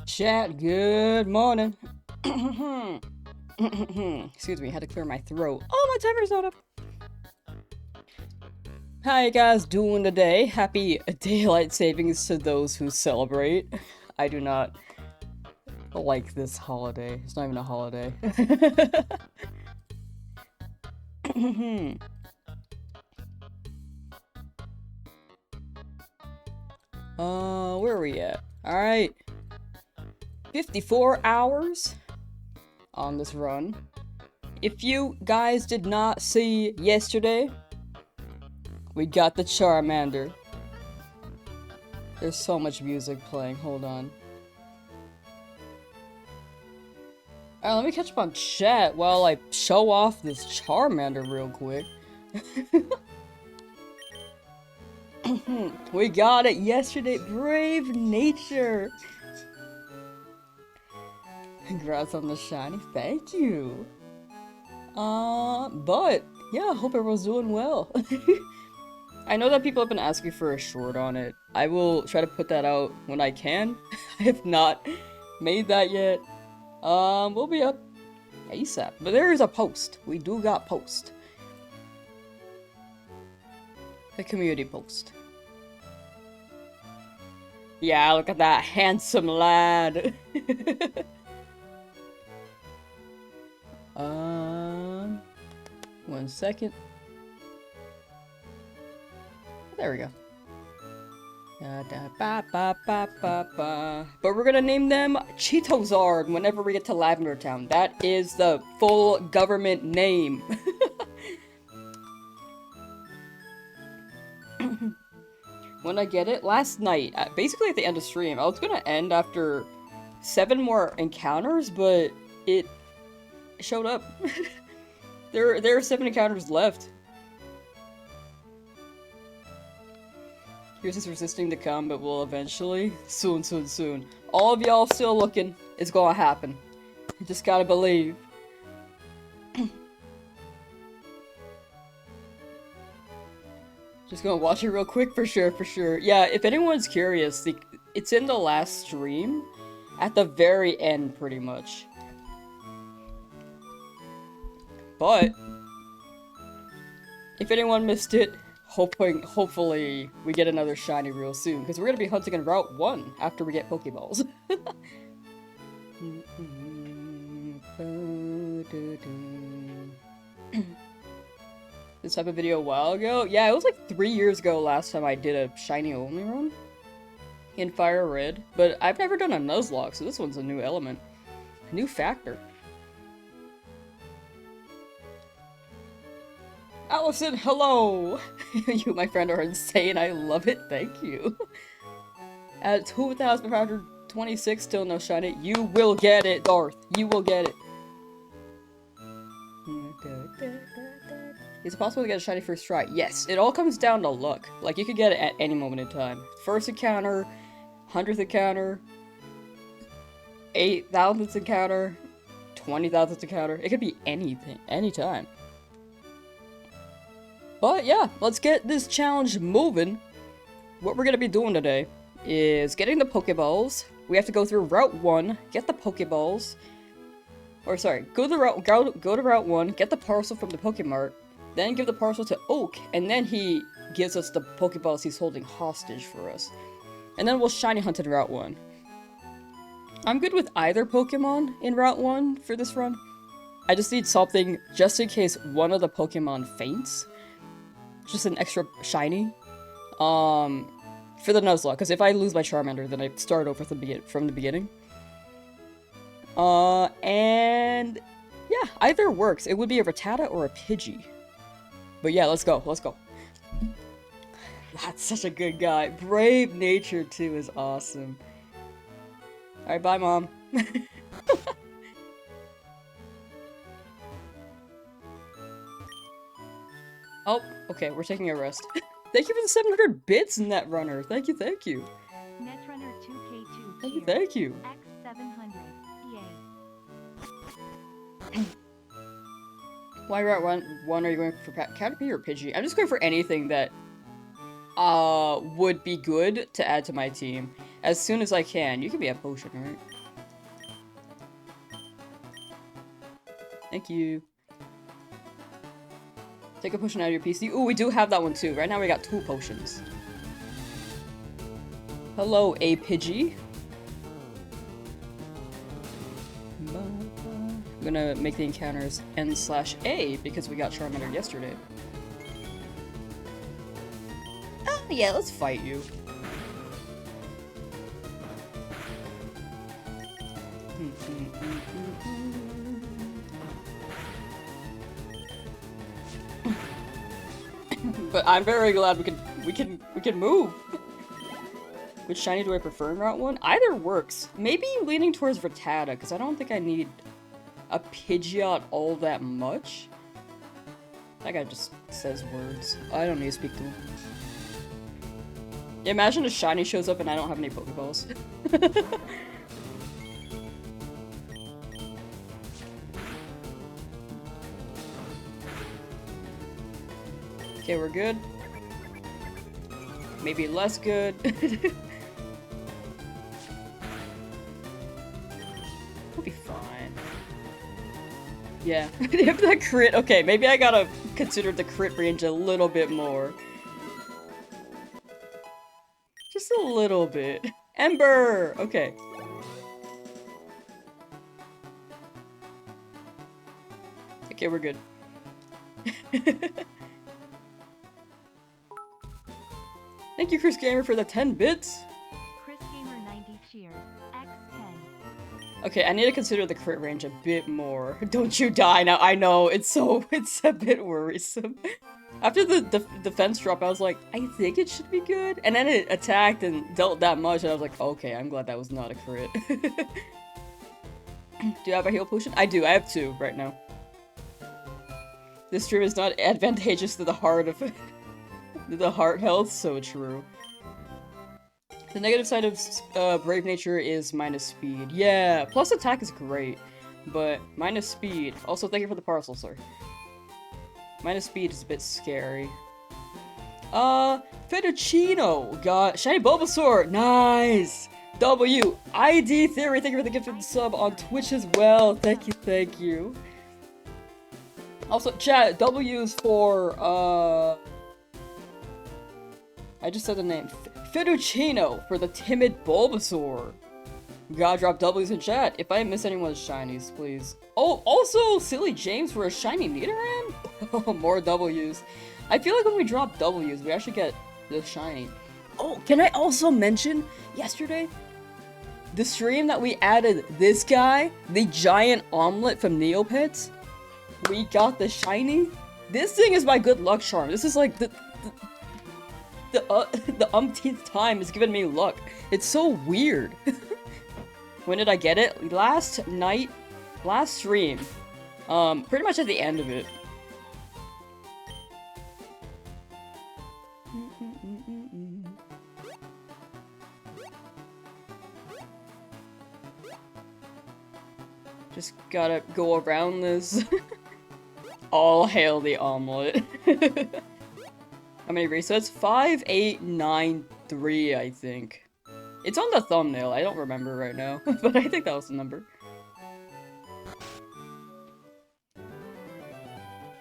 Chat, good morning. Excuse me, I had to clear my throat. Oh, my timer's not up. How you guys doing today? Happy daylight savings to those who celebrate. I do not like this holiday. It's not even a holiday. Where are we at? Alright. 54 hours on this run. If you guys did not see yesterday, we got the Charmander. There's so much music playing, hold on. Alright, let me catch up on chat while I show off this Charmander real quick. We got it yesterday, Brave Nature! Congrats on the shiny, thank you! But, yeah, hope everyone's doing well. I know that people have been asking for a short on it. I will try to put that out when I can. I have not made that yet. We'll be up ASAP. But there is a post. We do got post. The community post. Yeah, look at that handsome lad. 1 second. There we go. But we're gonna name them Cheetozard whenever we get to Lavender Town. That is the full government name. When I get it, last night, basically at the end of stream, I was gonna end after 7 more encounters, but it showed up. There are 7 encounters left. Here's just resisting to come, but will eventually. Soon. All of y'all still looking. It's gonna happen. You just gotta believe. Just gonna watch it real quick for sure. Yeah, if anyone's curious, it's in the last stream. At the very end, pretty much. But, if anyone missed it, hopefully we get another shiny real soon, because we're gonna be hunting in Route 1 after we get Pokeballs. This type of video a while ago? Yeah, it was like 3 years ago last time I did a shiny only run in Fire Red, but I've never done a Nuzlocke, so this one's a new element. A new factor. Allison, hello! You, my friend, are insane. I love it. Thank you. At 2,526, still no shiny. You will get it, Darth. You will get it. Is it possible to get a shiny first try? Yes. It all comes down to luck. Like, you could get it at any moment in time. First encounter, 100th encounter, 8,000th encounter, 20,000th encounter. It could be anything, anytime. But yeah, let's get this challenge moving. What we're gonna be doing today is getting the Pokeballs. We have to go through Route 1, get the Pokeballs. Or sorry, go to Route 1, get the parcel from the Pokemart, then give the parcel to Oak, and then he gives us the Pokeballs he's holding hostage for us. And then we'll shiny hunt in Route 1. I'm good with either Pokemon in Route 1 for this run. I just need something just in case one of the Pokemon faints. Just an extra shiny. For the Nuzlocke, because if I lose my Charmander, then I start over from the beginning. And yeah, either works. It would be a Rattata or a Pidgey. But yeah, let's go. That's such a good guy. Brave Nature, too, is awesome. Alright, bye, Mom. Oh, okay, we're taking a rest. Thank you for the 700 bits, Netrunner. Thank you. Netrunner 2K2. Thank you. X700. Yay. Why Route 1 are you going for Caterpie or Pidgey? I'm just going for anything that would be good to add to my team. as soon as I can. You can be a potion, right? Thank you. Take a potion out of your PC. Ooh, we do have that one too. Right now we got 2 potions. Hello, A Pidgey. I'm gonna make the encounters N/A because we got Charmander yesterday. Oh yeah, let's fight you. But I'm very glad we can move. Which shiny do I prefer in Route 1? Either works. Maybe leaning towards Rattata, because I don't think I need a Pidgeot all that much. That guy just says words. I don't need to speak to him. Yeah, imagine a shiny shows up and I don't have any Pokeballs. Okay, we're good. Maybe less good. We'll be fine. Yeah, if that crit- okay, maybe I gotta consider the crit range a little bit more. Just a little bit. Ember! Okay. Okay, we're good. Thank you, Chris Gamer, for the 10 bits! Chris Gamer 90 cheers. X10. Okay, I need to consider the crit range a bit more. Don't you die now. I know, it's a bit worrisome. After the defense drop, I was like, I think it should be good. And then it attacked and dealt that much, and I was like, okay, I'm glad that was not a crit. Do you have a heal potion? I do, I have 2 right now. This stream is not advantageous to the heart of the heart health, so true. The negative side of Brave Nature is minus speed. Yeah, plus attack is great, but minus speed. Also, thank you for the parcel, sir. Minus speed is a bit scary. Fettuccino got shiny Bulbasaur. Nice. W ID Theory. Thank you for the gifted sub on Twitch as well. Thank you, thank you. Also, chat W's for I just said the name. Fettuccino for the timid Bulbasaur. Gotta drop W's in chat. If I miss anyone's shinies, please. Oh, also Silly James for a shiny Nidoran? Oh, more W's. I feel like when we drop W's, we actually get the shiny. Oh, can I also mention yesterday? The stream that we added this guy, the giant omelet from Neopets. We got the shiny. This thing is my good luck charm. This is like the umpteenth time it's given me luck. It's so weird. When did I get it? Last night, last stream. Pretty much at the end of it. Just gotta go around this. All hail the omelet. How many resets? 5, 8, 9, 3, I think. It's on the thumbnail, I don't remember right now, but I think that was the number.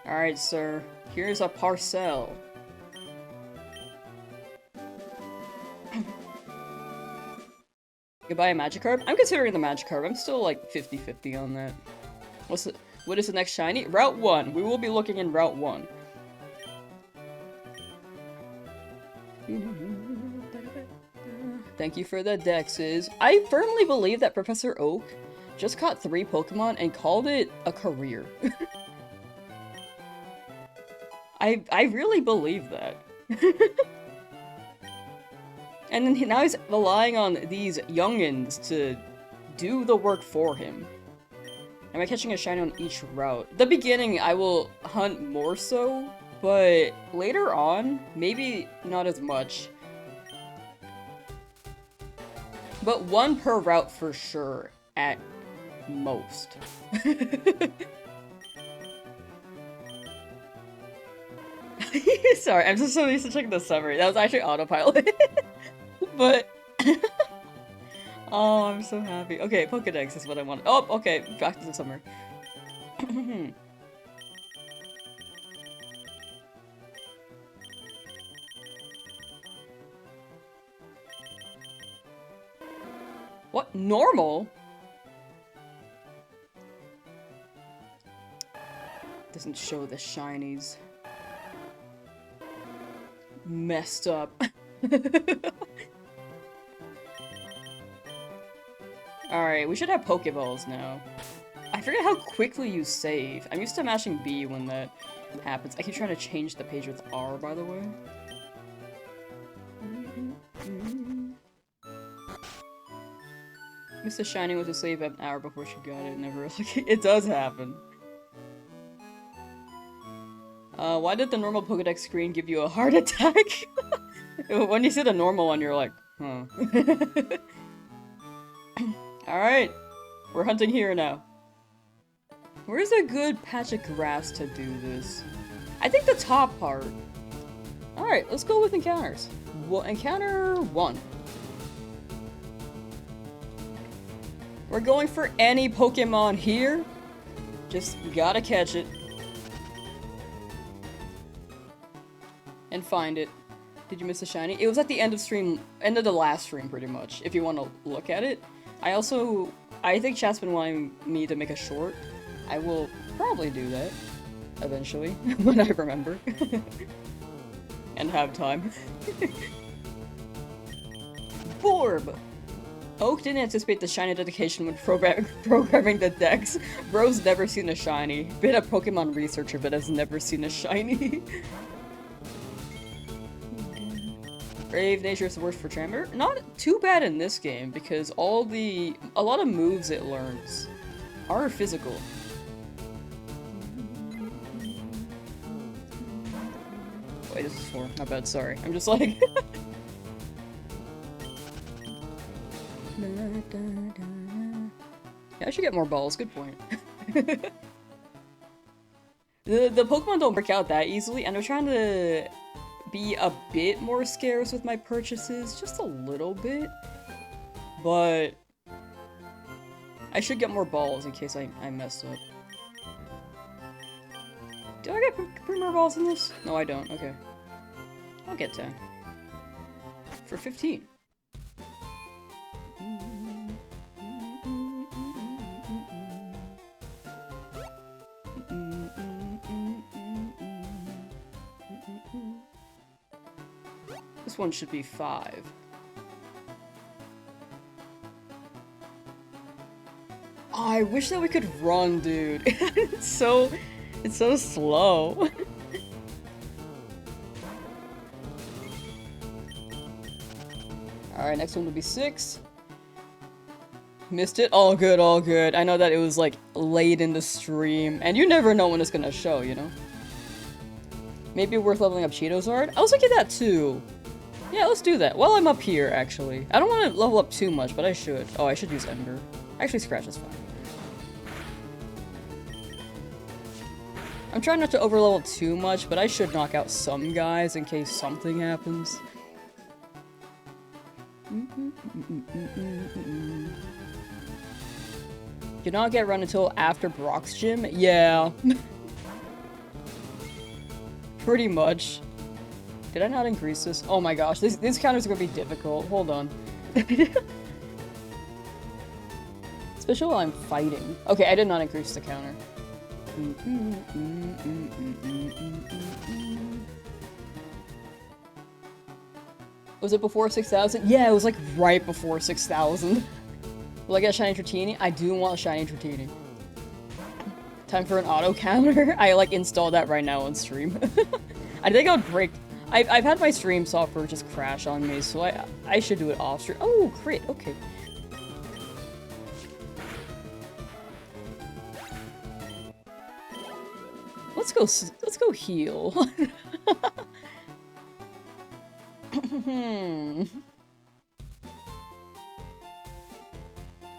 Alright, sir. Here's a parcel. Goodbye, a Magikarp? I'm considering the Magikarp. I'm still like 50-50 on that. What is the next shiny? Route 1. We will be looking in Route 1. Thank you for the dexes. I firmly believe that Professor Oak just caught 3 Pokemon and called it a career. I really believe that. And then now he's relying on these youngins to do the work for him. Am I catching a shiny on each route? The beginning I will hunt more so, but later on, maybe not as much. But 1 per route for sure, at most. Sorry, I'm just so used to checking the summary. That was actually autopilot. But Oh, I'm so happy. Okay, Pokedex is what I want. Oh, okay, back to the summer. What? Normal? Doesn't show the shinies. Messed up. Alright, we should have Pokeballs now. I forget how quickly you save. I'm used to mashing B when that happens. I keep trying to change the page with R, by the way. Mr. Shiny was asleep an hour before she got it. Never like it does happen. Why did the normal Pokedex screen give you a heart attack? When you see the normal one, you're like, huh. Alright, we're hunting here now. Where's a good patch of grass to do this? I think the top part. Alright, let's go with encounters. Well, encounter 1. We're going for any Pokemon here. Just gotta catch it. And find it. Did you miss a shiny? It was at the end of the last stream, pretty much, if you want to look at it. I think chat's been wanting me to make a short. I will probably do that, eventually, when I remember. And have time. Borb! Oak didn't anticipate the shiny dedication when programming the decks. Bro's never seen a shiny. Been a Pokemon researcher, but has never seen a shiny. Brave nature is the worst for Charmander. Not too bad in this game, because a lot of moves it learns are physical. Wait, this is 4. My bad, sorry. I'm just like... Yeah, I should get more balls, good point. The Pokemon don't break out that easily, and I'm trying to be a bit more scarce with my purchases, just a little bit. But I should get more balls in case I mess up. Do I get more balls in this? No, I don't. Okay. I'll get 10. For 15. This one should be 5. Oh, I wish that we could run, dude. It's so slow. Alright, next one will be 6. Missed it? All good, all good. I know that it was like late in the stream, and you never know when it's gonna show, you know? Maybe worth leveling up Cheetozard? I was looking at that too. Yeah, let's do that. While I'm up here, actually. I don't want to level up too much, but I should. Oh, I should use Ember. Actually, Scratch is fine. I'm trying not to overlevel too much, but I should knock out some guys in case something happens. Do not get run until after Brock's gym? Yeah. Pretty much. Did I not increase this? Oh my gosh, these counters are gonna be difficult. Hold on. Especially while I'm fighting. Okay, I did not increase the counter. Was it before 6,000? Yeah, it was like right before 6,000. Will I get Shiny Dratini? I do want Shiny Dratini. Time for an auto counter? I like installed that right now on stream. I think I would break... I've had my stream software just crash on me, so I should do it off stream. Oh, crit, okay. Let's go heal.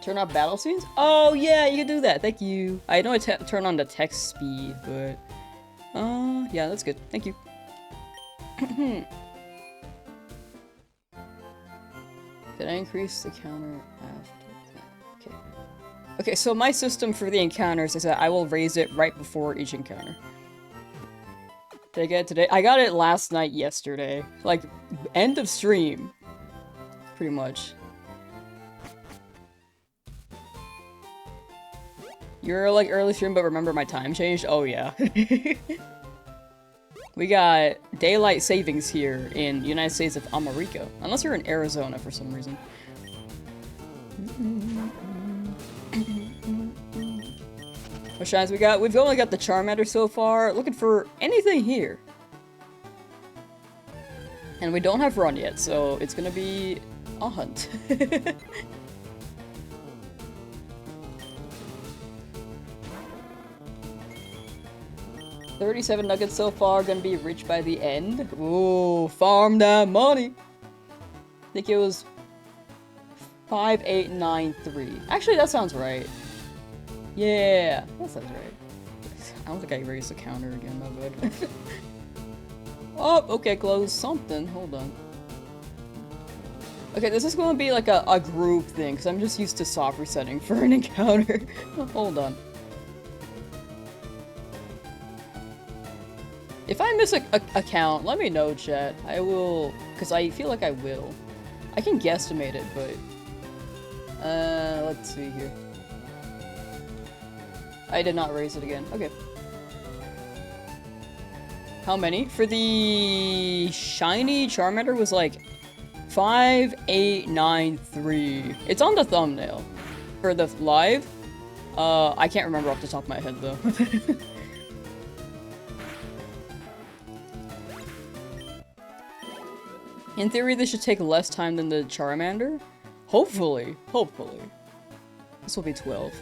Turn off battle scenes? Oh yeah, you can do that. Thank you. I know I turn on the text speed, but yeah, that's good. Thank you. Did I increase the counter after that? Okay. Okay, so my system for the encounters is that I will raise it right before each encounter. Did I get it today? I got it last night, yesterday. Like, end of stream. Pretty much. You're like early stream, but remember my time changed? Oh yeah. We got daylight savings here in United States of America. Unless you're in Arizona for some reason. What shines we got? We've only got the Charmander so far. Looking for anything here. And we don't have Run yet, so it's gonna be a hunt. 37 nuggets so far, gonna be rich by the end. Ooh, farm that money! I think it was 5893. Actually, that sounds right. Yeah, that sounds right. I don't think I erased the counter again, no good. Oh, okay, close something. Hold on. Okay, this is gonna be like a group thing, because I'm just used to soft resetting for an encounter. Hold on. If I miss a count, let me know, chat. I will, because I feel like I will. I can guesstimate it, but... let's see here. I did not raise it again. Okay. How many? For the shiny Charmander was like 5893. It's on the thumbnail. For the live, I can't remember off the top of my head though. In theory, this should take less time than the Charmander. Hopefully. Hopefully. This will be 12.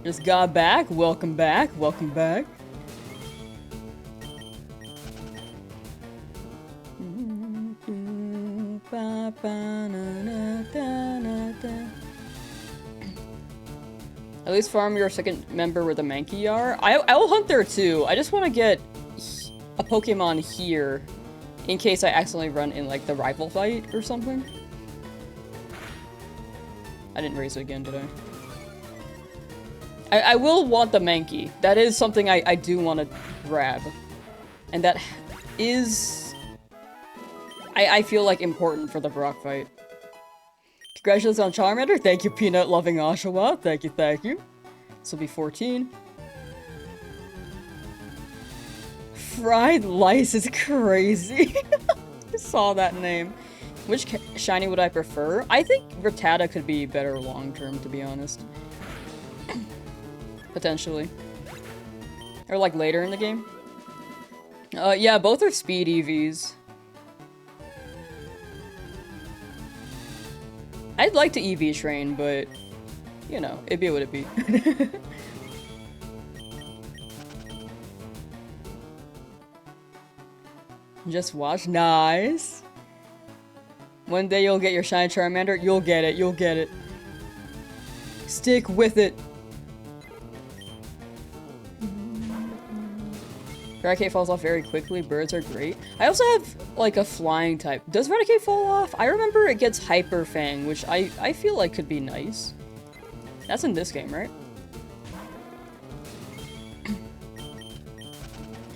Just got back. Welcome back. Welcome back. At least farm your second member where the Mankey are. I will hunt there too. I just want to get a Pokemon here in case I accidentally run in like the rival fight or something. I didn't raise it again, did I will want the Mankey. That is something I do want to grab. And that is... I feel like important for the Brock fight. Congratulations on Charmander. Thank you, Peanut Loving Oshawa. Thank you, thank you. This will be 14. Fried Lice is crazy. I saw that name. Which shiny would I prefer? I think Rattata could be better long-term, to be honest. Potentially. Or like later in the game. Yeah, both are speed EVs. I'd like to EV train, but you know, it'd be what it be. Just watch. Nice. One day you'll get your shiny Charmander. You'll get it. You'll get it. Stick with it. Raticate falls off very quickly. Birds are great. I also have, like, a flying type. Does Raticate fall off? I remember it gets Hyper Fang, which I feel like could be nice. That's in this game, right?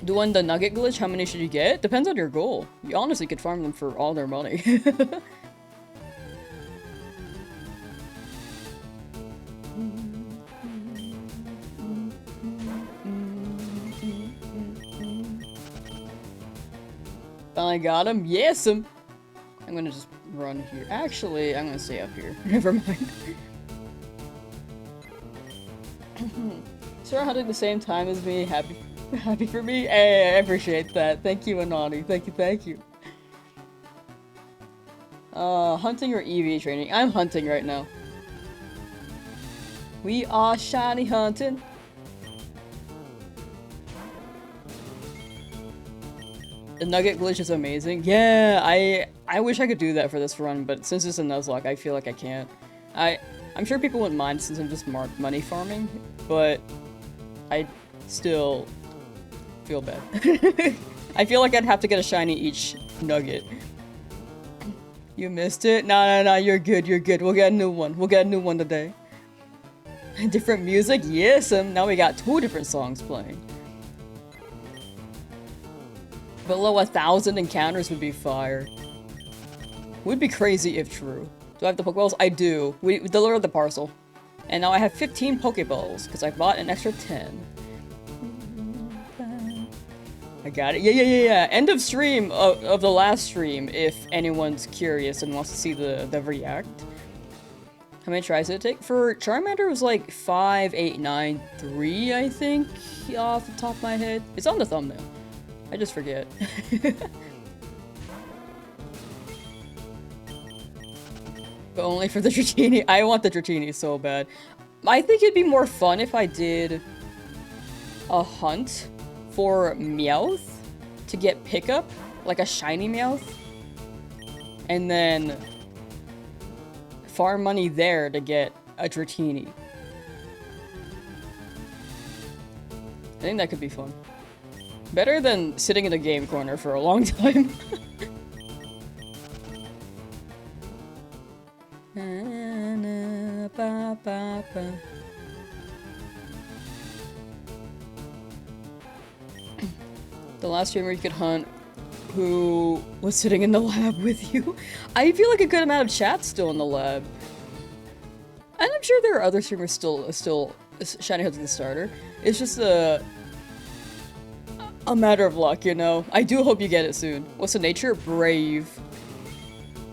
Doing the nugget glitch, how many should you get? Depends on your goal. You honestly could farm them for all their money. Finally got him. Yes, him. I'm gonna just run here. Actually, I'm gonna stay up here. Never mind. Sure, hunting the same time as me. Happy for me. Hey, I appreciate that. Thank you, Anani. Thank you, thank you. Hunting or EV training? I'm hunting right now. We are shiny hunting. The nugget glitch is amazing. Yeah, I wish I could do that for this run, but since it's a Nuzlocke, I feel like I can't. I'm sure people wouldn't mind since I'm just money farming, but I still feel bad. I feel like I'd have to get a shiny each Nugget. You missed it? Nah, you're good, you're good. We'll get a new one. We'll get a new one today. Different music? Yes, now we got 2 different songs playing. Below 1,000 encounters would be fire. Would be crazy if true. Do I have the Pokeballs? I do. We delivered the parcel. And now I have 15 Pokeballs, because I bought an extra 10. I got it. Yeah. End of stream of the last stream, if anyone's curious and wants to see the react. How many tries did it take? For Charmander, it was like 5, 8, 9, 3, I think, off the top of my head. It's on the thumbnail. I just forget. But only for the Dratini. I want the Dratini so bad. I think it'd be more fun if I did a hunt for Meowth to get pickup, like a shiny Meowth, and then farm money there to get a Dratini. I think that could be fun. Better than sitting in a game corner for a long time. The last streamer you could hunt who was sitting in the lab with you. I feel like a good amount of chat's still in the lab. And I'm sure there are other streamers still shiny hunting the starter. It's just a matter of luck, you know? I do hope you get it soon. What's the nature? Brave.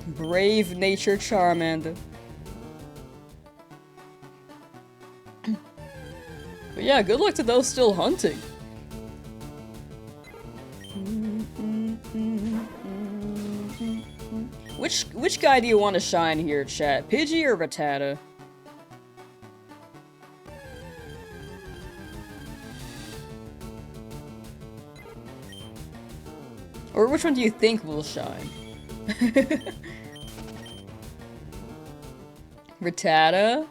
Brave nature Charmander. But yeah, good luck to those still hunting. Which guy do you want to shine here, chat? Pidgey or Rattata? Or which one do you think will shine? Rattata?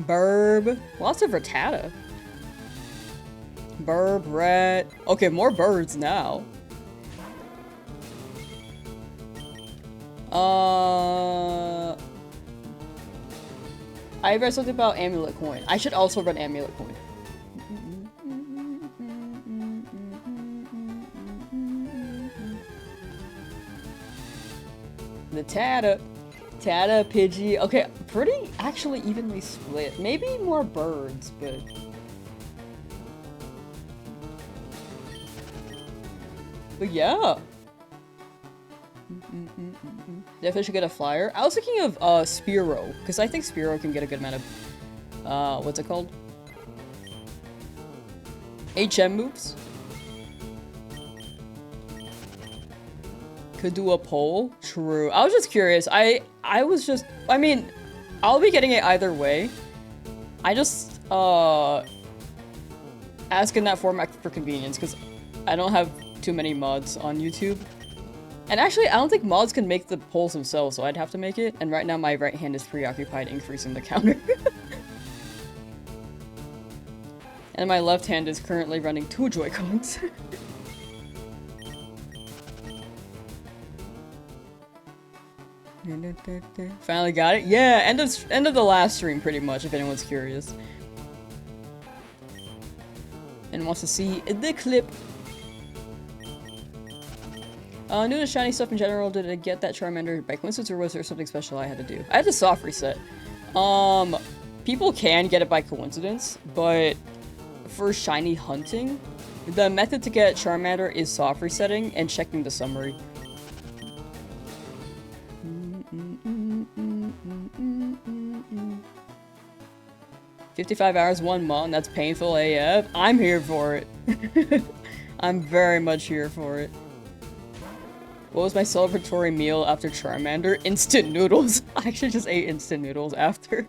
Burb? Lots of Rattata. Burb, rat. Okay, more birds now. I read something about Amulet Coin. I should also run Amulet Coin. The Tata, Pidgey. Okay, pretty actually evenly split. Maybe more birds, but yeah. Definitely should get a flyer. I was thinking of Spearow, because I think Spearow can get a good amount of what's it called? HM moves. Could do a poll. True. I was just curious. I mean, I'll be getting it either way. I just ask in that format for convenience, because I don't have too many mods on YouTube. And actually, I don't think mods can make the polls themselves, so I'd have to make it. And right now, my right hand is preoccupied increasing the counter. And my left hand is currently running 2 Joy-Cons. Finally got it? Yeah, end of the last stream, pretty much, if anyone's curious. And wants to see the clip. New to shiny stuff in general, did I get that Charmander by coincidence, or was there something special I had to do? I had to soft reset. People can get it by coincidence, but for shiny hunting, the method to get Charmander is soft resetting and checking the summary. 55 hours, 1 month, that's painful AF. I'm here for it. I'm very much here for it. What was my celebratory meal after Charmander? Instant noodles. I actually just ate instant noodles after.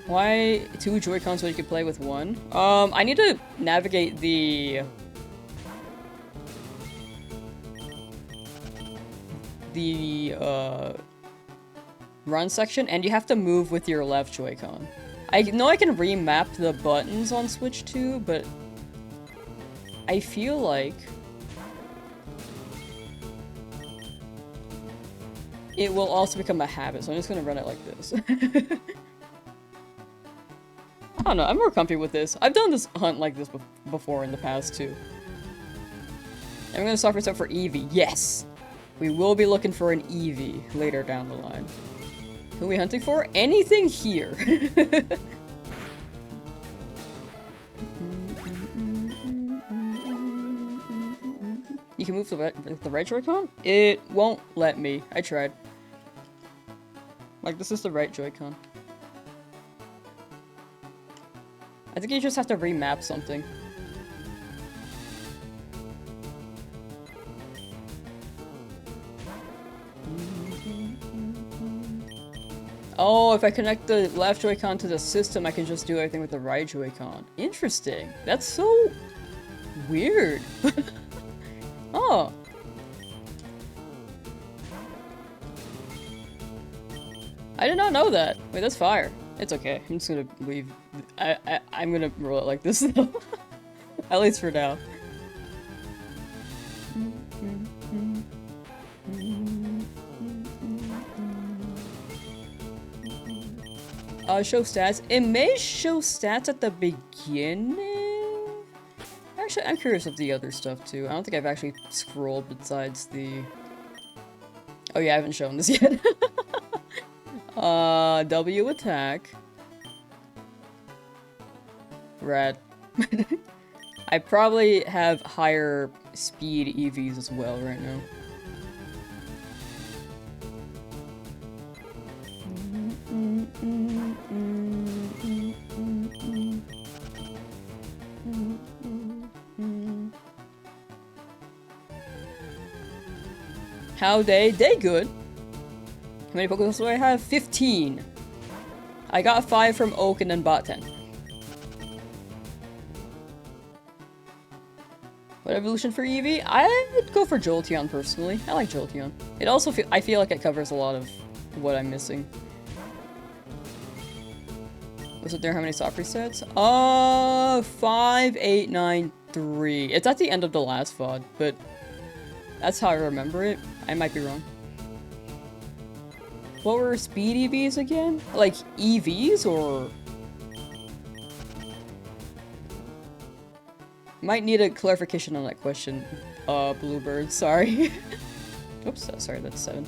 Why 2 Joy-Cons when you could play with 1? I need to navigate the run section, and you have to move with your left Joy-Con. I know I can remap the buttons on Switch 2, but I feel like it will also become a habit, so I'm just gonna run it like this. I don't know, I'm more comfy with this. I've done this hunt like this before in the past, too. And we're gonna stop ourselves for Eevee. Yes! We will be looking for an Eevee later down the line. Who are we hunting for? Anything here. You can move the right Joy-Con? It won't let me. I tried. Like, this is the right Joy-Con. I think you just have to remap something. Oh, if I connect the left Joy-Con to the system, I can just do everything with the right Joy-Con. Interesting. That's so weird. Oh. I did not know that. Wait, that's fire. It's okay. I'm just gonna leave. I'm gonna roll it like this though. At least for now. Show stats. It may show stats at the beginning. Actually, I'm curious of the other stuff too. I don't think I've actually scrolled besides the... Oh yeah, I haven't shown this yet. W attack. Rad. I probably have higher speed EVs as well right now. How they good. How many Pokeballs do I have? 15. I got 5 from Oak and then bought 10. What evolution for Eevee? I'd go for Jolteon personally. I like Jolteon. It also I feel like it covers a lot of what I'm missing. Was it there how many soft resets? 5, 8, 9, 3. It's at the end of the last VOD, but that's how I remember it. I might be wrong. What were speed EVs again? Like EVs or... Might need a clarification on that question, Bluebird, sorry. Oops, sorry, that's 7.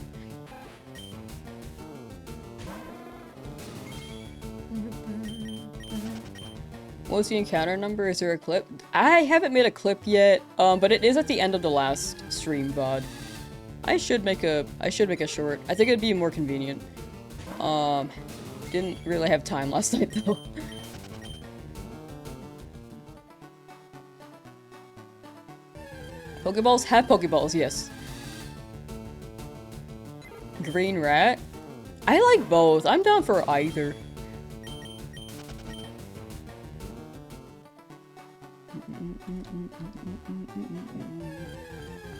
What's the encounter number? Is there a clip? I haven't made a clip yet, but it is at the end of the last stream VOD. I should make a short. I think it'd be more convenient. Didn't really have time last night though. Pokeballs have Pokeballs, yes. Green rat? I like both. I'm down for either.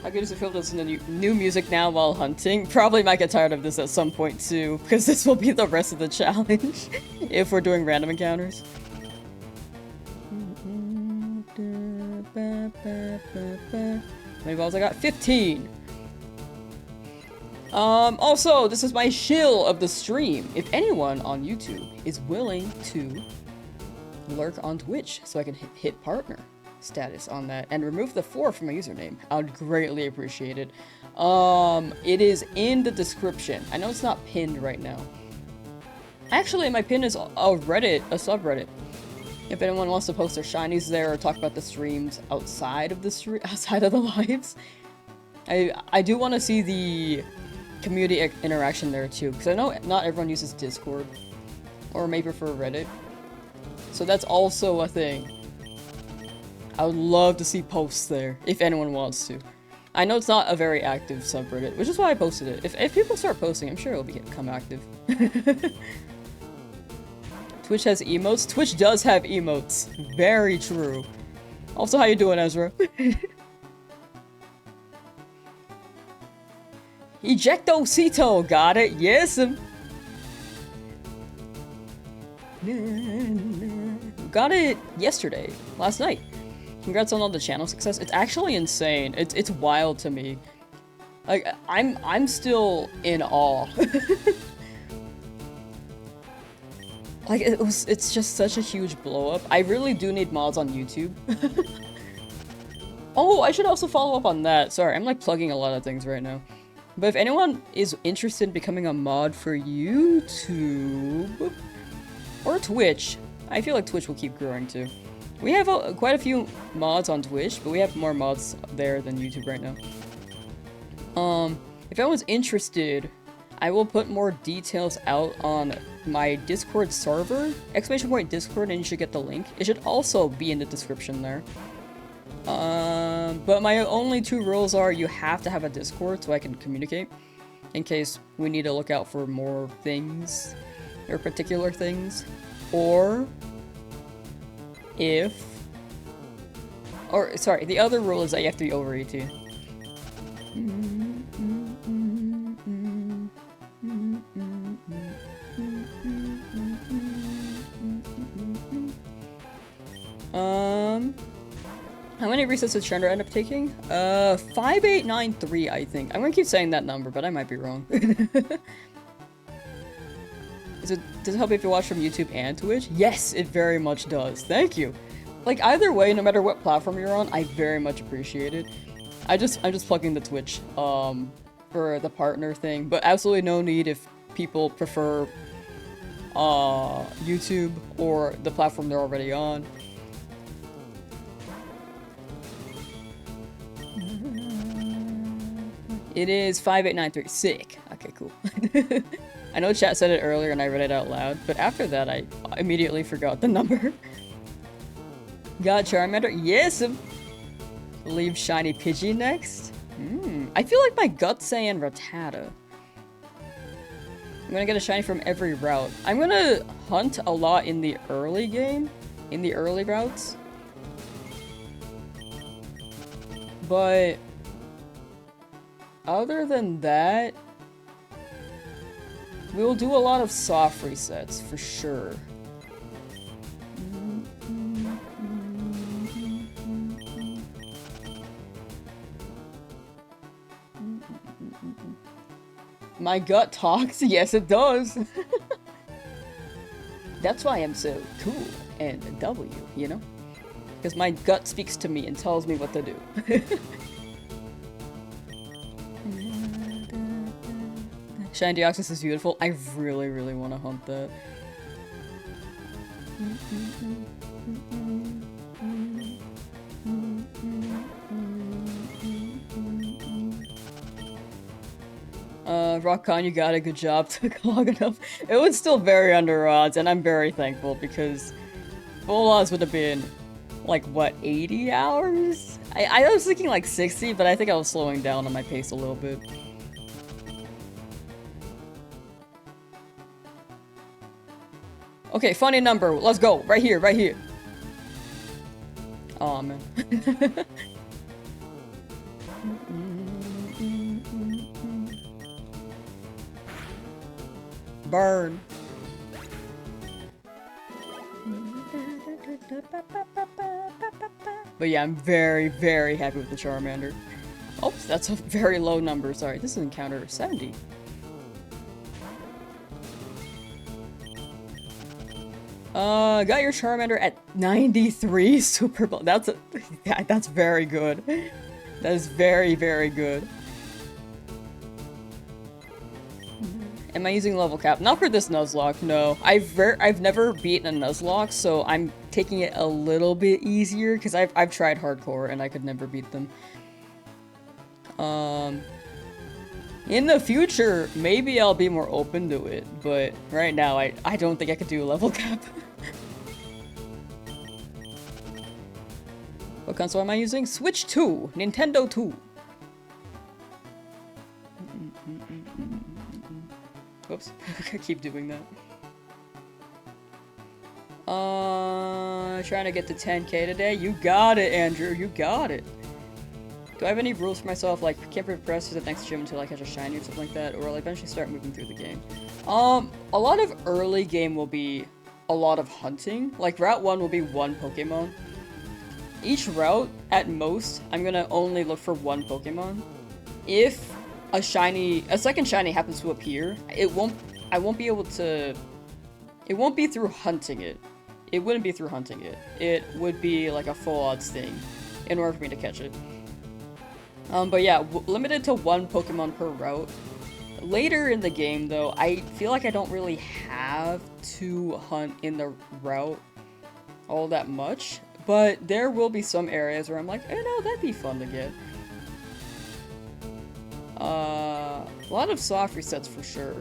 How good does it feel to listen to new music now while hunting? Probably might get tired of this at some point too, because this will be the rest of the challenge if we're doing random encounters. How many balls I got? 15! Also, this is my shill of the stream. If anyone on YouTube is willing to lurk on Twitch so I can hit partner status on that and remove the 4 from my username, I would greatly appreciate it. It is in the description. I know it's not pinned right now. Actually, my pin is a subreddit. If anyone wants to post their shinies there or talk about the streams outside of the lives, I do want to see the community interaction there too, because I know not everyone uses Discord, or may prefer Reddit. So that's also a thing. I would love to see posts there, if anyone wants to. I know it's not a very active subreddit, which is why I posted it. If people start posting, I'm sure it'll become active. Twitch has emotes? Twitch does have emotes. Very true. Also, how you doing, Ezra? Ejectocito, got it. Yes. Got it yesterday, last night. Congrats on all the channel success. It's actually insane. It's wild to me. Like, I'm still in awe. Like, it's just such a huge blow up. I really do need mods on YouTube. Oh, I should also follow up on that. Sorry, I'm like plugging a lot of things right now. But if anyone is interested in becoming a mod for YouTube or Twitch, I feel like Twitch will keep growing too. We have quite a few mods on Twitch, but we have more mods there than YouTube right now. If anyone's interested, I will put more details out on my Discord server, !Discord, and you should get the link. It should also be in the description there. But my only two rules are you have to have a Discord so I can communicate in case we need to look out for more things or particular things, or sorry, the other rule is that you have to be over 18. How many resets did Charmander end up taking? 5893, I think. I'm gonna keep saying that number, but I might be wrong. Does it help if you watch from YouTube and Twitch? Yes, it very much does. Thank you. Like, either way, no matter what platform you're on, I very much appreciate it. I'm just plugging the Twitch, for the partner thing, but absolutely no need if people prefer, YouTube or the platform they're already on. It is 5893. Sick. Okay, cool. I know chat said it earlier and I read it out loud, but after that I immediately forgot the number. Got Charmander? Yes! Leave Shiny Pidgey next? I feel like my gut's saying Rattata. I'm gonna get a shiny from every route. I'm gonna hunt a lot in the early game, in the early routes. But other than that, we will do a lot of soft resets for sure. My gut talks? Yes, it does. That's why I'm so cool and W, you know? Because my gut speaks to me and tells me what to do. Shiny Deoxys is beautiful. I really, really want to hunt that. Rockon, you got a good job. Took long enough. It was still very under odds, and I'm very thankful because full odds would have been like, what, 80 hours? I was thinking like 60, but I think I was slowing down on my pace a little bit. Okay, funny number. Let's go. Right here, right here. Aw, man. Burn. But yeah, I'm very, very happy with the Charmander. Oh, that's a very low number. Sorry, this is encounter 70. Got your Charmander at 93 Super Bowl. That's very good. That is very, very good. Am I using level cap? Not for this Nuzlocke, no. I've never beaten a Nuzlocke, so I'm taking it a little bit easier because I've tried hardcore and I could never beat them. In the future, maybe I'll be more open to it, but right now I don't think I could do a level cap. What console am I using? Switch 2! Nintendo 2! Whoops. I keep doing that. Trying to get to 10k today? You got it, Andrew. You got it. Do I have any rules for myself, like can't progress to the next gym until I catch a shiny or something like that, or will I eventually start moving through the game? A lot of early game will be a lot of hunting. Like Route 1 will be one Pokemon. Each route, at most, I'm gonna only look for one Pokemon. If a second shiny happens to appear, I won't be able to, it won't be through hunting it. It wouldn't be through hunting it. It would be like a full odds thing in order for me to catch it. But yeah, limited to one Pokemon per route. Later in the game, though, I feel like I don't really have to hunt in the route all that much. But there will be some areas where I'm like, oh no, that'd be fun to get. A lot of soft resets for sure.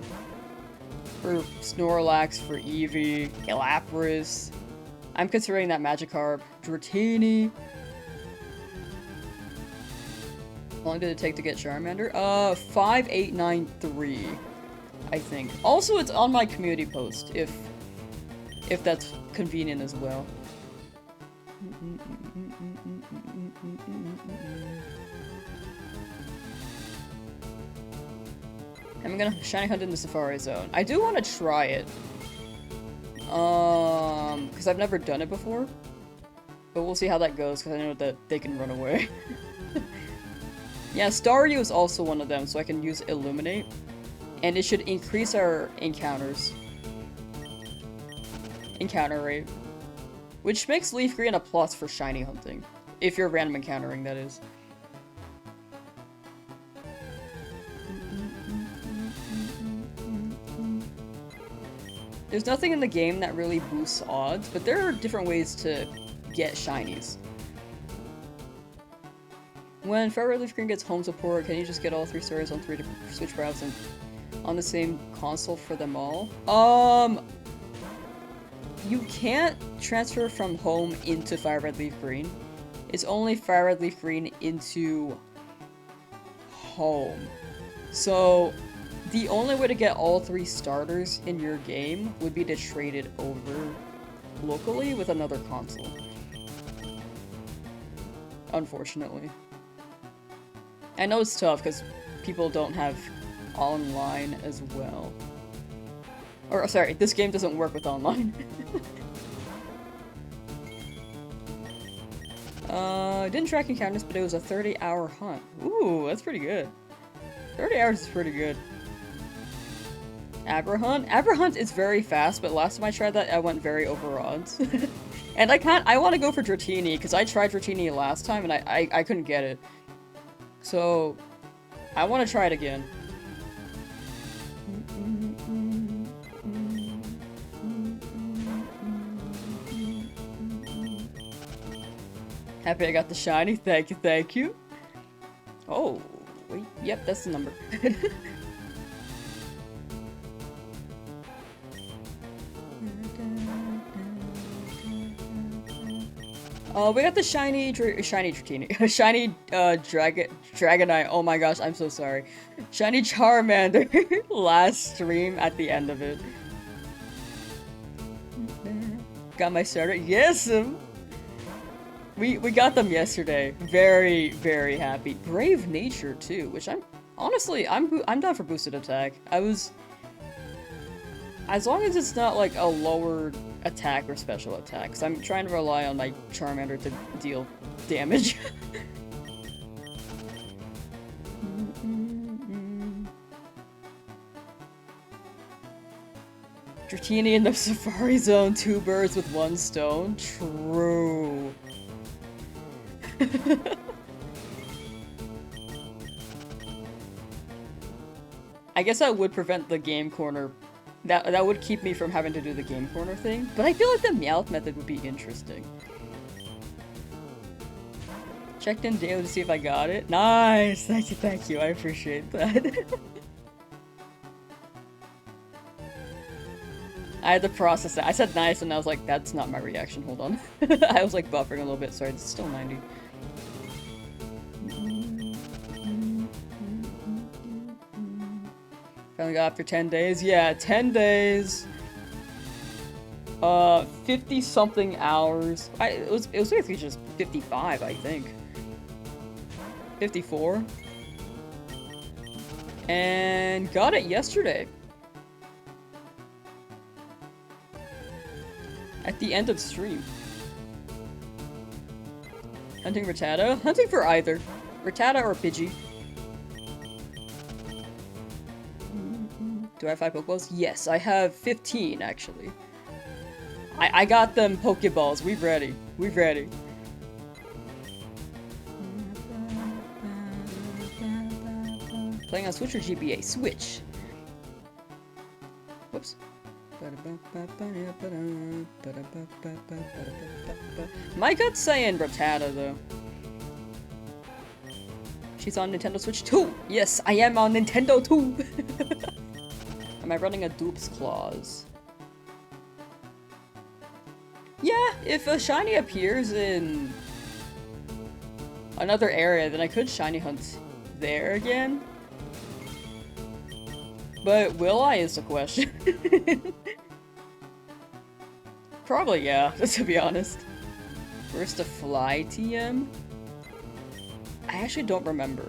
For Snorlax, for Eevee, Lapras. I'm considering that Magikarp, Dratini. How long did it take to get Charmander? 5893, I think. Also, it's on my community post, if that's convenient as well. I'm gonna shiny hunt in the Safari Zone. I do want to try it. Because I've never done it before. But we'll see how that goes, because I know that they can run away. Yeah, Staryu is also one of them, so I can use Illuminate. And it should increase our encounter rate. Which makes Leaf Green a plus for shiny hunting. If you're random encountering, that is. There's nothing in the game that really boosts odds, but there are different ways to get shinies. When Fire Red Leaf Green gets home support, can you just get all 3 stars on 3 different Switch routes and on the same console for them all? You can't transfer from home into Fire Red Leaf Green. It's only Fire Red Leaf Green into home. So the only way to get all 3 starters in your game would be to trade it over locally with another console. Unfortunately. I know it's tough because people don't have online as well. Or, sorry, this game doesn't work with online. Didn't track encounters, but it was a 30-hour hunt. Ooh, that's pretty good. 30 hours is pretty good. Aberhunt? Aberhunt is very fast, but last time I tried that, I went very over odds. And I want to go for Dratini, because I tried Dratini last time, and I couldn't get it. So, I want to try it again. Happy I got the shiny. Thank you, thank you. Oh, wait. Yep, that's the number. We got the shiny Dratini. Shiny, Dragonite. Oh my gosh, I'm so sorry. Shiny Charmander. Last stream at the end of it. Got my starter. Yes! We got them yesterday. Very, very happy. Brave Nature, too, which I'm down for boosted attack. As long as it's not like a lower attack or special attack, because I'm trying to rely on my Charmander to deal damage. Dratini in the Safari Zone, 2 birds with 1 stone. True. I guess that would prevent the game corner. That would keep me from having to do the game corner thing, but I feel like the Meowth method would be interesting. Checked in daily to see if I got it. Nice! Thank you, I appreciate that. I had to process that. I said nice and I was like, that's not my reaction, hold on. I was like buffering a little bit, sorry, it's still 90. Finally got after 10 days. Yeah, 10 days. 50 something hours. It was basically just 55, I think. 54. And got it yesterday. At the end of stream. Hunting Rattata? Hunting for either. Rattata or Pidgey. Do I have 5 Pokeballs? Yes, I have 15 actually. I got them Pokeballs. We ready. We ready. Playing on Switch or GBA? Switch. Whoops. My gut's saying Rattata though. She's on Nintendo Switch 2! Yes, I am on Nintendo 2! Am I running a Dupes Clause? Yeah, if a shiny appears in another area, then I could shiny hunt there again. But will I is the question. Probably yeah, to be honest. Where's the fly TM? I actually don't remember.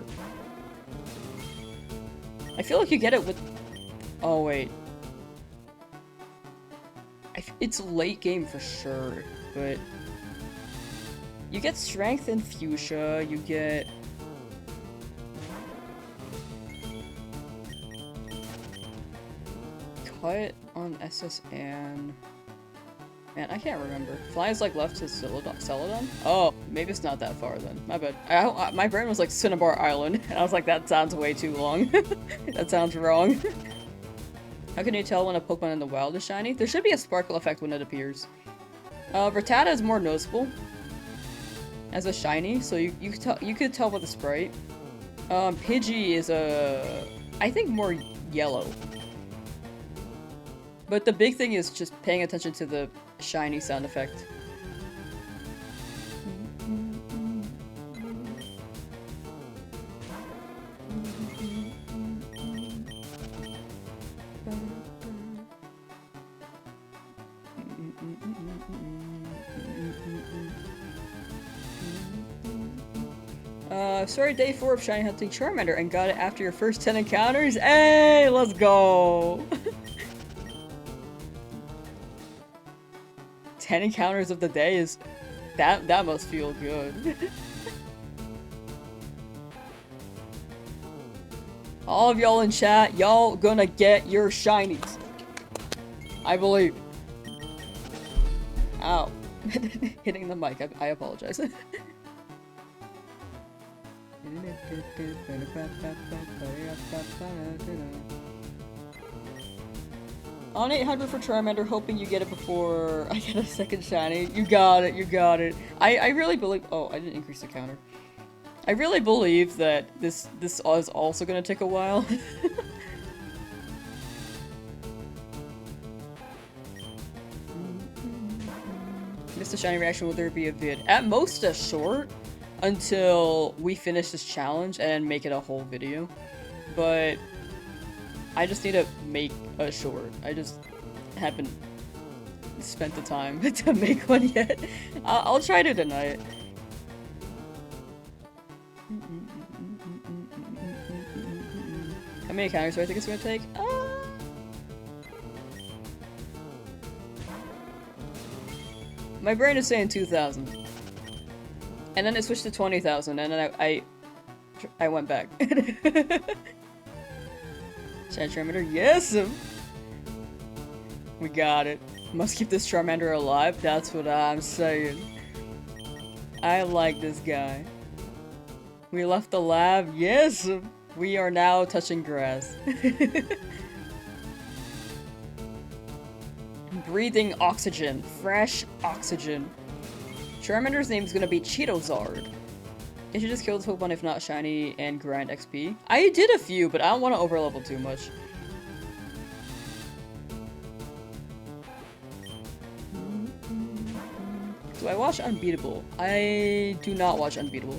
I feel like you get it with... Oh wait. It's late game for sure, but... You get strength in Fuchsia, you get... Cut on SSN... Man, I can't remember. Fly's like left to Celadon? Oh, maybe it's not that far then. My bad. My brain was like Cinnabar Island, and I was like, that sounds way too long. That sounds wrong. How can you tell when a Pokemon in the wild is shiny? There should be a sparkle effect when it appears. Rattata is more noticeable as a shiny, so you could tell with the sprite. Pidgey is I think more yellow. But the big thing is just paying attention to the shiny sound effect. Sorry, day 4 of shiny hunting Charmander and got it after your first 10 encounters? Hey, let's go! 10 encounters of the day is... That must feel good. All of y'all in chat, y'all gonna get your shinies. I believe. Ow. Hitting the mic, I apologize. On 800 for Charmander, hoping you get it before I get a second shiny. You got it, you got it. I really believe- oh, I didn't increase the counter. I really believe that this is also gonna take a while. Missed a shiny reaction, will there be a vid? At most a short, until we finish this challenge and make it a whole video. But I just need to make a short. I just haven't spent the time to make one yet. I'll try to tonight. How many counters do I think it's gonna take? My brain is saying 2,000. And then it switched to 20,000, and then I went back. Charmander, yes! We got it. Must keep this Charmander alive, that's what I'm saying. I like this guy. We left the lab, yes! We are now touching grass. Breathing oxygen. Fresh oxygen. Charmander's name is gonna be Cheetozard. You should just kill this Pokemon if not shiny and grind XP. I did a few, but I don't want to overlevel too much. Do I watch Unbeatable? I do not watch Unbeatable.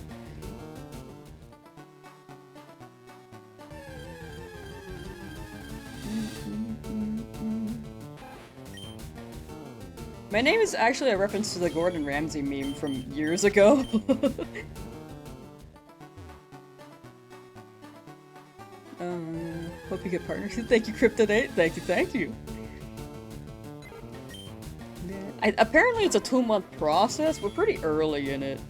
My name is actually a reference to the Gordon Ramsay meme from years ago. Hope you get partners. Thank you, Kryptonite. Thank you, thank you. Apparently it's a 2-month process. We're pretty early in it.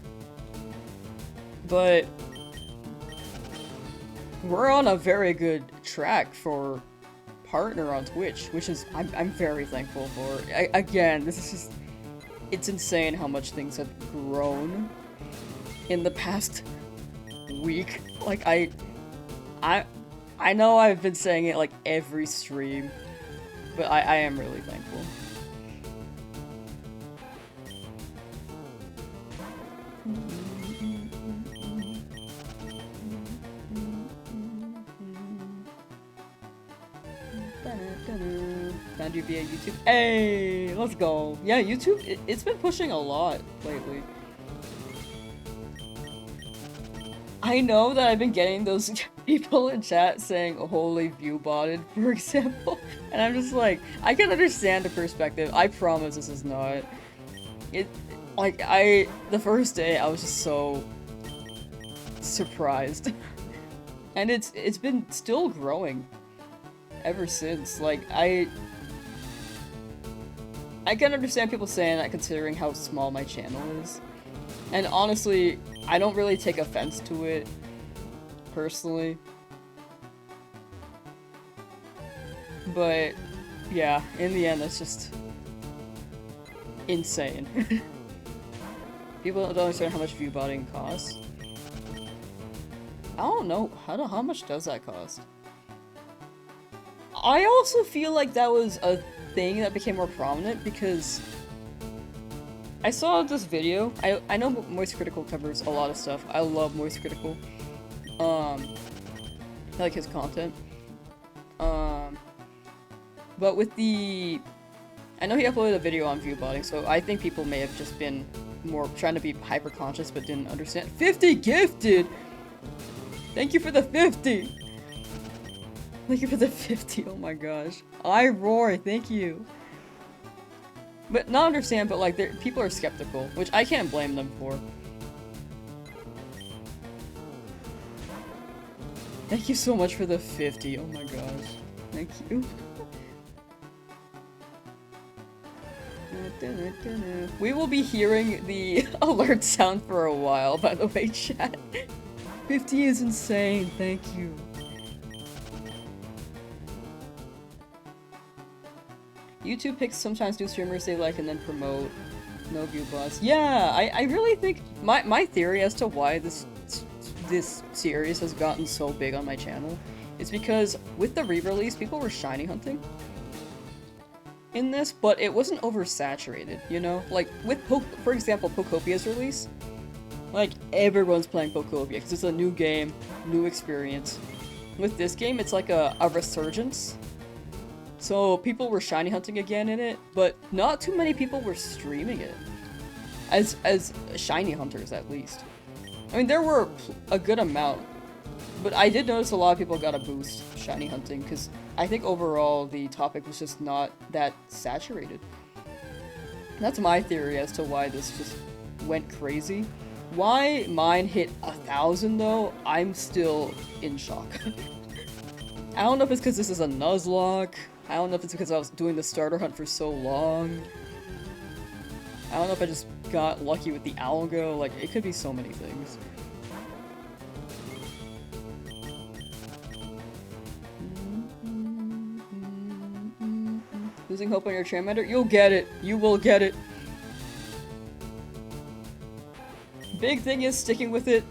But we're on a very good track for partner on Twitch, which is I'm very thankful for. Again, this is just, it's insane how much things have grown in the past week. Like I know I've been saying it like every stream, but I am really thankful. Found you via YouTube. Hey, let's go. Yeah, YouTube, it's been pushing a lot lately. I know that I've been getting those people in chat saying wholly view botted, for example. And I'm just like, I can understand the perspective. I promise this is not. Like, the first day I was just so surprised. And it's been still growing ever since. Like, I can understand people saying that considering how small my channel is. And honestly, I don't really take offense to it, personally. But, yeah, in the end, that's just insane. People don't understand how much viewbotting costs. I don't know, how much does that cost? I also feel like that was a thing that became more prominent because I saw this video. I know Moist Critical covers a lot of stuff. I love Moist Critical. I like his content. But with the... I know he uploaded a video on viewbotting, so I think people may have just been more trying to be hyper-conscious but didn't understand. 50 gifted! Thank you for the 50! Thank you for the 50, oh my gosh. I roar, thank you. But not understand, but like, people are skeptical, which I can't blame them for. Thank you so much for the 50, oh my gosh. Thank you. We will be hearing the alert sound for a while, by the way, chat. 50 is insane, thank you. YouTube picks sometimes new streamers they like and then promote. No view bots. Yeah, I really think my theory as to why this series has gotten so big on my channel is because with the re-release, people were shiny hunting in this, but it wasn't oversaturated, you know? Like, with for example, Pocopia's release, like, everyone's playing Pokopia because it's a new game, new experience. With this game, it's like a resurgence. So people were shiny hunting again in it, but not too many people were streaming it. As shiny hunters, at least. I mean, there were a good amount, but I did notice a lot of people got a boost shiny hunting, because I think overall the topic was just not that saturated. And that's my theory as to why this just went crazy. Why mine hit 1,000 though, I'm still in shock. I don't know if it's because this is a Nuzlocke. I don't know if it's because I was doing the starter hunt for so long. I don't know if I just got lucky with the algo. Like, it could be so many things. Losing hope on your Charmander? You'll get it. You will get it. Big thing is sticking with it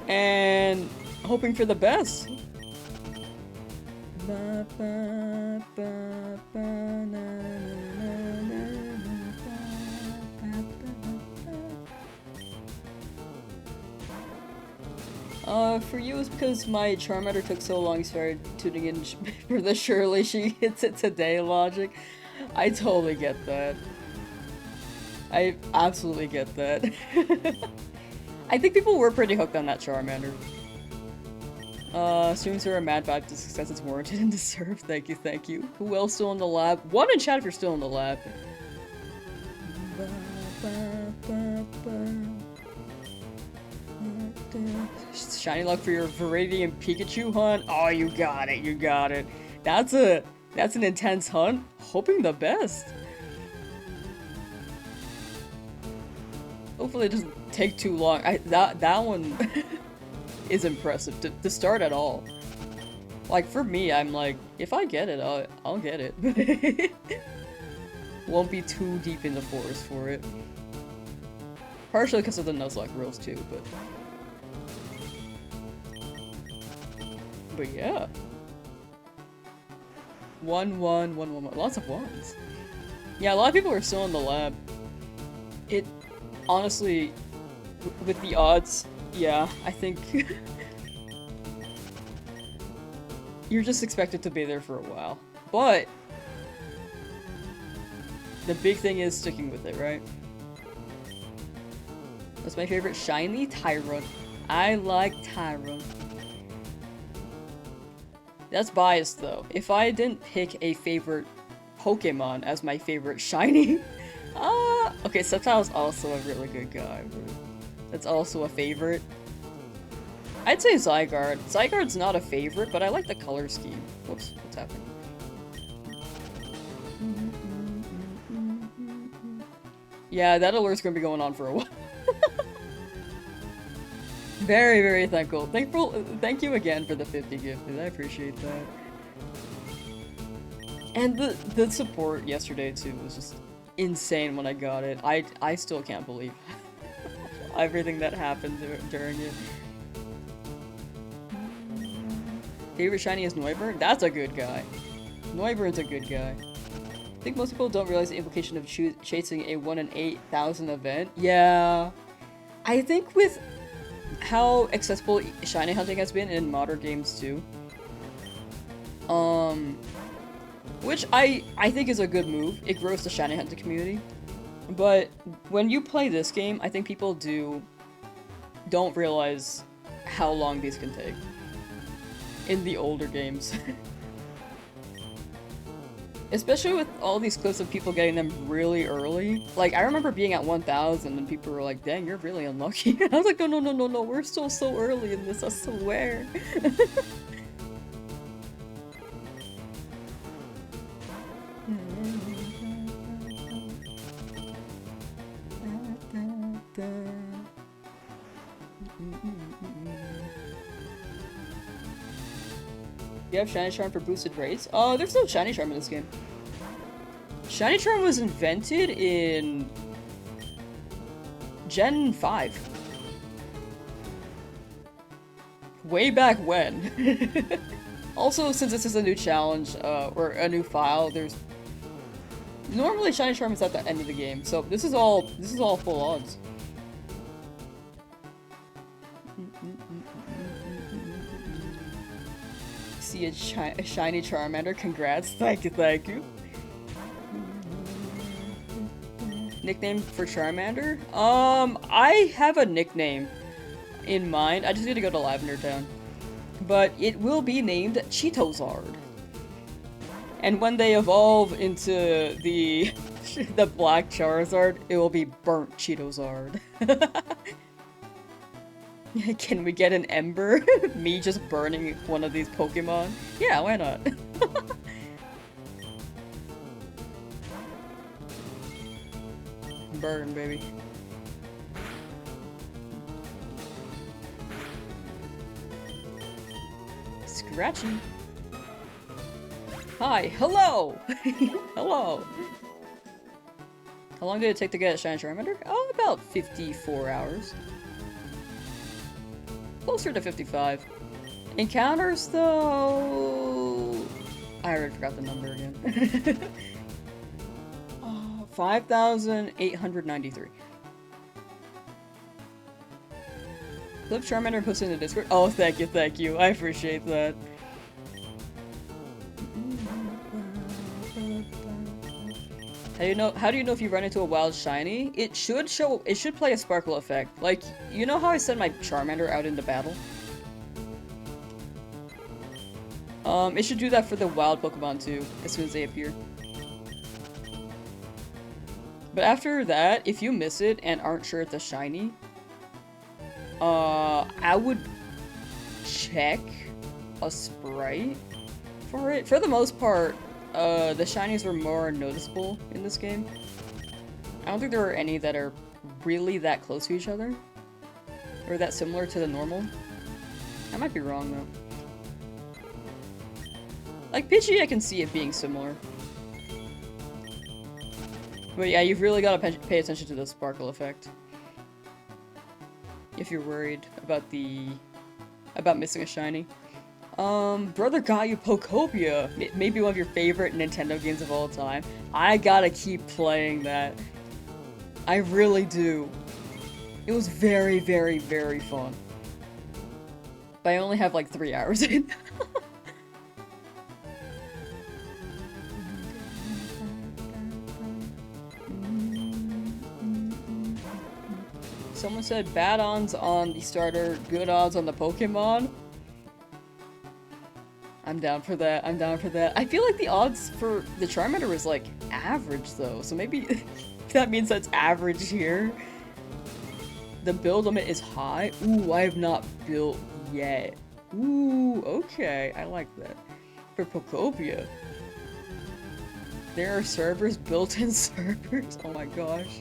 and hoping for the best. For you, it's because my Charmander took so long, you started tuning in for the surely she hits it today logic. I totally get that. I absolutely get that. I think people were pretty hooked on that Charmander. Students who are mad vibe to success is warranted and deserved. Thank you, thank you. Who else still in the lab? One in chat if you're still in the lab. Shiny luck for your Viridian Pikachu hunt. Oh, you got it, you got it. That's an intense hunt. Hoping the best. Hopefully it doesn't take too long. That one is impressive to start at all. Like, for me, I'm like, if I get it, I'll get it. Won't be too deep in the forest for it. Partially because of the Nuzlocke rules too, but yeah. 1, 1, 1, 1, 1. Lots of ones. Yeah, a lot of people are still in the lab. It, honestly, with the odds, yeah, I think you're just expected to be there for a while. But the big thing is sticking with it, right? That's my favorite shiny Tyra. I like Tyra. That's biased though. If I didn't pick a favorite Pokemon as my favorite shiny, okay, Sceptile's also a really good guy, but that's also a favorite. I'd say Zygarde. Zygarde's not a favorite, but I like the color scheme. Whoops, what's happening? Yeah, that alert's gonna be going on for a while. Very, very thankful. Thank you again for the 50 gifted. I appreciate that. And the support yesterday too was just insane when I got it. I still can't believe everything that happened during it. Favorite shiny is Noivern? That's a good guy. Noivern's a good guy. I think most people don't realize the implication of chasing a 1 in 8,000 event. Yeah. I think with how accessible shiny hunting has been in modern games too. Which I think is a good move. It grows the shiny hunting community. But when you play this game, I think people don't realize how long these can take in the older games. Especially with all these clips of people getting them really early. Like, I remember being at 1,000 and people were like, dang, you're really unlucky. I was like, no, we're still so early in this, I swear. You have Shiny Charm for boosted rates? Oh, there's no Shiny Charm in this game. Shiny Charm was invented in Gen 5. Way back when. Also, since this is a new challenge, or a new file, there's... Normally Shiny Charm is at the end of the game, so this is all full odds. See a shiny Charmander. Congrats. Thank you. Nickname for Charmander? I have a nickname in mind. I just need to go to Lavender Town. But it will be named Cheetozard. And when they evolve into the Black Charizard, it will be Burnt Cheetozard. Can we get an Ember? Me just burning one of these Pokemon? Yeah, why not? Burn, baby. Scratchy. Hi, hello! Hello! How long did it take to get a Shiny Charmander? Oh, about 54 hours. Closer to 55. Encounters, though... I already forgot the number again. 5,893. Flip Charmander posted in the Discord. Oh, thank you. I appreciate that. How do you know if you run into a wild shiny? It should play a sparkle effect. Like, you know how I send my Charmander out into battle? It should do that for the wild Pokemon too, as soon as they appear. But after that, if you miss it and aren't sure it's a shiny, I would check a sprite for it. For the most part, the shinies were more noticeable in this game. I don't think there are any that are really that close to each other, or that similar to the normal. I might be wrong though. Like Pidgey, I can see it being similar. But yeah, you've really got to pay attention to the sparkle effect. If you're worried about about missing a shiny. Brother got you Pokopia. Maybe one of your favorite Nintendo games of all time. I gotta keep playing that. I really do. It was very, very, very fun. But I only have like 3 hours in. Someone said bad odds on the starter, good odds on the Pokemon. I'm down for that, I'm down for that. I feel like the odds for the Charmander was like average though, so maybe that means that's average here. The build limit is high. Ooh, I have not built yet. Ooh, okay, I like that. For Pokopia. There are servers, built-in servers, oh my gosh.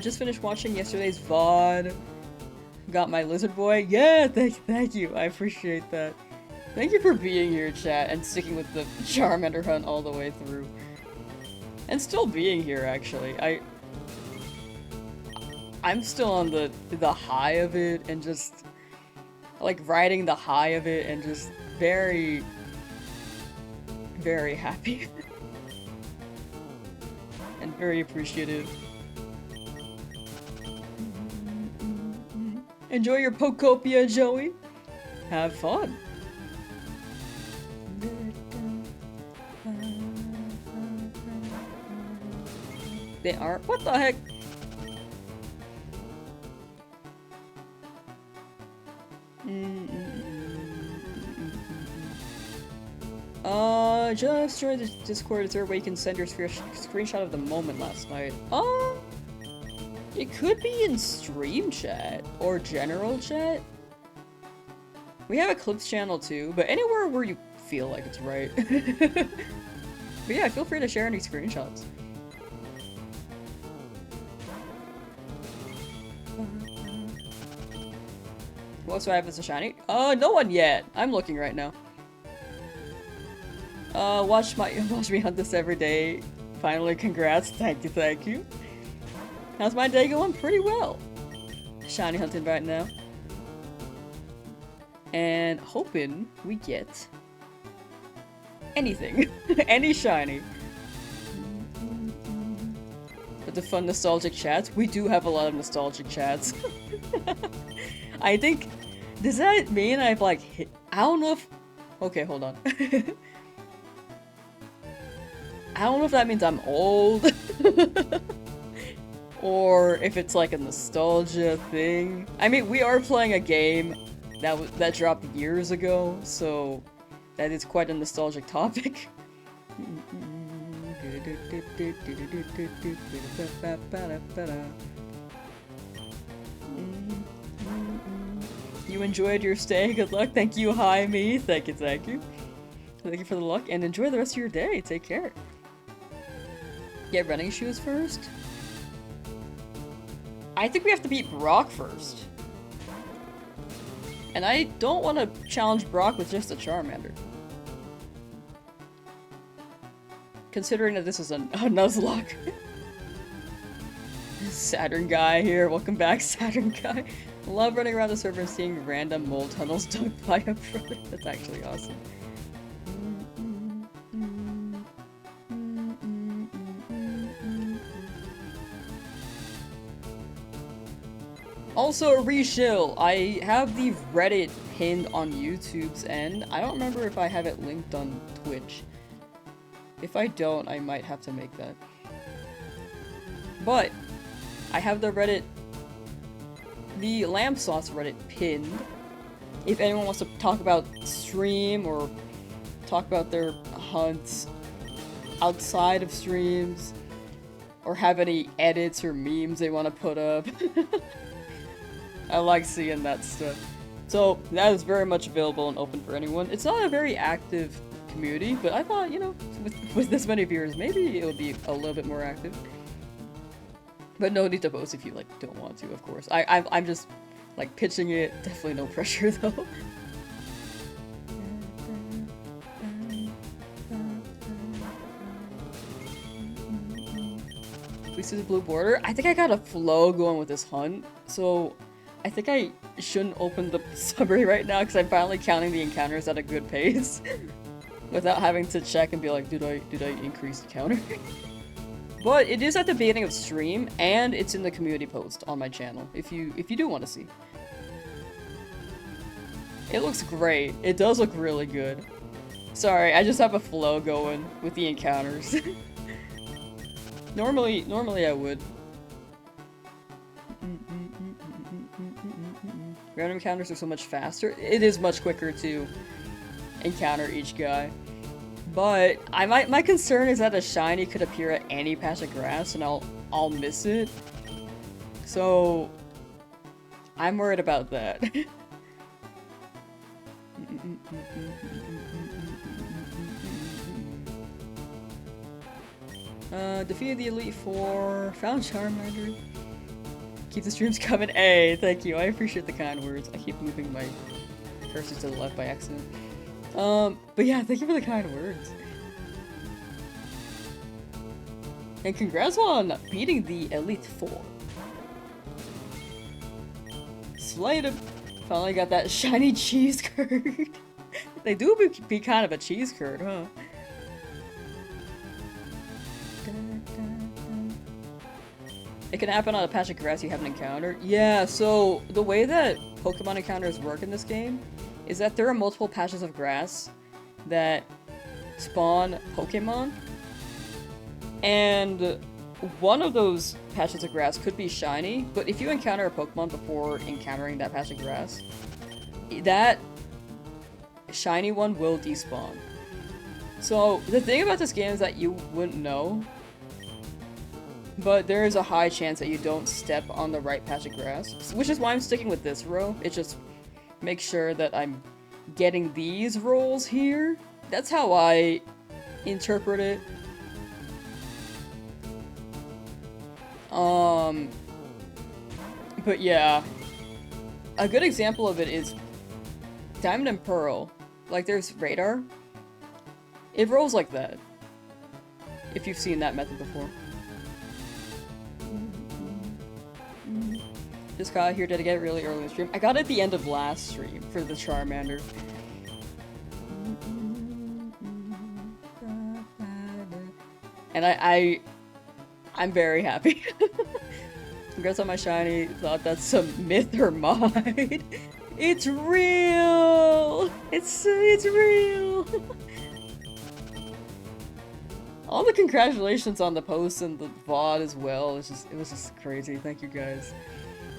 Just finished watching yesterday's VOD. Got my lizard boy. Yeah, thank you. I appreciate that. Thank you for being here, chat, and sticking with the Charmander hunt all the way through. And still being here, actually. I'm still on the high of it, and just like riding the high of it, and just very, very happy. And very appreciative. Enjoy your Pokopia, Joey. Have fun. They aren't? What the heck? Just joined the Discord. Is there a way you can send your screenshot of the moment last night? It could be in stream chat or general chat. We have a clips channel too, but anywhere where you feel like it's right. But yeah, feel free to share any screenshots. What else do I have as a shiny? No one yet. I'm looking right now. Watch me hunt this every day. Finally, congrats. Thank you, thank you. How's my day going? Pretty well. Shiny hunting right now. And hoping we get anything. Any shiny. But the fun nostalgic chats, we do have a lot of nostalgic chats. I think, does that mean I've like hit, I don't know if, okay, hold on. I don't know if that means I'm old. Or if it's like a nostalgia thing. I mean, we are playing a game that dropped years ago, so that is quite a nostalgic topic. You enjoyed your stay. Good luck. Thank you. Hi, me. Thank you. Thank you. Thank you for the luck, and enjoy the rest of your day. Take care. Get running shoes first. I think we have to beat Brock first. And I don't want to challenge Brock with just a Charmander. Considering that this is a Nuzlocke. Saturn guy here. Welcome back, Saturn guy. Love running around the server and seeing random mole tunnels dug by a brother. That's actually awesome. Also, a reshill. I have the Reddit pinned on YouTube's end. I don't remember if I have it linked on Twitch. If I don't, I might have to make that. But I have the Lamsauce Reddit pinned. If anyone wants to talk about stream or talk about their hunts outside of streams, or have any edits or memes they want to put up. I like seeing that stuff. So that is very much available and open for anyone. It's not a very active community, but I thought, you know, with this many viewers, maybe it would be a little bit more active. But no need to post if you like don't want to, of course. I'm just like pitching it. Definitely no pressure though. Please see the blue border. I think I got a flow going with this hunt, so I think I shouldn't open the summary right now because I'm finally counting the encounters at a good pace without having to check and be like, did I increase the counter? But it is at the beginning of stream, and it's in the community post on my channel, if you do want to see. It looks great. It does look really good. Sorry, I just have a flow going with the encounters. Normally I would. Random encounters are so much faster. It is much quicker to encounter each guy. But my concern is that a shiny could appear at any patch of grass and I'll miss it. So I'm worried about that. Defeated the Elite Four, found Charmander. Keep the streams coming. Hey, thank you. I appreciate the kind words. I keep moving my cursor to the left by accident. But yeah, thank you for the kind words. And congrats on beating the Elite Four. Slayed him. Finally got that shiny cheese curd. They do be kind of a cheese curd, huh? It can happen on a patch of grass you haven't encountered. Yeah, so the way that Pokemon encounters work in this game is that there are multiple patches of grass that spawn Pokemon. And one of those patches of grass could be shiny, but if you encounter a Pokemon before encountering that patch of grass, that shiny one will despawn. So the thing about this game is that you wouldn't know, but there is a high chance that you don't step on the right patch of grass, which is why I'm sticking with this row. It just makes sure that I'm getting these rolls here. That's how I interpret it. But yeah, a good example of it is Diamond and Pearl. Like there's Radar. It rolls like that. If you've seen that method before. Just got here, did I get it really early in the stream? I got it at the end of last stream for the Charmander. And I'm very happy. Congrats on my shiny. Thought that's some myth or mod. It's real! It's real! All the congratulations on the post and the VOD as well. It was just crazy. Thank you guys.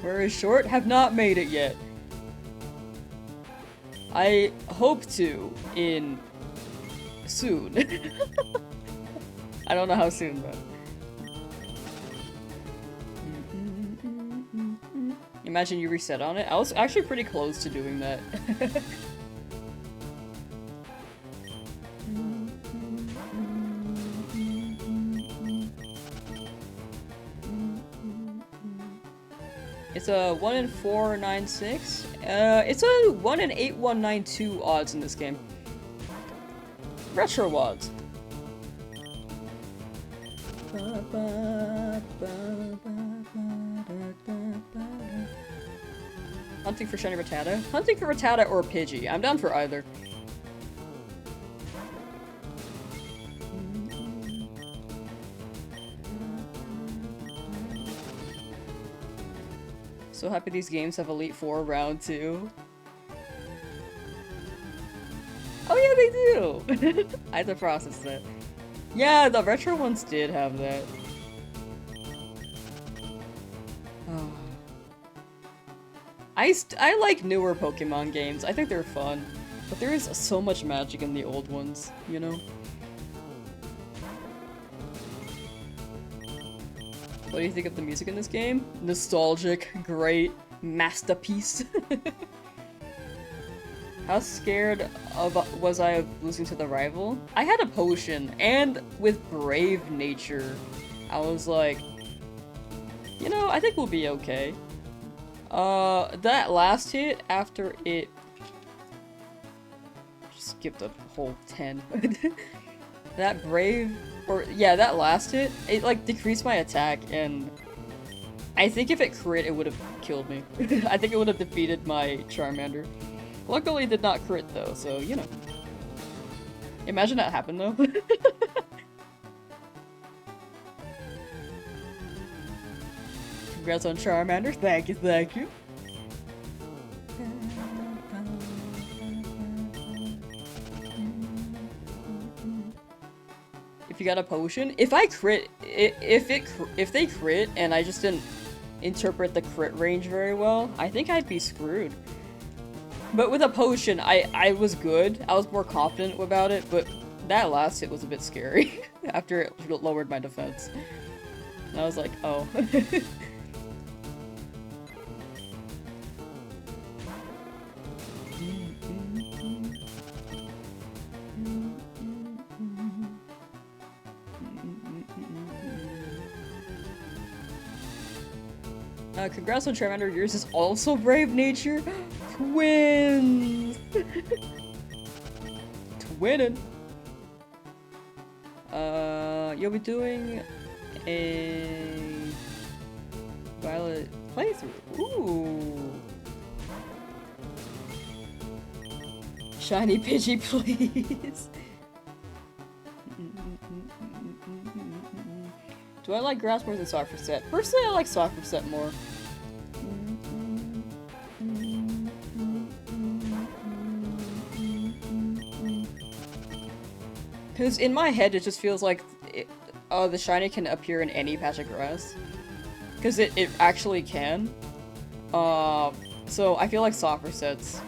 Where is short? Have not made it yet. I hope to in soon. I don't know how soon, but imagine you reset on it. I was actually pretty close to doing that. It's a 1 in 496. It's a 1 in 8192 odds in this game. Retro odds. Hunting for shiny Rattata? Hunting for Rattata or Pidgey. I'm down for either. So happy these games have Elite Four round 2. Oh yeah, they do! I had to process that. Yeah, the retro ones did have that. Oh. I like newer Pokemon games. I think they're fun. But there is so much magic in the old ones, you know? What do you think of the music in this game? Nostalgic, great, masterpiece. How scared was I of losing to the rival? I had a potion, and with Brave Nature, I was like, You know, I think we'll be okay. That last hit after it... Skipped a whole 10. That brave... Or, yeah, that last hit, it, like, decreased my attack, and... I think if it crit, it would have killed me. I think it would have defeated my Charmander. Luckily, it did not crit, though, so, you know. Imagine that happened, though. Congrats on Charmander. Thank you, thank you. If you got a potion, if I crit, if they crit and I just didn't interpret the crit range very well, I think I'd be screwed. But with a potion, I was good. I was more confident about it, but that last hit was a bit scary after it lowered my defense. And I was like, oh. Congrats on Charmander, yours is also Brave Nature. Twins! Twinning! You'll be doing a Violet playthrough. Ooh! Shiny Pidgey, please! Do I like grass more than soccer set? Personally, I like soccer set more. Because in my head, it just feels like the shiny can appear in any patch of grass. Because it actually can. So I feel like soccer sets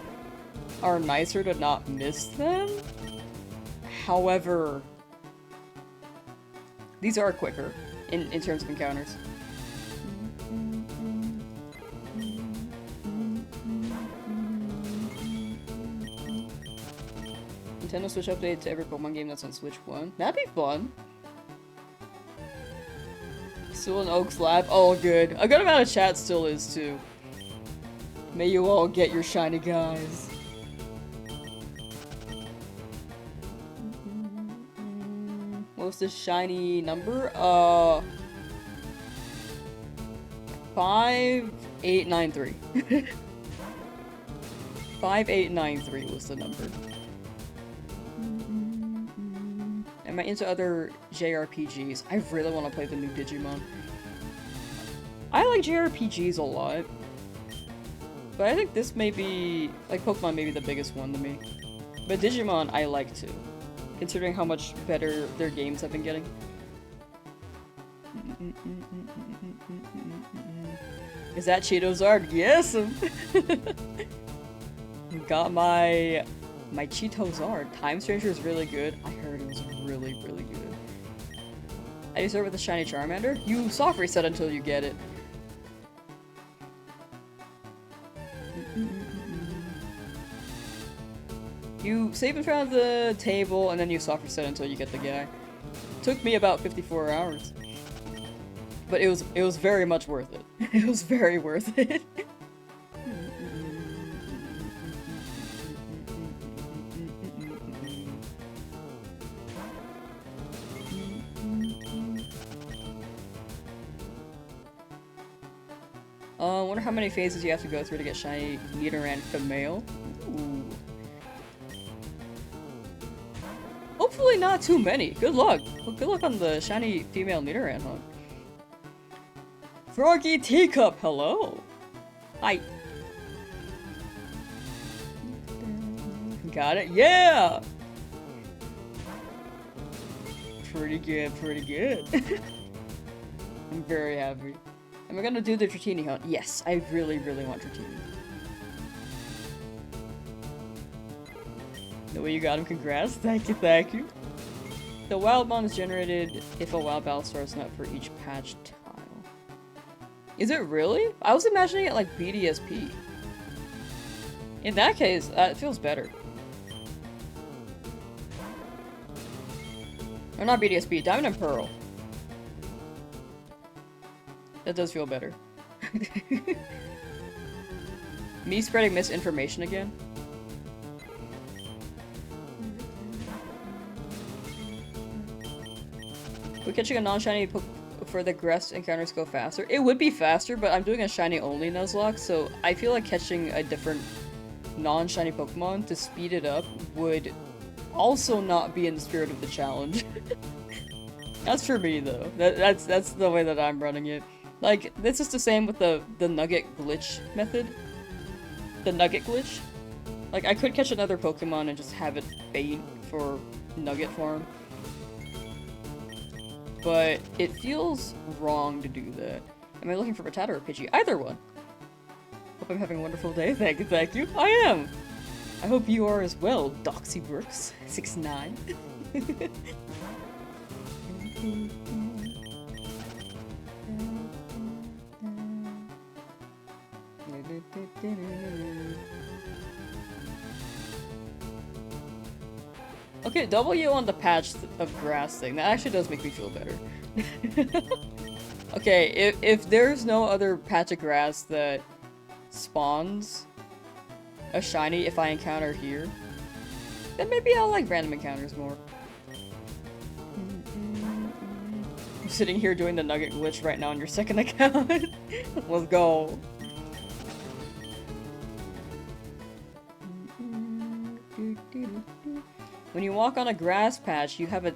are nicer to not miss them. However, these are quicker in terms of encounters. Nintendo Switch update to every Pokemon game that's on Switch 1. That'd be fun. Still in Oak's lab? Oh, good. A good amount of chat still is, too. May you all get your shiny guys. What's the shiny number? 5893. 5893 was the number. Am I into other JRPGs? I really want to play the new Digimon. I like JRPGs a lot. But I think this may be... like, Pokemon may be the biggest one to me. But Digimon, I like too. Considering how much better their games have been getting. Is that Cheetozard? Yes! Got my Cheetozard. Time Stranger is really good. I heard it was really, really good. I used to start with a shiny Charmander. You soft reset until you get it. You save in front of the table and then you soft reset until you get the guy. Took me about 54 hours. But it was very much worth it. It was very worth it. I wonder how many phases you have to go through to get shiny Nidoran female. Ooh. Hopefully not too many. Good luck. Well, good luck on the shiny female Nidoran hunt. Froggy Teacup, hello. Hi. Got it. Yeah. Pretty good. Pretty good. I'm very happy. Am I gonna do the Dratini hunt? Yes, I really, really want Dratini. The way you got him, congrats. Thank you, thank you. The wild bond is generated if a wild battle starts not for each patch tile. Is it really? I was imagining it like BDSP. In that case, it feels better. Or not BDSP, Diamond and Pearl. That does feel better. Me spreading misinformation again? Would catching a non-shiny for the grass encounters go faster? It would be faster, but I'm doing a shiny only Nuzlocke, so I feel like catching a different non-shiny Pokemon to speed it up would also not be in the spirit of the challenge. That's for me though. That's the way that I'm running it. Like, this is the same with the nugget glitch method. The nugget glitch. Like, I could catch another Pokemon and just have it bait for nugget farm. But it feels wrong to do that. Am I looking for Rattata or Pidgey? Either one. Hope I'm having a wonderful day. Thank you, thank you. I am! I hope you are as well, DoxyWorks69. Okay, W on the patch of grass thing. That actually does make me feel better. Okay, if there's no other patch of grass that spawns a shiny if I encounter here, then maybe I'll like random encounters more. I'm sitting here doing the nugget glitch right now on your second account. Let's go. When you walk on a grass patch, you have like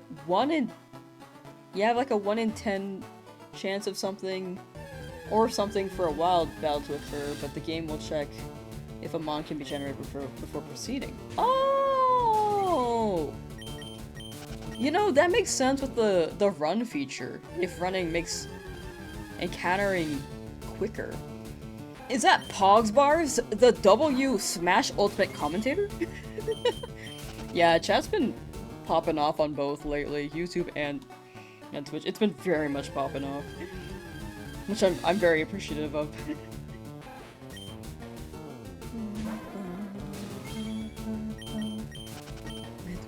a 1 in 10 chance of something or something for a wild battle to occur, but the game will check if a mon can be generated before proceeding. Oh! You know, that makes sense with the run feature, if running makes encountering quicker. Is that Pogsbars, the W Smash Ultimate Commentator? Yeah, chat's been popping off on both lately, YouTube and Twitch. It's been very much popping off, which I'm very appreciative of.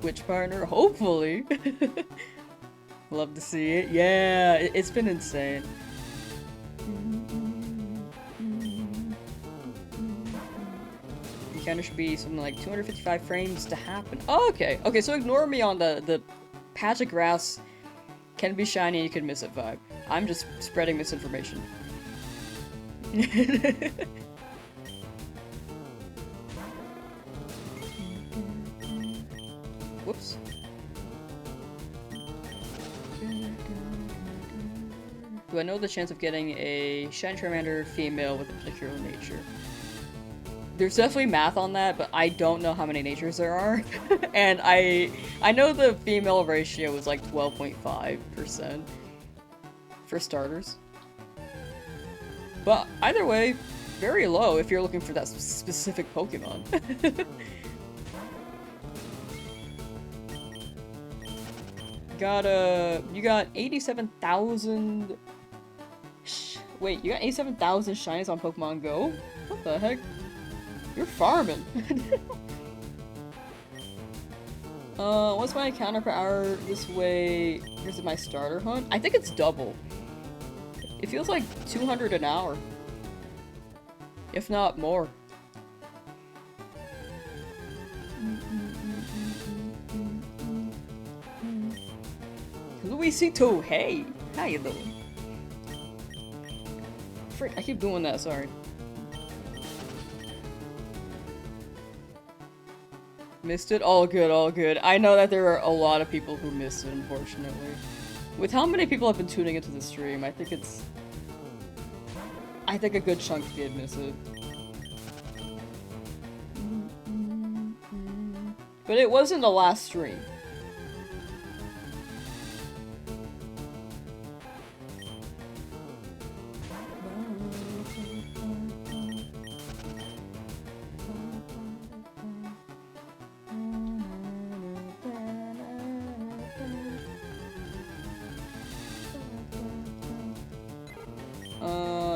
Twitch partner, hopefully. Love to see it. Yeah, it's been insane. Encounter should be something like 255 frames to happen. Oh, okay. Okay, so ignore me on the patch of grass can be shiny, you can miss it vibe. I'm just spreading misinformation. Whoops. Do I know the chance of getting a shiny Charmander female with a particular nature? There's definitely math on that, but I don't know how many natures there are. And I know the female ratio is like 12.5% for starters. But either way, very low if you're looking for that specific Pokemon. You got 87,000... Wait, you got 87,000 shinies on Pokemon Go? What the heck? You're farming. What's my encounter per hour this way versus my starter hunt? I think it's double. It feels like 200 an hour. If not more. Luisito, hey! How you doing? Frick, I keep doing that, sorry. Missed it? All good, all good. I know that there are a lot of people who missed it, unfortunately. With how many people have been tuning into the stream, I think a good chunk did miss it. But it wasn't the last stream.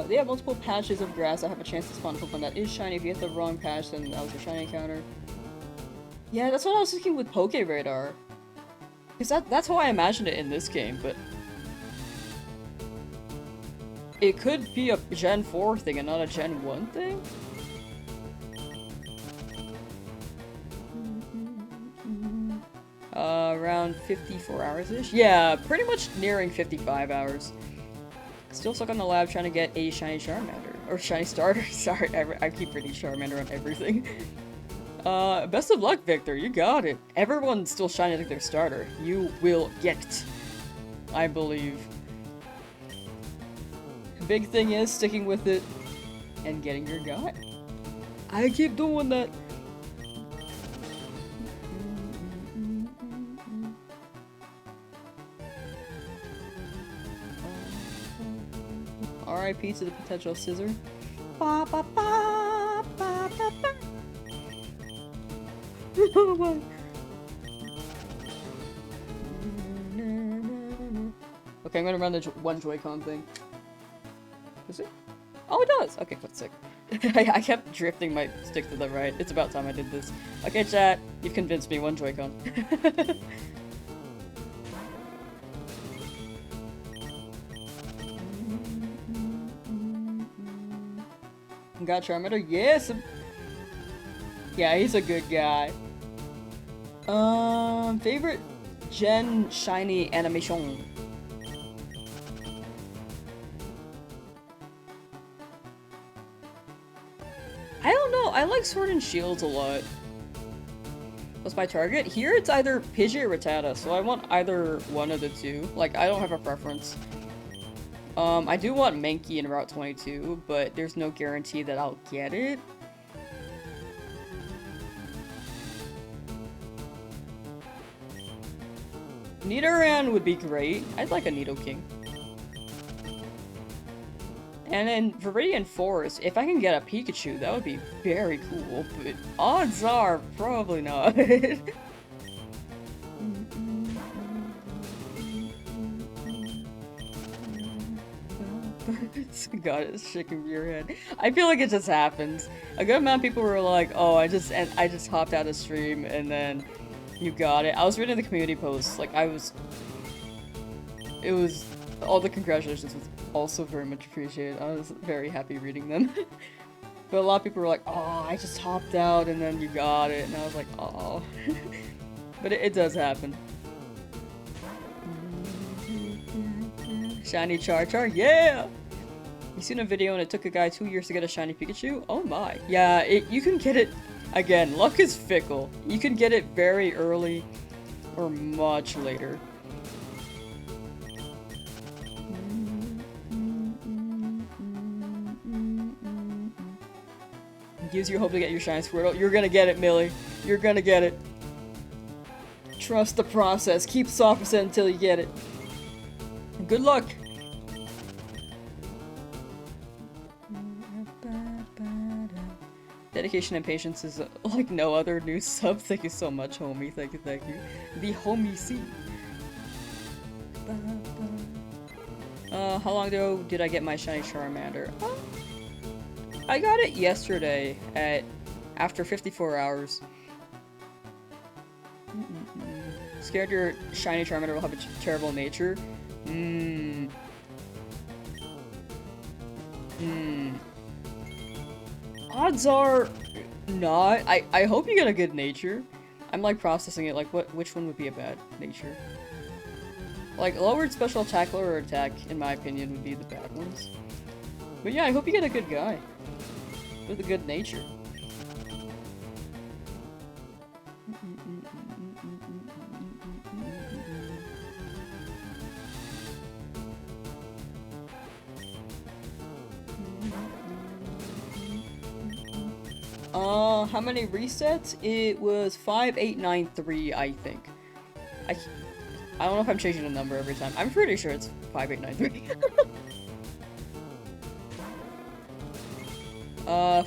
They have multiple patches of grass. I have a chance to spawn a Pokemon that is shiny. If you get the wrong patch, then that was your shiny encounter. Yeah, that's what I was thinking with Poke Radar. Because that's how I imagined it in this game, but... it could be a Gen 4 thing and not a Gen 1 thing? Around 54 hours-ish? Yeah, pretty much nearing 55 hours. Still stuck on the lab trying to get a shiny Charmander. Or shiny starter. Sorry, I keep reading Charmander on everything. Best of luck, Victor. You got it. Everyone's still shiny like their starter. You will get it. I believe. The big thing is sticking with it and getting your guy. I keep doing that. RIP to the potential scissor. Ba, ba, ba, ba, ba, ba. Okay, I'm gonna run the one Joy-Con thing. Does it? Oh, it does! Okay, that's sick. I kept drifting my stick to the right. It's about time I did this. Okay, chat. You've convinced me. One Joy-Con. Got Charmander? Yes! Yeah, he's a good guy. Favorite Gen shiny animation? I don't know, I like Sword and Shields a lot. What's my target? Here it's either Pidgey or Rattata, so I want either one of the two. Like, I don't have a preference. I do want Mankey in Route 22, but there's no guarantee that I'll get it. Nidoran would be great. I'd like a Nidoking. And then Viridian Forest, if I can get a Pikachu, that would be very cool, but odds are probably not. God, it's shaking your head. I feel like it just happens. A good amount of people were like, "Oh, I just hopped out of stream and then you got it." I was reading the community posts, like it was all the congratulations was also very much appreciated. I was very happy reading them. But a lot of people were like, "Oh, I just hopped out and then you got it," and I was like, "Oh." But it does happen. Shiny Char, yeah! You seen a video and it took a guy 2 years to get a shiny Pikachu? Oh my. Yeah, you can get it, again, luck is fickle. You can get it very early or much later. Gives you hope to get your shiny Squirtle. You're gonna get it, Millie. You're gonna get it. Trust the process. Keep soft until you get it. Good luck! Dedication and patience is like no other new sub. Thank you so much, homie. Thank you, thank you. The homie C. How long ago did I get my shiny Charmander? I got it yesterday after 54 hours. Scared your shiny Charmander will have a terrible nature? Odds are not. I hope you get a good nature. I'm like processing it like which one would be a bad nature. Like lowered special attack, lower attack, in my opinion, would be the bad ones. But yeah, I hope you get a good guy. With a good nature. How many resets? It was 5893, I think. I don't know if I'm changing the number every time. I'm pretty sure it's 5893.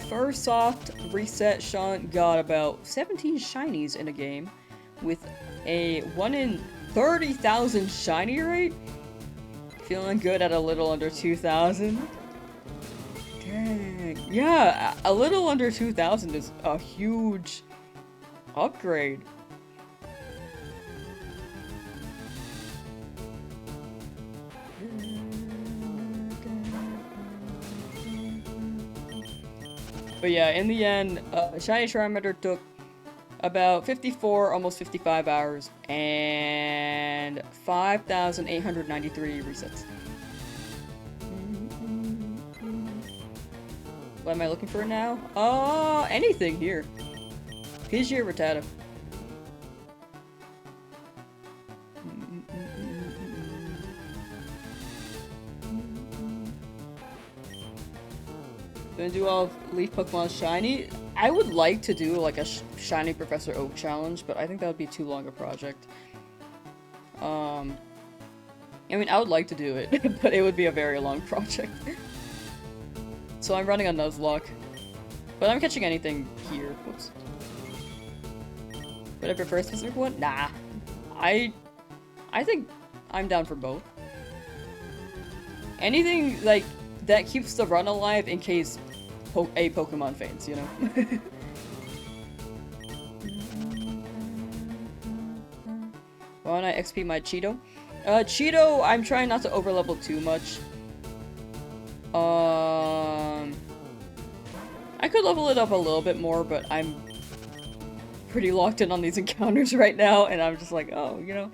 First soft reset, Sean got about 17 shinies in a game with a 1 in 30,000 shiny rate. Feeling good at a little under 2,000. Dang. Yeah, a little under 2,000 is a huge upgrade. But yeah, in the end, Shiny Charmander took about 54, almost 55 hours, and 5,893 resets. What am I looking for now? Anything here. Pidgey or Rattata. Gonna do all of Leaf Pokemon shiny. I would like to do like a shiny Professor Oak challenge, but I think that would be too long a project. I mean, I would like to do it, but it would be a very long project. So I'm running a Nuzlocke. But I'm catching anything here. Whoops. Would I prefer a specific one? Nah. I think I'm down for both. Anything, like, that keeps the run alive in case a Pokemon faints, you know? Why don't I XP my Cheeto? Cheeto, I'm trying not to overlevel too much. I could level it up a little bit more, but I'm pretty locked in on these encounters right now, and I'm just like, oh, you know,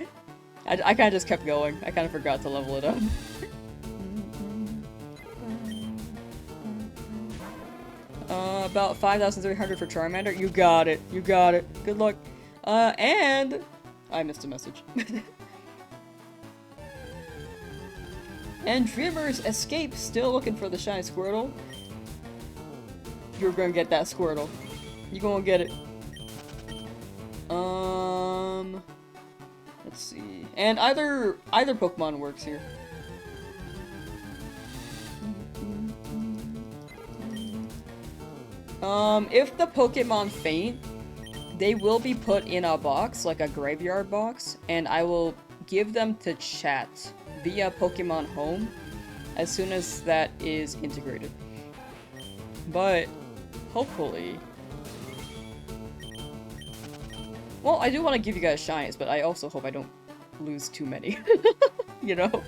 I kind of just kept going. I kind of forgot to level it up. About 5,300 for Charmander. You got it. You got it. Good luck. And I missed a message. And Dreamer's Escape, still looking for the shiny Squirtle. You're gonna get that Squirtle. You gonna get it. Let's see. And either Pokemon works here. If the Pokemon faint, they will be put in a box, like a graveyard box, and I will give them to chat via Pokemon Home as soon as that is integrated. But hopefully... Well, I do want to give you guys shinies, but I also hope I don't lose too many. You know?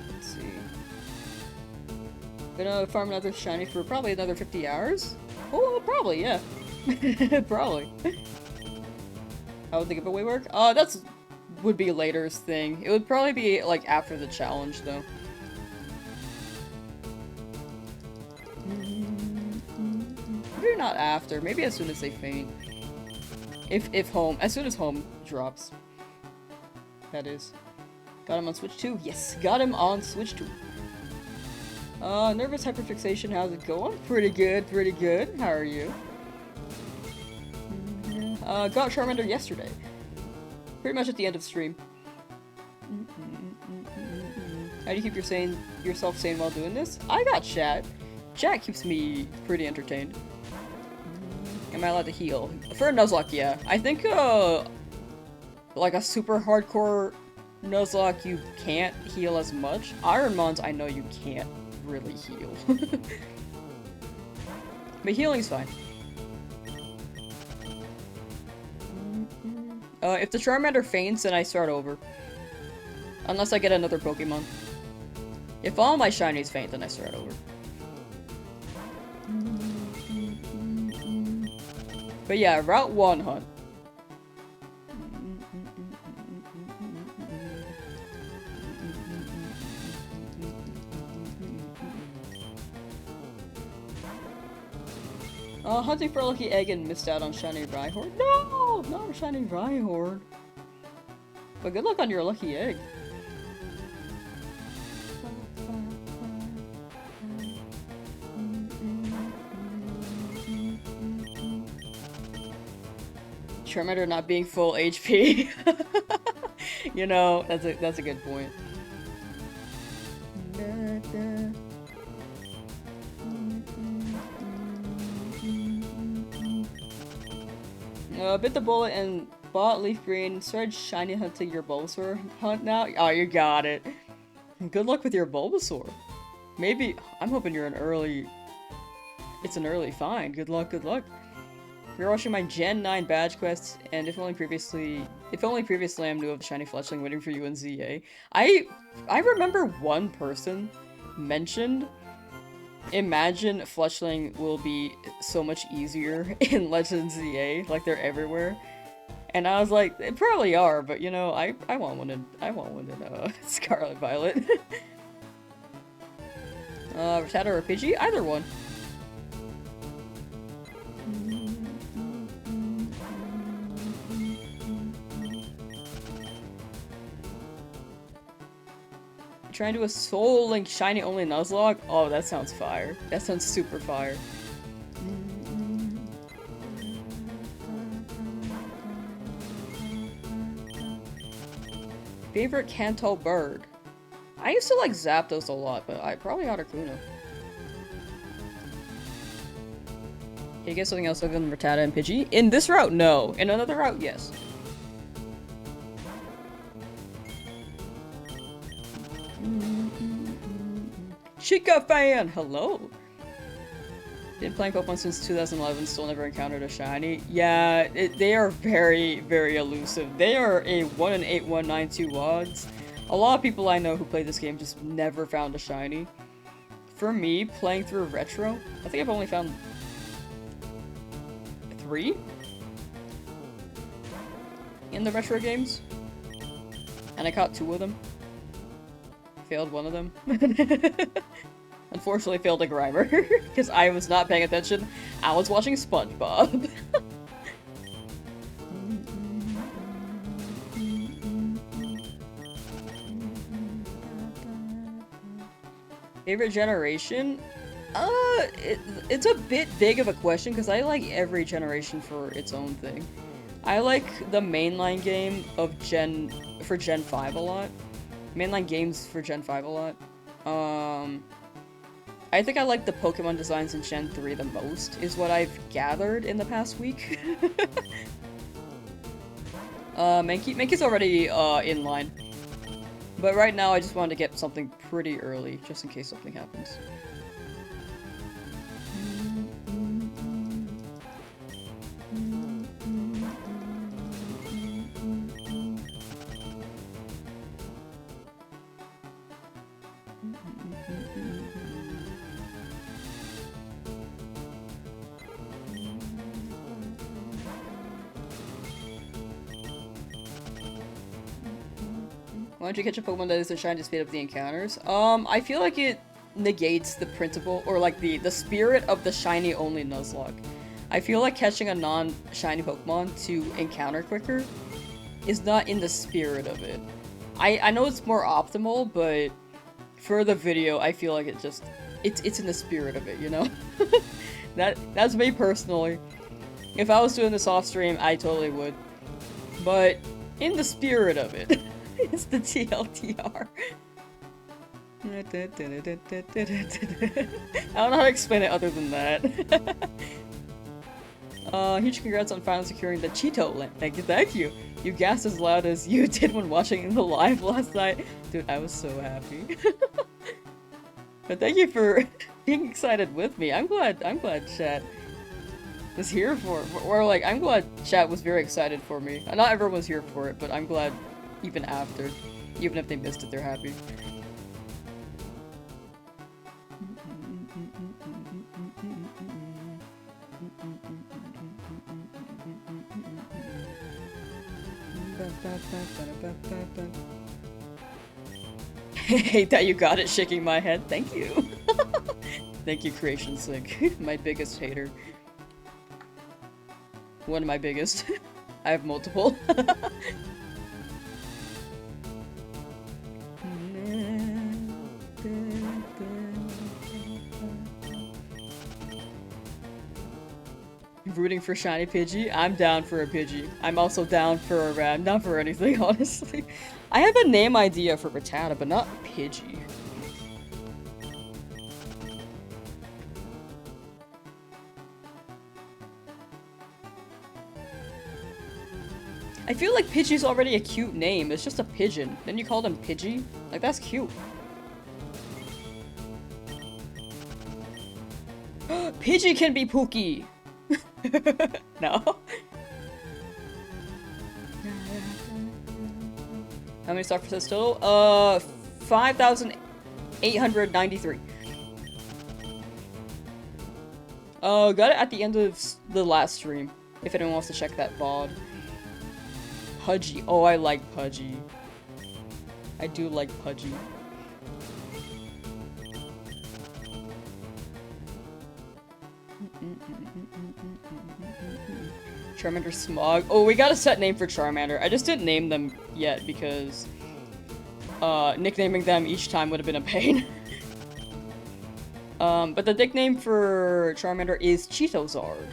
Let's see. Gonna farm another shiny for probably another 50 hours? Oh, probably, yeah. Probably. How would the giveaway work? That's would be later's thing. It would probably be, like, after the challenge, though. Maybe not after. Maybe as soon as they faint. As soon as home drops. That is. Got him on Switch 2? Yes, got him on Switch 2. Nervous hyperfixation, how's it going? Pretty good, pretty good. How are you? Got Charmander yesterday. Pretty much at the end of stream. How do you keep yourself sane while doing this? I got chat. Chat keeps me pretty entertained. Am I allowed to heal? For a Nuzlocke, yeah. I think, like a super hardcore Nuzlocke, you can't heal as much. Ironmons, I know you can't really heal. But healing's fine. If the Charmander faints, then I start over. Unless I get another Pokemon. If all my shinies faint, then I start over. But yeah, Route 1 hunt. Hunting for a lucky egg and missed out on shiny Rhyhorn. No! Not a shiny Rhyhorn. But good luck on your lucky egg. Charmander not being full HP. You know, that's a good point. Bit the bullet and bought leaf green. Started shiny hunting your Bulbasaur hunt now. Oh, you got it. Good luck with your Bulbasaur. Maybe I'm hoping you're an early. It's an early find. Good luck. Good luck. We're watching my Gen 9 badge quests, and if only previously I knew of the shiny fletchling waiting for you in ZA. I remember one person mentioned, imagine fletchling will be so much easier in Legends ZA, like they're everywhere. And I was like, they probably are, but you know, I want one in Scarlet Violet. Rattata or Pidgey? Either one. Trying to do a Soul Link shiny only Nuzlocke? Oh, that sounds fire. That sounds super fire. Favorite Kanto bird? I used to like Zapdos a lot, but I probably Articuno. Can you get something else other than Rattata and Pidgey? In this route, no. In another route, yes. Chica fan! Hello! Been playing Pokemon since 2011, still never encountered a shiny. Yeah, they are very, very elusive. They are a 1 in 8192 VODS. A lot of people I know who play this game just never found a shiny. For me, playing through Retro, I think I've only found 3 in the Retro games. And I caught 2 of them. Failed one of them. Unfortunately failed a Grimer, because I was not paying attention. I was watching SpongeBob. Favorite generation? It's a bit big of a question, because I like every generation for its own thing. I like the mainline game of Gen 5 a lot. Mainline games for Gen 5 a lot. I think I like the Pokemon designs in Gen 3 the most, is what I've gathered in the past week. Mankey's already in line. But right now I just wanted to get something pretty early, just in case something happens. Why don't you catch a Pokemon that is a shine to speed up the encounters? I feel like it negates the principle, or like the spirit of the shiny only Nuzlocke. I feel like catching a non-shiny Pokemon to encounter quicker is not in the spirit of it. I know it's more optimal, but for the video, I feel like it's in the spirit of it, you know? That's me personally. If I was doing this off stream, I totally would. But in the spirit of it. It's the TLDR. I don't know how to explain it other than that. Huge congrats on finally securing the Cheeto lamp. Thank you. You gasped as loud as you did when watching the live last night. Dude, I was so happy. But thank you for being excited with me. I'm glad chat was here or like, I'm glad chat was very excited for me. Not everyone was here for it, but I'm glad even after. Even if they missed it, they're happy. Hate that you got it, shaking my head. Thank you. Thank you, Creation Sync. My biggest hater. One of my biggest. I have multiple. Rooting for shiny Pidgey? I'm down for a Pidgey. I'm also down for a Rat. I'm down for anything, honestly. I have a name idea for Rattata, but not Pidgey. I feel like Pidgey's already a cute name. It's just a pigeon. Then you call them Pidgey? Like, that's cute. Pidgey can be Pookie! No? How many star percents total? 5,893. Got it at the end of the last stream, if anyone wants to check that VOD. Pudgy. Oh, I like Pudgy. I do like Pudgy. Charmander Smog. Oh, we got a set name for Charmander. I just didn't name them yet because nicknaming them each time would have been a pain. But the nickname for Charmander is Cheetozard.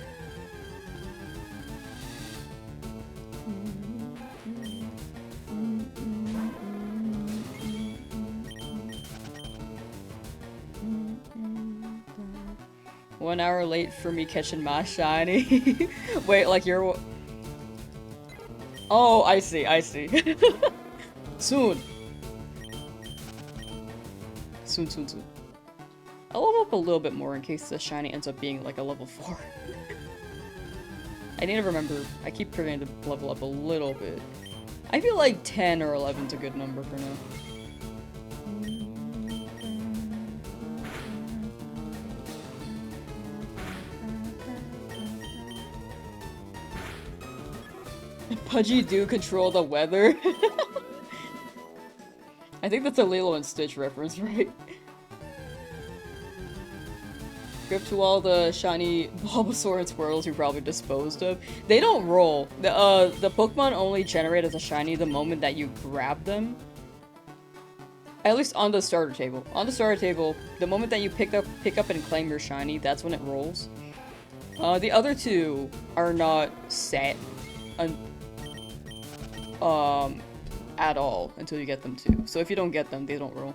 One hour late for me catching my shiny. Wait, like you're... Oh, I see, I see. Soon. Soon. I'll level up a little bit more in case the shiny ends up being like a level 4. I need to remember, I keep forgetting to level up a little bit. I feel like 10 or 11 is a good number for now. Pudgy do control the weather. I think that's a Lilo and Stitch reference, right? Grip to all the shiny Bulbasaur and Squirtles you probably disposed of. They don't roll. The Pokemon only generate as a shiny the moment that you grab them. At least on the starter table. On the starter table, the moment that you pick up and claim your shiny, that's when it rolls. The other two are not set at all until you get them too. So if you don't get them, they don't roll.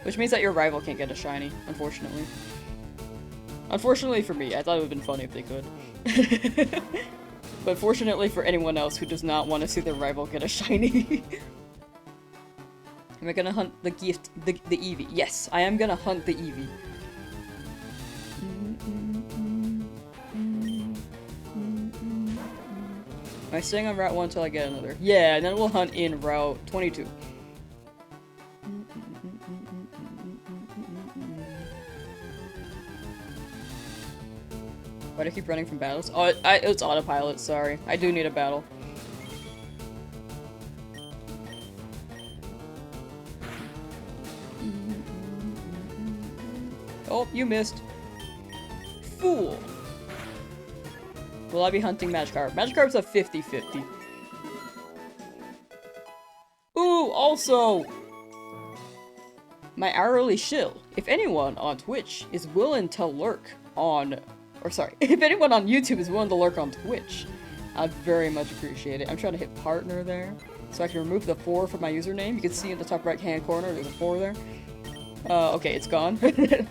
Which means that your rival can't get a shiny, unfortunately. Unfortunately for me, I thought it would have been funny if they could. But fortunately for anyone else who does not want to see their rival get a shiny. Am I gonna hunt the gift, the Eevee? Yes, I am gonna hunt the Eevee. Am I staying on Route 1 until I get another? Yeah, and then we'll hunt in Route 22. Why do I keep running from battles? Oh, it's autopilot, sorry. I do need a battle. Oh, you missed. Fool! Will I be hunting Magikarp? Magikarp's a 50-50. Ooh, also! My hourly shill. If anyone on Twitch is willing to lurk on... Or sorry, if anyone on YouTube is willing to lurk on Twitch, I'd very much appreciate it. I'm trying to hit partner there, so I can remove the 4 from my username. You can see in the top right-hand corner, there's a 4 there. Okay, it's gone.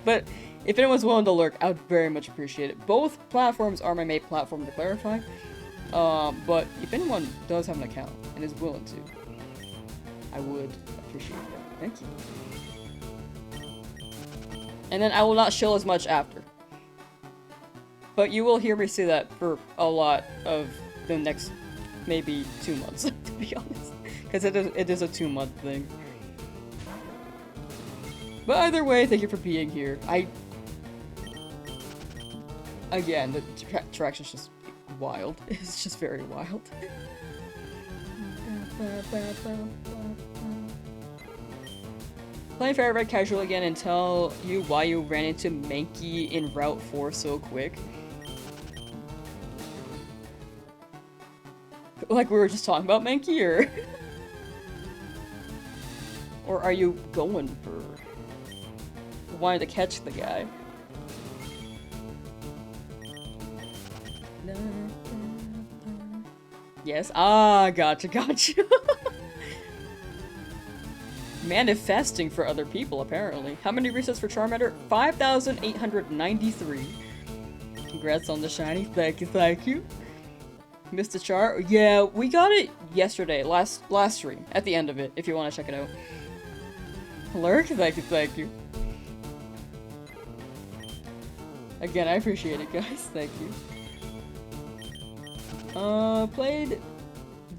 But if anyone's willing to lurk, I would very much appreciate it. Both platforms are my main platform, to clarify. But if anyone does have an account and is willing to, I would appreciate that. Thank you. And then I will not shill as much after. But you will hear me say that for a lot of the next, maybe 2 months, to be honest. Because it is a 2-month thing. But either way, thank you for being here. Again, the traction's just wild. It's just very wild. Playing Fire Red casual again and tell you why you ran into Mankey in Route 4 so quick. Like we were just talking about Mankey, or... Or are you going for... wanting to catch the guy? Yes. Ah, gotcha. Manifesting for other people, apparently. How many resets for Charmander? 5,893. Congrats on the shiny. Thank you. Missed the chart? Yeah, we got it yesterday, last stream, at the end of it, if you want to check it out. Lurk? Thank you, thank you. Again, I appreciate it, guys. Thank you. Played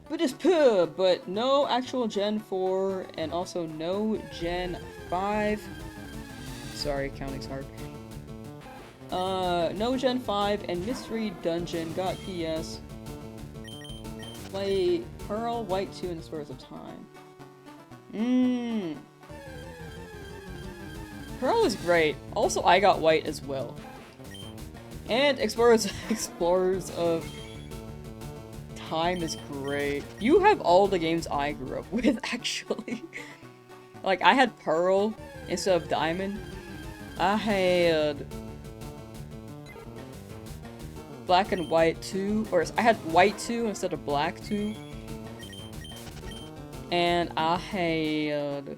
Buddhist Pub, but no actual Gen 4, and also no Gen 5. Sorry, counting's hard. No Gen 5 and Mystery Dungeon got PS. Play Pearl, White 2, and Explorers of Time. Pearl is great. Also, I got White as well. And Explorers of Time is great. You have all the games I grew up with, actually. Like, I had Pearl instead of Diamond. I had Black and White 2, or I had White 2 instead of Black 2. And I had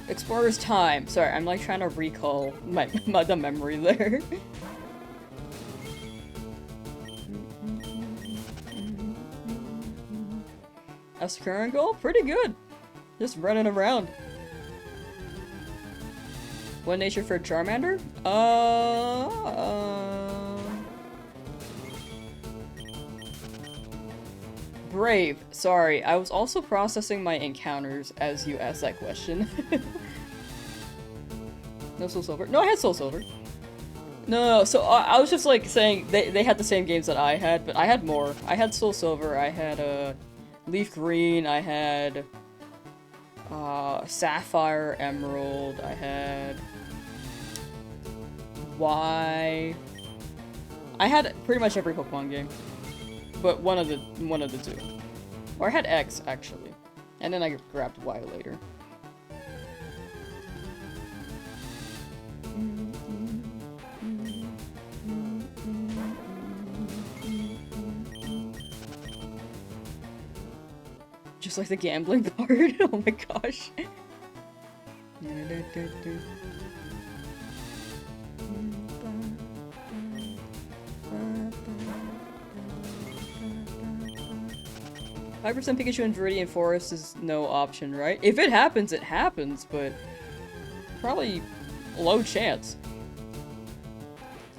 Explorer's Time. Sorry, I'm like trying to recall the memory there. That's the current goal? Pretty good. Just running around. What nature for Charmander? Brave. Sorry, I was also processing my encounters as you asked that question. No Soul Silver? No, I had Soul Silver. No, so I was just like saying they had the same games that I had, but I had more. I had Soul Silver, I had Leaf Green, I had Sapphire, Emerald, I had Y. I had pretty much every Pokemon game, but one of the two. Or I had X actually, and then I grabbed Y later. Just like the gambling part. Oh my gosh. %, Pikachu in Viridian Forest is no option, right? If it happens, it happens, but probably low chance.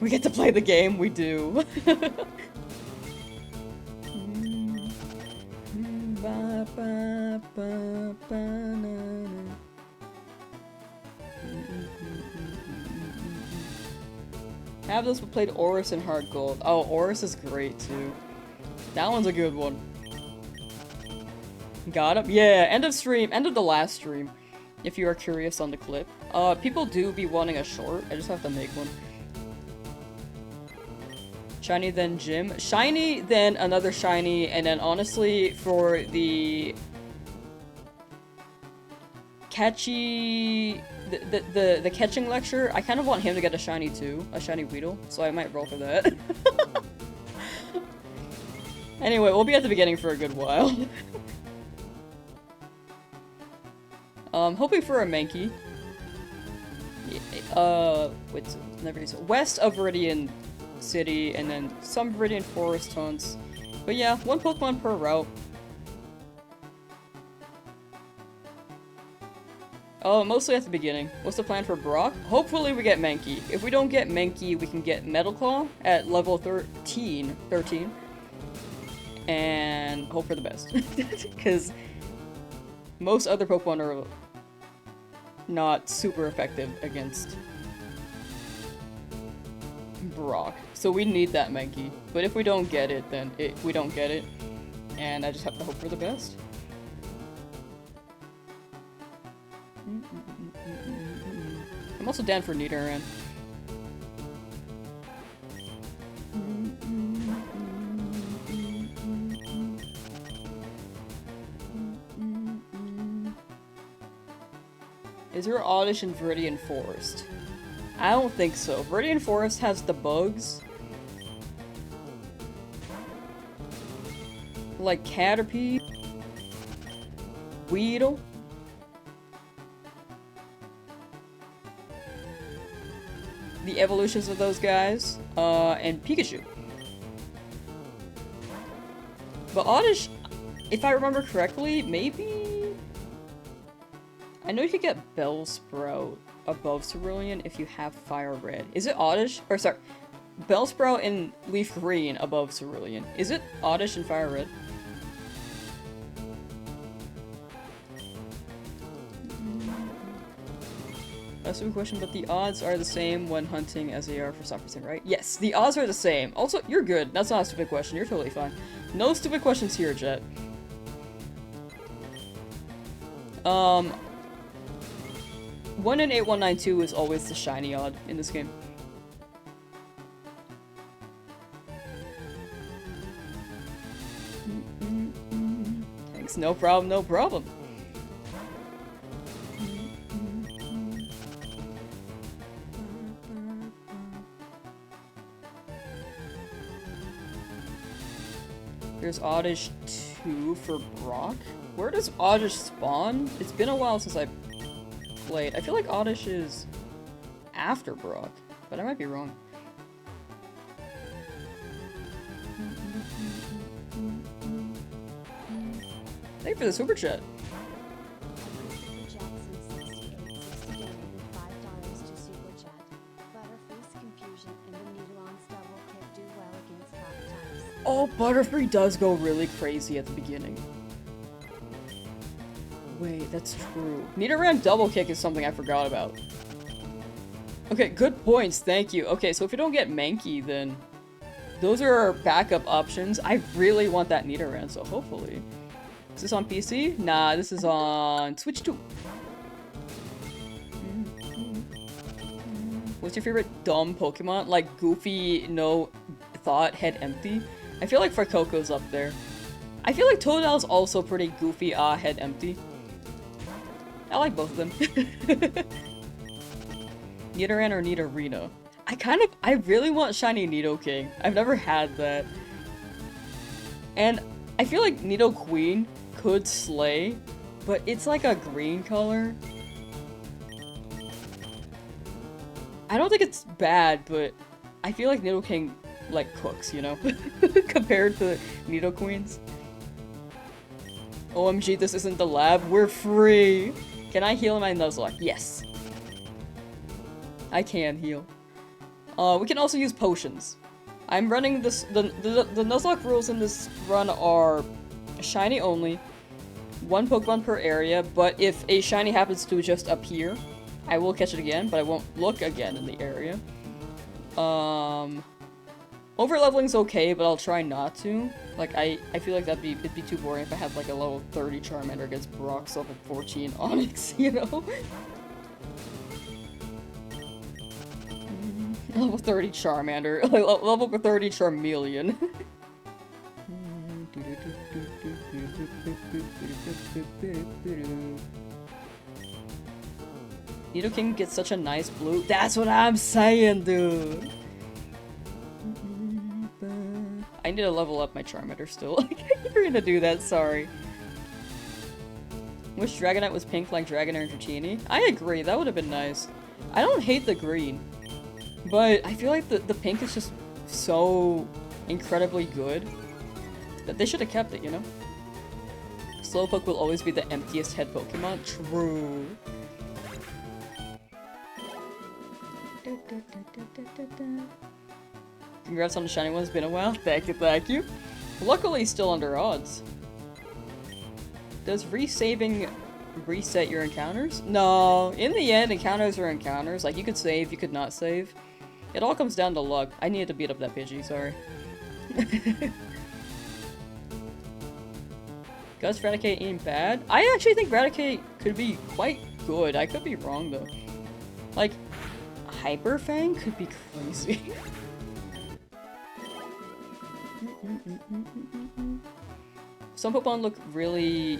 We get to play the game, we do. Have this but played Oris and Hard Gold. Oh, Oris is great too. That one's a good one. Got him? Yeah, end of stream, end of the last stream. If you are curious on the clip. People do be wanting a short, I just have to make one. Shiny, then Gym. Shiny, then another shiny, and then honestly, for the catchy... The catching lecture, I kind of want him to get a shiny too. A shiny Weedle, so I might roll for that. Anyway, we'll be at the beginning for a good while. Hoping for a Mankey. West of Viridian City, and then some Viridian Forest hunts. But yeah, one Pokemon per route. Oh, mostly at the beginning. What's the plan for Brock? Hopefully we get Mankey. If we don't get Mankey, we can get Metal Claw at level 13. And hope for the best. Because most other Pokemon are not super effective against Brock. So we need that Mankey. But if we don't get it, then we don't get it. And I just have to hope for the best. I'm also down for Nidoran. Is there Oddish in Viridian Forest? I don't think so. Viridian Forest has the bugs. Like Caterpie. Weedle. The the evolutions of those guys, and Pikachu. But Oddish, if I remember correctly, maybe... I know you could get Bellsprout above Cerulean if you have Fire Red. Is it Oddish? Or sorry, Bellsprout and Leaf Green above Cerulean. Is it Oddish and Fire Red? That's a good question, but the odds are the same when hunting as they are for Soccer, right? Yes, the odds are the same. Also, you're good. That's not a stupid question. You're totally fine. No stupid questions here, Jet. 1 in 8192 is always the shiny odd in this game. Thanks, no problem, no problem. There's Oddish 2 for Brock. Where does Oddish spawn? It's been a while since I played. I feel like Oddish is after Brock, but I might be wrong. Thank you for the super chat. Oh, Butterfree does go really crazy at the beginning. Wait, that's true. Nidoran double kick is something I forgot about. Okay, good points, thank you. Okay, so if you don't get Mankey, then those are our backup options. I really want that Nidoran, so hopefully. Is this on PC? Nah, this is on Switch 2. What's your favorite dumb Pokemon? Like Goofy, no thought, head empty? I feel like Farcoco's up there. I feel like Totodale's also pretty goofy, head empty. I like both of them. Nidoran or Nidorino? I really want shiny Nidoking. I've never had that. And I feel like Nidoqueen could slay, but it's like a green color. I don't think it's bad, but I feel like Nidoking like cooks, you know, compared to Nidoqueens. OMG, this isn't the lab. We're free. Can I heal my Nuzlocke? Yes. I can heal. We can also use potions. I'm running this. The Nuzlocke rules in this run are shiny only, 1 Pokemon per area. But if a shiny happens to just appear, I will catch it again, but I won't look again in the area. Overleveling's okay, but I'll try not to. Like, I feel like it'd be too boring if I had like a level 30 Charmander against Brock's level 14 Onyx, you know? Level 30 Charmander, level 30 Charmeleon. Nidoking gets such a nice blue. That's what I'm saying, dude! I need to level up my Charmander still. You're gonna do that, sorry. Wish Dragonite was pink like Dragonair and Dratini. I agree, that would have been nice. I don't hate the green, but I feel like the pink is just so incredibly good that they should have kept it, you know? Slowpoke will always be the emptiest head Pokemon. True. Congrats on the shiny one, it's been a while. Thank you, thank you. Luckily, still under odds. Does resaving reset your encounters? No, in the end, encounters are encounters. Like, you could save, you could not save. It all comes down to luck. I needed to beat up that Pidgey, sorry. Does Raticate ain't bad? I actually think Raticate could be quite good. I could be wrong, though. Like, Hyper Fang could be crazy. Some Pokemon look really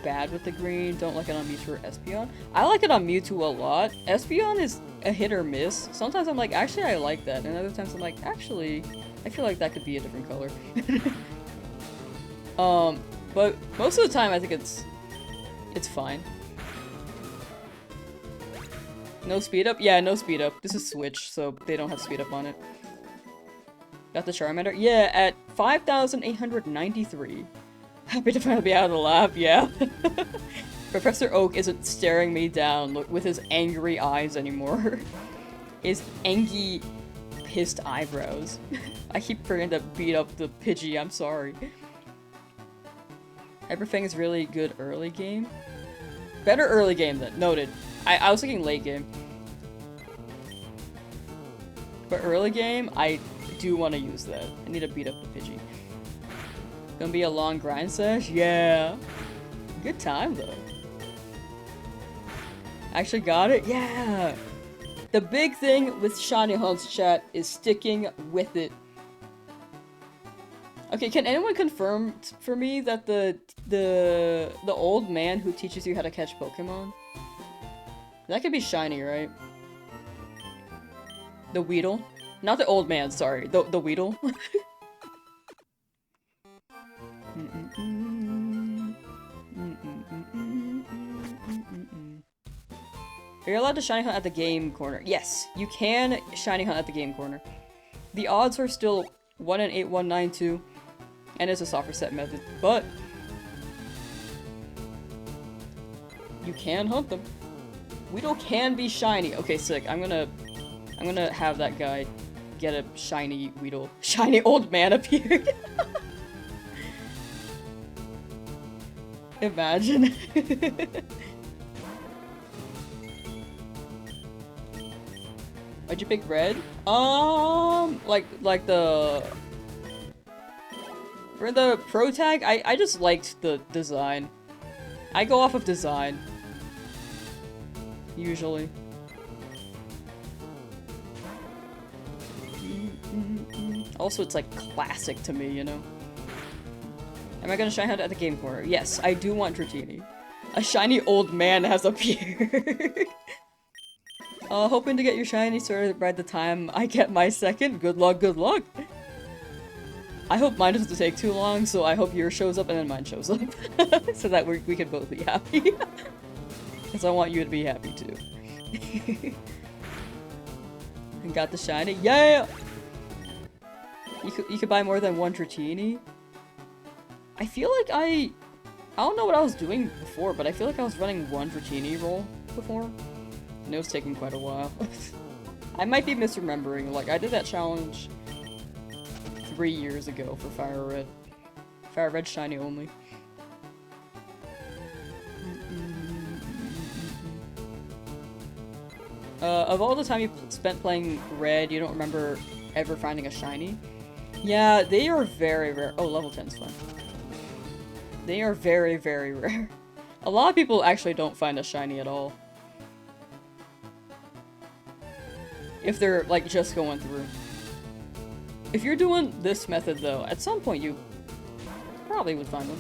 bad with the green. Don't like it on Mewtwo or Espeon. I like it on Mewtwo a lot. Espeon is a hit or miss. Sometimes I'm like, actually I like that. And other times I'm like, actually, I feel like that could be a different color. But most of the time I think it's fine. No speed up? Yeah, no speed up. This is Switch, so they don't have speed up on it. Got the Charmander? Yeah, at 5,893. Happy to finally be out of the lab, yeah. Professor Oak isn't staring me down with his angry eyes anymore. His angry, pissed eyebrows. I keep forgetting to beat up the Pidgey, I'm sorry. Everything is really good early game. Better early game then, noted. I was thinking late game. But early game, I do want to use that. I need to beat up the Pidgey. Gonna be a long grind sesh? Yeah. Good time though. Actually got it? Yeah! The big thing with Shiny Hunts, chat, is sticking with it. Okay, can anyone confirm for me that the old man who teaches you how to catch Pokemon? That could be Shiny, right? The Weedle? Not the old man, sorry. The Weedle. Are you allowed to shiny hunt at the game corner? Yes, you can shiny hunt at the game corner. The odds are still 1 in 8192, and it's a soft reset method, but you can hunt them. Weedle can be shiny. Okay, sick. I'm gonna have that guy get a shiny Weedle. Shiny old man appeared. Imagine. Why'd you pick red? Like the... For the pro tag, I just liked the design. I go off of design. Usually. Also, it's like classic to me, you know? Am I gonna shiny hunt at the game corner? Yes, I do want Dratini. A shiny old man has appeared. Hoping to get your shiny sorted by the time I get my second. Good luck, good luck! I hope mine doesn't take too long, so I hope yours shows up and then mine shows up. So that we can both be happy. Because I want you to be happy too. And got the shiny. Yeah! You could buy more than one Dratini? I feel like I don't know what I was doing before, but I feel like I was running one Dratini roll before. And it was taking quite a while. I might be misremembering, like I did that challenge 3 years ago for Fire Red. Fire Red shiny only. Of all the time you spent playing Red, you don't remember ever finding a shiny? Yeah, they are very rare. Oh, level 10's fine. They are very, very rare. A lot of people actually don't find a shiny at all. If they're, like, just going through. If you're doing this method, though, at some point you probably would find one.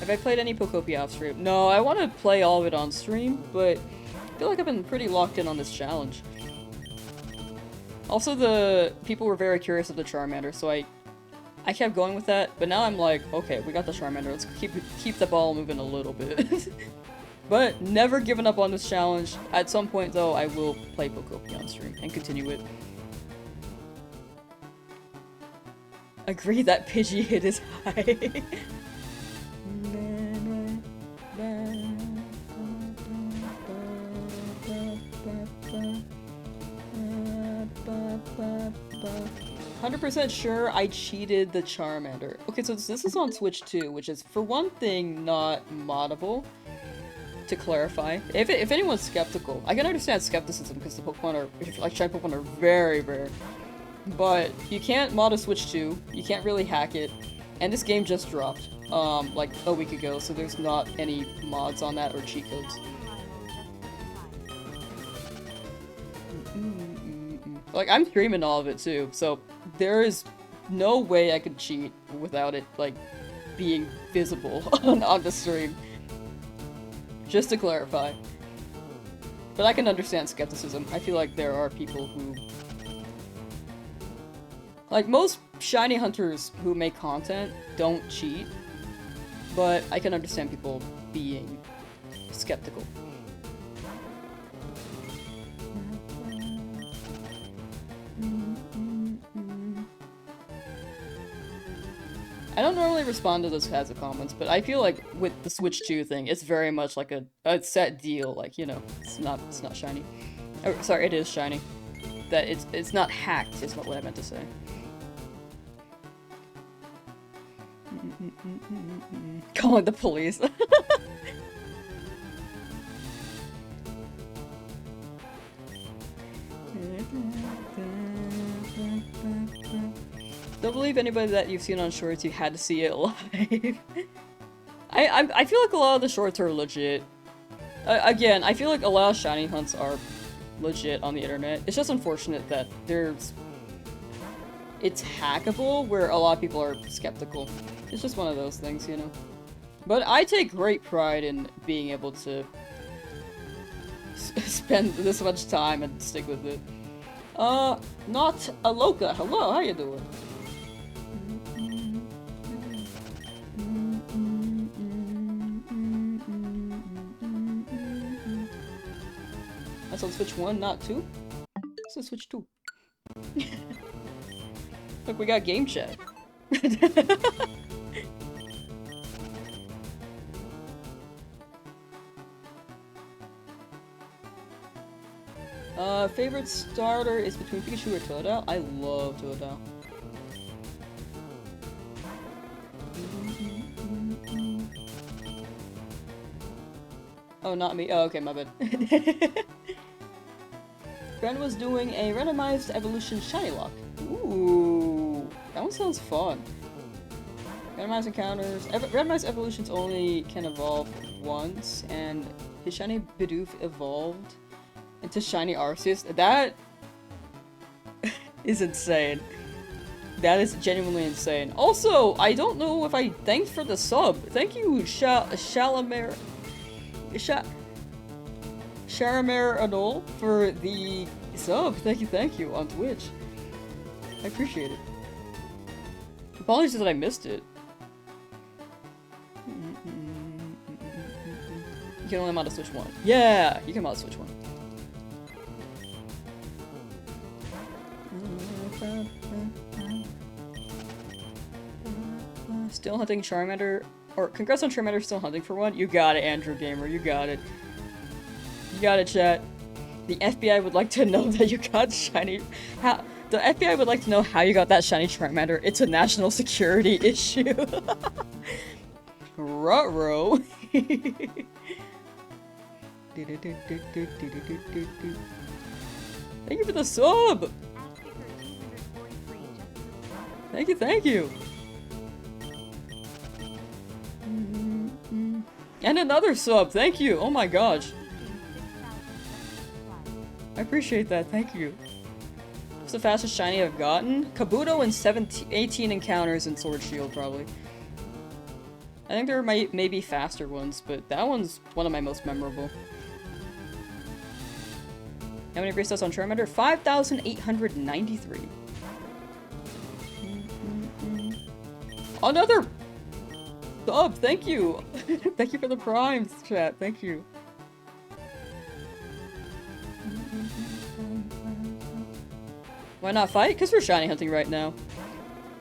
Have I played any Pokopia off stream? No, I want to play all of it on stream, but I feel like I've been pretty locked in on this challenge. Also, the people were very curious of the Charmander, so I kept going with that, but now I'm like, okay, we got the Charmander, let's keep the ball moving a little bit. But never given up on this challenge. At some point, though, I will play Pokopia on stream and continue it. Agree that Pidgey hit is high. 100% sure I cheated the Charmander. Okay, so this is on Switch too, which is, for one thing, not moddable. To clarify, if anyone's skeptical, I can understand skepticism because the Pokemon are, like, shiny Pokemon are very rare. But you can't mod a Switch 2, you can't really hack it, and this game just dropped, like a week ago, so there's not any mods on that or cheat codes. Like, I'm streaming all of it too, so there is no way I could cheat without it, like, being visible on the stream. Just to clarify. But I can understand skepticism. I feel like there are people who... Like, most shiny hunters who make content don't cheat, but I can understand people being skeptical. I don't normally respond to those kinds of comments, but I feel like with the Switch 2 thing, it's very much like a set deal. Like, you know, it's not shiny. Oh, sorry, it is shiny. That it's not hacked is what I meant to say. Calling the police. Don't believe anybody that you've seen on shorts. You had to see it live. I feel like a lot of the shorts are legit. Again, I feel like a lot of shiny hunts are legit on the internet. It's just unfortunate that it's hackable where a lot of people are skeptical. It's just one of those things, you know. But I take great pride in being able to spend this much time and stick with it. Not Aloka. Hello, how you doing? That's on Switch 1, not 2? It's on Switch 2. Look, we got game chat. Favorite starter is between Pikachu or Totodile? I love Totodile. Oh, not me. Oh, okay, my bad. Friend was doing a randomized evolution shiny lock. Ooh, that one sounds fun. Randomized encounters. Randomized evolutions only can evolve once, and his shiny Bidoof evolved into shiny Arceus. That is insane. That is genuinely insane. Also, I don't know if I thanked for the sub. Thank you, Charmander Anol for the sub. Thank you on Twitch. I appreciate it. Apologies that I missed it. You can only mod a Switch 1. Yeah, you can mod a Switch 1. Still hunting Charmander, or congrats on Charmander still hunting for one. You got it, Andrew Gamer, you got it. You got it, chat. The FBI would like to know that you got shiny. The FBI would like to know how you got that shiny Charmander. It's a national security issue. Ruh-roh. Thank you for the sub! Thank you! And another sub, thank you! Oh my gosh. I appreciate that, thank you. What's the fastest shiny I've gotten? Kabuto and 18 encounters in Sword Shield, probably. I think there may be faster ones, but that one's one of my most memorable. How many bracelets on Charmander? 5,893. Another sub, thank you! Thank you for the primes, chat, thank you. Why not fight? Because we're shiny hunting right now.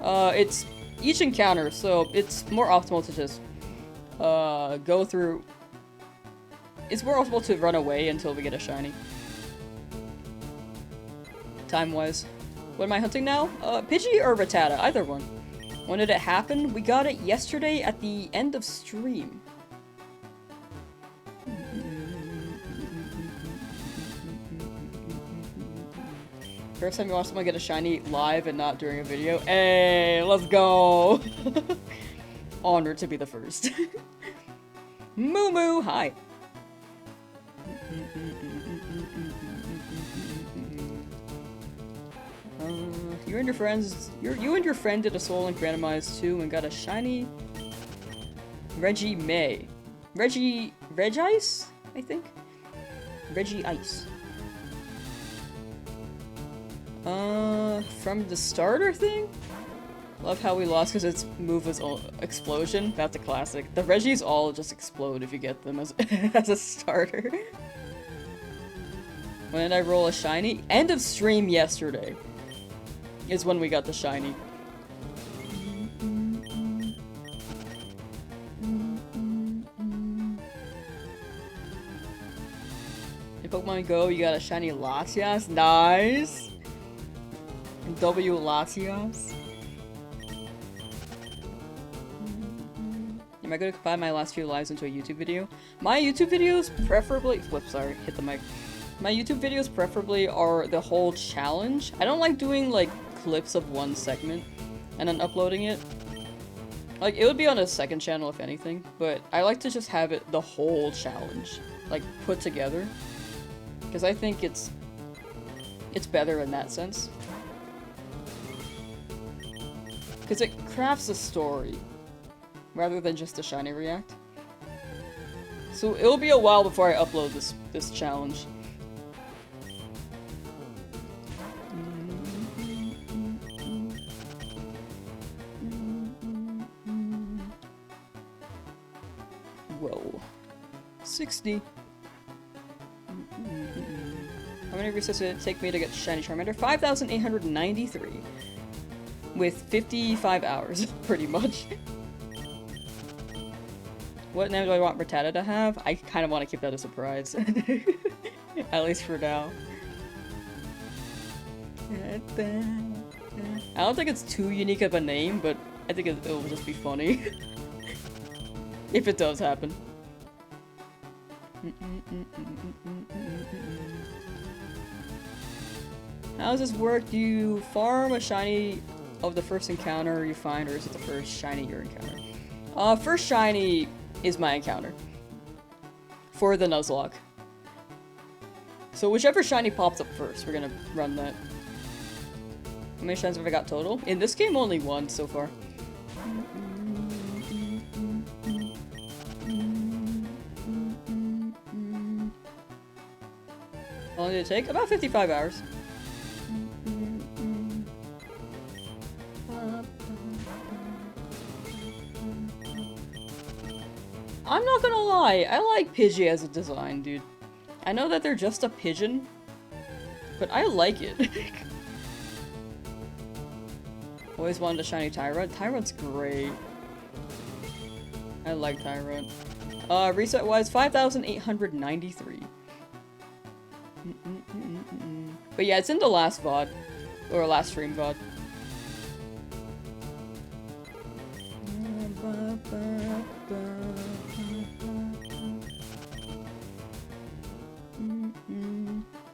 It's each encounter, so it's more optimal to just go through. It's more optimal to run away until we get a shiny. Time-wise. What am I hunting now? Pidgey or Rattata? Either one. When did it happen? We got it yesterday at the end of stream. First time you watch someone get a shiny live and not during a video. Hey, let's go! Honored to be the first. Moo Moo, hi! You and your friends, you and your friend did a Soul Link randomized too and got a shiny Reggie May. Regice, I think? Regice. From the starter thing? Love how we lost because its move was explosion. That's a classic. The Reggies all just explode if you get them as, as a starter. When did I roll a shiny? End of stream yesterday is when we got the shiny. In Pokemon Go, you got a shiny Latias. Nice! And W Latias. Am I going to combine my last few lives into a YouTube video? My YouTube videos preferably- whoops, sorry, hit the mic. My YouTube videos preferably are the whole challenge. I don't like doing, like, clips of one segment and then uploading it. Like, it would be on a second channel if anything, but I like to just have it the whole challenge, like, put together. Because I think it's better in that sense. Because it crafts a story, rather than just a shiny react. So it'll be a while before I upload this challenge. Whoa. 60. How many resets did it take me to get shiny Charmander? 5,893. With 55 hours, pretty much. What name do I want Rattata to have? I kind of want to keep that a surprise. At least for now. I don't think it's too unique of a name, but I think it'll just be funny. If it does happen. How does this work? Do you farm a shiny of the first encounter you find, or is it the first shiny you encounter? First shiny is my encounter. For the Nuzlocke. So whichever shiny pops up first, we're gonna run that. How many shines have I got total? In this game, only one so far. How long did it take? About 55 hours. I'm not gonna lie, I like Pidgey as a design, dude. I know that they're just a pigeon, but I like it. Always wanted a shiny Tyrant. Tyrant's great. I like Tyrant. Reset-wise, 5,893. But yeah, it's in the last VOD. Or last stream VOD.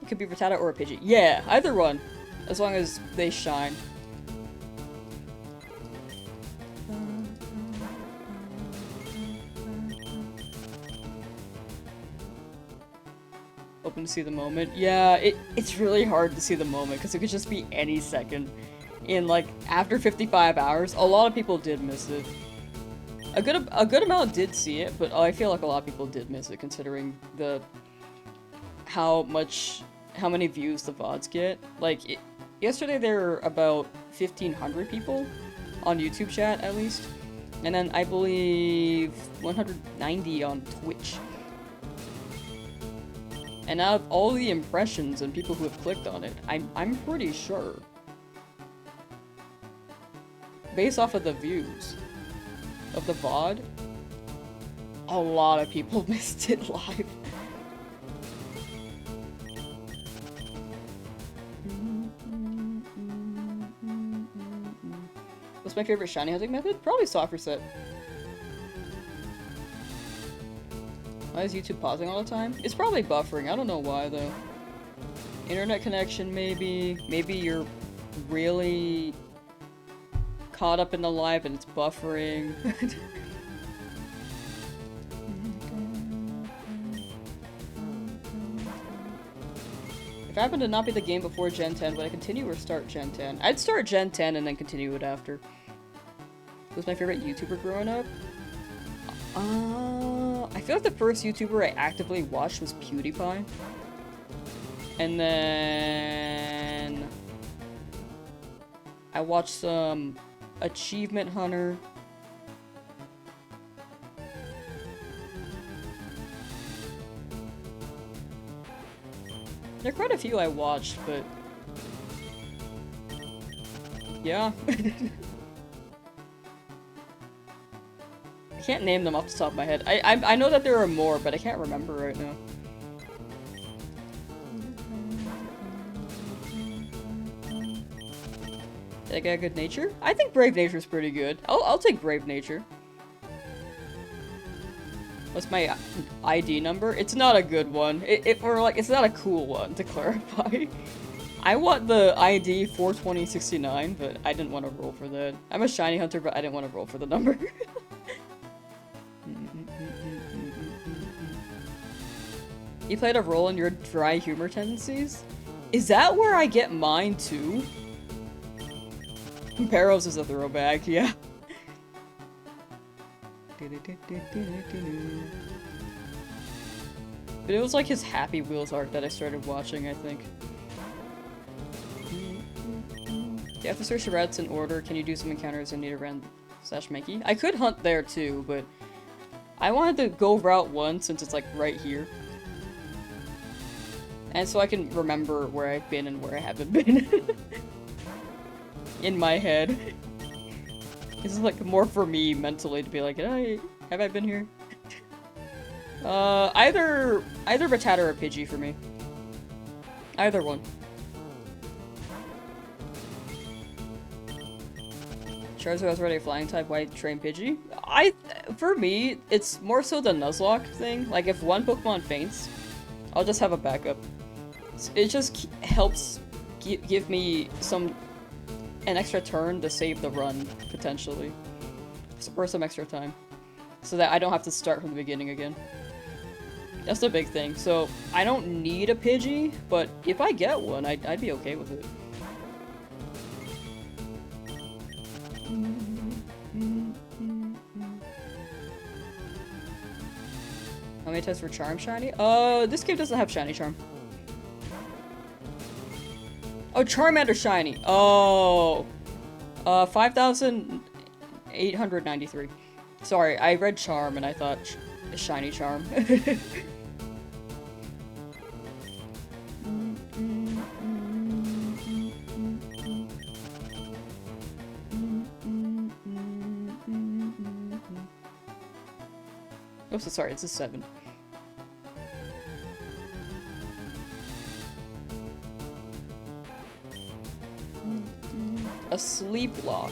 It could be Rattata or a Pidgey. Yeah, either one. As long as they shine. Open to see the moment. Yeah, it's really hard to see the moment because it could just be any second. In like after 55 hours, a lot of people did miss it. A good amount did see it, but I feel like a lot of people did miss it considering how many views the VODs get. Like yesterday there were about 1,500 people on YouTube chat at least, and then I believe 190 on Twitch. And out of all the impressions and people who have clicked on it, I'm pretty sure, based off of the views of the VOD, a lot of people missed it live. What's my favorite shiny hunting method? Probably soft reset. Why is YouTube pausing all the time? It's probably buffering. I don't know why though. Internet connection maybe. Maybe you're really caught up in the live and it's buffering. If I happen to not be the game before Gen 10, would I continue or start Gen 10? I'd start Gen 10 and then continue it after. Who's my favorite YouTuber growing up? I feel like the first YouTuber I actively watched was PewDiePie. And then I watched some Achievement Hunter. There are quite a few I watched, but... yeah. I can't name them off the top of my head. I know that there are more, but I can't remember right now. Did I get a good nature? I think Brave Nature is pretty good. I'll take Brave Nature. What's my ID number? It's not a good one. Or like, it's not a cool one, to clarify. I want the ID 42069, but I didn't want to roll for that. I'm a shiny hunter, but I didn't want to roll for the number. You played a role in your dry humor tendencies? Is that where I get mine too? Comparos is a throwback, yeah. But it was like his Happy Wheels arc that I started watching, I think. You have to search the routes in order. Can you do some encounters in Nidoran / Mankey? I could hunt there too, but I wanted to go Route 1 since it's like right here. And so I can remember where I've been and where I haven't been. In my head. This is like more for me mentally to be like, have I been here? Either Rattata or Pidgey for me. Either one. Charizard has already a flying type, why train Pidgey? For me, it's more so the Nuzlocke thing. Like if one Pokemon faints, I'll just have a backup. It just helps give me an extra turn to save the run, potentially. Or some extra time. So that I don't have to start from the beginning again. That's the big thing. So, I don't need a Pidgey, but if I get one, I'd be okay with it. How many tests for Charm Shiny? This game doesn't have Shiny Charm. Oh, Charmander Shiny. Oh. 5,893. Sorry, I read Charm and I thought Shiny Charm. Oh, so sorry, it's a 7. A Sleep Lock.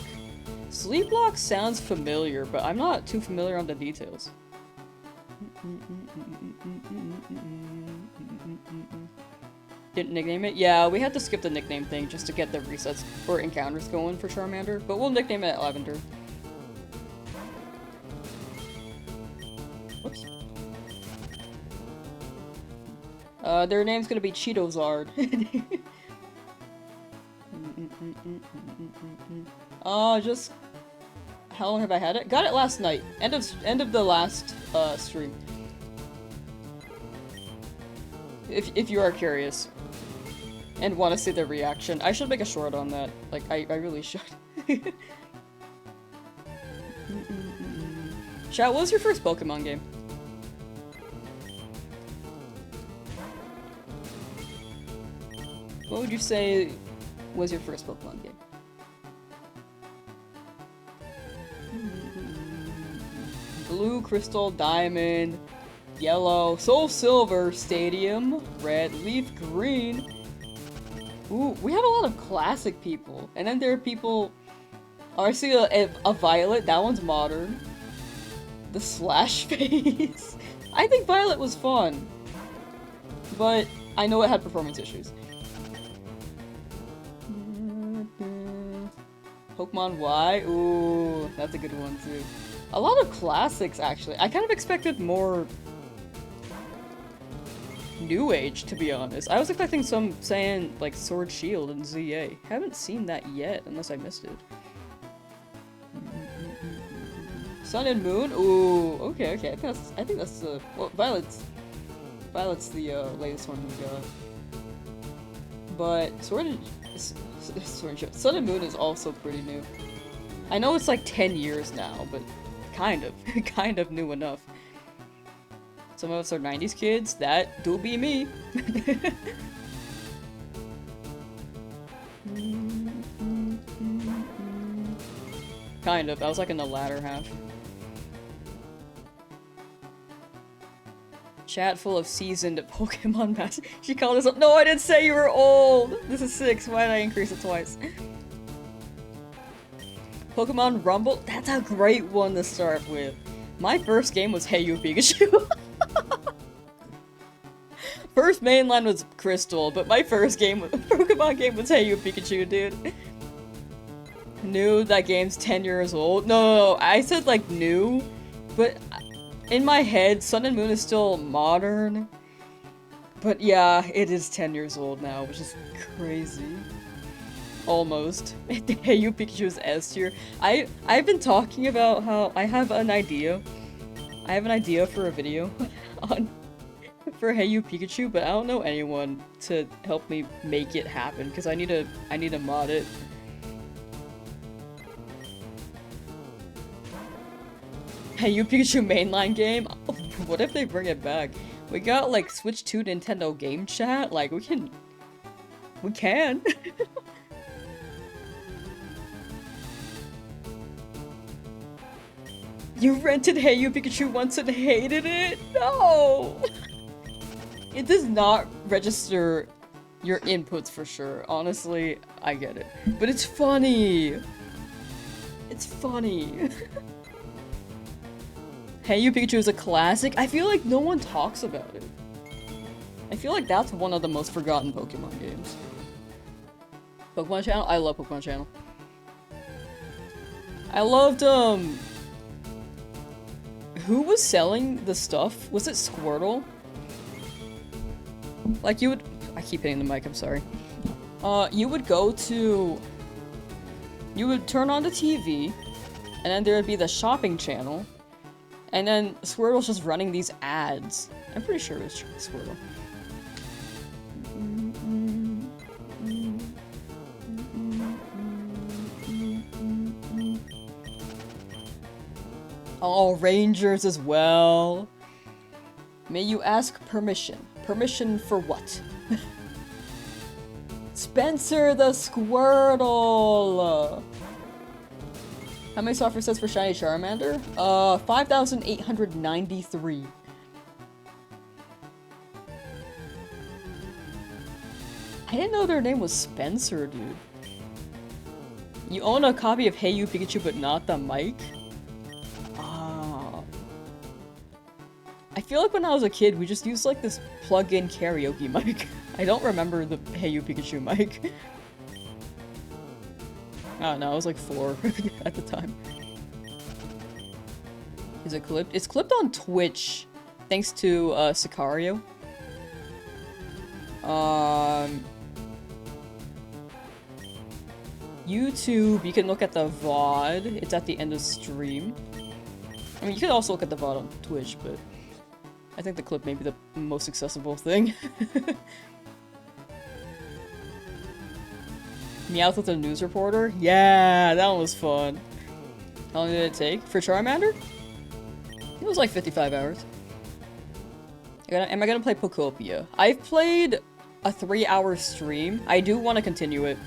Sleep Lock sounds familiar, but I'm not too familiar on the details. Didn't nickname it? Yeah, we had to skip the nickname thing just to get the resets or encounters going for Charmander, but we'll nickname it Lavender. Whoops. Their name's gonna be Cheetozard. Just how long have I had it? Got it last night. End of the last stream. If you are curious and want to see the reaction, I should make a short on that. Like I really should. Chat, what was your first Pokemon game? What would you say was your first Pokemon game? Blue, Crystal, Diamond, Yellow, Soul Silver, Stadium, Red, Leaf Green. Ooh, we have a lot of classic people. And then there are people... Oh, I see a Violet, that one's modern. The Slash Face. I think Violet was fun. But I know it had performance issues. Pokemon Y? Ooh, that's a good one too. A lot of classics, actually. I kind of expected more New Age, to be honest. I was expecting some saying, like, Sword Shield and ZA. Haven't seen that yet, unless I missed it. Sun and Moon? Ooh, okay. I think that's the... Well, Violet's the, latest one we got. But Sun and Moon is also pretty new. I know it's like 10 years now, but kind of. Kind of new enough. Some of us are 90s kids. That do be me. Kind of. I was like in the latter half. Chat full of seasoned Pokemon masters. She called us up. No, I didn't say you were old! This is 6. Why did I increase it twice? Pokemon Rumble? That's a great one to start with. My first game was Hey You Pikachu. First mainline was Crystal, but my first Pokemon game was Hey You Pikachu, dude. New, that game's 10 years old. No, I said like new, but in my head, Sun and Moon is still modern. But yeah, it is 10 years old now, which is crazy. Almost. Hey You Pikachu is S tier. I've been talking about how I have an idea. I have an idea for a video for Hey You Pikachu, but I don't know anyone to help me make it happen because I need to mod it. Hey You Pikachu mainline game? What if they bring it back? We got like Switch 2 Nintendo game chat, like we can. You rented Hey You Pikachu once and hated it? No! It does not register your inputs for sure. Honestly, I get it. But it's funny! It's funny. Hey You Pikachu is a classic. I feel like no one talks about it. I feel like that's one of the most forgotten Pokemon games. Pokemon Channel? I love Pokemon Channel. I loved, who was selling the stuff? Was it Squirtle? Like, you would- I keep hitting the mic, I'm sorry. You would go to- you would turn on the TV, and then there would be the shopping channel, and then Squirtle's just running these ads. I'm pretty sure it was Squirtle. Oh, Rangers as well. May you ask permission. Permission for what? Spencer the Squirtle! How many software sets for Shiny Charmander? 5,893. I didn't know their name was Spencer, dude. You own a copy of Hey You Pikachu but not the mic? I feel like when I was a kid, we just used like this plug-in karaoke mic. I don't remember the Hey You Pikachu mic. Oh no, I was like 4 at the time. Is it clipped? It's clipped on Twitch, thanks to Sicario. YouTube, you can look at the VOD. It's at the end of stream. I mean, you could also look at the VOD on Twitch, but I think the clip may be the most accessible thing. Meowth with a news reporter? Yeah, that one was fun. How long did it take? For Charmander? It was like 55 hours. Am I gonna play Pokopia? I've played a 3-hour stream. I do want to continue it.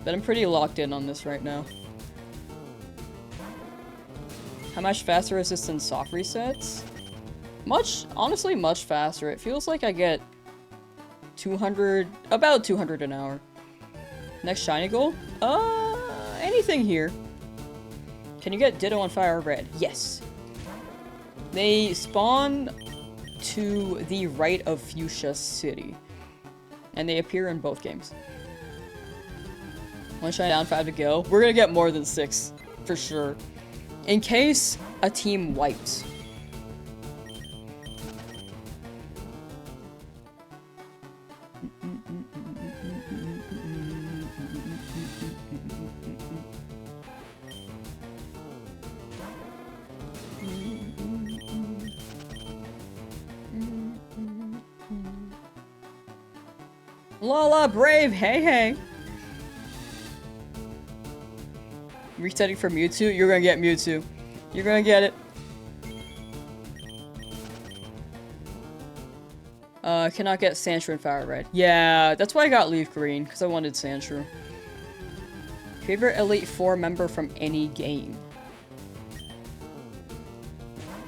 But I'm pretty locked in on this right now. How much faster is this than soft resets? Honestly, much faster. It feels like I get 200, about 200 an hour. Next shiny goal? Anything here. Can you get Ditto on Fire Red? Yes. They spawn to the right of Fuchsia City. And they appear in both games. 1 shiny down, 5 to go. We're gonna get more than 6, for sure. In case a team wipes. Lola Brave, hey hey! resetting for Mewtwo, you're gonna get Mewtwo. You're gonna get it. Cannot get Sandshrew and Fire Red. Yeah, that's why I got Leaf Green, because I wanted Sandshrew. Favorite Elite Four member from any game?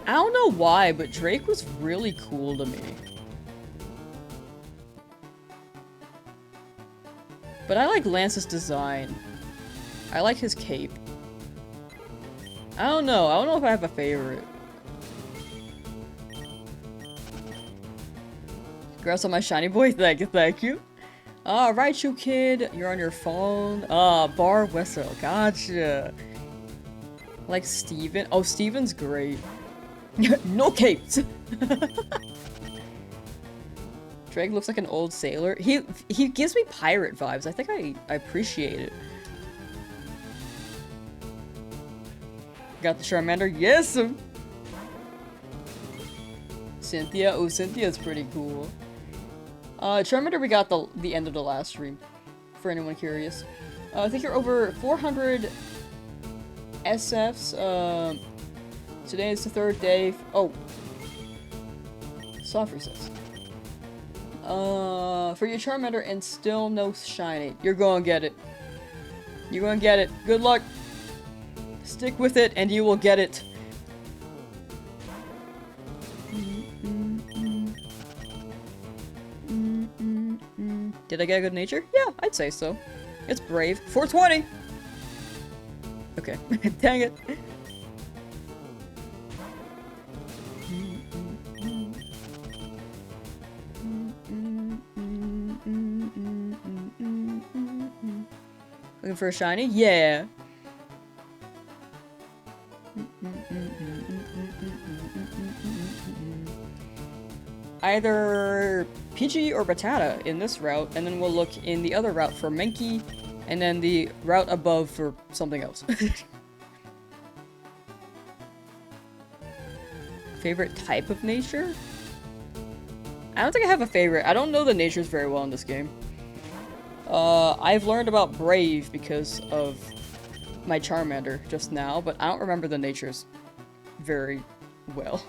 I don't know why, but Drake was really cool to me. But I like Lance's design. I like his cape. I don't know. I don't know if I have a favorite. Congrats on my shiny boy. Thank you, thank you. Alright, you kid. You're on your phone. Bar whistle. Gotcha. Like Steven. Oh, Steven's great. No capes! Drake looks like an old sailor. He gives me pirate vibes. I think I appreciate it. Got the Charmander. Yes! Cynthia. Oh, Cynthia's pretty cool. Charmander, we got the end of the last stream. For anyone curious. I think you're over 400 SFs. Today is the third day. Oh. Soft resist. For your Charmander and still no shiny. You're gonna get it. You're gonna get it. Good luck. Stick with it and you will get it. Did I get a good nature? Yeah, I'd say so. It's brave. 420! Okay. Dang it. Looking for a shiny? Yeah. Either Pidgey or Rattata in this route, and then we'll look in the other route for Mankey, and then the route above for something else. Favorite type of nature? I don't think I have a favorite. I don't know the natures very well in this game. I've learned about Brave because of my Charmander just now, but I don't remember the natures very well.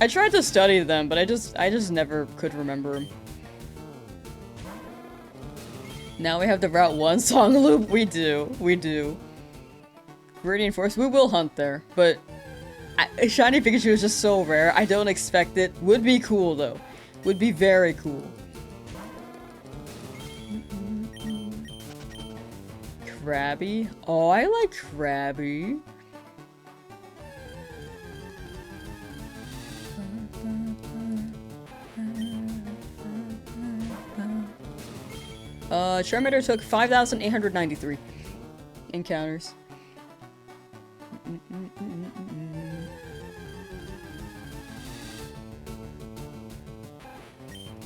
I tried to study them, but I just never could remember them. Now we have the Route 1 song loop. We do. We do. Viridian Forest. We will hunt there, but Shiny Pikachu is just so rare. I don't expect it. Would be cool, though. Would be very cool. Krabby. Oh, I like Krabby. Charmander took 5,893 encounters.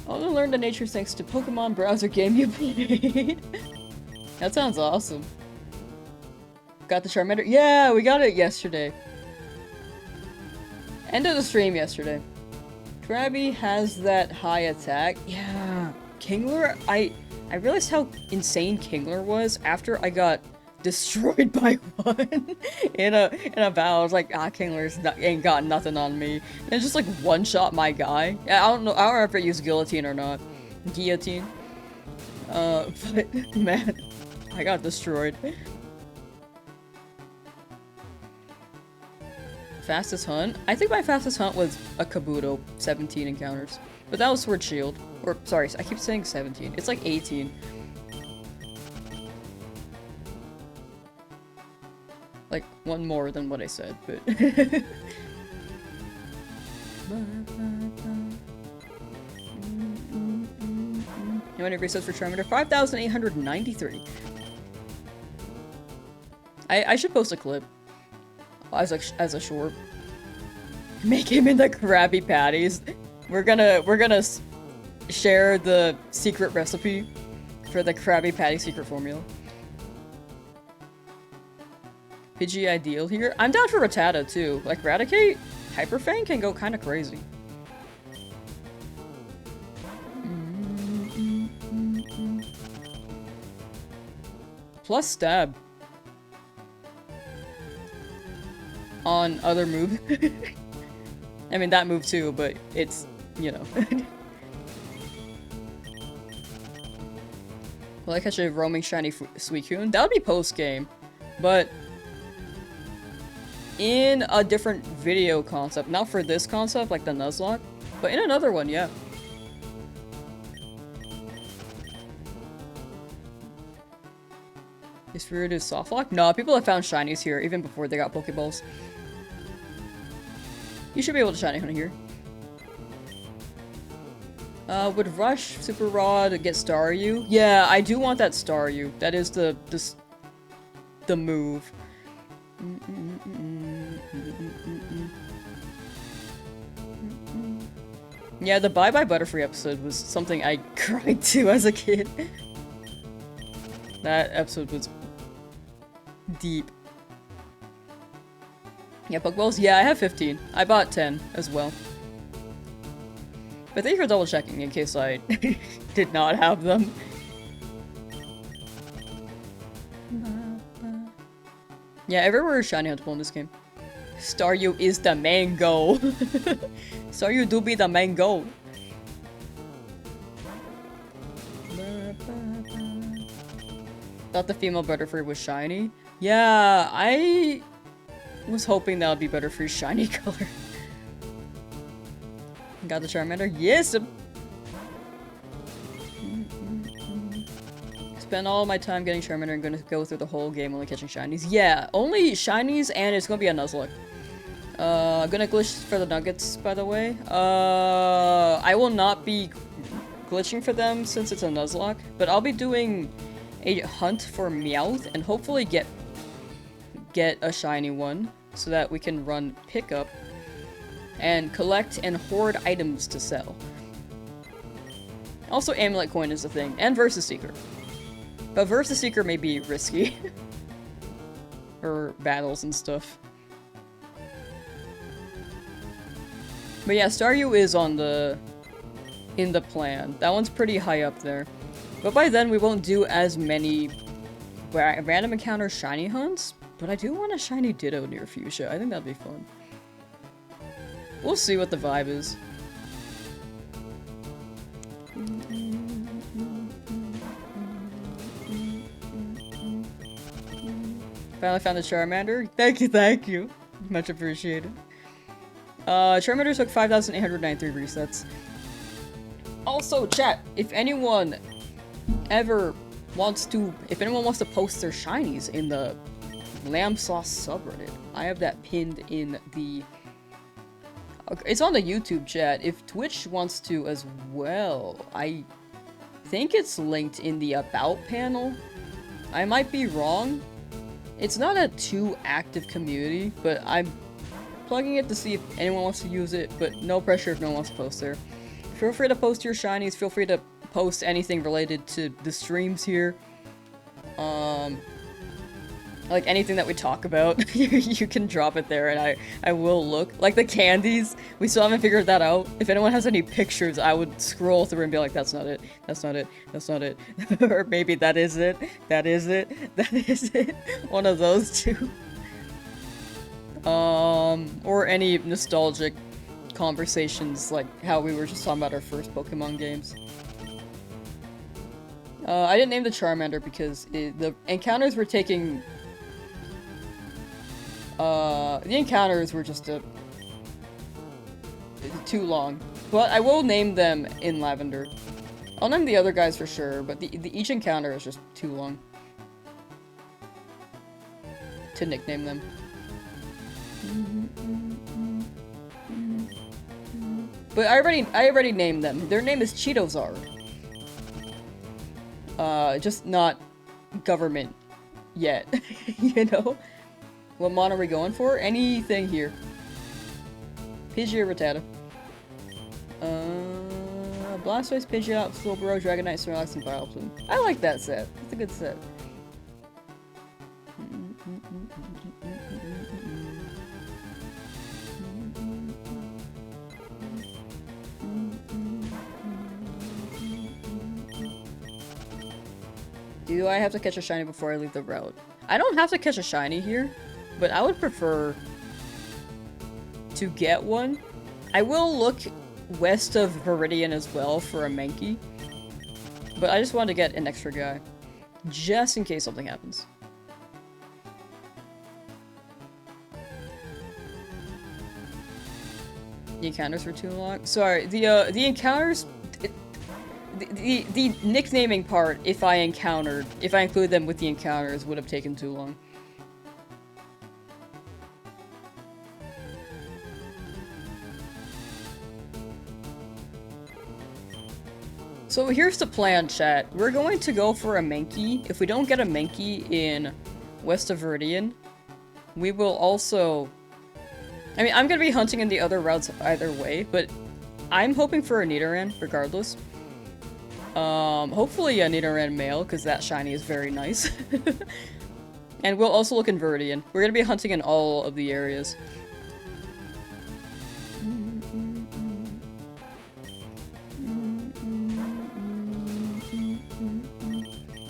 Only learned the nature thanks to Pokemon browser game you played. That sounds awesome. Got the Charmander? Yeah, we got it yesterday. End of the stream yesterday. Krabby has that high attack. Yeah. Kingler, I realized how insane Kingler was after I got destroyed by one in a battle. I was like, Kingler's ain't got nothing on me. And just like one shot my guy. I don't know if it used guillotine or not. Guillotine. But man, I got destroyed. Fastest hunt? I think my fastest hunt was a Kabuto, 17 encounters. But that was Sword Shield. Or, sorry, I keep saying 17. It's like 18. Like, one more than what I said, but... How many resets for Charmander? 5,893. I should post a clip. As a short. Make him into Krabby Patties. We're gonna share the secret recipe for the Krabby Patty secret formula. Pidgey ideal here. I'm down for Rattata too. Like Raticate, Hyper Fang can go kind of crazy. plus stab. On other moves. I mean, that move too, but it's, you know. Will I catch a roaming shiny Suicune? That would be post-game. But in a different video concept. Not for this concept, like the Nuzlocke, but in another one, yeah. Is Fury to soft lock? No, people have found shinies here even before they got Pokeballs. You should be able to shiny hunt here. Would Rush, Super Rod get Staryu? Yeah, I do want that Staryu. That is the move. Yeah, the Bye Bye Butterfree episode was something I cried to as a kid. That episode was deep. Yeah, Pokeballs? Yeah, I have 15. I bought 10 as well. But thank you for double checking in case I did not have them. Yeah, everywhere is shiny huntable in this game. Staryu is the main goal. Staryu do be the main goal. Thought the female Butterfree was shiny? Yeah, I was hoping that would be Butterfree's shiny color. Got the Charmander? Yes! Spend all my time getting Charmander and gonna go through the whole game only catching shinies. Yeah, only shinies and it's gonna be a Nuzlocke. I'm gonna glitch for the nuggets, by the way. I will not be glitching for them since it's a Nuzlocke, but I'll be doing a hunt for Meowth and hopefully get a shiny one so that we can run pickup and collect and hoard items to sell. Also, Amulet Coin is a thing, and Versus Seeker. But Versus Seeker may be risky. Or battles and stuff. But yeah, Staryu is in the plan. That one's pretty high up there. But by then we won't do as many random encounter shiny hunts. But I do want a shiny Ditto near Fuchsia. I think that'd be fun. We'll see what the vibe is. Finally found the Charmander. Thank you. Much appreciated. Charmander took 5,893 resets. Also, chat, if anyone wants to post their shinies in the Lamsauce subreddit, I have that pinned in the... It's on the YouTube chat. If Twitch wants to as well, I think it's linked in the About panel. I might be wrong. It's not a too active community, but I'm plugging it to see if anyone wants to use it, but no pressure if no one wants to post there. Feel free to post your shinies, feel free to post anything related to the streams here. Like anything that we talk about, you can drop it there and I will look. Like the candies, we still haven't figured that out. If anyone has any pictures, I would scroll through and be like, that's not it, that's not it, that's not it. Or maybe that is it, that is it, that is it. One of those two. Or any nostalgic conversations like how we were just talking about our first Pokemon games. I didn't name the Charmander because the encounters were taking... the encounters were just too long. But I will name them in Lavender. I'll name the other guys for sure, but each encounter is just too long to nickname them. But I already named them. Their name is Cheetozard. Just not government yet, you know? What mon are we going for? Anything here. Pidgey or Rattata? Blastoise, Pidgeot, Slowbro, Dragonite, Snorlax, and Vileplume. I like that set. It's a good set. Do I have to catch a shiny before I leave the route? I don't have to catch a shiny here, but I would prefer to get one. I will look west of Viridian as well for a Mankey, but I just wanted to get an extra guy, just in case something happens. The encounters were too long? Sorry, the encounters... The nicknaming part, if I include them with the encounters, would have taken too long. So here's the plan, chat. We're going to go for a Mankey. If we don't get a Mankey in West of Viridian, we will also... I mean, I'm gonna be hunting in the other routes either way, but I'm hoping for a Nidoran, regardless. Hopefully a Nidoran male, because that shiny is very nice. And we'll also look in Viridian. We're gonna be hunting in all of the areas.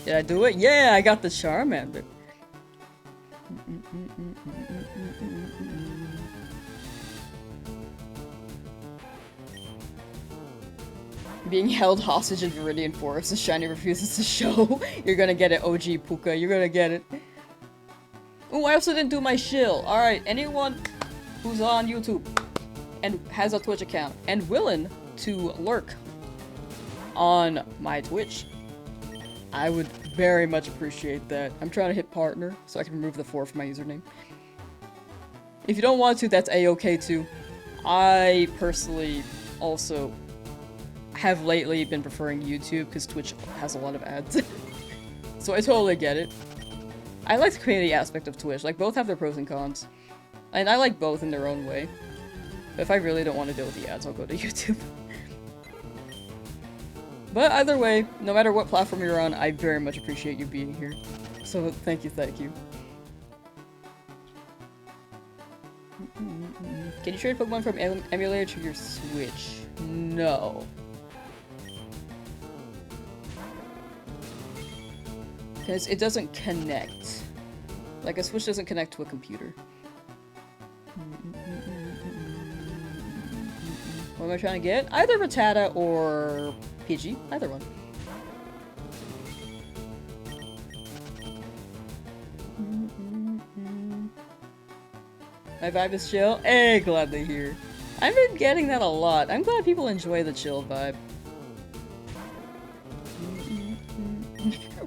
Did I do it? Yeah, I got the Charmander. Being held hostage in Viridian Forest, the shiny refuses to show. You're gonna get it, OG Puka. You're gonna get it. Oh, I also didn't do my shill. Alright, anyone who's on YouTube and has a Twitch account and willing to lurk on my Twitch, I would very much appreciate that. I'm trying to hit partner so I can remove the 4 from my username. If you don't want to, that's a-okay too. I personally also have lately been preferring YouTube because Twitch has a lot of ads. So I totally get it. I like the community aspect of Twitch. Like, both have their pros and cons. And I like both in their own way. But if I really don't want to deal with the ads, I'll go to YouTube. But either way, no matter what platform you're on, I very much appreciate you being here. So thank you, thank you. Can you trade Pokemon from emulator to your Switch? No. Because it doesn't connect. Like, a Switch doesn't connect to a computer. What am I trying to get? Either Rattata or Pidgey. Either one. My vibe is chill. Hey, glad to hear. I've been getting that a lot. I'm glad people enjoy the chill vibe.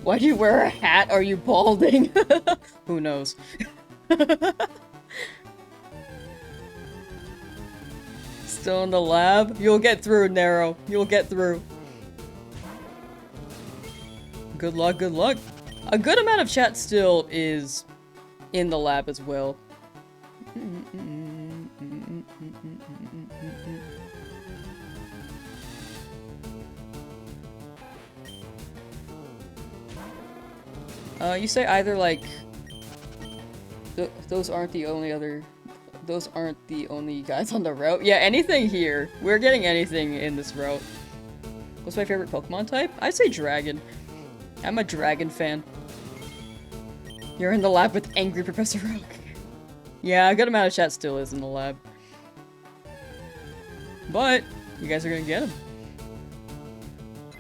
Why do you wear a hat? Are you balding? Who knows? Still in the lab? You'll get through, Nero. You'll get through. Good luck, good luck. A good amount of chat still is in the lab as well. You say either, like, those aren't the only guys on the route? Yeah, anything here. We're getting anything in this route. What's my favorite Pokemon type? I'd say Dragon. I'm a Dragon fan. You're in the lab with angry Professor Oak. Yeah, a good amount of chat still is in the lab. But, you guys are gonna get him.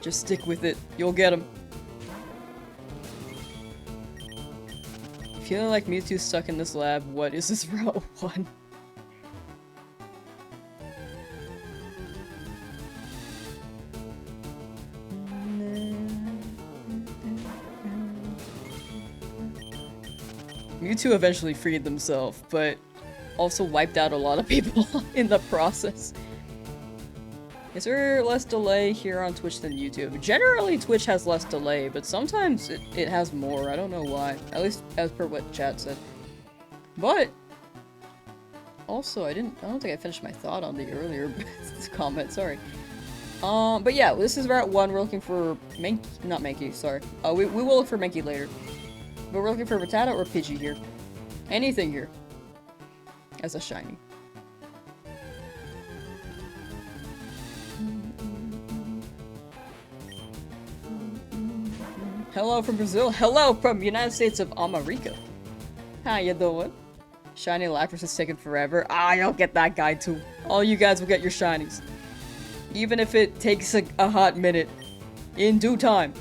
Just stick with it. You'll get him. Feeling like Mewtwo's stuck in this lab, what is this Route 1? Mewtwo eventually freed themselves, but also wiped out a lot of people in the process. Is there less delay here on Twitch than YouTube? Generally, Twitch has less delay, but sometimes it has more. I don't know why. At least as per what chat said. But also, I don't think I finished my thought on the earlier comment. Sorry. But yeah, this is Route 1. We're looking for not Mankey. Sorry. We will look for Mankey later. But we're looking for Rattata or Pidgey here. Anything here as a shiny. Hello from Brazil. Hello from United States of America. How you doing? Shiny Lapras is taking forever. Ah, I'll get that guy too. All you guys will get your shinies. Even if it takes a hot minute. In due time.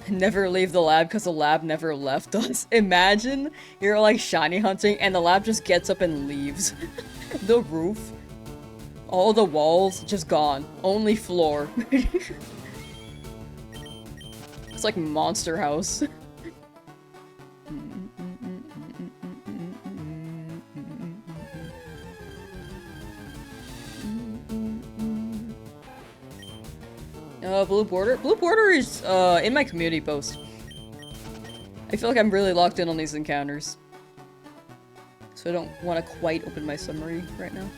Never leave the lab because the lab never left us. Imagine you're like shiny hunting and the lab just gets up and leaves. The roof. All the walls just gone. Only floor. It's like Monster House. Blue border? Blue border is, in my community post. I feel like I'm really locked in on these encounters. So I don't want to quite open my summary right now.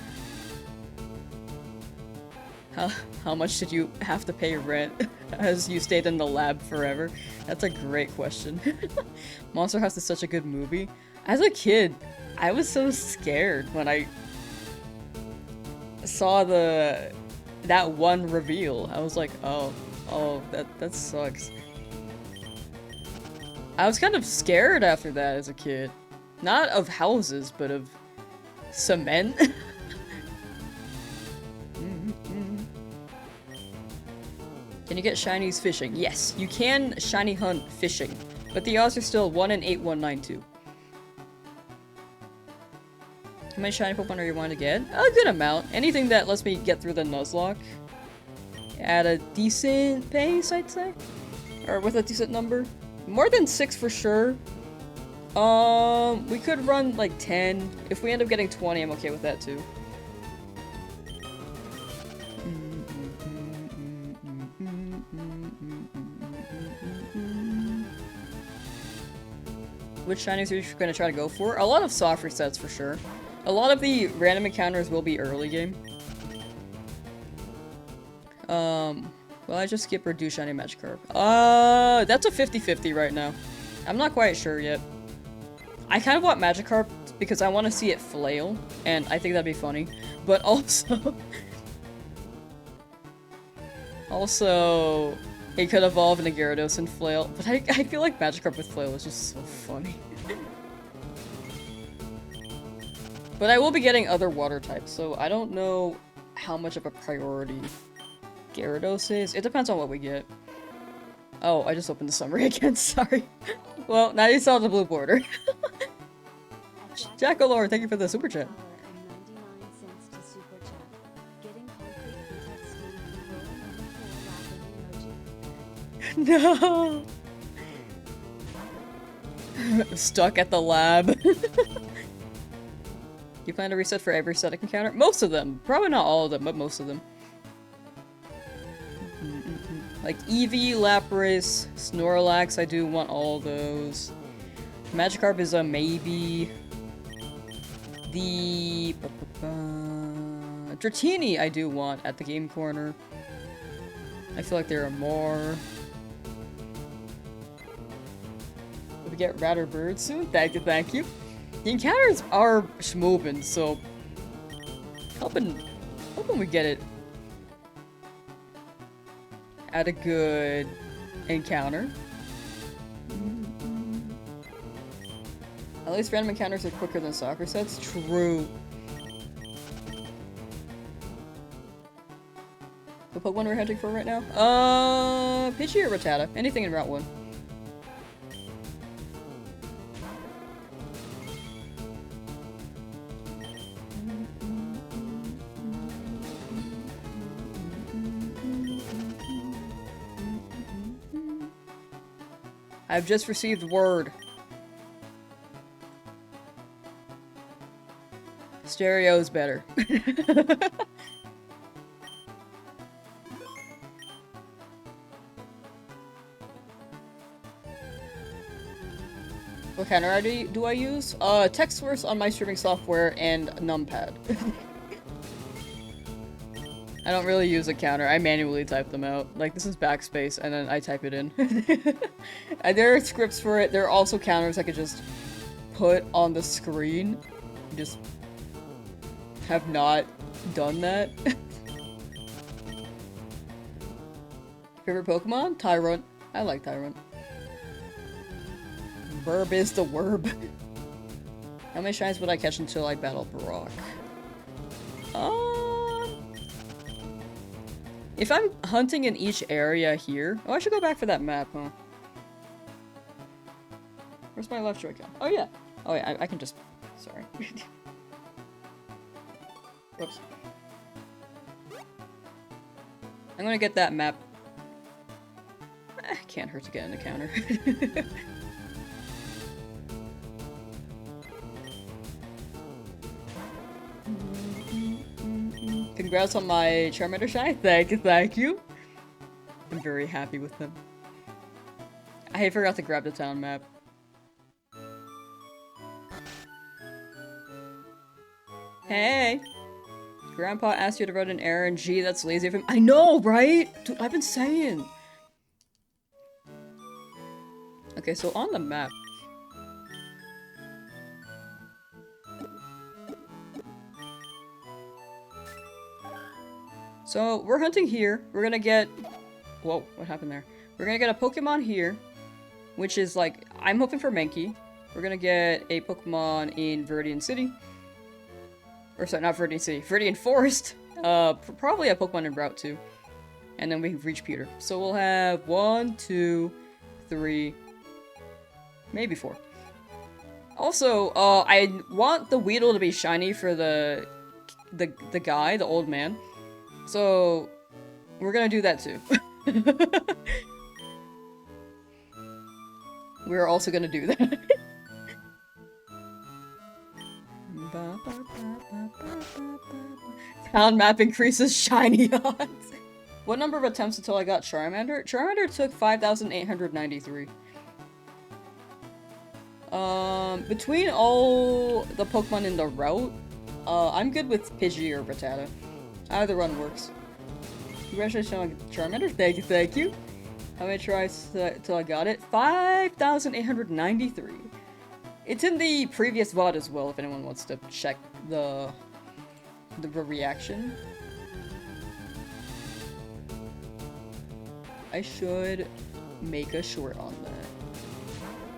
How much did you have to pay rent as you stayed in the lab forever? That's a great question. Monster House is such a good movie. As a kid, I was so scared when I saw that one reveal. I was like, oh, that sucks. I was kind of scared after that as a kid. Not of houses, but of cement. Can you get shinies fishing? Yes, you can shiny hunt fishing, but the odds are still 1 in 8192. How many shiny Pokemon are you wanting to get? A good amount. Anything that lets me get through the Nuzlocke at a decent pace, I'd say. Or with a decent number. More than 6 for sure. We could run like 10. If we end up getting 20, I'm okay with that too. Which shinies are you going to try to go for? A lot of soft resets for sure. A lot of the random encounters will be early game. Will I just skip or do shiny Magikarp? That's a 50-50 right now. I'm not quite sure yet. I kind of want Magikarp because I want to see it flail, and I think that'd be funny. But also... also... It could evolve into Gyarados and flail, but I feel like Magikarp with flail is just so funny. But I will be getting other water types, so I don't know how much of a priority Gyarados is. It depends on what we get. Oh, I just opened the summary again, sorry. Well, now you saw the blue border. Jackalore, thank you for the super chat. No! Stuck at the lab. You plan to reset for every static encounter? Most of them. Probably not all of them, but most of them. Like Eevee, Lapras, Snorlax, I do want all those. Magikarp is a maybe. The... Dratini I do want at the game corner. I feel like there are more. Will we get rat or bird soon? Thank you, thank you. The encounters are schmovin', so hoping we get it at a good encounter. At least random encounters are quicker than soccer sets. True. The Pokemon we're hunting for right now? Pidgey or Rattata? Anything in Route 1. I've just received word. Stereo's better. What counter ID do I use? Text source on my streaming software and numpad. I don't really use a counter. I manually type them out. Like, this is backspace, and then I type it in. There are scripts for it. There are also counters I could just put on the screen. Just have not done that. Favorite Pokemon? Tyrant. I like Tyrant. Burb is the werb. How many shines would I catch until I battle Brock? If I'm hunting in each area here... Oh, I should go back for that map, huh? Where's my left Joy-Con? Oh, yeah. Oh, yeah, I can just... Sorry. Whoops. I'm gonna get that map. Can't hurt to get an encounter. Congrats on my Charmander shine. Thank you, thank you. I'm very happy with them. I forgot to grab the town map. Hey! Grandpa asked you to run an errand. Gee, that's lazy of him. I know, right? Dude, I've been saying. Okay, so on the map. So, we're hunting here. We're gonna get... Whoa, what happened there? We're gonna get a Pokemon here, which is like... I'm hoping for Mankey. We're gonna get a Pokemon in Viridian City. Or sorry, not Viridian City. Viridian Forest! Probably a Pokemon in Route 2. And then we reach Pewter. So we'll have 1, 2, 3... Maybe 4. Also, I want the Weedle to be shiny for the guy, the old man. So, we're gonna do that too. We're also gonna do that. Town map increases shiny odds. What number of attempts until I got Charmander? Charmander took 5,893. Between all the Pokemon in the route, I'm good with Pidgey or Rattata. Either one works. Congratulations on Charmander. Thank you. How many tries till I got it? 5,893. It's in the previous VOD as well, if anyone wants to check the reaction. I should make a short on that.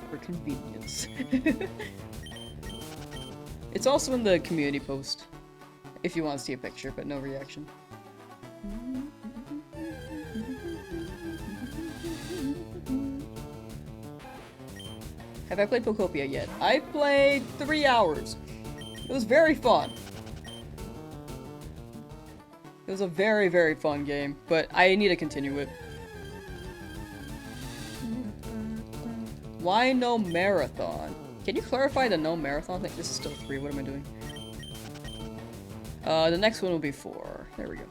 For convenience. It's also in the community post. If you want to see a picture, but no reaction. Have I played Pokopia yet? I played 3 hours. It was very fun. It was a very, very fun game, but I need to continue it. Why no marathon? Can you clarify the no marathon? I think this is still 3. What am I doing? The next one will be 4. There we go.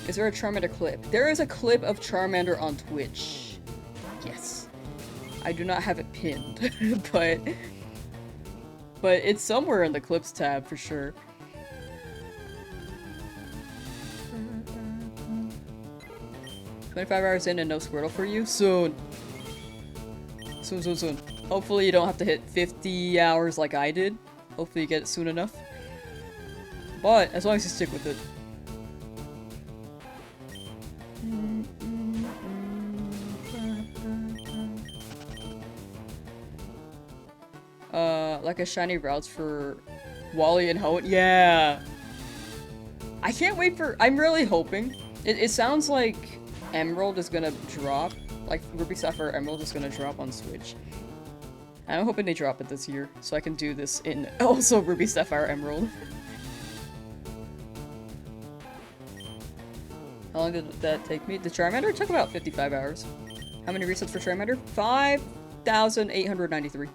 Is there a Charmander clip? There is a clip of Charmander on Twitch. Yes. I do not have it pinned, but it's somewhere in the clips tab for sure. "25 hours in and no Squirtle for you? Soon. Soon. Hopefully you don't have to hit 50 hours like I did. Hopefully you get it soon enough. But, as long as you stick with it. Like a shiny routes for Wally and Hoenn? Yeah! I can't wait for- I'm really hoping. It sounds like Emerald is gonna drop. Like, Ruby Sapphire Emerald is gonna drop on Switch. I'm hoping they drop it this year, so I can do this in also Ruby Sapphire Emerald. How long did that take me? The Charmander took about 55 hours. How many resets for Charmander? 5,893.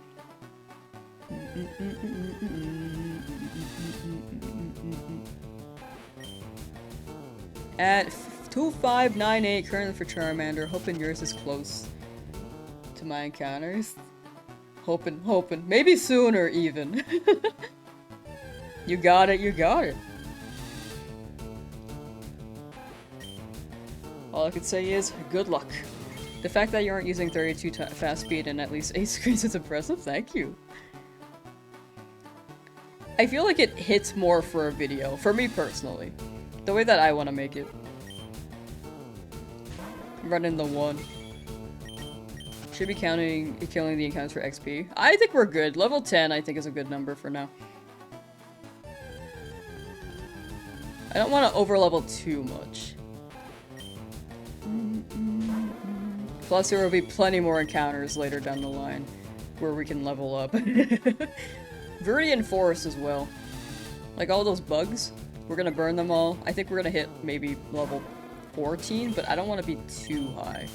At 2598 currently for Charmander. Hoping yours is close to my encounters. Hoping. Maybe sooner, even. You got it. All I can say is, good luck. The fact that you aren't using 32 fast speed and at least 8 screens is impressive. Thank you. I feel like it hits more for a video, for me personally. The way that I want to make it. Running the 1. Should be killing the encounters for XP. I think we're good. Level 10 I think is a good number for now. I don't want to overlevel too much. Plus there will be plenty more encounters later down the line where we can level up. Viridian Forest as well. Like all those bugs, we're gonna burn them all. I think we're gonna hit maybe level 14, but I don't want to be too high.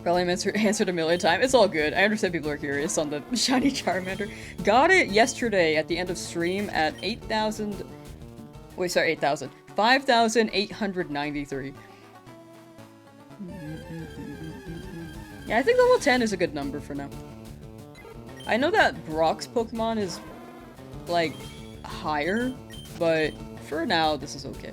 Probably answered a million times. It's all good. I understand people are curious on the shiny Charmander. Got it yesterday at the end of stream at 8,000... Wait, sorry, 8,000. 5,893. Yeah, I think level 10 is a good number for now. I know that Brock's Pokemon is, like, higher, but for now, this is okay.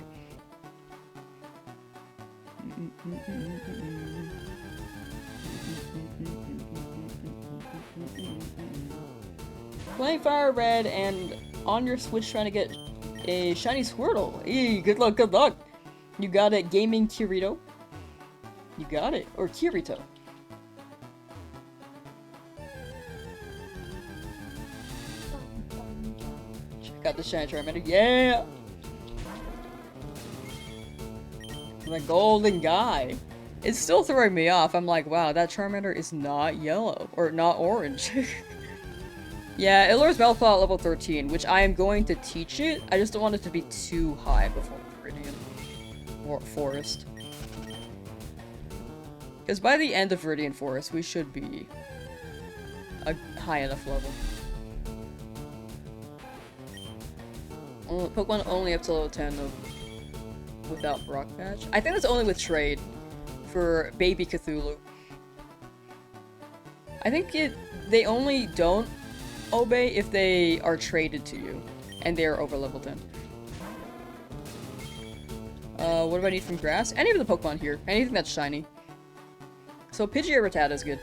Playing Fire Red and on your Switch trying to get a shiny Squirtle. Eee, good luck, good luck! You got it, Gaming Kirito. You got it. Or Kirito. Check out the shiny Charmander. Yeah! The golden guy. It's still throwing me off. I'm like, wow, that Charmander is not yellow. Or not orange. Yeah, it lures Bellclaw at level 13, which I am going to teach it. I just don't want it to be too high before Viridian or Forest. Because by the end of Viridian Forest, we should be a high enough level. Pokemon only up to level 10 without Brock Patch. I think that's only with trade for Baby Cthulhu. I think they only don't obey if they are traded to you and they are over level 10. What do I need from grass? Any of the Pokemon here. Anything that's shiny. So Pidgey or Rattata is good.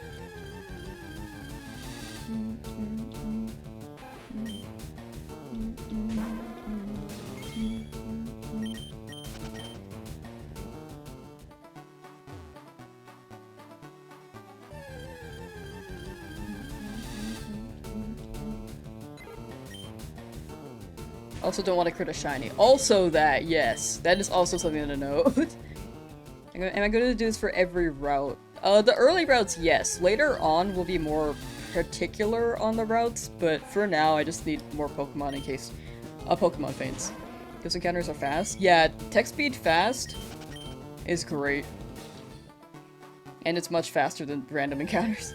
Also don't want to crit a shiny. Also that, yes. That is also something to note. Am I going to do this for every route? The early routes, yes. Later on, we'll be more particular on the routes, but for now, I just need more Pokemon in case a Pokemon faints. Those encounters are fast. Yeah, text speed fast is great. And it's much faster than random encounters.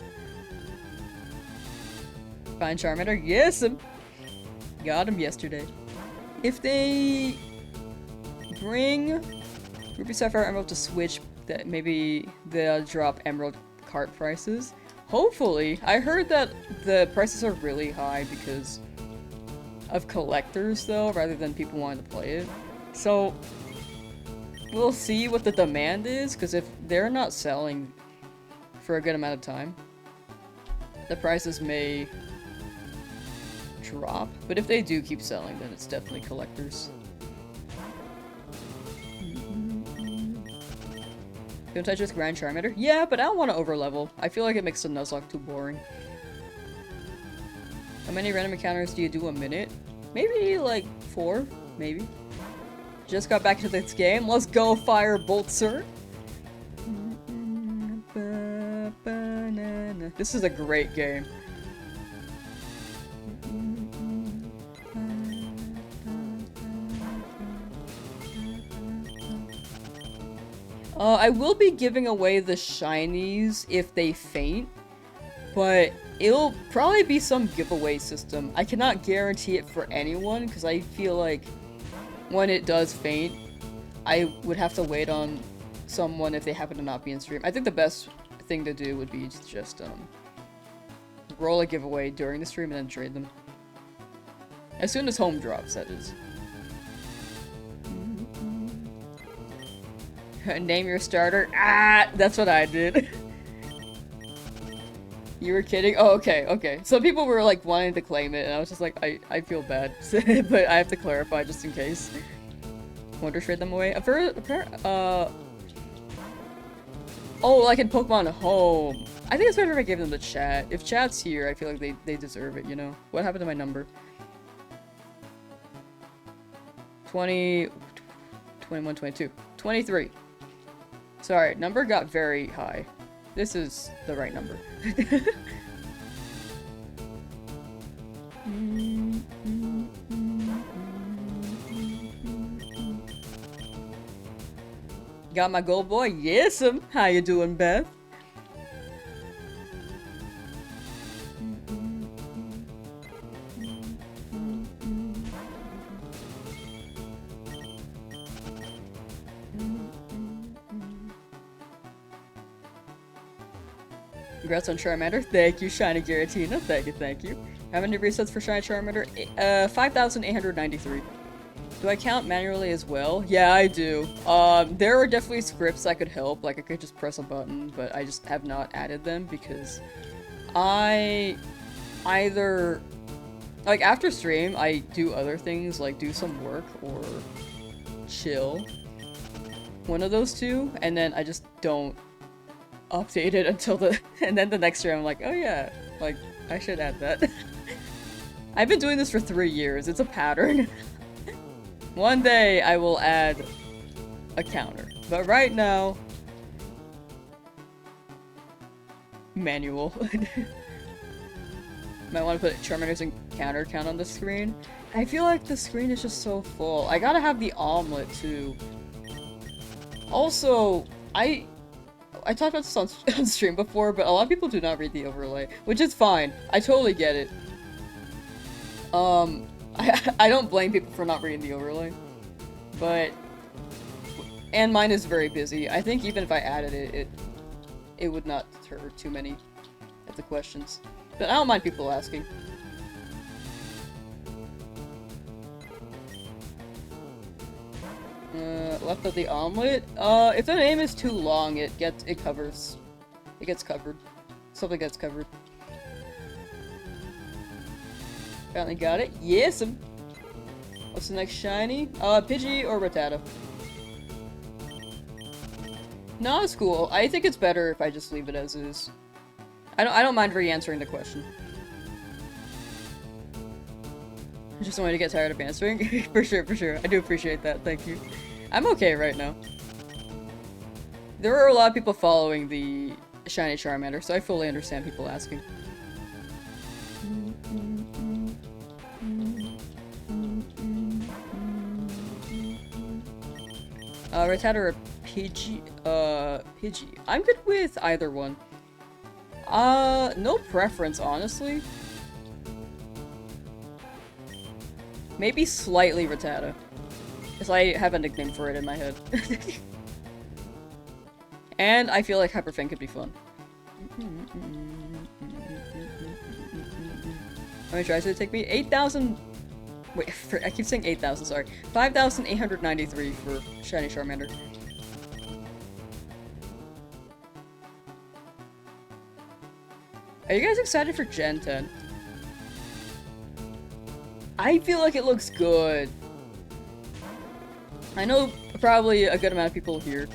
Find Charmander? Yes! Got him yesterday. If they bring Ruby Sapphire Emerald to Switch, that maybe they'll drop Emerald cart prices. Hopefully. I heard that the prices are really high because of collectors though, rather than people wanting to play it. So we'll see what the demand is, because if they're not selling for a good amount of time, the prices may drop, but if they do keep selling, then it's definitely collectors. Don't I just grind Charmander? Yeah, but I don't want to overlevel. I feel like it makes the Nuzlocke too boring. How many random encounters do you do a minute? Maybe like 4, maybe. Just got back to this game. Let's go, Firebolt, sir! This is a great game. I will be giving away the shinies if they faint, but it'll probably be some giveaway system. I cannot guarantee it for anyone, because I feel like when it does faint, I would have to wait on someone if they happen to not be in stream. I think the best thing to do would be to just roll a giveaway during the stream and then trade them. As soon as home drops, that is. Name your starter. Ah, that's what I did. You were kidding? Oh, okay, okay. Some people were like wanting to claim it, and I was just like, I feel bad, but I have to clarify just in case. Want to trade them away? Oh, like in Pokemon Home. I think it's better if I give them the chat. If chat's here, I feel like they deserve it, you know? What happened to my number? 20... 21, 22. 23. Sorry, number got very high. This is the right number. Got my gold boy? Yes'm! How you doing, Beth? Congrats on Charmander. Thank you, Shiny Giratina. Thank you, thank you. How many resets for Shiny Charmander? 5,893. Do I count manually as well? Yeah, I do. There are definitely scripts that could help. Like, I could just press a button, but I just have not added them because I either... Like, after stream, I do other things, like do some work or chill. One of those two, and then I just don't update it until the... And then the next year I'm like, oh yeah, like, I should add that. I've been doing this for 3 years. It's a pattern. One day I will add a counter. But right now... Manual. Might want to put Charmander's and counter count on the screen. I feel like the screen is just so full. I gotta have the omelet too. Also, I talked about this on stream before, but a lot of people do not read the overlay, which is fine. I totally get it. I don't blame people for not reading the overlay, but... And mine is very busy. I think even if I added it, it would not deter too many of the questions. But I don't mind people asking. Left of the omelet? If the name is too long, it gets covered. Something gets covered. Finally got it. Yes'm! What's the next shiny? Pidgey or Rattata? No, it's cool. I think it's better if I just leave it as is. I don't mind re-answering the question. I just don't want to get tired of answering. For sure, for sure. I do appreciate that. Thank you. I'm okay right now. There are a lot of people following the Shiny Charmander, so I fully understand people asking. Rattata or Pidgey? Pidgey. I'm good with either one. No preference, honestly. Maybe slightly Rattata. Because I have a nickname for it in my head. And I feel like Hyperfang could be fun. How many tries did it take me? 8,000... Wait, I keep saying 8,000, sorry. 5,893 for Shiny Charmander. Are you guys excited for Gen 10? I feel like it looks good. I know probably a good amount of people here,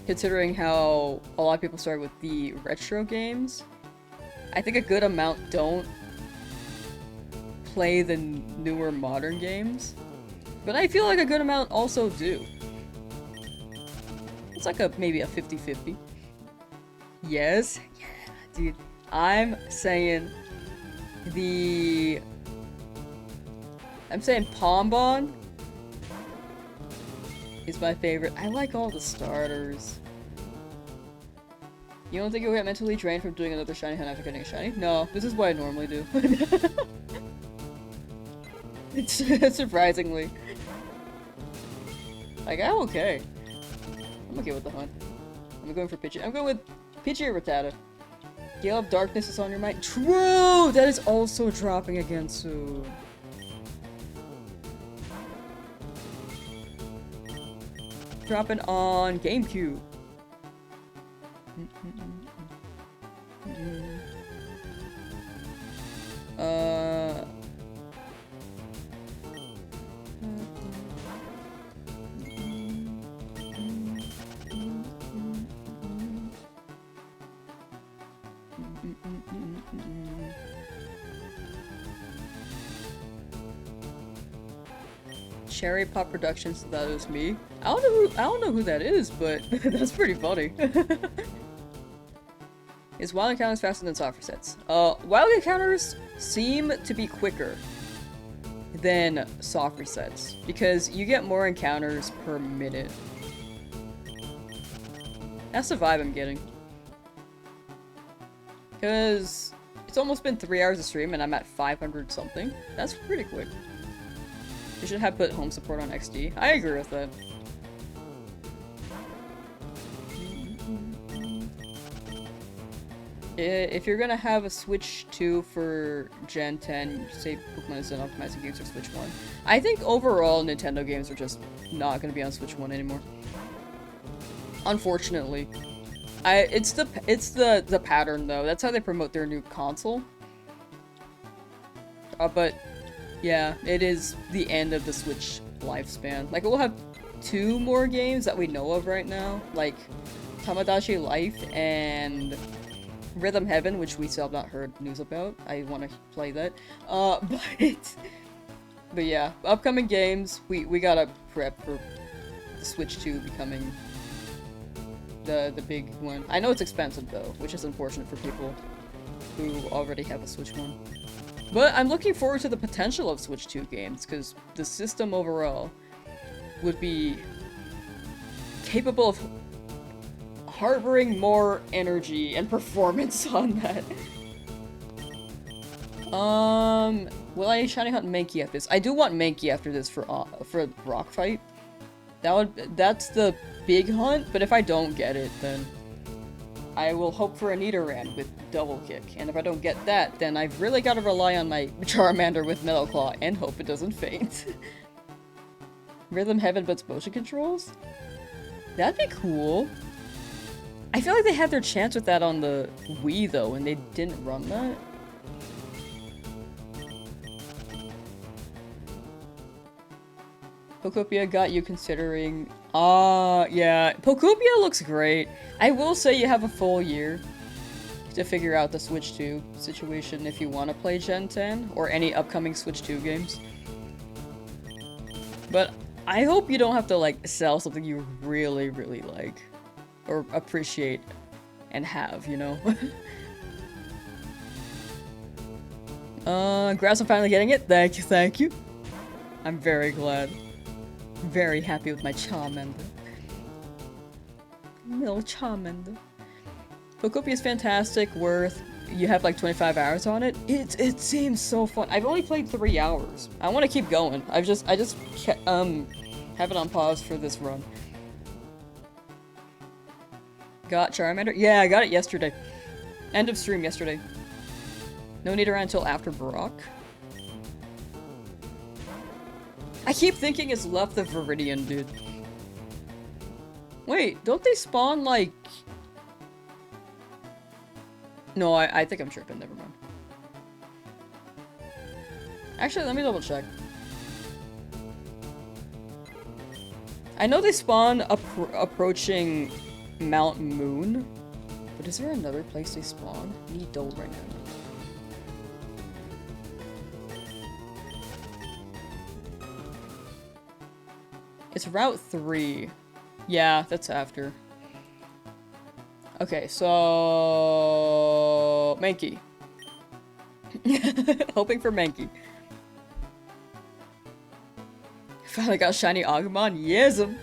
considering how a lot of people started with the retro games. I think a good amount don't play the newer modern games, but I feel like a good amount also do. It's like maybe a 50-50. Yes? Yeah, dude. I'm saying Pombon is my favorite. I like all the starters. You don't think you'll get mentally drained from doing another shiny hunt after getting a shiny? No, this is what I normally do. Surprisingly. Like, I'm okay. I'm okay with the hunt. I'm going for Pidgey. I'm going with Pidgey or Rattata. Gale of Darkness is on your mind. True! That is also dropping again soon. Dropping on GameCube. Uh... Cherry Pop Productions, that was me. I don't know who that is, but that's pretty funny. Is wild encounters faster than soft resets? Wild encounters seem to be quicker than soft resets because you get more encounters per minute. That's the vibe I'm getting. Because it's almost been 3 hours of stream and I'm at 500 something. That's pretty quick. You should have put home support on XD. I agree with that. If you're gonna have a Switch 2 for Gen 10, say Pokemon is not optimizing games for Switch 1. I think overall Nintendo games are just not gonna be on Switch 1 anymore. Unfortunately. It's the pattern though. That's how they promote their new console. But yeah, it is the end of the Switch lifespan. Like, we'll have 2 more games that we know of right now, like Tamagotchi Life and Rhythm Heaven, which we still have not heard news about. I want to play that. But yeah, upcoming games, we gotta prep for the Switch 2 becoming the big one. I know it's expensive though, which is unfortunate for people who already have a Switch 1. But I'm looking forward to the potential of Switch 2 games, because the system overall would be capable of harboring more energy and performance on that. Will I shiny hunt Mankey after this? I do want Mankey after this for a rock fight. That's the big hunt, but if I don't get it, then I will hope for a Nidoran with double kick, and if I don't get that, then I've really got to rely on my Charmander with Metal Claw and hope it doesn't faint. Rhythm Heaven but motion controls? That'd be cool. I feel like they had their chance with that on the Wii though, and they didn't run that. Pokopia got you considering. Yeah. Pokopia looks great. I will say you have a full year to figure out the Switch 2 situation if you want to play Gen 10 or any upcoming Switch 2 games. But I hope you don't have to, like, sell something you really, really like or appreciate and have, you know? Grass, I'm finally getting it. Thank you, thank you. I'm very glad. Very happy with my Charmander. Little Charmander. Pokopia is fantastic, worth. You have like 25 hours on it. It seems so fun. I've only played 3 hours. I want to keep going. I just have it on pause for this run. Got Charmander? Yeah, I got it yesterday. End of stream yesterday. No need around until after Brock. I keep thinking it's left the Viridian, dude. Wait, don't they spawn, like... No, I think I'm tripping, never mind. Actually, let me double check. I know they spawn approaching Mount Moon, but is there another place they spawn? I need Dole right now. It's Route 3. Yeah, that's after. Okay, so... Mankey. Hoping for Mankey. Finally got shiny Agumon. Yes'm.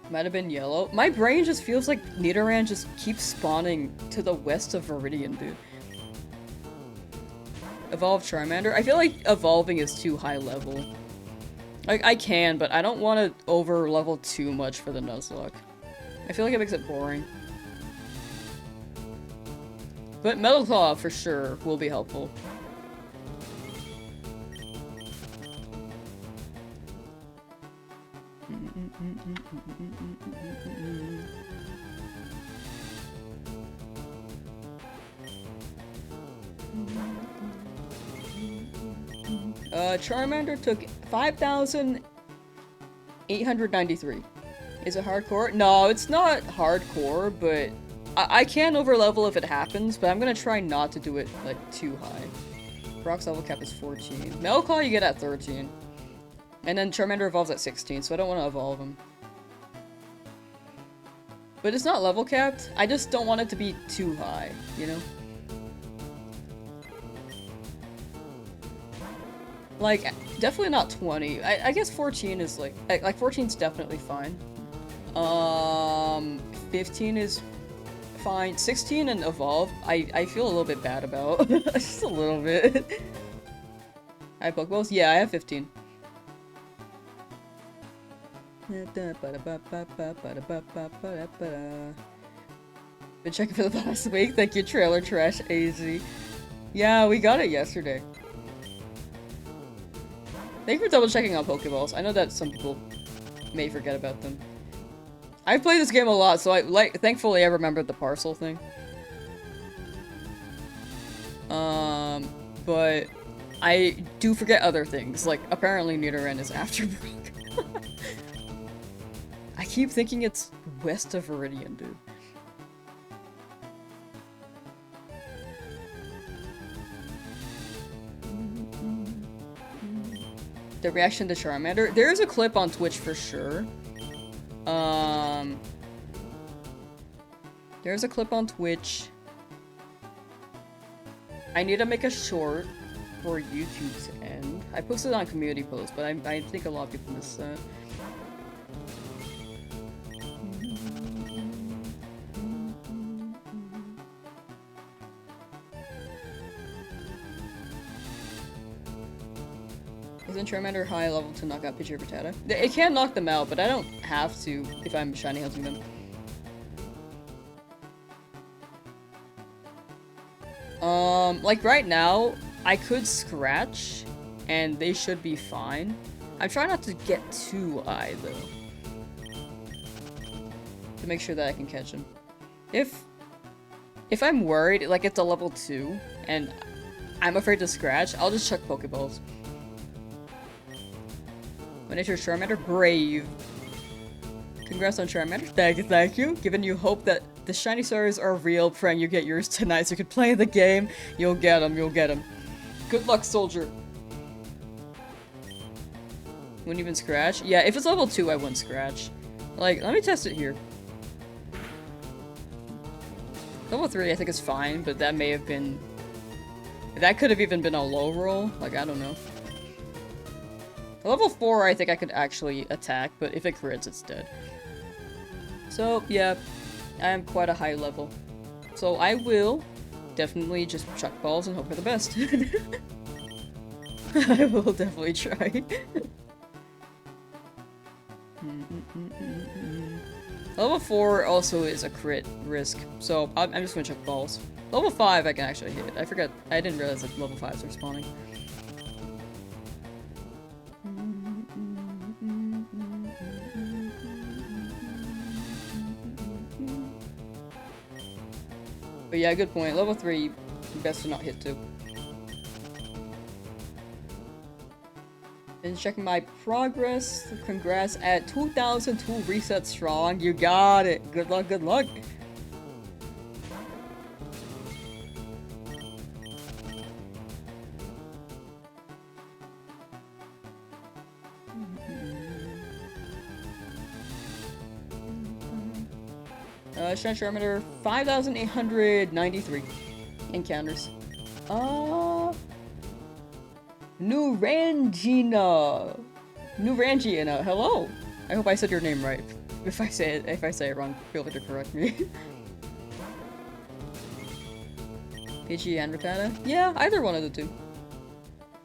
Might have been yellow. My brain just feels like Nidoran just keeps spawning to the west of Viridian, dude. Evolve Charmander? I feel like evolving is too high level. Like, I can, but I don't want to over-level too much for the Nuzlocke. I feel like it makes it boring. But Metal Claw for sure will be helpful. Charmander took 5,893. Is it hardcore? No, it's not hardcore, but I can overlevel if it happens, but I'm gonna try not to do it, like, too high. Brock's level cap is 14. Metal Claw you get at 13. And then Charmander evolves at 16, so I don't want to evolve him. But it's not level capped, I just don't want it to be too high, you know? Like, definitely not 20. I guess 14 is like 14's definitely fine. 15 is fine. 16 and evolve, I feel a little bit bad about. Just a little bit. I have Pokeballs? Yeah, I have 15. Been checking for the past week. Thank you, Trailer Trash AZ. Yeah, we got it yesterday. Thank you for double checking on Pokeballs. I know that some people may forget about them. I've played this game a lot, so thankfully I remembered the parcel thing. But I do forget other things, like apparently Nidoran is after Brock. I keep thinking it's west of Viridian, dude. The reaction to Charmander. There is a clip on Twitch for sure. There's a clip on Twitch. I need to make a short for YouTube's end. I posted it on community post, but I think a lot of people missed that. Isn't Charmander high level to knock out Pidgey or Rattata? It can knock them out, but I don't have to if I'm shiny hunting them. Like right now, I could scratch, and they should be fine. I'm trying not to get too high, though. To make sure that I can catch him. If I'm worried, like it's a level 2, and I'm afraid to scratch, I'll just chuck Pokeballs. Miniature Charmander, brave. Congrats on Charmander. Thank you. Giving you hope that the shiny stars are real, praying you get yours tonight so you can play the game. You'll get them, you'll get them. Good luck, soldier. Wouldn't even scratch? Yeah, if it's level 2, I wouldn't scratch. Like, let me test it here. Level 3 I think is fine, but that may have been... That could have even been a low roll. Like, I don't know. Level 4 I think I could actually attack, but if it crits, it's dead. So, yeah. I am quite a high level. So I will definitely just chuck balls and hope for the best. I will definitely try. Level 4 also is a crit risk, so I'm just gonna chuck balls. Level 5 I can actually hit. I forgot, I didn't realize that level 5s are spawning. But yeah, good point. Level 3, best to not hit too. And checking my progress. Congrats at 2002 reset strong. You got it. Good luck, good luck. Charmander, 5,893 encounters. New Rangina, hello. I hope I said your name right. If I say it wrong, feel free to correct me. Pidgey and Rattata? Yeah, either one of the two.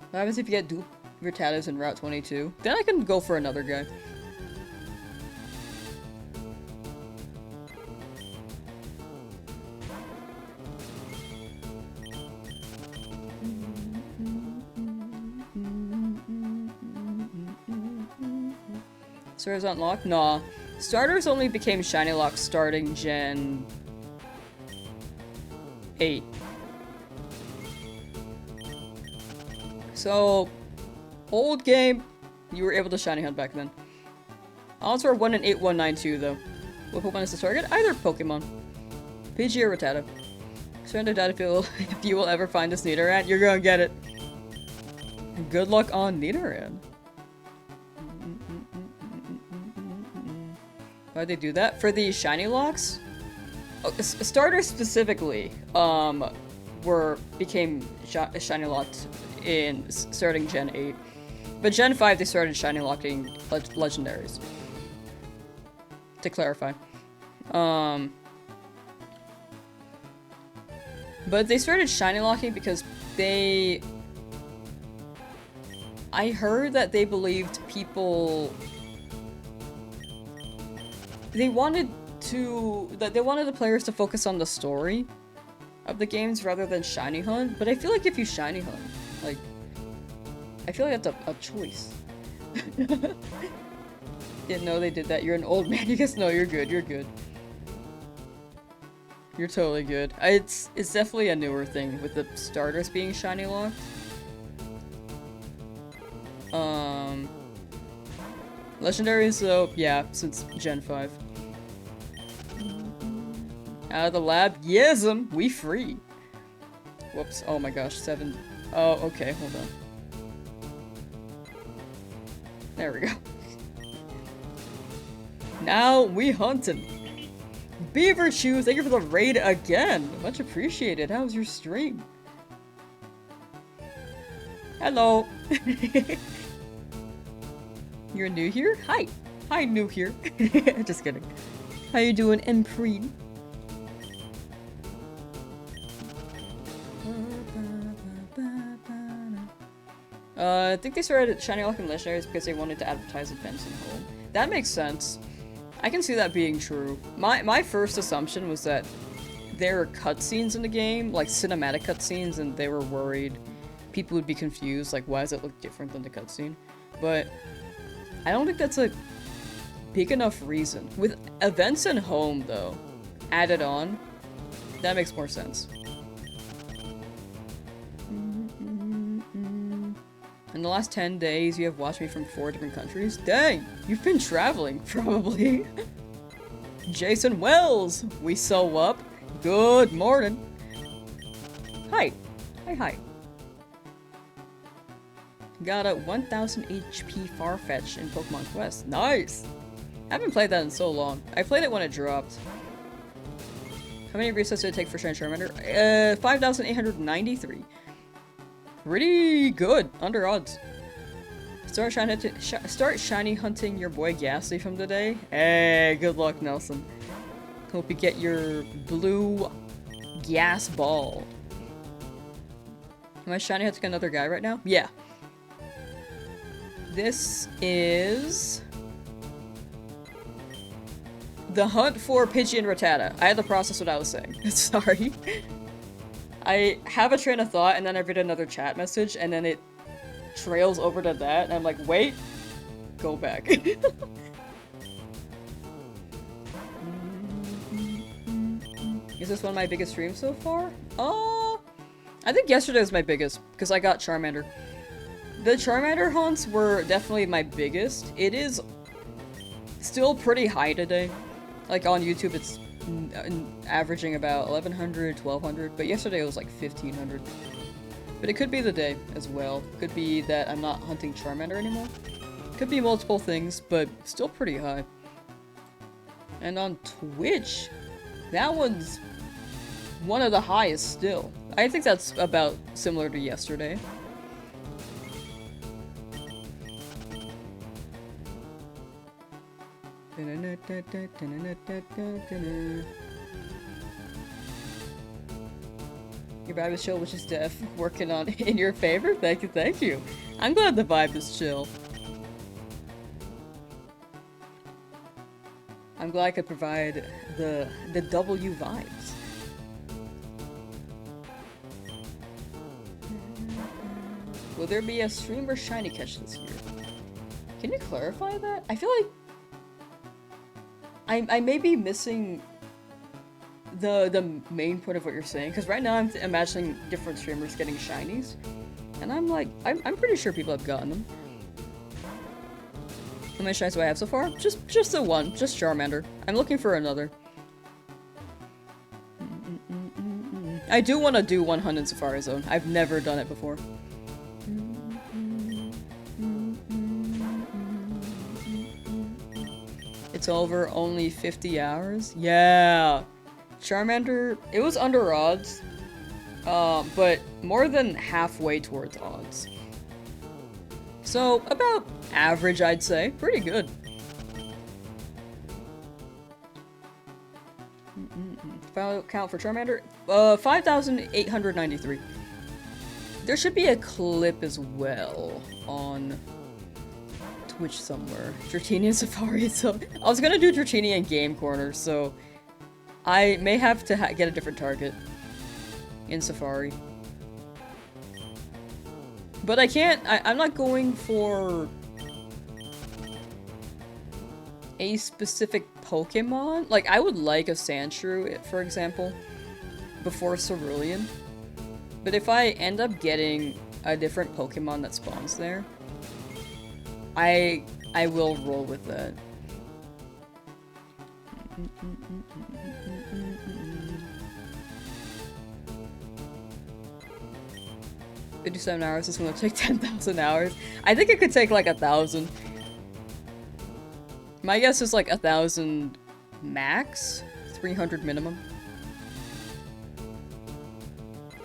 What happens if you get dupe Rattatas in Route 22? Then I can go for another guy. Starters unlocked? Nah. Starters only became shiny lock starting Gen 8. So, old game, you were able to shiny hunt back then. Odds are 1 in 8192 though. What Pokemon is the target? Either Pokemon. Pidgey or Rattata. Surrender doubt if you will ever find this Nidoran, you're gonna get it. Good luck on Nidoran. Why'd they do that? For the shiny locks? Oh, starters specifically, became shiny locked in starting Gen 8. But Gen 5 they started shiny locking legendaries. To clarify. But they started shiny locking because I heard that they believed people... They wanted the players to focus on the story of the games rather than shiny hunt, but I feel like if you shiny hunt, like, I feel like that's a choice. Didn't know they did that. You're an old man. You guys know you're good. You're good. You're totally good. It's definitely a newer thing with the starters being shiny locked. Legendaries though, yeah, since Gen 5. Out of the lab, yes'm, we free. Whoops, oh my gosh, 7. Oh, okay, hold on. There we go. Now we hunting. Beaver Shoes, thank you for the raid again. Much appreciated. How was your stream? Hello. You're new here? Hi. Hi, new here. Just kidding. How you doing, Empreed? I think they started shiny locking legendaries because they wanted to advertise events in home. That makes sense. I can see that being true. My first assumption was that there are cutscenes in the game, like cinematic cutscenes, and they were worried people would be confused, like why does it look different than the cutscene? But I don't think that's a big enough reason. With events in home, though, added on, that makes more sense. In the last 10 days, you have watched me from 4 different countries? Dang! You've been traveling, probably. Jason Wells! We sew up. Good morning. Hi. Hi. Got a 1000 HP Farfetch in Pokemon Quest. Nice! I haven't played that in so long. I played it when it dropped. How many resets did it take for Shiny Charmander? 5,893. Pretty good. Under odds. Start shiny hunting your boy Ghastly from today. Hey, good luck, Nelson. Hope you get your blue gas ball. Am I shiny hunting another guy right now? Yeah. This is the hunt for Pidgey and Rattata. I had to process what I was saying. Sorry. I have a train of thought and then I read another chat message and then it trails over to that and I'm like, wait, go back. Is this one of my biggest streams so far? I think yesterday was my biggest because I got Charmander. The Charmander hunts were definitely my biggest. It is still pretty high today. Like on YouTube it's averaging about 1100, 1200, but yesterday it was like 1500. But it could be the day as well. Could be that I'm not hunting Charmander anymore. Could be multiple things, but still pretty high. And on Twitch, that one's one of the highest still. I think that's about similar to yesterday. Your vibe is chill, which is def. Working on in your favor? Thank you, thank you. I'm glad the vibe is chill. I'm glad I could provide the W vibes. Will there be a stream or shiny catch this year? Can you clarify that? I feel like I may be missing the main point of what you're saying, because right now I'm imagining different streamers getting shinies, and I'm like, I'm pretty sure people have gotten them. How many shinies do I have so far? Just the one, just Charmander. I'm looking for another. I do want to do 100 in Safari Zone. I've never done it before. It's over only 50 hours? Yeah! Charmander, it was under odds, but more than halfway towards odds. So, about average, I'd say. Pretty good. Final count for Charmander? 5,893. There should be a clip as well on Twitch somewhere. Dratini and Safari. So I was gonna do Dratini and Game Corner, so I may have to get a different target in Safari. But I can't. I'm not going for a specific Pokemon. Like, I would like a Sandshrew, for example, before Cerulean. But if I end up getting a different Pokemon that spawns there, I will roll with that. 57 hours is gonna take 10,000 hours. I think it could take like 1,000. My guess is like 1,000 max, 300 minimum.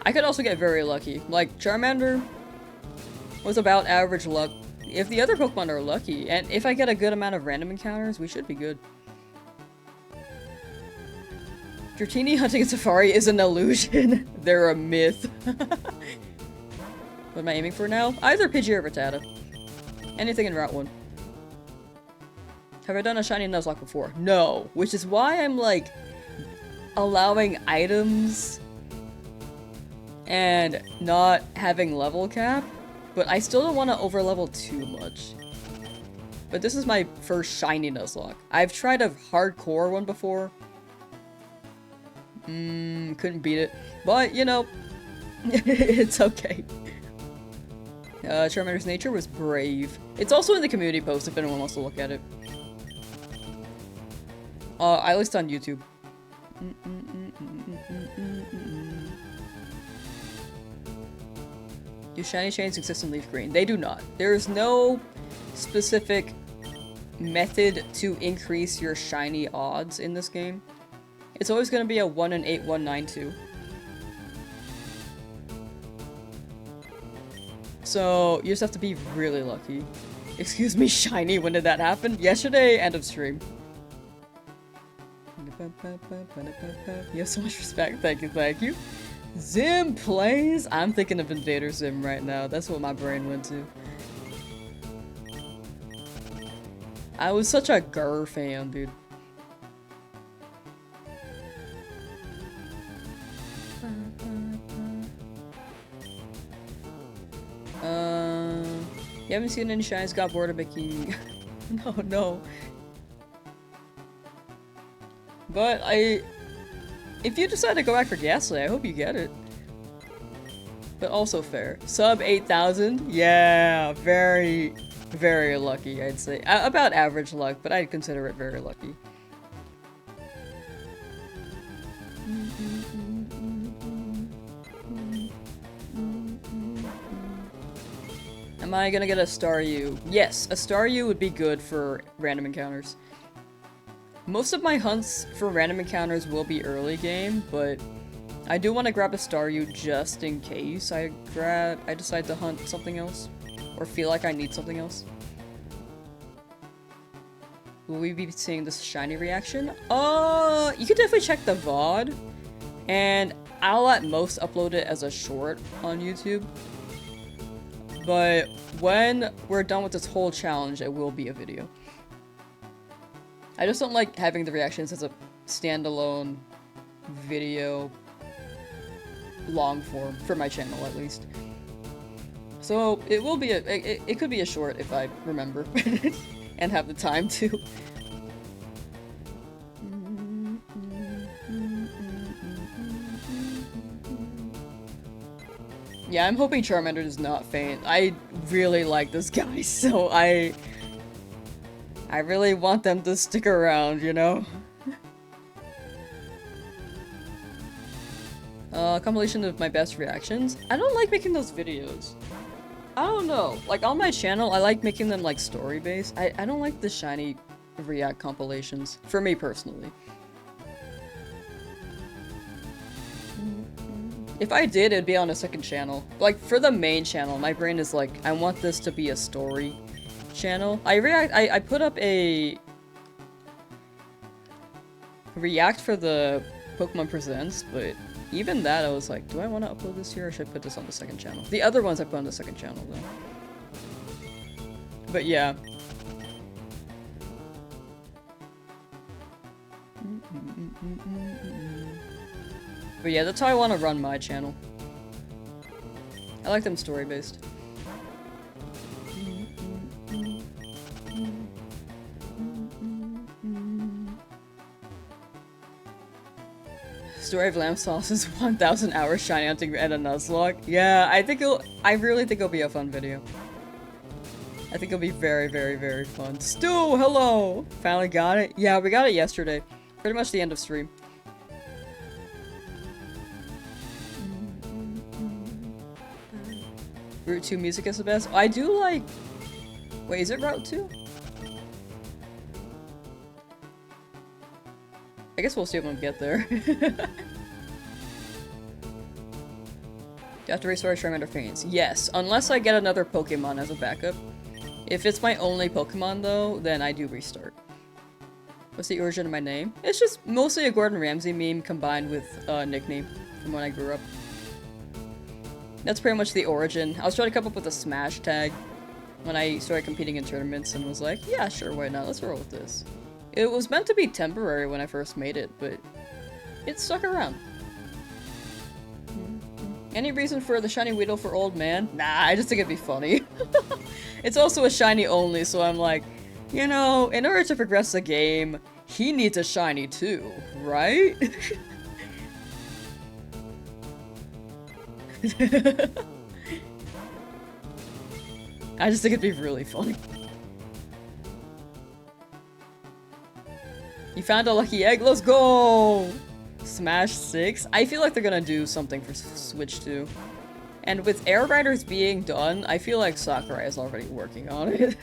I could also get very lucky. Like, Charmander was about average luck. If the other Pokemon are lucky, and if I get a good amount of random encounters, we should be good. Dratini hunting in Safari is an illusion. They're a myth. What am I aiming for now? Either Pidgey or Rattata. Anything in Route 1. Have I done a shiny Nuzlocke before? No. Which is why I'm like allowing items and not having level cap. But I still don't want to overlevel too much. But this is my first shiny Nuzlocke. I've tried a hardcore one before. Couldn't beat it. But, you know, it's okay. Charmander's nature was brave. It's also in the community post if anyone wants to look at it. At least on YouTube. Do shiny chains exist in Leaf Green? They do not. There is no specific method to increase your shiny odds in this game. It's always going to be a 1 in 8, 1, 9, 2. So, you just have to be really lucky. Excuse me, shiny, when did that happen? Yesterday, end of stream. You have so much respect, thank you, thank you. Zim plays? I'm thinking of Invader Zim right now, that's what my brain went to. I was such a Grr fan, dude. You haven't seen any shines, got bored of making... No. But if you decide to go back for Ghastly, I hope you get it. But also fair. Sub 8,000? Yeah, very, very lucky, I'd say. About average luck, but I'd consider it very lucky. Am I gonna get a Staryu? Yes, a Staryu would be good for random encounters. Most of my hunts for random encounters will be early game, but I do want to grab a Staryu just in case I decide to hunt something else, or feel like I need something else. Will we be seeing this shiny reaction? You could definitely check the VOD, and I'll at most upload it as a short on YouTube. But when we're done with this whole challenge, it will be a video. I just don't like having the reactions as a standalone video, long form, for my channel at least. So it will be it could be a short if I remember and have the time to. Yeah, I'm hoping Charmander does not faint. I really like this guy, so I really want them to stick around, you know? Compilation of my best reactions. I don't like making those videos. I don't know. Like, on my channel, I like making them, like, story-based. I don't like the shiny react compilations. For me, personally. If I did, it'd be on a second channel. Like, for the main channel, my brain is like, I want this to be a story channel. I put up a react for the Pokemon Presents, but even that I was like, do I want to upload this here or should I put this on the second channel? The other ones I put on the second channel though. But yeah. But yeah, that's how I want to run my channel. I like them story-based. Story of Lamsauce is 1,000 hours shiny hunting and a Nuzlocke. Yeah, I really think it'll be a fun video. I think it'll be very, very, very fun. Stu, hello! Finally got it? Yeah, we got it yesterday. Pretty much the end of stream. Route 2 music is the best. I do like... Wait, is it Route 2? I guess we'll see when we get there. Do you have to restore Charmander faints? Yes, unless I get another Pokemon as a backup. If it's my only Pokemon though, then I do restart. What's the origin of my name? It's just mostly a Gordon Ramsay meme combined with a nickname from when I grew up. That's pretty much the origin. I was trying to come up with a Smash tag when I started competing in tournaments and was like, yeah, sure, why not? Let's roll with this. It was meant to be temporary when I first made it, but it stuck around. Any reason for the shiny Weedle for old man? Nah, I just think it'd be funny. It's also a shiny only, so I'm like, you know, in order to progress the game, he needs a shiny too, right? I just think it'd be really funny. You found a lucky egg? Let's go! Smash 6? I feel like they're gonna do something for Switch 2. And with Air Riders being done, I feel like Sakurai is already working on it.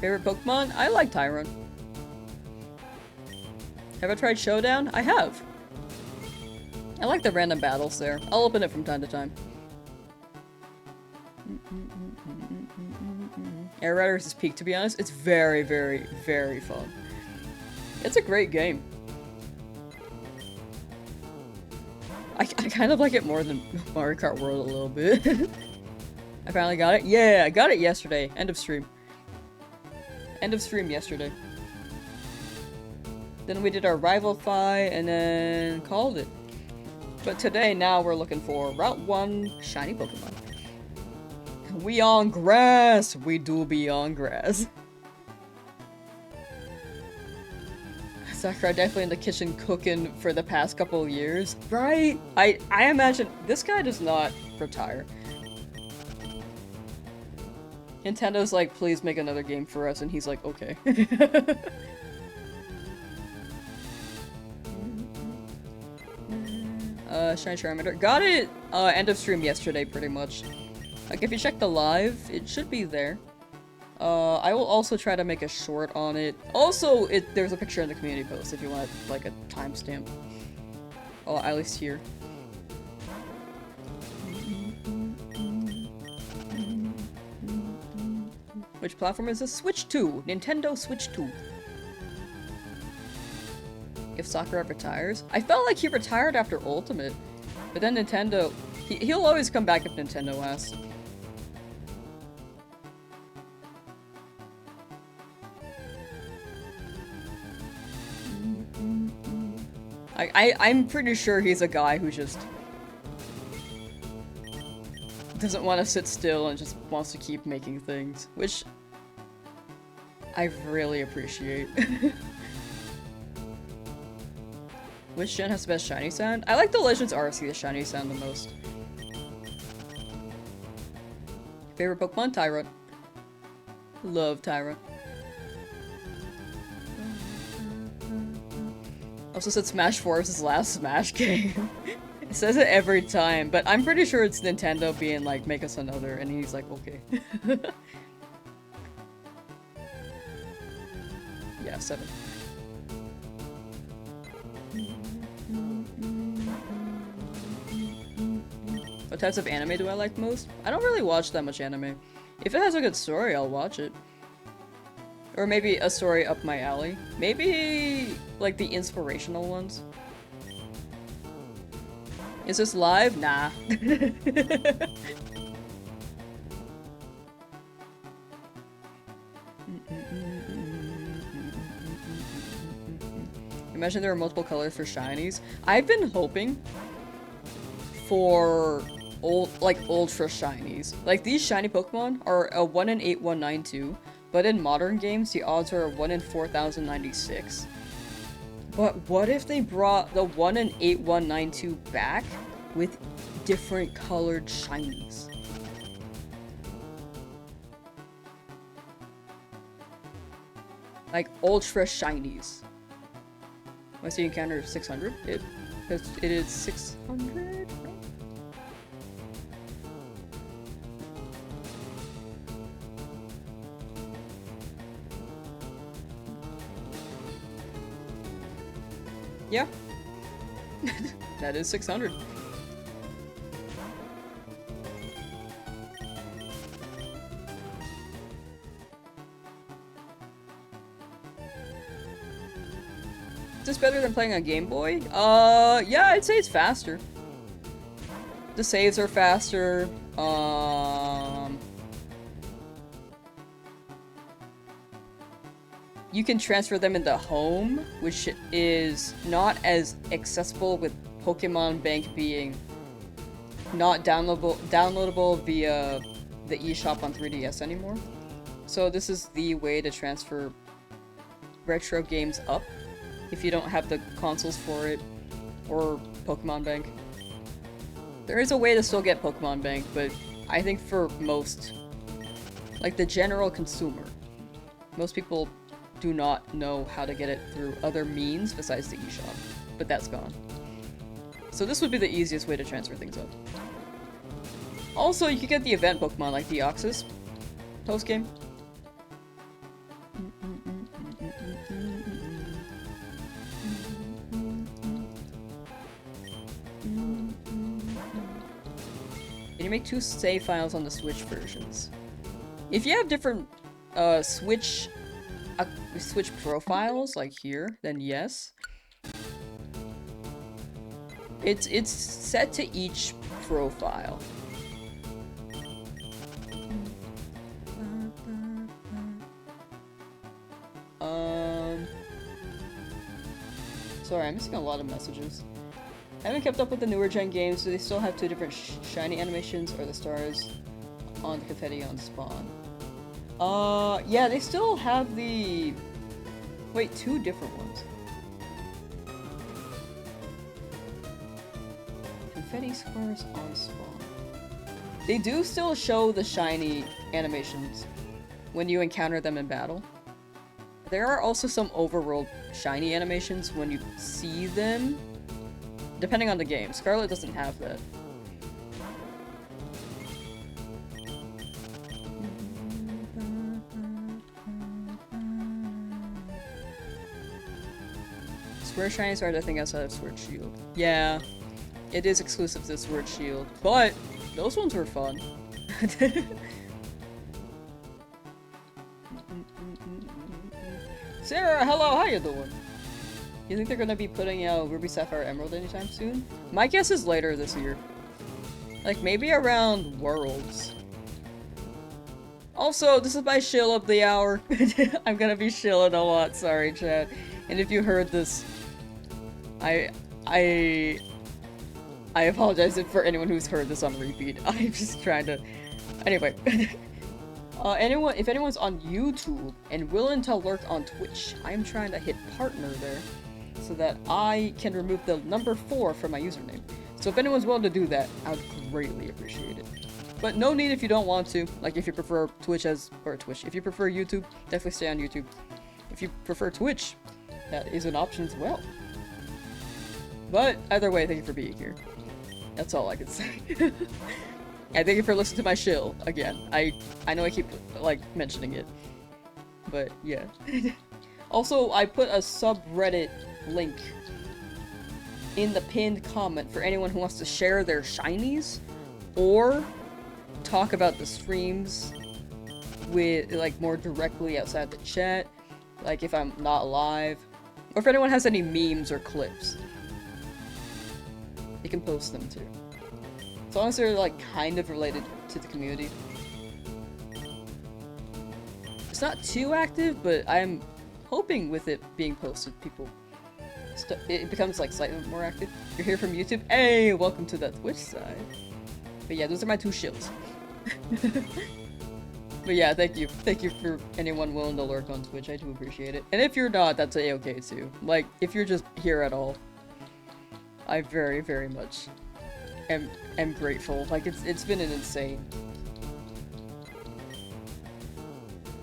Favorite Pokemon? I like Tyrant. Have I tried Showdown? I have. I like the random battles there. I'll open it from time to time. Air Riders is peak, to be honest. It's very, very, very fun. It's a great game. I kind of like it more than Mario Kart World a little bit. I finally got it. Yeah, I got it yesterday. End of stream. End of stream yesterday. Then we did our rival fight and then called it. But today, now we're looking for Route 1 shiny Pokemon. We on grass! We do be on grass. Sakurai definitely in the kitchen cooking for the past couple of years. Right? I imagine this guy does not retire. Nintendo's like, please make another game for us, and he's like, okay. Shiny Charmander. Got it end of stream yesterday, pretty much. Like, if you check the live, it should be there. I will also try to make a short on it. Also, there's a picture in the community post if you want, like, a timestamp. Oh, at least here. Which platform is this? Switch 2! Nintendo Switch 2. If Sakurai retires? I felt like he retired after Ultimate. But then Nintendo... He'll always come back if Nintendo asks. I'm pretty sure he's a guy who just doesn't want to sit still and just wants to keep making things, which I really appreciate. Which gen has the best shiny sound? I like the Legends Arceus the shiny sound the most. Favorite Pokemon? Tyrant. Love Tyrant. Also said Smash 4 is his last Smash game. It says it every time, but I'm pretty sure it's Nintendo being like, make us another, and he's like, okay. Yeah, 7. What types of anime do I like most? I don't really watch that much anime. If it has a good story, I'll watch it. Or maybe a story up my alley. Maybe, like, the inspirational ones. Is this live? Nah. Imagine there are multiple colors for shinies. I've been hoping for ultra shinies. Like, these shiny Pokemon are a 1 in 8192, but in modern games the odds are 1 in 4096. But what if they brought the 1 in 8192 back with different colored shinies? Like ultra shinies. Once you encounter 600, it is 600, right? Yeah. That is 600. Is this better than playing on Game Boy? Yeah, I'd say it's faster. The saves are faster. You can transfer them into home, which is not as accessible with Pokemon Bank being not downloadable via the eShop on 3DS anymore. So this is the way to transfer retro games up if you don't have the consoles for it or Pokemon Bank. There is a way to still get Pokemon Bank, but I think for most, like the general consumer, most people do not know how to get it through other means besides the eShop, but that's gone. So this would be the easiest way to transfer things up. Also, you could get the event Pokemon like Deoxys post-game. Can you make 2 save files on the Switch versions? If you have different Switch profiles, like here, then yes. It's set to each profile. Sorry, I'm missing a lot of messages. I haven't kept up with the newer gen games. Do they still have 2 different shiny animations, or the stars on the confetti on spawn? Yeah, they still have the... Wait, 2 different ones. Confetti scores on spawn. They do still show the shiny animations when you encounter them in battle. There are also some overworld shiny animations when you see them, depending on the game. Scarlet doesn't have that. Square shiny stars, I think, outside of Sword Shield. Yeah, it is exclusive to Sword Shield, but those ones were fun. Sarah, hello, how you doing? You think they're gonna be putting out Ruby, Sapphire, Emerald anytime soon? My guess is later this year. Like, maybe around Worlds. Also, this is my shill of the hour. I'm gonna be shilling a lot, sorry, chat. And if you heard this, I apologize for anyone who's heard this on repeat. I'm just trying to... Anyway. If anyone's on YouTube and willing to lurk on Twitch, I'm trying to hit partner there. so that I can remove the number 4 from my username. So if anyone's willing to do that, I would greatly appreciate it. But no need if you don't want to. Like if you prefer Twitch if you prefer YouTube, definitely stay on YouTube. If you prefer Twitch, that is an option as well. But either way, thank you for being here. That's all I can say. And thank you for listening to my shill again. I know I keep like mentioning it, but yeah. Also, I put a subreddit link in the pinned comment for anyone who wants to share their shinies or talk about the streams with like more directly outside the chat, like if I'm not live, or if anyone has any memes or clips, you can post them too. As long as they're like kind of related to the community. It's not too active, but I'm hoping with it being posted, it becomes like slightly more active. You're here from YouTube? Hey, welcome to the Twitch side. But yeah, those are my 2 shills. But yeah, thank you. Thank you for anyone willing to lurk on Twitch. I do appreciate it. And if you're not, that's a-okay too. Like, if you're just here at all, I very, very much am grateful. Like, it's been an insane...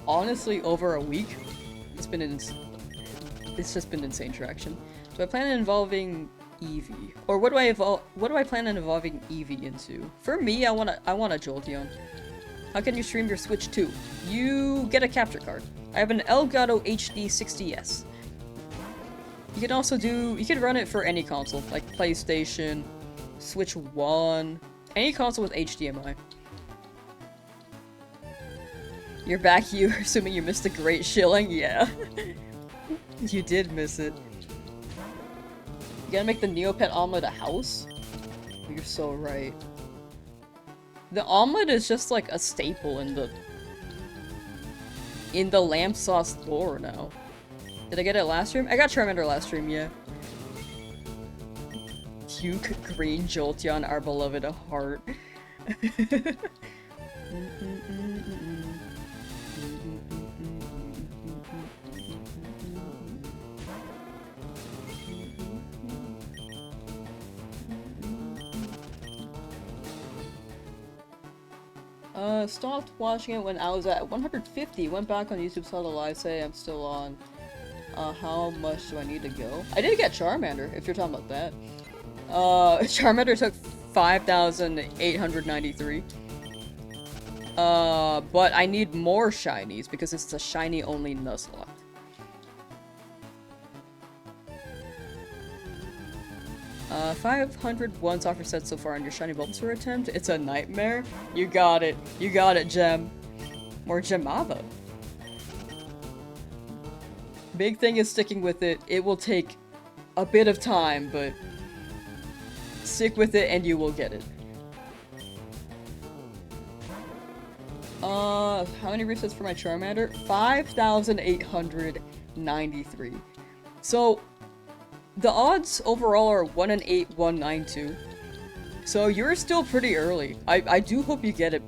Honestly, over a week, it's just been insane traction. Do I plan on involving Eevee? Or what do I plan on evolving Eevee into? For me, I want a Jolteon. How can you stream your Switch 2? You get a capture card. I have an Elgato HD 60S. You can run it for any console, like PlayStation, Switch 1, any console with HDMI. You're back, you assuming you missed a great shilling? Yeah. You did miss it. You gotta make the Neopet omelet a house? You're so right. The omelet is just like a staple in the Lamsauce lore now. Did I get it last stream? I got Charmander last stream, yeah. Puke green Jolteon, our beloved heart. Stopped watching it when I was at 150. Went back on YouTube, saw the live, say I'm still on. How much do I need to go? I did get Charmander, if you're talking about that. Charmander took 5,893. But I need more shinies because it's a shiny only Nuzlocke. Uh, 500 one-off sets so far on your shiny Bulbasaur attempt. It's a nightmare. You got it. You got it, Gem. Or Gemava. Big thing is sticking with it. It will take a bit of time, but stick with it and you will get it. How many resets for my Charmander? 5,893. So, the odds overall are 1 in 8,192. So you're still pretty early. I do hope you get it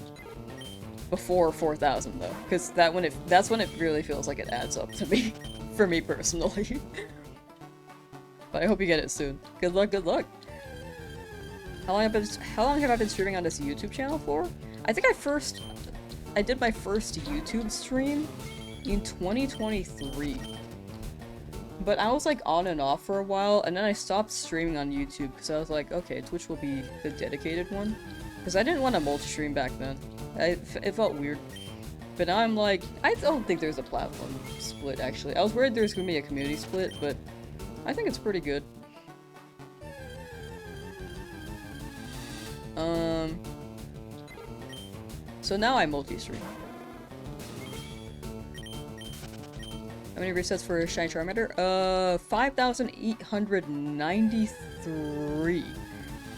before 4,000 though, because that's when it really feels like it adds up to me, for me personally. But I hope you get it soon. Good luck, good luck. How long have I been streaming on this YouTube channel for? I think I did my first YouTube stream in 2023. But I was like on and off for a while, and then I stopped streaming on YouTube because I was like, okay, Twitch will be the dedicated one. Because I didn't want to multi-stream back then. It felt weird. But now I'm like, I don't think there's a platform split actually. I was worried there was going to be a community split, but I think it's pretty good. So now I multi-stream. How many resets for Shiny Charmander? 5,893.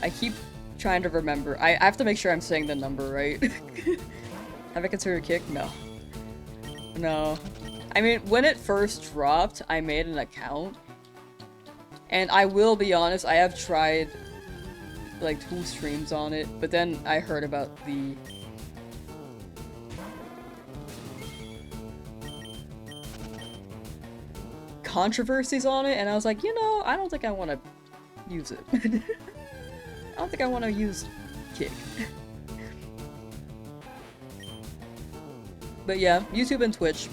I keep trying to remember. I have to make sure I'm saying the number right. Have I considered a kick? No. No. I mean, when it first dropped, I made an account. And I will be honest, I have tried like 2 streams on it, but then I heard about the controversies on it, and I was like, you know, I don't think I want to use it. I don't think I want to use Kick. But yeah, YouTube and Twitch.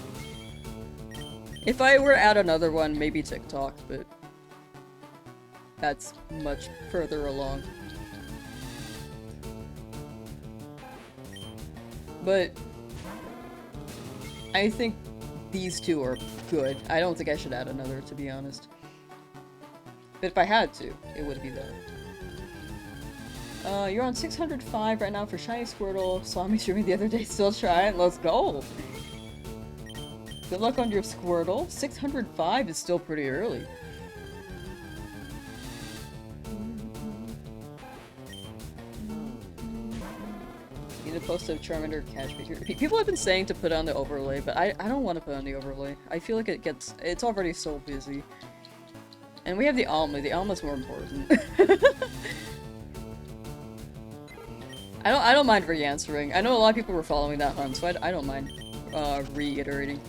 If I were to add another one, maybe TikTok, but that's much further along. But I think these two are good. I don't think I should add another, to be honest. But if I had to, it would be that. You're on 605 right now for Shiny Squirtle. Saw me streaming the other day, still trying. Let's go! Good luck on your Squirtle. 605 is still pretty early. Need to post a Charmander catch feature. People have been saying to put on the overlay, but I don't want to put on the overlay. I feel like it's already so busy. And we have the omelet. The omelet's more important. I don't mind re-answering. I know a lot of people were following that hunt, so I don't mind reiterating.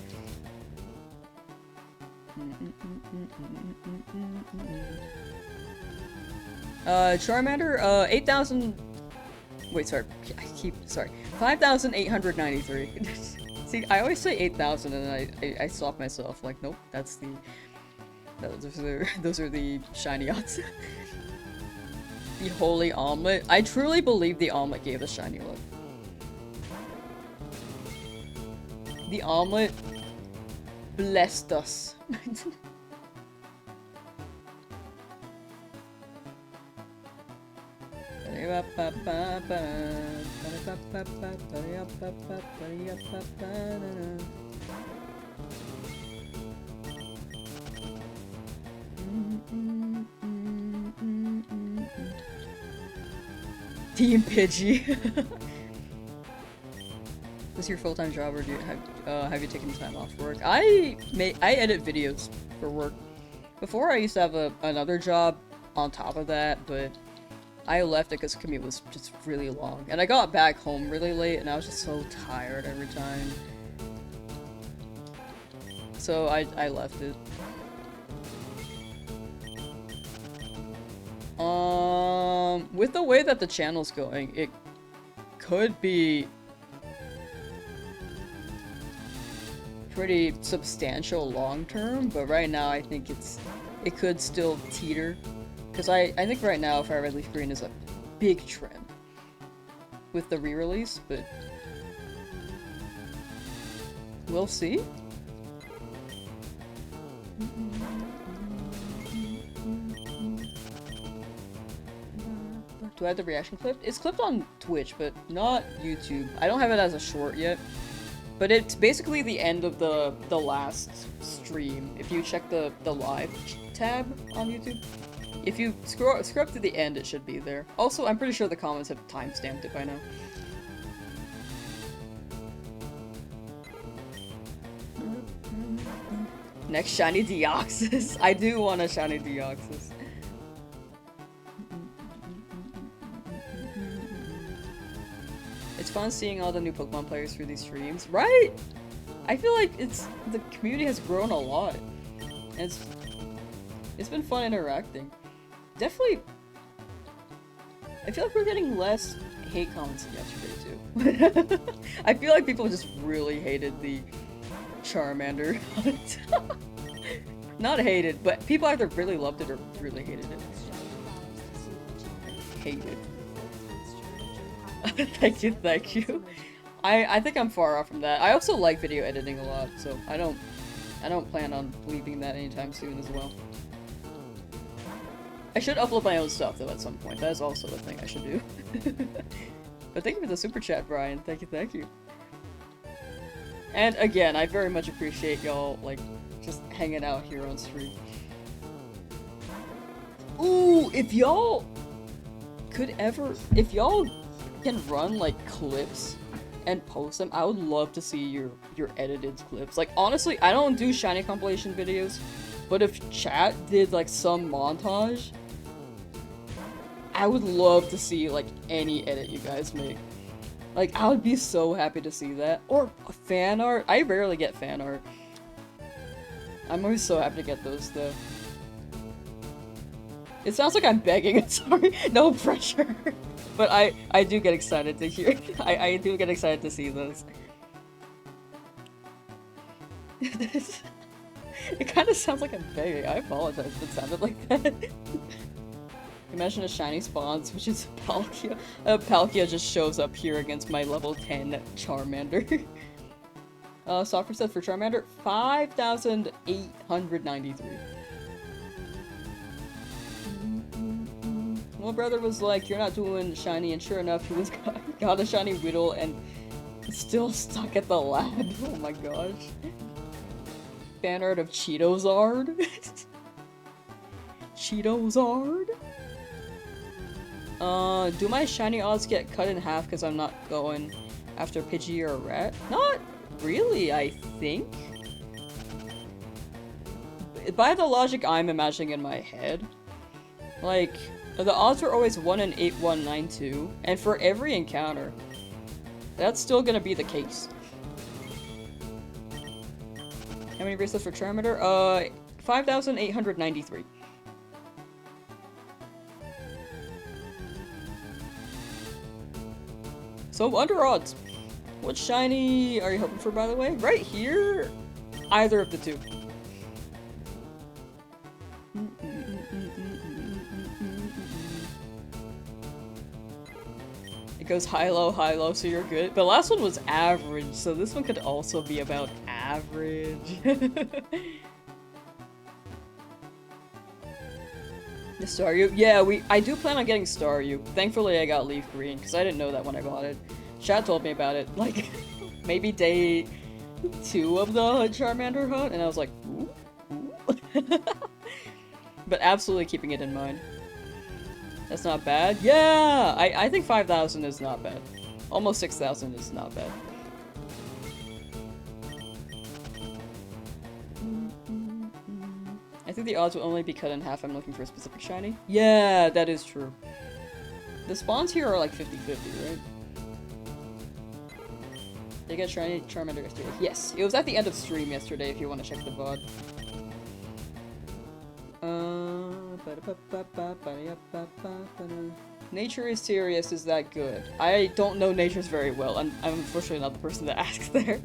Charmander, 8,000... Wait, sorry. Sorry. 5,893. See, I always say 8,000 and I stop myself. Like, nope, that's the... Those are the shiny odds. The holy omelet. I truly believe the omelet gave us shiny luck. The omelet blessed us. Team Pidgey. This is your full-time job, or do you have you taken time off work? I edit videos for work. Before I used to have another job on top of that, but I left it because commute was just really long. And I got back home really late and I was just so tired every time. So I left it. With the way that the channel's going, it could be pretty substantial long term, but right now I think it could still teeter. Because I think right now Fire Red Leaf Green is a big trend with the re-release, but we'll see. Do I have the reaction clip? It's clipped on Twitch, but not YouTube. I don't have it as a short yet. But it's basically the end of the last stream. If you check the live tab on YouTube. If you scroll up to the end, it should be there. Also, I'm pretty sure the comments have timestamped it by now. Next shiny Deoxys. I do want a shiny Deoxys. It's fun seeing all the new Pokemon players through these streams, right? I feel like the community has grown a lot, and it's been fun interacting. Definitely, I feel like we're getting less hate comments than yesterday too. I feel like people just really hated the Charmander hunt. Not hated, but people either really loved it or really hated it. Hated. Thank you. I think I'm far off from that. I also like video editing a lot, so I don't plan on leaving that anytime soon as well. I should upload my own stuff though at some point. That is also a thing I should do. But thank you for the super chat, Brian. Thank you. And again, I very much appreciate y'all like just hanging out here on stream. Ooh, if y'all can run like clips and post them, I would love to see your edited clips. Like honestly, I don't do shiny compilation videos, but if chat did like some montage, I would love to see like any edit you guys make. Like I would be so happy to see that. Or fan art. I rarely get fan art. I'm always so happy to get those, though. It sounds like I'm begging, sorry. No pressure. But I do get excited to hear. I do get excited to see those. It kind of sounds like I'm begging. I apologize if it sounded like that. Imagine a shiny spawns, which is Palkia. Palkia just shows up here against my level 10 Charmander. Software set for Charmander, 5,893. My brother was like, you're not doing shiny, and sure enough, he was got a shiny Whittle and still stuck at the lab. Oh my gosh. Fan art of Cheetozard. Cheetozard? Do my shiny odds get cut in half because I'm not going after Pidgey or Rat? Not really, I think. By the logic I'm imagining in my head, like, the odds are always 1 in 8192, and for every encounter, that's still gonna be the case. How many bracelets for Charmander? 5,893. So, under odds. What shiny are you hoping for, by the way? Right here? Either of the two. It goes high, low, so you're good. The last one was average, so this one could also be about average. The Staryu? Yeah, I do plan on getting Staryu. Thankfully I got Leaf Green, because I didn't know that when I bought it. Chad told me about it, like, maybe day 2 of the Charmander hunt, and I was like, ooh, ooh. But absolutely keeping it in mind. That's not bad. Yeah! I think 5,000 is not bad. Almost 6,000 is not bad. I think the odds will only be cut in half. I'm looking for a specific shiny. Yeah, that is true. The spawns here are like 50-50, right? They got shiny Charmander yesterday. Yes, it was at the end of stream yesterday if you want to check the VOD. Nature is serious, is that good? I don't know natures very well, and I'm unfortunately not the person to ask there.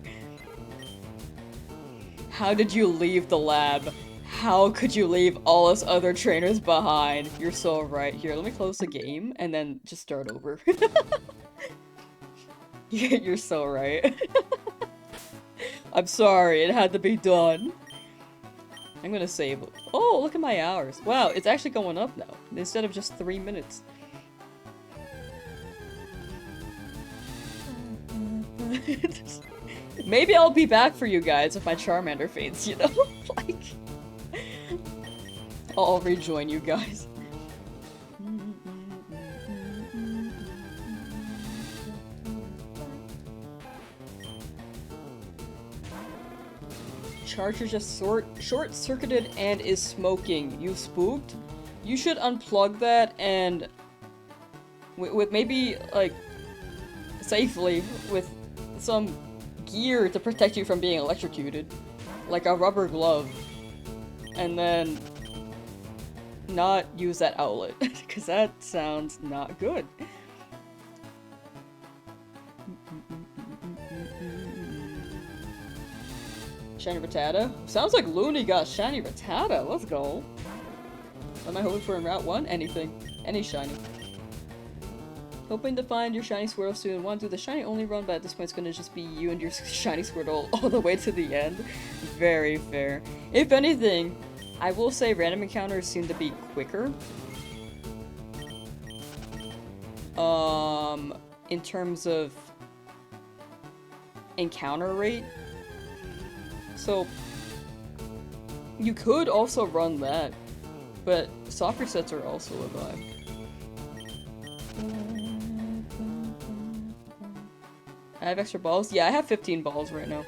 How did you leave the lab? How could you leave all us other trainers behind? You're so right. Here, let me close the game and then just start over. You're so right. I'm sorry, it had to be done. I'm gonna save. Oh, look at my hours. Wow, it's actually going up now, instead of just 3 minutes. Maybe I'll be back for you guys if my Charmander fades, you know? Like... I'll rejoin you guys. Charger just short-circuited and is smoking. You spooked? You should unplug that and with maybe like safely with some gear to protect you from being electrocuted, like a rubber glove, and then not use that outlet because that sounds not good. Shiny Rattata? Sounds like Looney got Shiny Rattata. Let's go. What am I hoping for in Route 1? Anything. Any shiny. Hoping to find your shiny Squirtle soon. Want to do the shiny only run, but at this point it's gonna just be you and your shiny Squirtle all the way to the end. Very fair. If anything, I will say random encounters seem to be quicker. In terms of encounter rate. So, you could also run that, but soccer sets are also a vibe. I have extra balls? Yeah, I have 15 balls right now.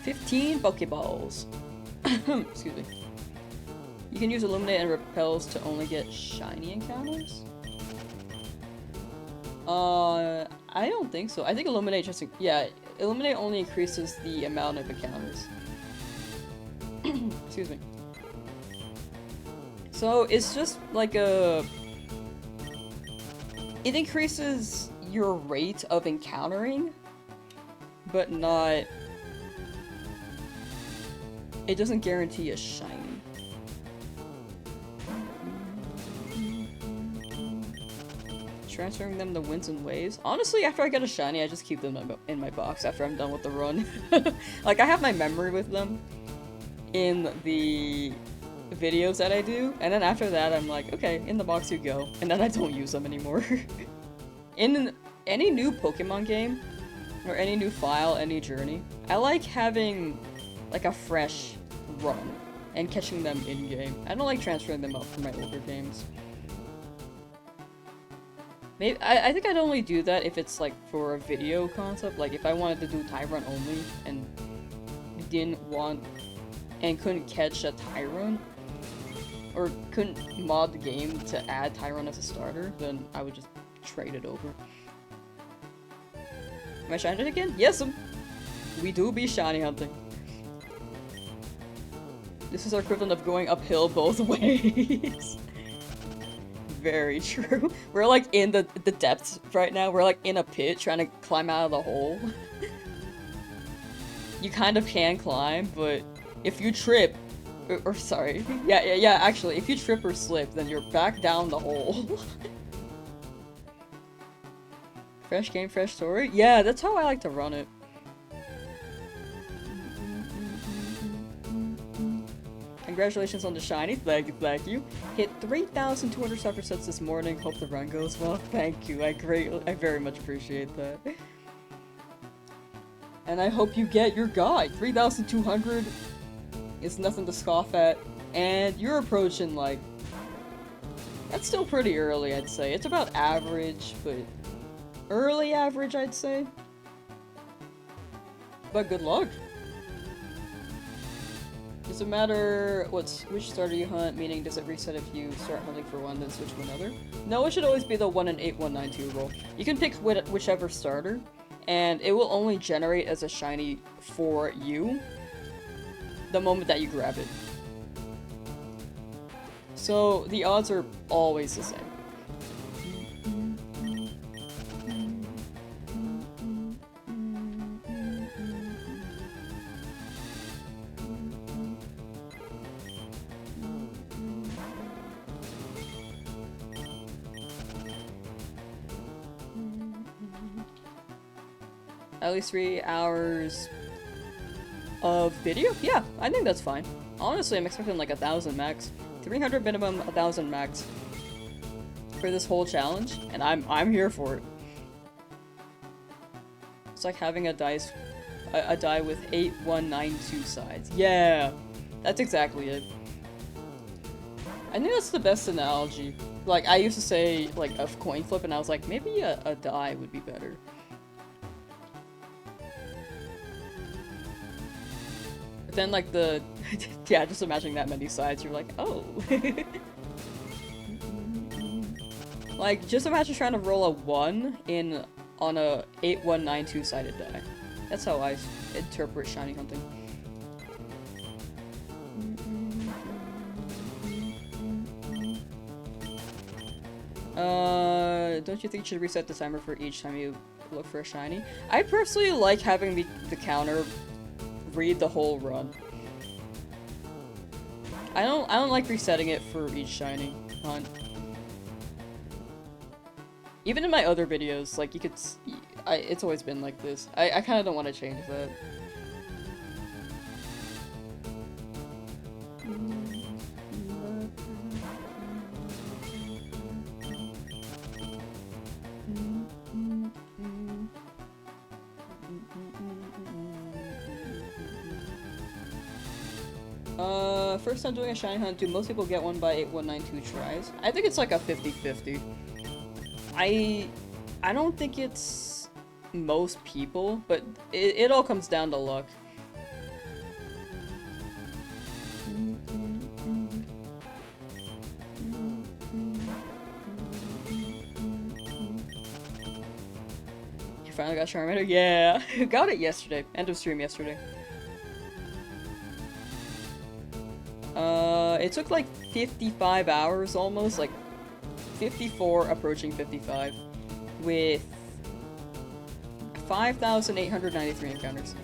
15 Pokeballs. Excuse me. You can use Illuminate and Repels to only get shiny encounters? I don't think so. I think Illuminate just... Yeah, Illuminate only increases the amount of encounters. Excuse me. So it's just like it increases your rate of encountering, but not, it doesn't guarantee a shiny. Transferring them to winds and waves. Honestly, after I get a shiny, I just keep them in my box after I'm done with the run. Like, I have my memory with them in the videos that I do, and then after that I'm like, okay, in the box you go, and then I don't use them anymore. In any new Pokemon game, or any new file, any journey, I like having like a fresh run and catching them in-game. I don't like transferring them up from my older games. Maybe I think I'd only do that if it's like for a video concept, like if I wanted to do Tyrant only and didn't want and couldn't catch a Tyrant, or couldn't mod the game to add Tyrant as a starter, then I would just trade it over. Am I shiny again? Yes, we do be shiny hunting. This is our equivalent of going uphill both ways. Very true. We're like in the depths right now. We're like in a pit trying to climb out of the hole. You kind of can climb, but if you trip, or sorry, yeah, actually, if you trip or slip, then you're back down the hole. Fresh game, fresh story? Yeah, that's how I like to run it. Congratulations on the shiny, thank you. Hit 3,200 supersets this morning, hope the run goes well. Thank you, I very much appreciate that. And I hope you get your guide. 3,200 is nothing to scoff at, and you're approaching like, that's still pretty early, I'd say. It's about average, but early average, I'd say. But good luck. Does it matter which starter you hunt, meaning does it reset if you start hunting for one then switch to another? No, it should always be the 1 in 8192 roll. You can pick whichever starter, and it will only generate as a shiny for you the moment that you grab it. So the odds are always the same. At least 3 hours of video? Yeah, I think that's fine. Honestly, I'm expecting like 1,000 max. 300 minimum, 1,000 max for this whole challenge, and I'm here for it. It's like having a die with 8192 sides. Yeah, that's exactly it. I think that's the best analogy. Like, I used to say like a coin flip, and I was like, maybe a die would be better. Then like the yeah, just imagining that many sides, you're like, oh. Like, just imagine trying to roll a 1 on a 8192 sided die. That's how I interpret shiny hunting. Don't you think you should reset the timer for each time you look for a shiny? I personally like having the counter read the whole run. I don't like resetting it for each shiny hunt. Even in my other videos, like you could it's always been like this. I kind of don't want to change that. First time doing a shiny hunt, do most people get one by 8192 tries? I think it's like a 50-50. I don't think it's most people, but it all comes down to luck. You finally got Charmander? Yeah! Got it yesterday. End of stream yesterday. It took like 55 hours almost, like 54 approaching 55, with 5,893 encounters.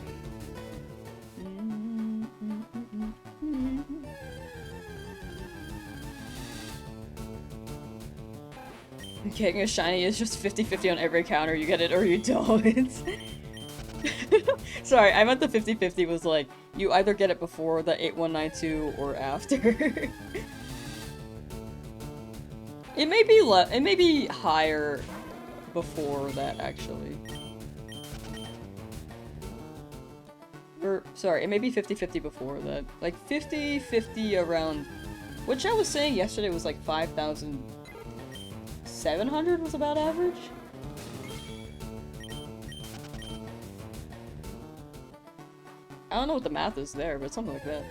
Getting a shiny is just 50-50 on every encounter, you get it or you don't. Sorry, I meant the 50-50 was like, you either get it before the 8192 or after. It may be higher before that, actually. Or, sorry, it may be 50-50 before that. Like, 50-50 around... Which I was saying yesterday was like 5,700 was about average? I don't know what the math is there, but something like that.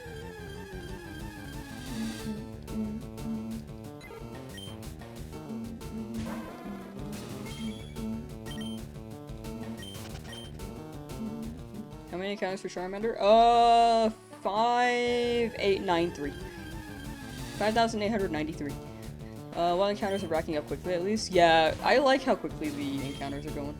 How many encounters for Charmander? 5,893. 5,893. While encounters are racking up quickly at least. Yeah, I like how quickly the encounters are going.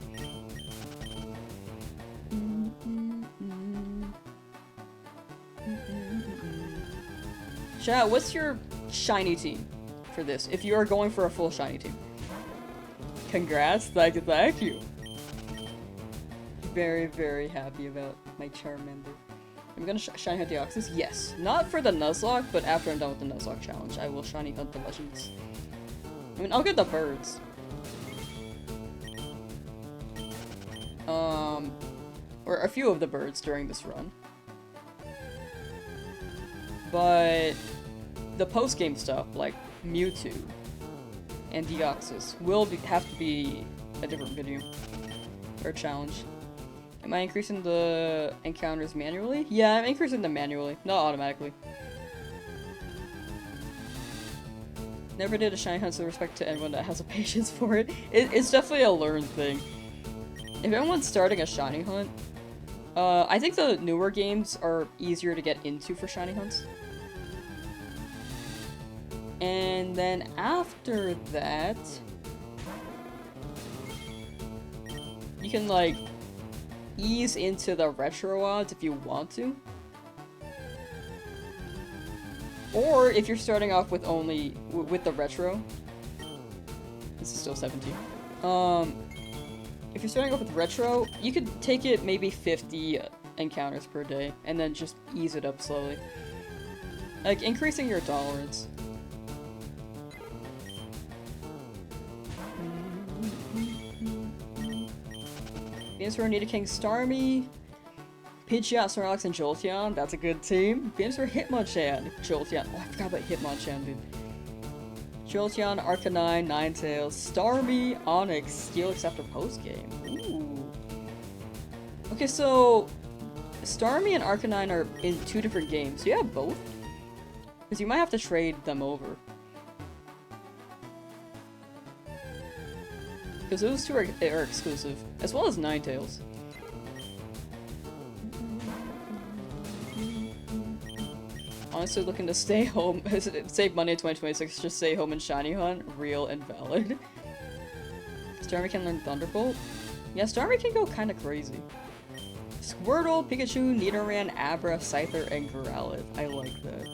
Chat, what's your shiny team for this? If you are going for a full shiny team. Congrats, thank you. Very, very happy about my Charmander. I'm gonna shiny hunt the Oxys? Yes. Not for the Nuzlocke, but after I'm done with the Nuzlocke challenge, I will shiny hunt the Legends. I mean, I'll get the birds. Or a few of the birds during this run. But the post-game stuff, like Mewtwo and Deoxys, will have to be a different video. Or a challenge. Am I increasing the encounters manually? Yeah, I'm increasing them manually, not automatically. Never did a shiny hunt, so respect to anyone that has a patience for it. It's definitely a learned thing. If anyone's starting a shiny hunt, I think the newer games are easier to get into for shiny hunts. And then after that, you can like ease into the retro odds if you want to. Or if you're starting off with only with the retro, this is still 17. If you're starting off with retro, you could take it maybe 50 encounters per day and then just ease it up slowly. Like increasing your tolerance. Venusaur, Nidoking, Starmie, Pidgeot, Snorlax, and Jolteon. That's a good team. Venusaur, Hitmonchan, Jolteon. Oh, I forgot about Hitmonchan, dude. Jolteon, Arcanine, Ninetales, Starmie, Onix, Steelix after postgame. Ooh. Okay, so Starmie and Arcanine are in 2 different games. Do you have both? Because you might have to trade them over. Because those 2 are exclusive, as well as Ninetales. Honestly, looking to stay home, save money in 2026, just stay home and shiny hunt, real and valid. Starmie can learn Thunderbolt? Yeah, Starmie can go kinda crazy. Squirtle, Pikachu, Nidoran, Abra, Scyther, and Growlithe. I like that.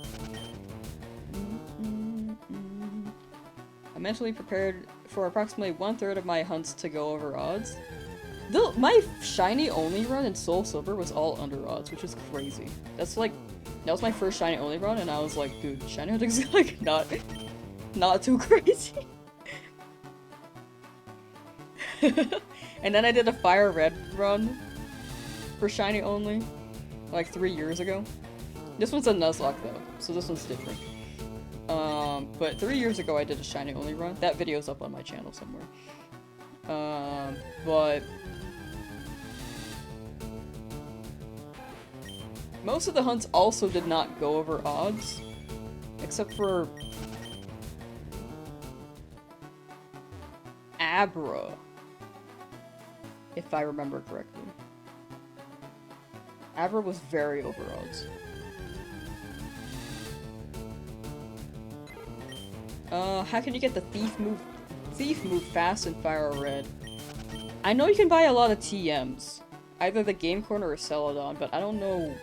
I'm mentally prepared for approximately 1/3 of my hunts to go over odds. My shiny only run in Soul Silver was all under odds, which is crazy. That was my first shiny only run, and I was like, dude, shiny hunting's like not too crazy. And then I did a Fire Red run for shiny only, like 3 years ago. This one's a Nuzlocke though, so this one's different. But 3 years ago I did a shiny only run. That video's up on my channel somewhere. But most of the hunts also did not go over odds, except for Abra, if I remember correctly. Abra was very over odds. How can you get the thief move fast and fire red? I know you can buy a lot of TMs. Either the Game Corner or Celadon, but I don't know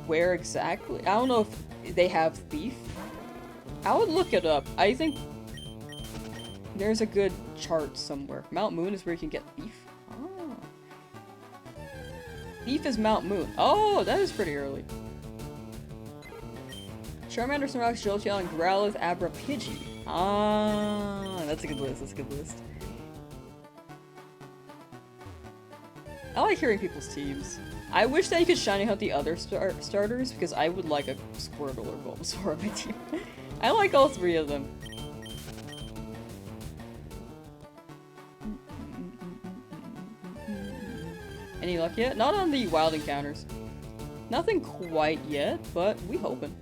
where exactly. I don't know if they have thief. I would look it up. I think there's a good chart somewhere. Mount Moon is where you can get thief. Oh. Thief is Mount Moon. Oh, that is pretty early. Charmander, Snorlax, Jolteon, and Growlithe, Abra, Pidgey. Ah, that's a good list. That's a good list. I like hearing people's teams. I wish that you could shiny hunt the other starters because I would like a Squirtle or Bulbasaur on my team. I like all three of them. Any luck yet? Not on the wild encounters. Nothing quite yet, but we hoping.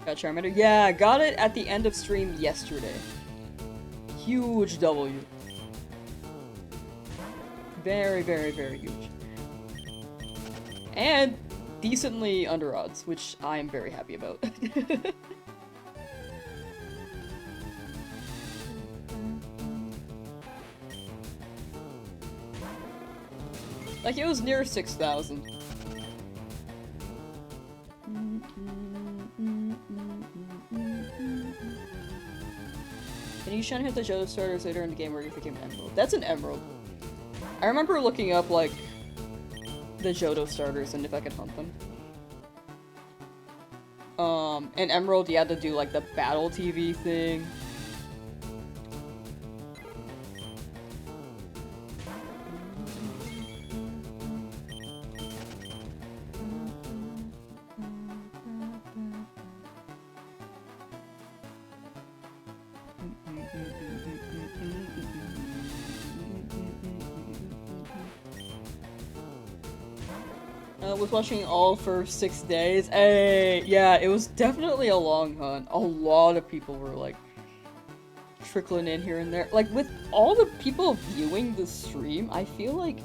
Got Charmander. Yeah, got it at the end of stream yesterday. Huge W. Very, very, very huge. And decently under odds, which I am very happy about. Like, it was near 6,000. Can you shiny hit the Johto starters later in the game or do you think an Emerald? That's an Emerald. I remember looking up, like, the Johto starters and if I could hunt them. In Emerald, you had to do, like, the Battle TV thing. Was watching all for 6 days. Hey, yeah, it was definitely a long hunt. A lot of people were like trickling in here and there. Like with all the people viewing the stream, I feel like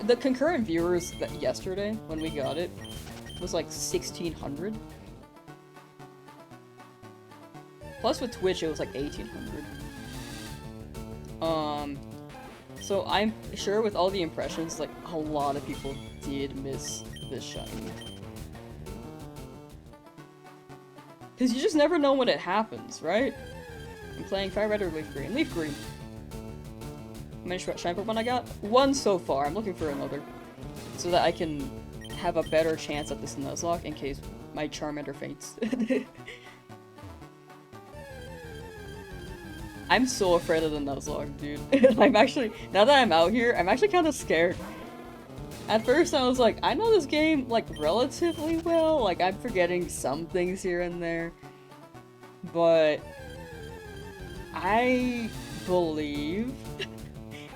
the concurrent viewers that yesterday when we got it was like 1,600. Plus with Twitch it was like 1,800. So I'm sure with all the impressions, like, a lot of people did miss this shiny. Because you just never know when it happens, right? I'm playing Fire Red or Leaf Green. Leaf Green. How many shiny Pokemon I got? One so far. I'm looking for another. So that I can have a better chance at this Nuzlocke in case my Charmander faints. I'm so afraid of the Nuzlocke, dude. I'm actually, now that I'm out here, I'm actually kind of scared. At first I was like, I know this game, like, relatively well. Like, I'm forgetting some things here and there. But I believe.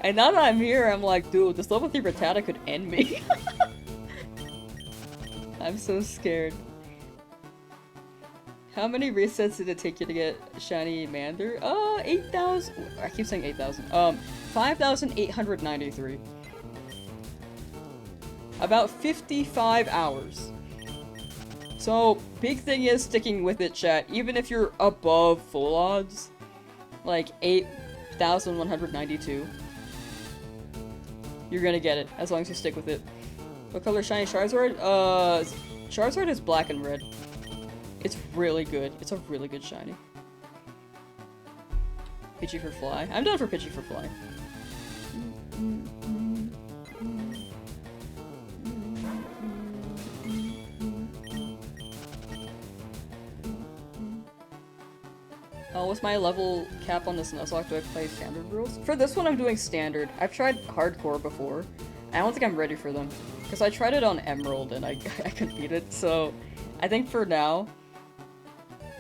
And now that I'm here, I'm like, dude, this level 3 Rattata could end me. I'm so scared. How many resets did it take you to get shiny Mander? 8,000. I keep saying 8,000. 5,893. About 55 hours. So, big thing is sticking with it, chat. Even if you're above full odds, like 8,192, you're gonna get it, as long as you stick with it. What color is shiny Charizard? Charizard is black and red. It's really good. It's a really good shiny. Pidgey for Fly. I'm down for Pidgey for Fly. What's my level cap on this Nuzlocke? Do I play standard rules? For this one, I'm doing standard. I've tried hardcore before. I don't think I'm ready for them. Because I tried it on Emerald and I couldn't beat it, so I think for now,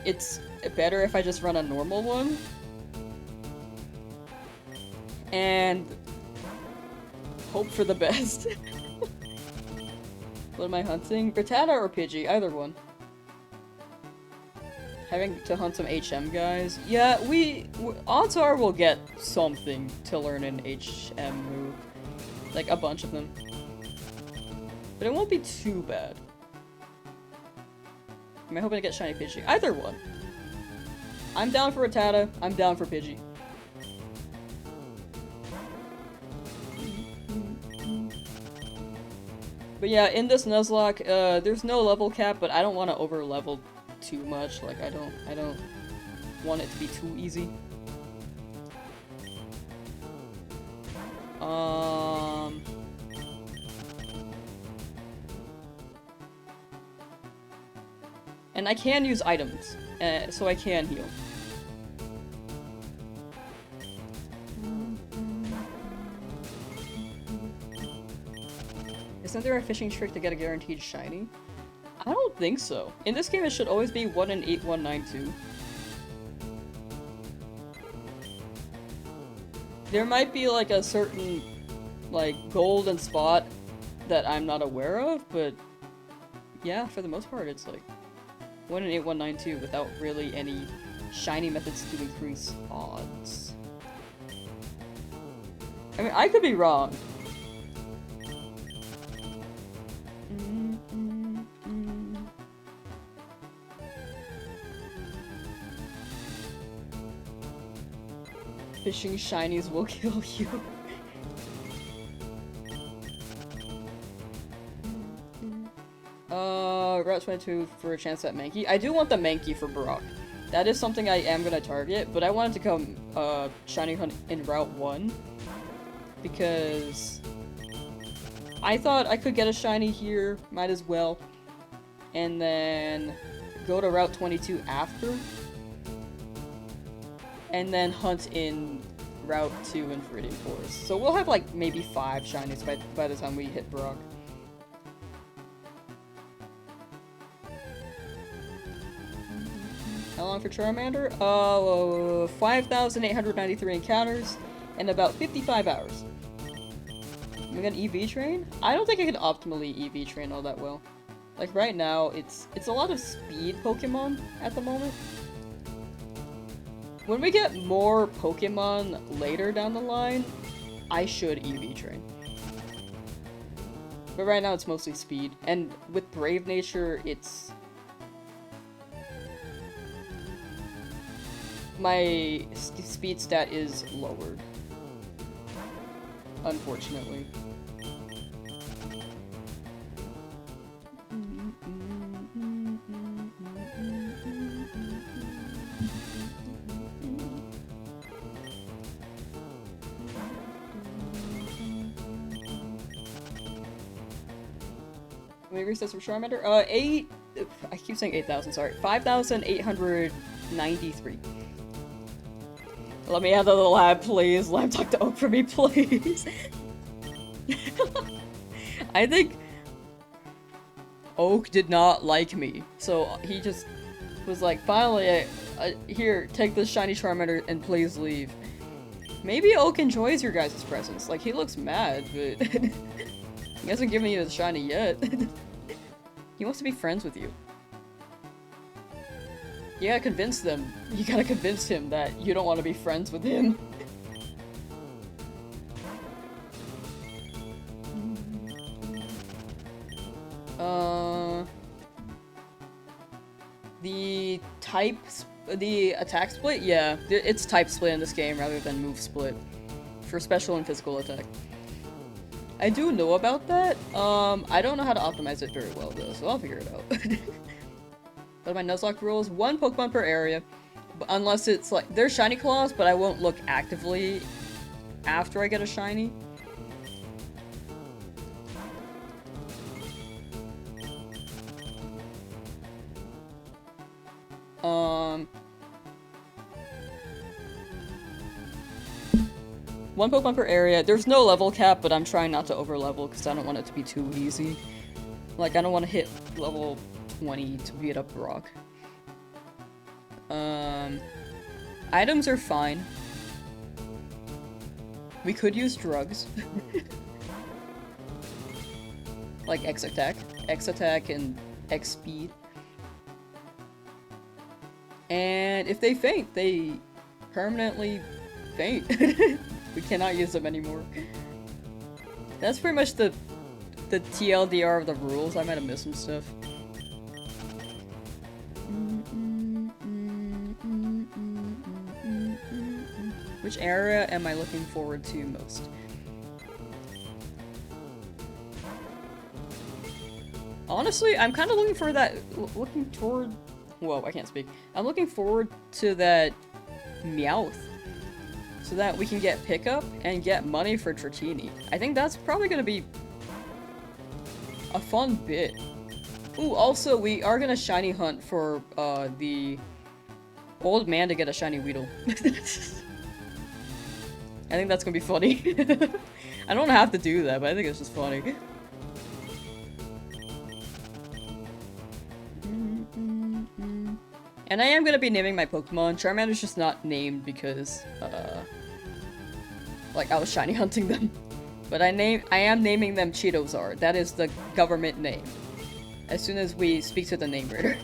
it's better if I just run a normal one. And hope for the best. What am I hunting? Rattata or Pidgey? Either one. Having to hunt some HM guys. Yeah, odds are we'll get something to learn an HM move. Like, a bunch of them. But it won't be too bad. Am I hoping to get Shiny Pidgey? Either one. I'm down for Rattata. I'm down for Pidgey. But yeah, in this Nuzlocke, there's no level cap, but I don't want to over-level too much. Like, I don't want it to be too easy. And I can use items, so I can heal. Isn't there a fishing trick to get a guaranteed shiny? I don't think so. In this game, it should always be 1 in 8192. There might be like a certain, like, golden spot that I'm not aware of, but yeah, for the most part, it's like 1 in 8192 without really any shiny methods to increase odds. I mean, I could be wrong. Fishing shinies will kill you. Route 22 for a chance at Mankey. I do want the Mankey for Brock. That is something I am gonna target, but I wanted to come shiny hunt in Route 1 because I thought I could get a shiny here, might as well, and then go to Route 22 after, and then hunt in Route 2 and Viridian Forest. So we'll have like maybe 5 shinies by the time we hit Brock. How long for Charmander? 5,893 encounters and about 55 hours. We got an EV train? I don't think I can optimally EV train all that well. Like right now, it's a lot of speed Pokemon at the moment. When we get more Pokemon later down the line, I should EV train. But right now it's mostly speed, and with Brave Nature, it's... my speed stat is lowered. Unfortunately. Wait, resets for Charmander? I keep saying 8,000, sorry. 5,893. Let me out of the lab, please. Lab, talk to Oak for me, please. I think Oak did not like me, so he just was like, finally, here, take this shiny Charmander and please leave. Maybe Oak enjoys your guys' presence. Like, he looks mad, but he hasn't given you the shiny yet. He wants to be friends with you. You gotta convince them. You gotta convince him that you don't want to be friends with him. The attack split? Yeah, it's type split in this game rather than move split. For special and physical attack. I do know about that. I don't know how to optimize it very well though, so I'll figure it out. What are my Nuzlocke rules? 1 Pokemon per area. Unless it's like, there's shiny claws, but I won't look actively after I get a shiny. One Pokemon per area. There's no level cap, but I'm trying not to over level because I don't want it to be too easy. Like, I don't want to hit level 20 to beat up Brock. Items are fine. We could use drugs. Like X attack and X speed. And if they faint, they permanently faint. We cannot use them anymore. That's pretty much the TLDR of the rules. I might have missed some stuff. Which area am I looking forward to most? Honestly, I'm kind of looking for that. Looking toward. Whoa, I can't speak. I'm looking forward to that Meowth, so that we can get pickup and get money for Tratini. I think that's probably gonna be a fun bit. Ooh, also, we are gonna shiny hunt for the old man to get a shiny Weedle. I think that's gonna be funny. I don't have to do that, but I think it's just funny. And I am gonna be naming my Pokemon. Charmander's just not named because, like, I was shiny hunting them. But I am naming them Cheetozard. That is the government name. As soon as we speak to the name reader.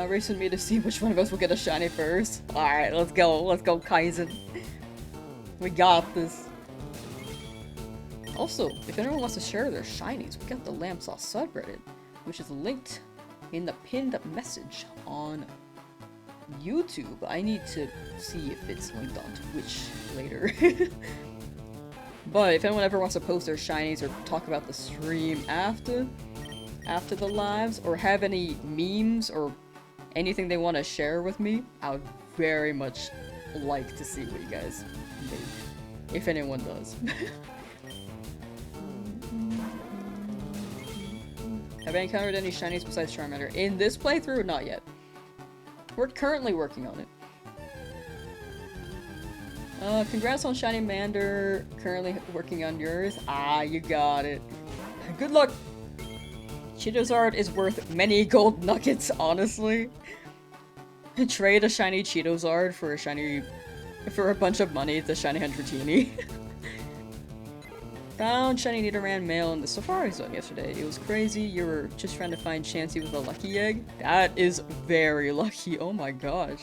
Racing me to see which one of us will get a shiny first. Alright, let's go. Let's go, Kaizen. We got this. Also, if anyone wants to share their shinies, we got the Lamsauce subreddit, which is linked in the pinned message on YouTube. I need to see if it's linked on Twitch later. But if anyone ever wants to post their shinies or talk about the stream after the lives, or have any memes or anything they want to share with me, I would very much like to see what you guys make, if anyone does. Have I encountered any shinies besides Charmander? In this playthrough? Not yet. We're currently working on it. Congrats on Shiny Mander. Currently working on yours. Ah, you got it. Good luck! Cheetozard is worth many gold nuggets, honestly. Trade a shiny Cheetozard for a bunch of money to shiny Dratini. Found shiny Nidoran male in the Safari Zone yesterday. It was crazy. You were just trying to find Chansey with a lucky egg. That is very lucky. Oh my gosh.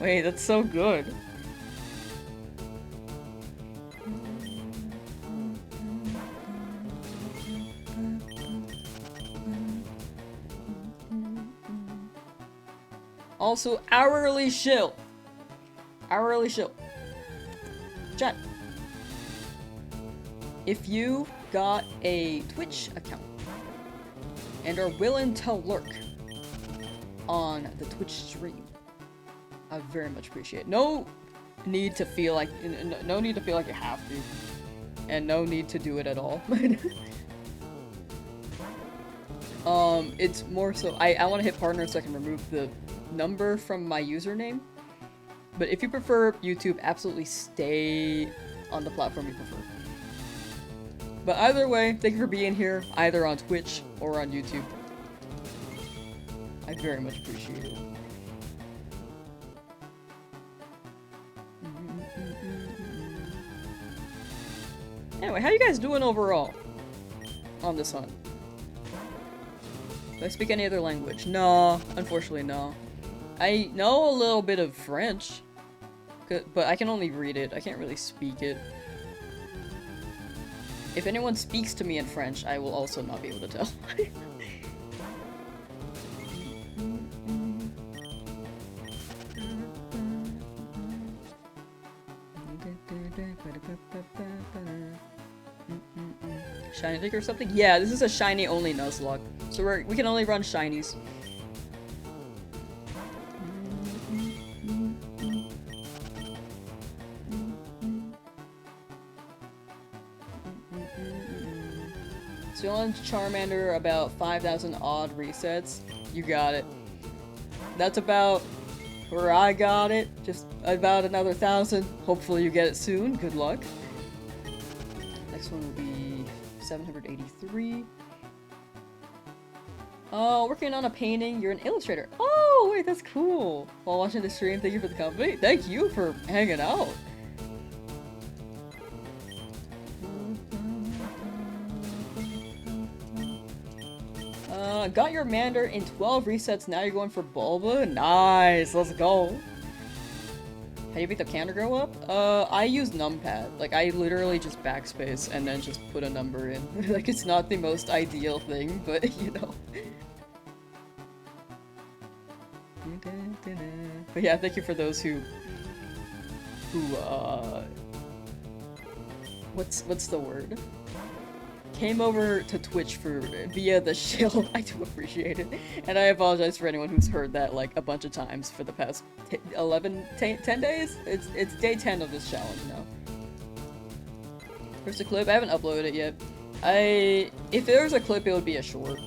Wait, that's so good. Also, hourly shill. Hourly shill. Chat. If you got a Twitch account and are willing to lurk on the Twitch stream, I very much appreciate it. No need to feel like you have to, and no need to do it at all. It's more so I want to hit partner so I can remove the number from my username. But if you prefer YouTube, absolutely stay on the platform you prefer. But either way, thank you for being here, either on Twitch or on YouTube. I very much appreciate it. Anyway, how you guys doing overall on this hunt? Do I speak any other language? No, unfortunately no. I know a little bit of French, but I can only read it. I can't really speak it. If anyone speaks to me in French, I will also not be able to tell. Shiny Dick or something? Yeah, this is a shiny only Nuzlocke. So we can only run shinies. So on Charmander about 5,000 odd resets. You got it. That's about where I got it. Just about another 1,000. Hopefully you get it soon. Good luck. Next one will be 783. Oh, working on a painting. You're an illustrator. Oh, wait, that's cool. While watching the stream, thank you for the company. Thank you for hanging out. Got your Mander in 12 resets, now you're going for Bulba? Nice, let's go. How do you make the counter go up? I use numpad. Like, I literally just backspace and then just put a number in. Like, it's not the most ideal thing, but, you know. But yeah, thank you for those who what's the word? Came over to Twitch via the shield. I do appreciate it. And I apologize for anyone who's heard that like a bunch of times for the past 10 days? It's day 10 of this challenge now. Where's the clip? I haven't uploaded it yet. If there was a clip, it would be a short.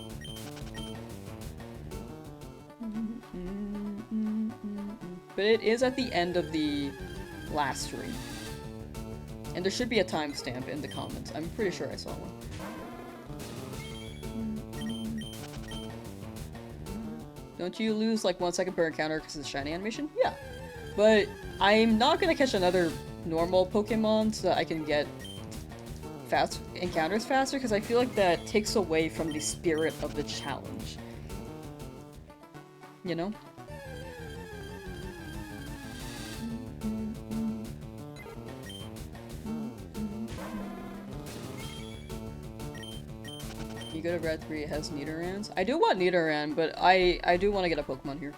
But it is at the end of the last stream. And there should be a timestamp in the comments. I'm pretty sure I saw one. Don't you lose like 1 second per encounter because of the shiny animation? Yeah. But I'm not gonna catch another normal Pokemon so that I can get fast encounters faster because I feel like that takes away from the spirit of the challenge. You know? You go to Route 3, it has Nidorans. I do want Nidoran, but I do want to get a Pokemon here.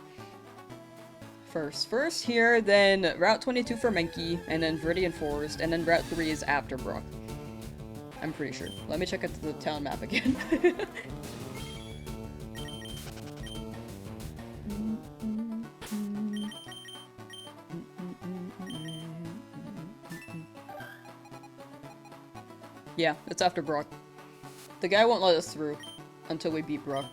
First here, then Route 22 for Menki, and then Viridian Forest, and then Route 3 is after Brock. I'm pretty sure. Let me check out the town map again. Yeah, it's after Brock. The guy won't let us through until we beat Brock.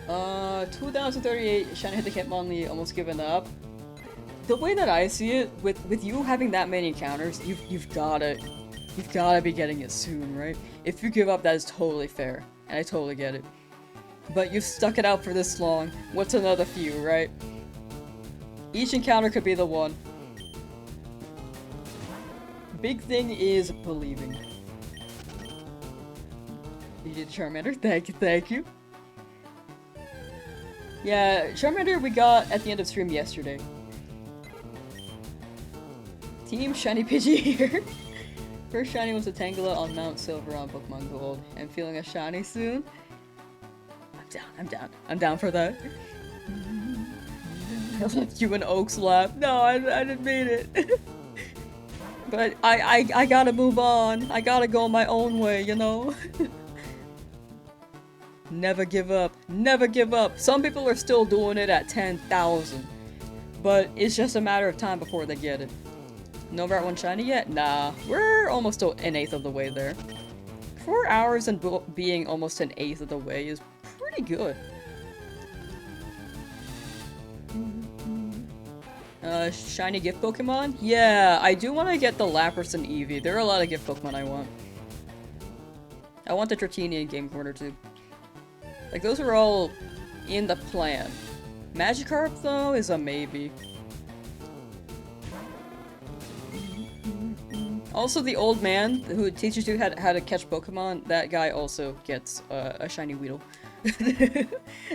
Uh, 2038, Shiny hit the Hitmonlee, almost given up. The way that I see it, with you having that many encounters, you've gotta be getting it soon, right? If you give up, that is totally fair, and I totally get it. But you've stuck it out for this long, what's another few, right? Each encounter could be the one. Big thing is believing. You did Charmander? Thank you. Yeah, Charmander we got at the end of stream yesterday. Team Shiny Pidgey here. First shiny was a Tangela on Mount Silver on Pokemon Gold. I'm feeling a shiny soon. I'm down for that. I left you an Oak's lap. No, I didn't mean it. But I gotta move on. I gotta go my own way, you know? Never give up. Never give up. Some people are still doing it at 10,000. But it's just a matter of time before they get it. No Route 1 shiny yet? Nah, we're almost an 1/8 of the way there. 4 hours and being almost an 1/8 of the way is pretty good. Shiny gift Pokemon? Yeah, I do want to get the Lapras and Eevee. There are a lot of gift Pokemon I want. I want the Dratini in Game Corner too. Like, those are all in the plan. Magikarp, though, is a maybe. Also, the old man who teaches you how to catch Pokemon, that guy also gets a shiny Weedle.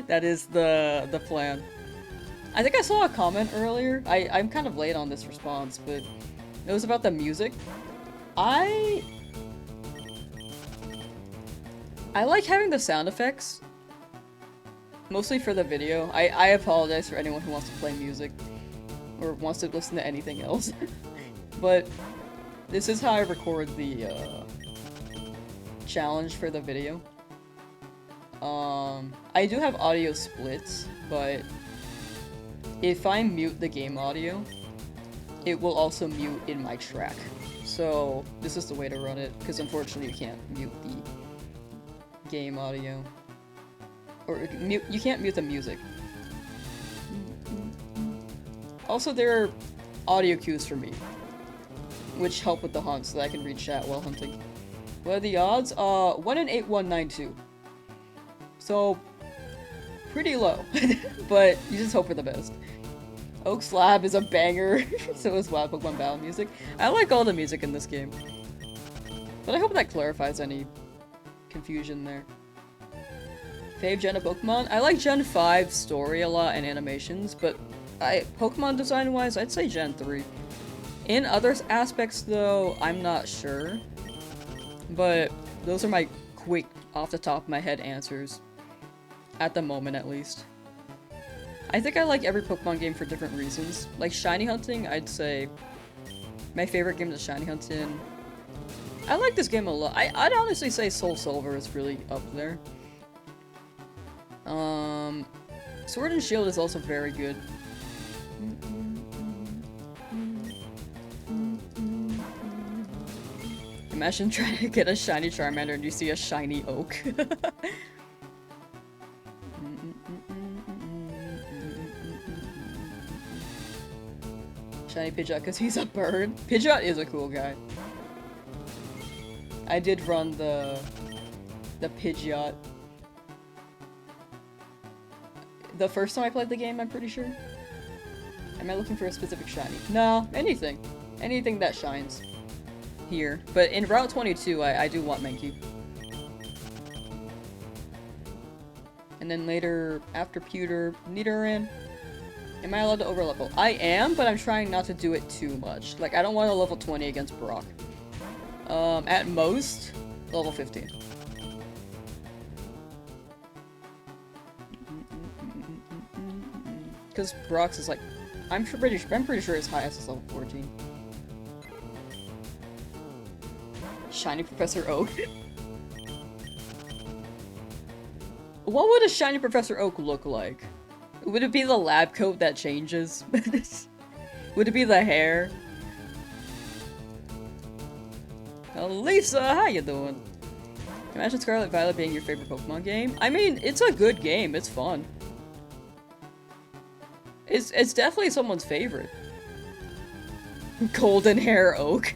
That is the plan. I think I saw a comment earlier. I'm kind of late on this response, but it was about the music. I like having the sound effects. Mostly for the video. I apologize for anyone who wants to play music. Or wants to listen to anything else. But this is how I record the challenge for the video. I do have audio splits, but if I mute the game audio, it will also mute in my track. So this is the way to run it, because unfortunately you can't mute the game audio. Or you can't mute the music. Also, there are audio cues for me, which help with the hunt so that I can read chat while hunting. What are the odds? 1 in 8192. So, pretty low. But you just hope for the best. Oak Slab is a banger. So is Wild Pokemon Battle music. I like all the music in this game. But I hope that clarifies any confusion there. Fave Gen of Pokemon? I like Gen 5 story a lot and animations, but Pokemon design-wise, I'd say Gen 3. In other aspects, though, I'm not sure. But those are my quick, off-the-top-of-my-head answers. At the moment, at least. I think I like every Pokemon game for different reasons. Like Shiny Hunting, I'd say my favorite game is Shiny Hunting. I like this game a lot. I'd honestly say Soul Silver is really up there. Sword and Shield is also very good. Imagine trying to get a shiny Charmander and you see a shiny oak. Shiny Pidgeot because he's a bird. Pidgeot is a cool guy. I did run the Pidgeot. The first time I played the game, I'm pretty sure. Am I looking for a specific shiny? No, anything. Anything that shines. Here. But in Route 22, I do want Mankey. And then later, after Pewter, Nidoran. Am I allowed to overlevel? I am, but I'm trying not to do it too much. Like, I don't want to level 20 against Brock. At most, level 15. Because Brock's is like, I'm pretty sure his highest is level 14. Shiny Professor Oak. What would a shiny Professor Oak look like? Would it be the lab coat that changes? Would it be the hair? Lisa, how you doing? Imagine Scarlet Violet being your favorite Pokemon game. I mean, it's a good game. It's fun. It's definitely someone's favorite. Golden hair oak.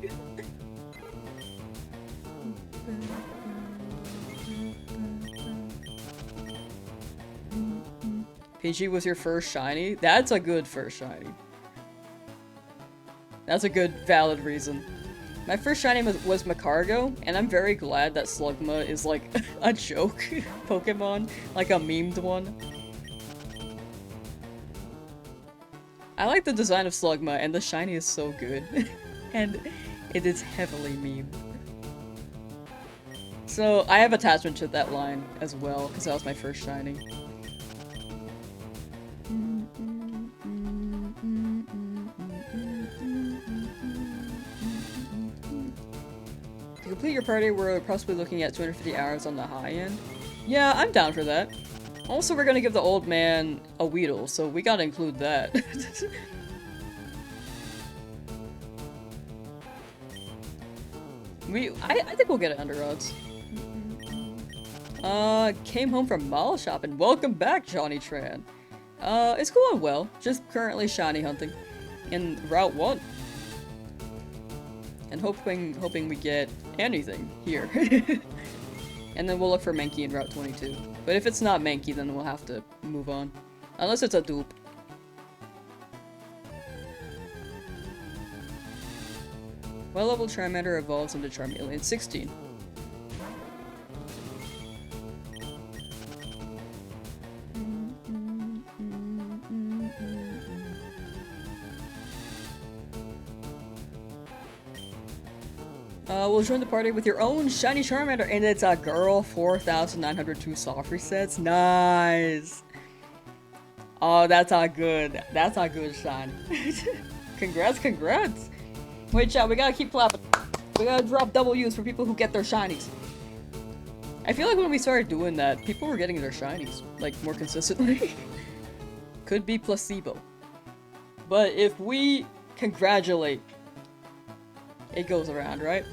PG was your first shiny? That's a good first shiny. That's a good, valid reason. My first shiny was Macargo, and I'm very glad that Slugma is like a joke Pokemon, like a memed one. I like the design of Slugma, and the shiny is so good. And it is heavily memed. So I have attachment to that line as well, because that was my first shiny. To complete your party, we're possibly looking at 250 hours on the high end. Yeah, I'm down for that. Also, we're gonna give the old man a Weedle, so we gotta include that. I think we'll get it under odds. Came home from mall shopping. Welcome back, Johnny Tran. It's going well. Just currently shiny hunting in Route 1. And hoping we get anything here. And then we'll look for Mankey in Route 22. But if it's not Mankey, then we'll have to move on. Unless it's a dupe. What level Charmander evolves into Charmeleon? 16. We'll join the party with your own shiny Charmander, and it's a girl. 4,902 soft resets. Nice. Oh, that's a good shiny. Congrats. Wait, chat, we gotta keep clapping. We gotta drop W's for people who get their shinies. I feel like when we started doing that, people were getting their shinies, like, more consistently. Could be placebo. But if we congratulate, it goes around, right?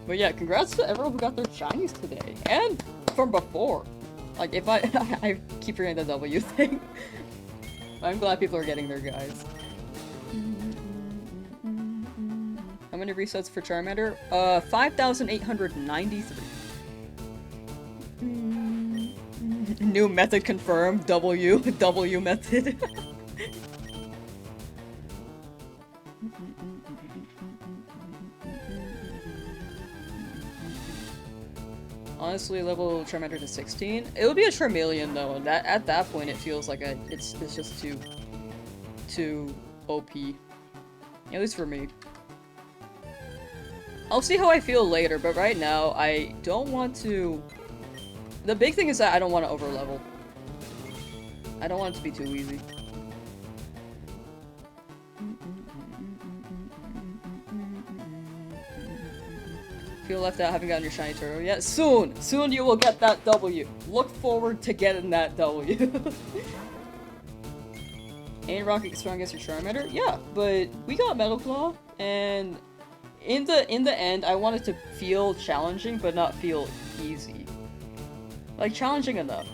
But yeah, congrats to everyone who got their shinies today. And from before. Like, if I keep forgetting the W thing. I'm glad people are getting their guys. How many resets for Charmander? 5,893. New method confirmed. W method. Honestly, level Charmander to 16. It would be a Charmeleon though, and at that point it feels like it's just too OP. At least for me. I'll see how I feel later, but right now I don't want to. The big thing is that I don't want to overlevel. I don't want it to be too easy. Feel left out, haven't gotten your shiny turtle yet. Soon! Soon you will get that W. Look forward to getting that W. Ain't Rocket strong against your Charmander? Yeah, but we got Metal Claw, and in the end, I want it to feel challenging, but not feel easy. Like, challenging enough.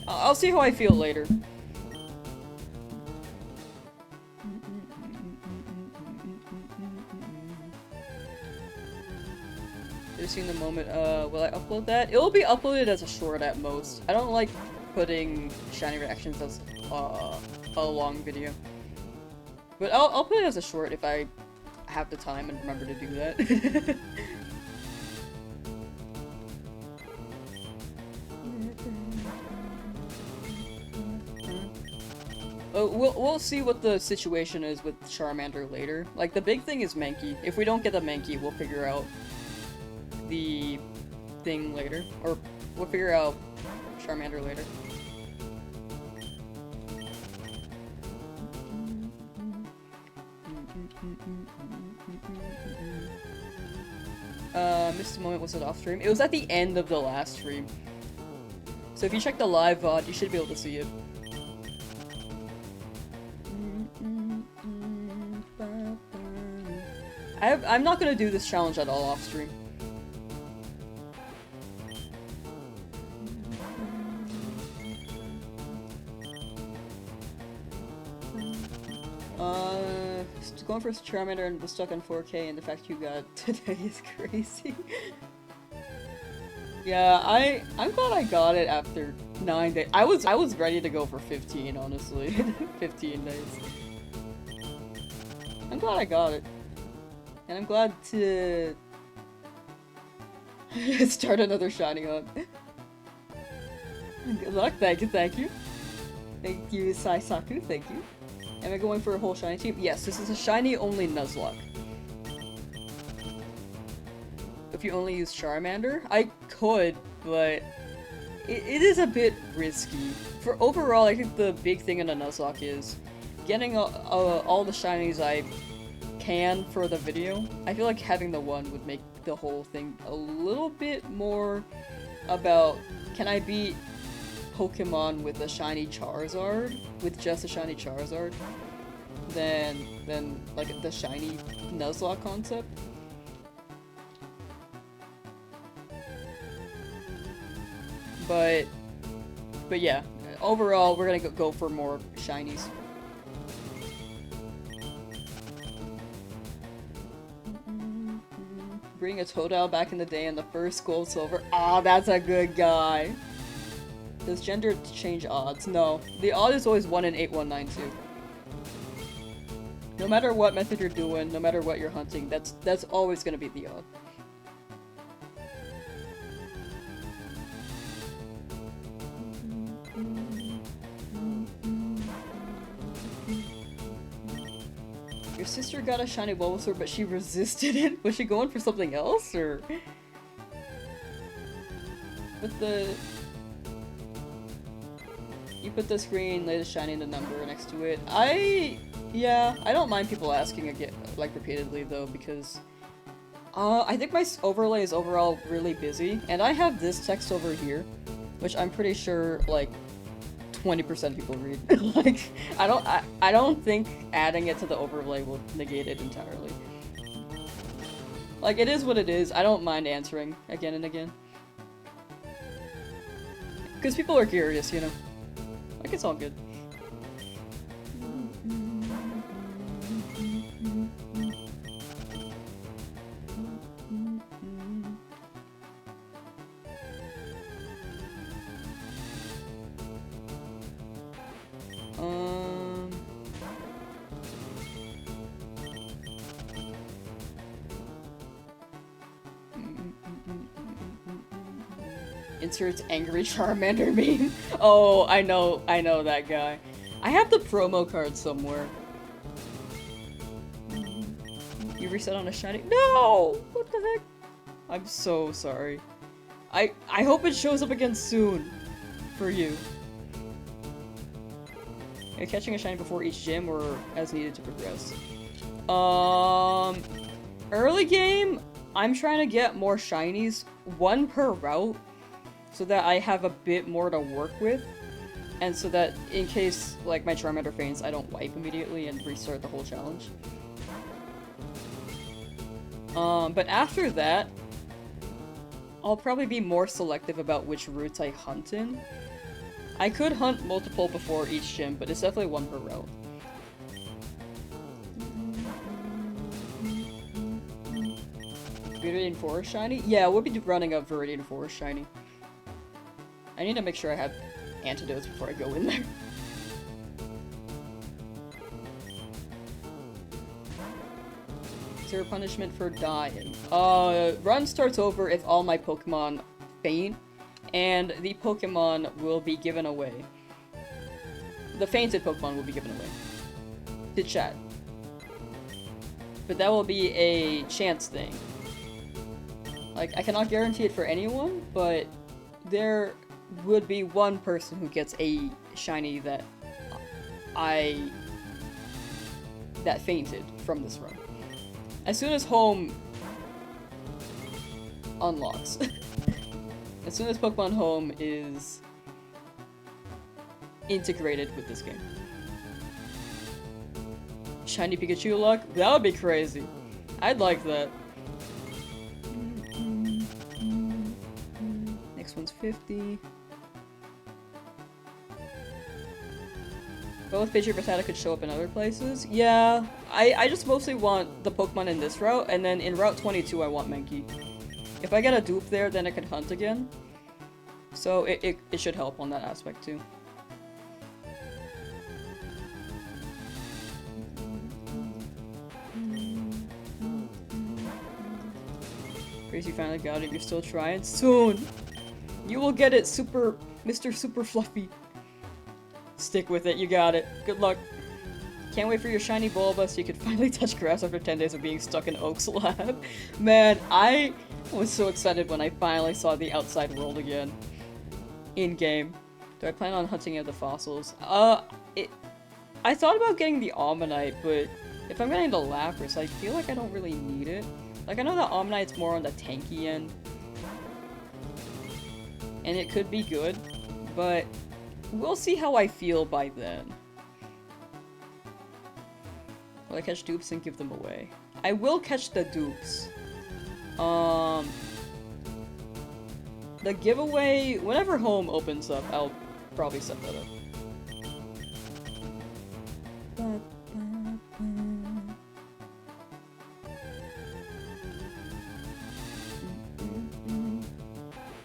I'll see how I feel later. Just seen the moment, will I upload that? It will be uploaded as a short at most. I don't like putting shiny reactions as a long video. But I'll put it as a short if I have the time and remember to do that. We'll see what the situation is with Charmander later. Like, the big thing is Mankey. If we don't get the Mankey, we'll figure out the thing later. Or, we'll figure out Charmander later. Missed a moment, was it off stream? It was at the end of the last stream. So if you check the live VOD, you should be able to see it. I'm not gonna do this challenge at all off stream. Going for Charmander and was stuck on 4K, and the fact you got today is crazy. Yeah, I'm glad I got it after 9 days. I was ready to go for 15, honestly. 15 days. I'm glad I got it. And I'm glad to start another shiny hunt. Good luck, thank you. Thank you, Saisaku, thank you. Am I going for a whole shiny team? Yes, this is a shiny only Nuzlocke. If you only use Charmander? I could, but it is a bit risky. For overall, I think the big thing in a Nuzlocke is getting all the shinies I can for the video. I feel like having the one would make the whole thing a little bit more about, can I beat Pokemon with a shiny Charizard, with just a shiny Charizard, than like the shiny Nuzlocke concept. But yeah, overall we're gonna go for more shinies. Bring a Totodile back in the day in the first Gold Silver. Ah, that's a good guy. Does gender change odds? No. The odd is always 1 in 8192. No matter what method you're doing, no matter what you're hunting, that's always gonna be the odd. Your sister got a shiny Bulbasaur, but she resisted it? Was she going for something else, or? With the... You put the screen, lay the shiny and the number next to it. Yeah, I don't mind people asking again, like, repeatedly, though, because... I think my overlay is overall really busy, and I have this text over here, which I'm pretty sure, like, 20% of people read. Like, I don't think adding it to the overlay will negate it entirely. Like, it is what it is. I don't mind answering again and again. Because people are curious, you know? Like, it's all good. Inserts angry Charmander meme. Oh, I know that guy. I have the promo card somewhere. You reset on a shiny- No! What the heck? I'm so sorry. I hope it shows up again soon. For you. You're catching a shiny before each gym or as needed to progress. Early game, I'm trying to get more shinies, 1 per route, so that I have a bit more to work with. And so that in case, like, my Charmander faints, I don't wipe immediately and restart the whole challenge. But after that, I'll probably be more selective about which routes I hunt in. I could hunt multiple before each gym, but it's definitely 1 per route. Viridian Forest shiny? Yeah, we'll be running a Viridian Forest shiny. I need to make sure I have antidotes before I go in there. Is there a punishment for dying? Run starts over if all my Pokemon faint, and the Pokemon will be given away. The fainted Pokemon will be given away. To chat. But that will be a chance thing. Like, I cannot guarantee it for anyone, but there would be 1 person who gets a shiny that that fainted from this run. As soon as home unlocks. As soon as Pokemon Home is integrated with this game. Shiny Pikachu luck? That would be crazy. I'd like that. Next one's 50. Both Pidgey and Rattata could show up in other places. Yeah, I just mostly want the Pokemon in this route, and then in Route 22 I want Mankey. If I get a dupe there, then I can hunt again. So it should help on that aspect too. Grace, you finally got it. You're still trying? Soon! You will get it, Mr. Super Fluffy. Stick with it, you got it. Good luck. Can't wait for your shiny Bulba so you can finally touch grass after 10 days of being stuck in Oak's lab. Man, I was so excited when I finally saw the outside world again. In-game. Do I plan on hunting out the fossils? I thought about getting the Ammonite, but if I'm getting the Lapras, I feel like I don't really need it. Like, I know the Ammonite's more on the tanky end. And it could be good, but we'll see how I feel by then. Will I catch dupes and give them away? I will catch the dupes. The giveaway, whenever home opens up, I'll probably set that up.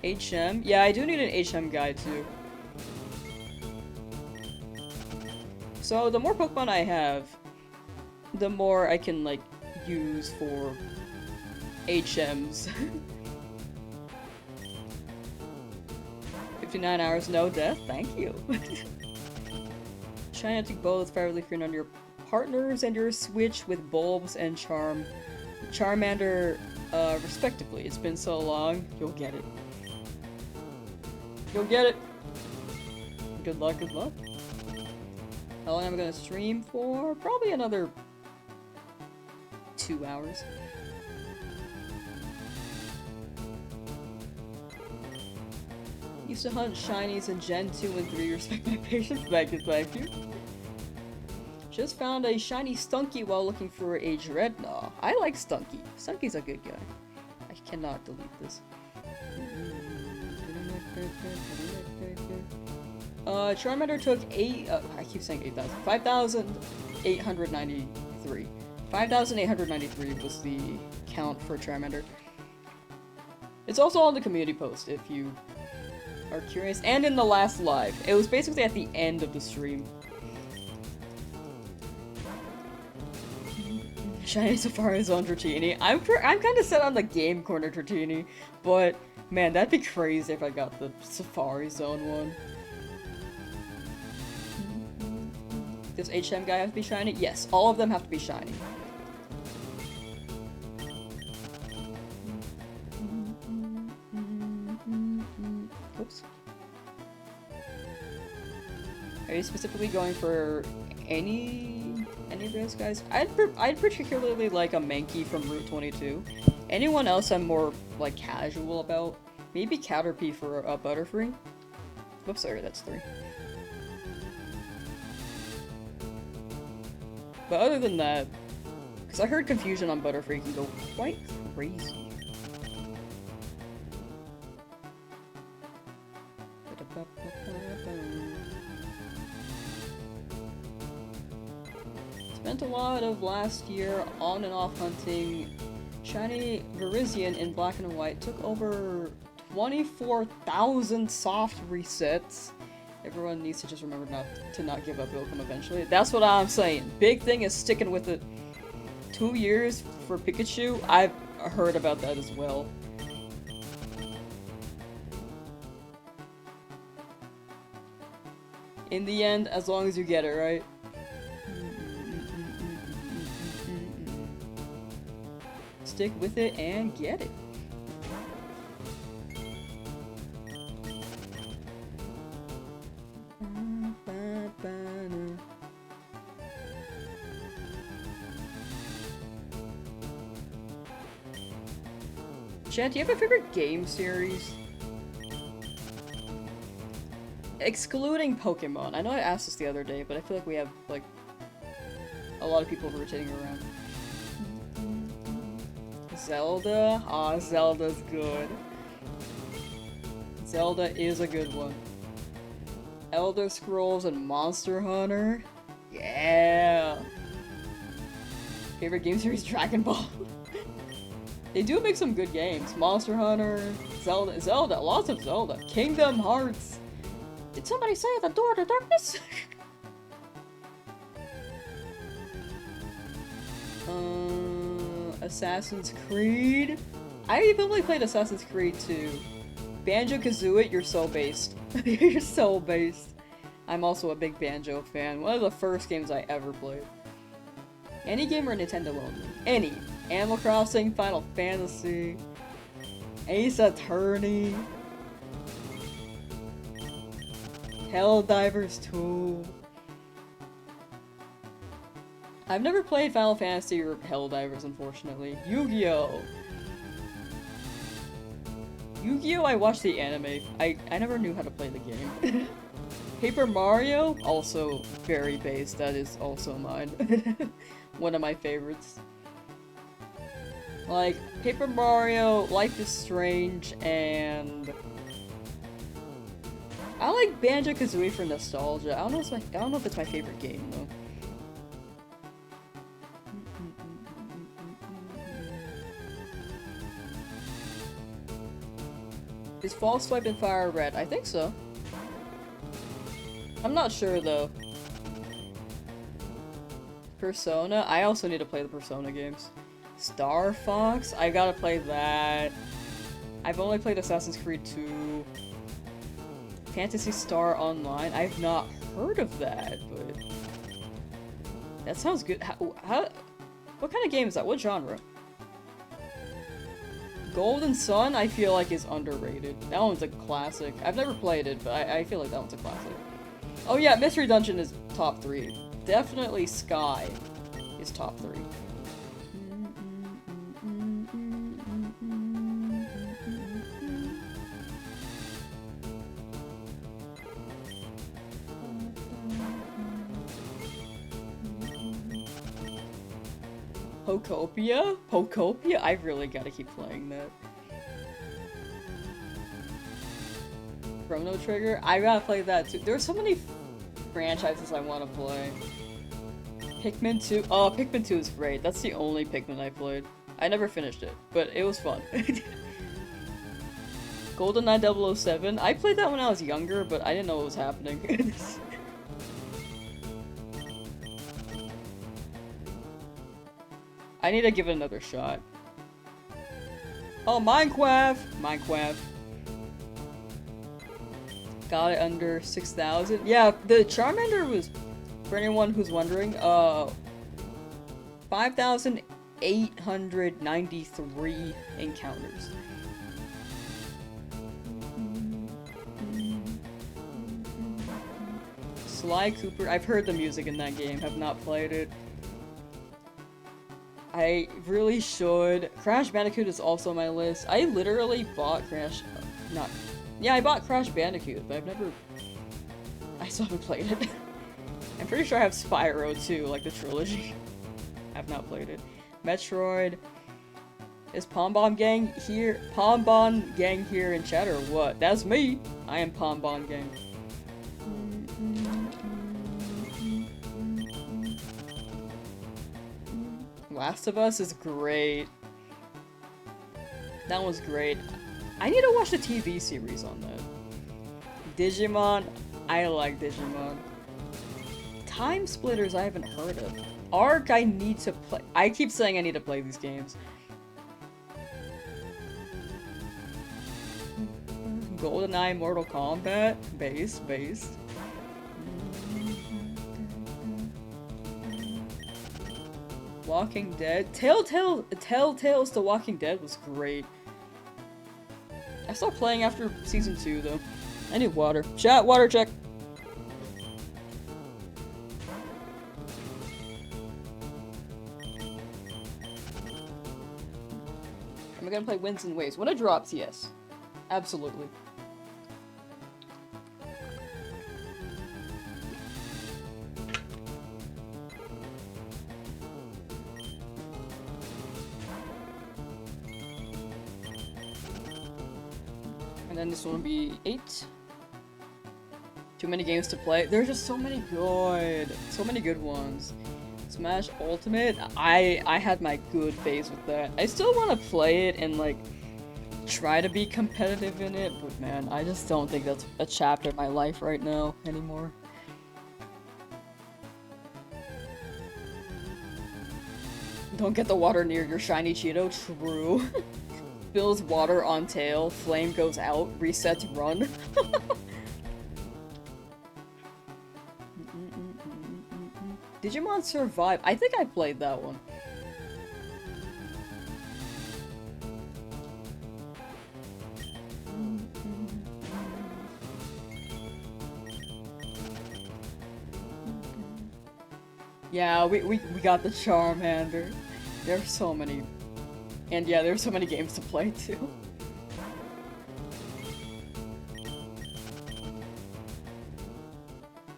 HM? Yeah, I do need an HM guide too. So the more Pokemon I have, the more I can, like, use for HMs. 59 hours, no death? Thank you. Shiny to both fairly free on your partners and your Switch with Bulbs and Charmander, respectively. It's been so long, you'll get it. You'll get it! Good luck, good luck. How long am I gonna stream for? Probably another 2 hours. Used to hunt shinies in Gen 2 and 3. Respect my patience. Thank you. Just found a shiny Stunky while looking for a Dreadnought. I like Stunky. Stunky's a good guy. I cannot delete this. Charmander took 5,893. 5,893 was the count for Charmander. It's also on the community post if you are curious, and in the last live. It was basically at the end of the stream. Shiny Safari Zone Dratini. I'm kind of set on the game corner Dratini, but Man, that'd be crazy if I got the Safari Zone one. Does HM guy have to be shiny? Yes, all of them have to be shiny. Oops. Are you specifically going for any of those guys? I'd particularly like a Mankey from Route 22. Anyone else I'm more like casual about? Maybe Caterpie for a Butterfree. Oops, sorry, that's 3. But other than that, because I heard confusion on Butterfree can go quite crazy. Spent a lot of last year on and off hunting shiny Virizion in black and white. Took over 24,000 soft resets. Everyone needs to just remember to not give up. It'll come eventually. That's what I'm saying. Big thing is sticking with it. 2 years for Pikachu. I've heard about that as well. In the end, as long as you get it, right? Stick with it and get it. Chad, do you have a favorite game series? Excluding Pokemon. I know I asked this the other day, but I feel like we have, like, a lot of people rotating around. Zelda? Aw, Zelda's good. Zelda is a good one. Elder Scrolls and Monster Hunter? Yeah! Favorite game series? Dragon Ball. They do make some good games. Monster Hunter, Zelda, lots of Zelda. Kingdom Hearts. Did somebody say the door to darkness? Assassin's Creed? I've only played Assassin's Creed 2. Banjo-Kazooie, you're so based. You're so based. I'm also a big Banjo fan. One of the first games I ever played. Any game or Nintendo only? Any. Animal Crossing, Final Fantasy, Ace Attorney, Helldivers 2. I've never played Final Fantasy or Helldivers, unfortunately. Yu-Gi-Oh! Yu-Gi-Oh! I watched the anime. I never knew how to play the game. Paper Mario? Also very based. That is also mine. One of my favorites. Like, Paper Mario, Life is Strange, and... I like Banjo-Kazooie for nostalgia. I don't know if it's my favorite game, though. Is Fall Swipe and Fire Red? I think so. I'm not sure, though. Persona? I also need to play the Persona games. Star Fox? I gotta play that. I've only played Assassin's Creed 2. Phantasy Star Online? I've not heard of that, but... That sounds good. What kind of game is that? What genre? Golden Sun, I feel like, is underrated. That one's a classic. I've never played it, but I feel like that one's a classic. Oh yeah, Mystery Dungeon is top 3. Definitely Sky is top 3. Pokopia? Pokopia? I really gotta keep playing that. Chrono Trigger? I gotta play that too. There's so many franchises I want to play. Pikmin 2? Oh, Pikmin 2 is great. That's the only Pikmin I played. I never finished it, but it was fun. GoldenEye 007? I played that when I was younger, but I didn't know what was happening. I need to give it another shot. Oh, Minecraft! Minecraft. Got it under 6,000. Yeah, the Charmander was, for anyone who's wondering, 5,893 encounters. Sly Cooper, I've heard the music in that game, have not played it. I really should. Crash Bandicoot is also on my list. I literally bought I bought Crash Bandicoot, but I still haven't played it. I'm pretty sure I have Spyro too, like the trilogy. I've not played it. Metroid. Is Pom Bomb Gang here? Pom Bomb Gang here in chat or what? That's me! I am Pom Bomb Gang. Last of Us is great. That was great. I need to watch the TV series on that. Digimon, I like Digimon. Time Splitters I haven't heard of. Ark I need to play. I keep saying I need to play these games. GoldenEye, Mortal Kombat, based. Walking Dead. Telltale's The Walking Dead was great. I stopped playing after season 2 though. I need water. Chat, water check! Am I gonna play Winds and Waves? When it drops, yes. Absolutely. And then this one will be 8. Too many games to play. There's just so many good ones. Smash Ultimate, I had my good phase with that. I still want to play it and like try to be competitive in it, but man, I just don't think that's a chapter of my life right now anymore. Don't get the water near your shiny Cheeto. True. Spills water on tail, flame goes out, resets run. Digimon Survive. I think I played that one. Yeah, we got the Charmander. There's so many. And yeah, there's so many games to play too.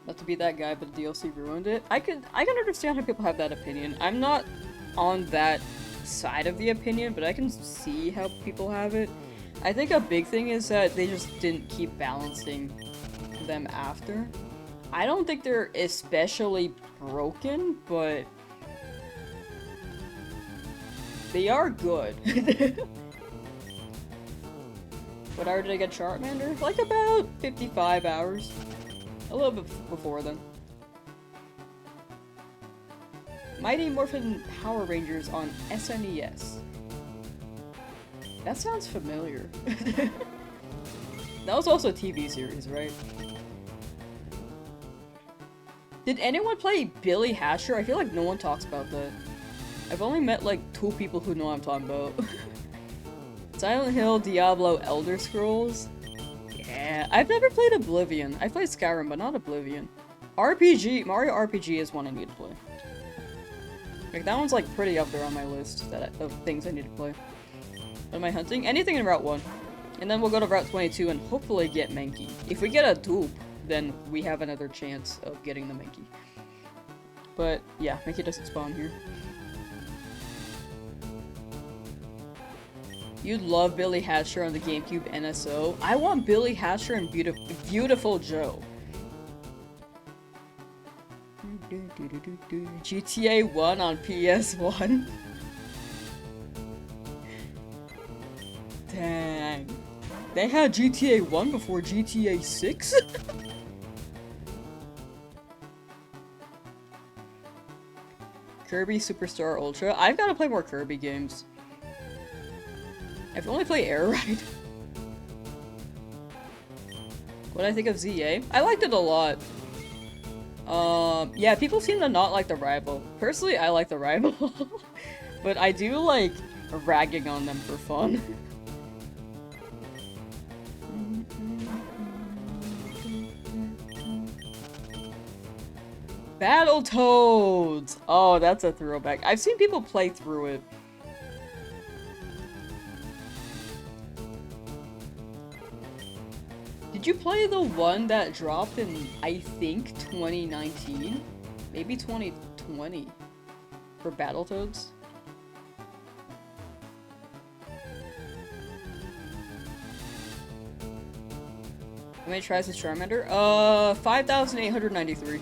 Not to be that guy, but the DLC ruined it. I can understand how people have that opinion. I'm not on that side of the opinion, but I can see how people have it. I think a big thing is that they just didn't keep balancing them after. I don't think they're especially broken, but they are good. What hour did I get Charmander? Like about 55 hours. A little bit before then. Mighty Morphin Power Rangers on SNES. That sounds familiar. That was also a TV series, right? Did anyone play Billy Hatcher? I feel like no one talks about that. I've only met like 2 people who know what I'm talking about. Silent Hill, Diablo, Elder Scrolls. Yeah, I've never played Oblivion. I played Skyrim, but not Oblivion. RPG, Mario RPG is one I need to play. Like that one's like pretty up there on my list of things I need to play. What am I hunting? Anything in Route 1. And then we'll go to Route 22 and hopefully get Mankey. If we get a dupe, then we have another chance of getting the Mankey. But yeah, Mankey doesn't spawn here. You'd love Billy Hatcher on the GameCube NSO. I want Billy Hatcher and Beautiful Joe. GTA 1 on PS1. Dang. They had GTA 1 before GTA 6? Kirby Superstar Ultra. I've got to play more Kirby games. I've only played Air Ride. What I think of ZA? I liked it a lot. Yeah, people seem to not like the rival. Personally, I like the rival. But I do like ragging on them for fun. Battletoads! Oh, that's a throwback. I've seen people play through it. Did you play the one that dropped in, I think, 2019? Maybe 2020 for Battletoads? How many tries with Charmander? 5,893.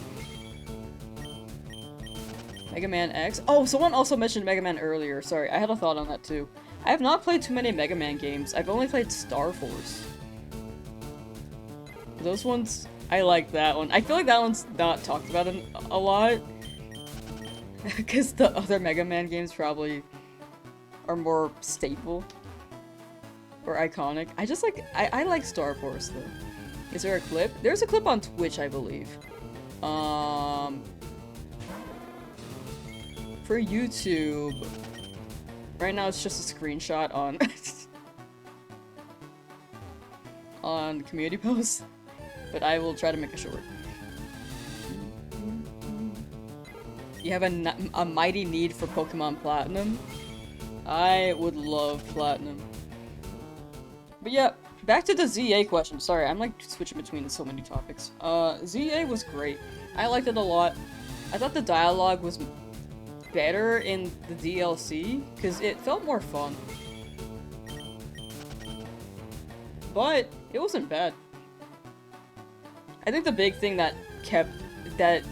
Mega Man X. Oh, someone also mentioned Mega Man earlier. Sorry, I had a thought on that too. I have not played too many Mega Man games. I've only played Star Force. Those ones, I like that one. I feel like that one's not talked about a lot. Because the other Mega Man games probably are more staple. Or iconic. I like Star Force though. Is there a clip? There's a clip on Twitch, I believe. For YouTube, right now it's just a screenshot on on community posts, but I will try to make it short. You have a mighty need for Pokemon Platinum? I would love Platinum. But yeah, back to the ZA question. Sorry, I'm like switching between so many topics. ZA was great. I liked it a lot. I thought the dialogue was better in the DLC because it felt more fun, but it wasn't bad. I think the big thing that kept that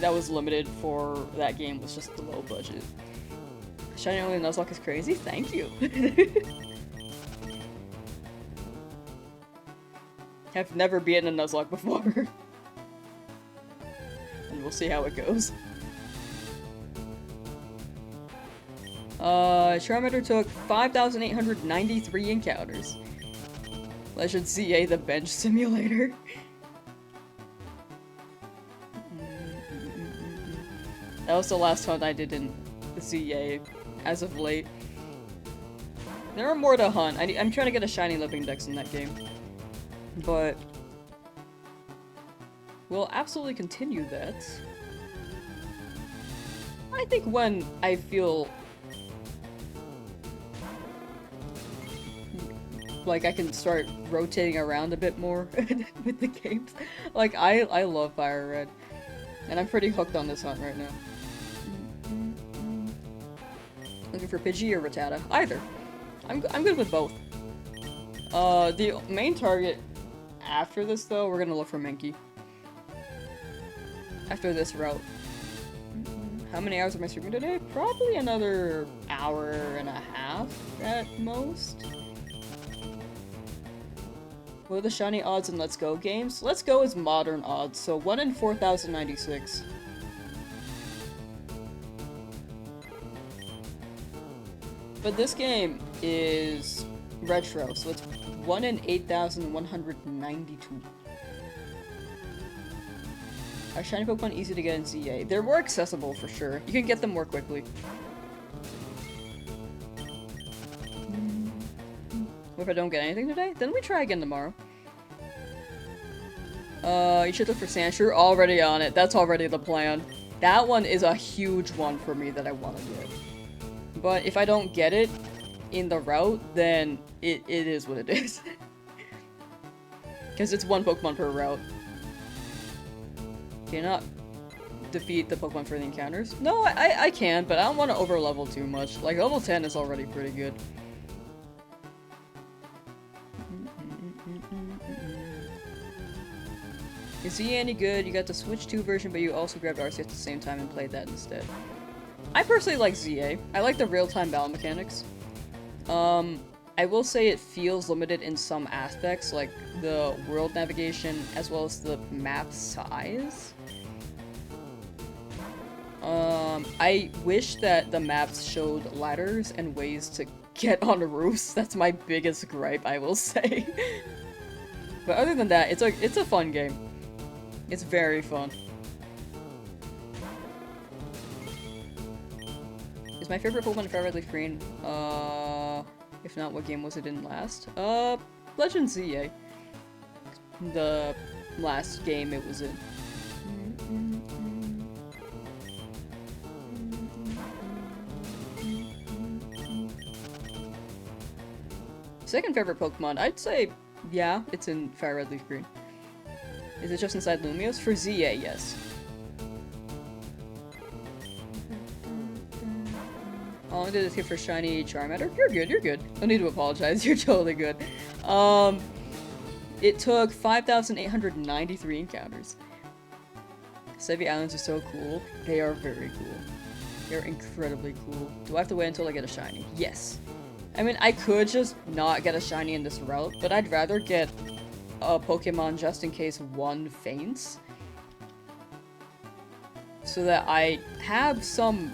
was limited for that game was just the low budget. Shiny only Nuzlocke is crazy. Thank you. Have never beaten a Nuzlocke before, and we'll see how it goes. Charmander took 5,893 encounters. Legend ZA the bench simulator. That was the last hunt I did in ZA as of late. There are more to hunt. I'm trying to get a shiny living dex in that game. But we'll absolutely continue that. I think when I feel like I can start rotating around a bit more with the games. Like, I love Fire Red. And I'm pretty hooked on this hunt right now. Looking for Pidgey or Rattata? Either. I'm good with both. The main target after this, though, we're gonna look for Mankey. After this route. How many hours am I streaming today? Probably another hour and a half at most. What are the shiny odds in Let's Go games? Let's Go is modern odds, so 1 in 4,096. But this game is retro, so it's 1 in 8,192. Are shiny Pokemon easy to get in ZA? They're more accessible for sure. You can get them more quickly. What if I don't get anything today? Then we try again tomorrow. You should look for Sandshrew. Already on it. That's already the plan. That one is a huge one for me that I want to get. But if I don't get it in the route, then it is what it is. Because it's one Pokemon per route. Cannot defeat the Pokemon for the encounters. No, I can, but I don't want to over-level too much. Like, level 10 is already pretty good. Is ZA any good? You got the Switch 2 version, but you also grabbed RC at the same time and played that instead. I personally like ZA. I like the real-time battle mechanics. I will say it feels limited in some aspects, like the world navigation, as well as the map size. I wish that the maps showed ladders and ways to get on roofs. That's my biggest gripe, I will say. But other than that, it's a fun game. It's very fun. Is my favorite Pokemon Fire Red Leaf Green? If not, what game was it in last? Legend ZA. The last game it was in. Second favorite Pokemon, I'd say, yeah, it's in Fire Red Leaf Green. Is it just inside Lumios? For ZA, yes. How long did it take for shiny Charmander? You're good, you're good. No need to apologize, you're totally good. It took 5,893 encounters. Sevii Islands are so cool. They are very cool. They're incredibly cool. Do I have to wait until I get a shiny? Yes. I mean, I could just not get a shiny in this route, but I'd rather get a Pokemon just in case one faints. So that I have some...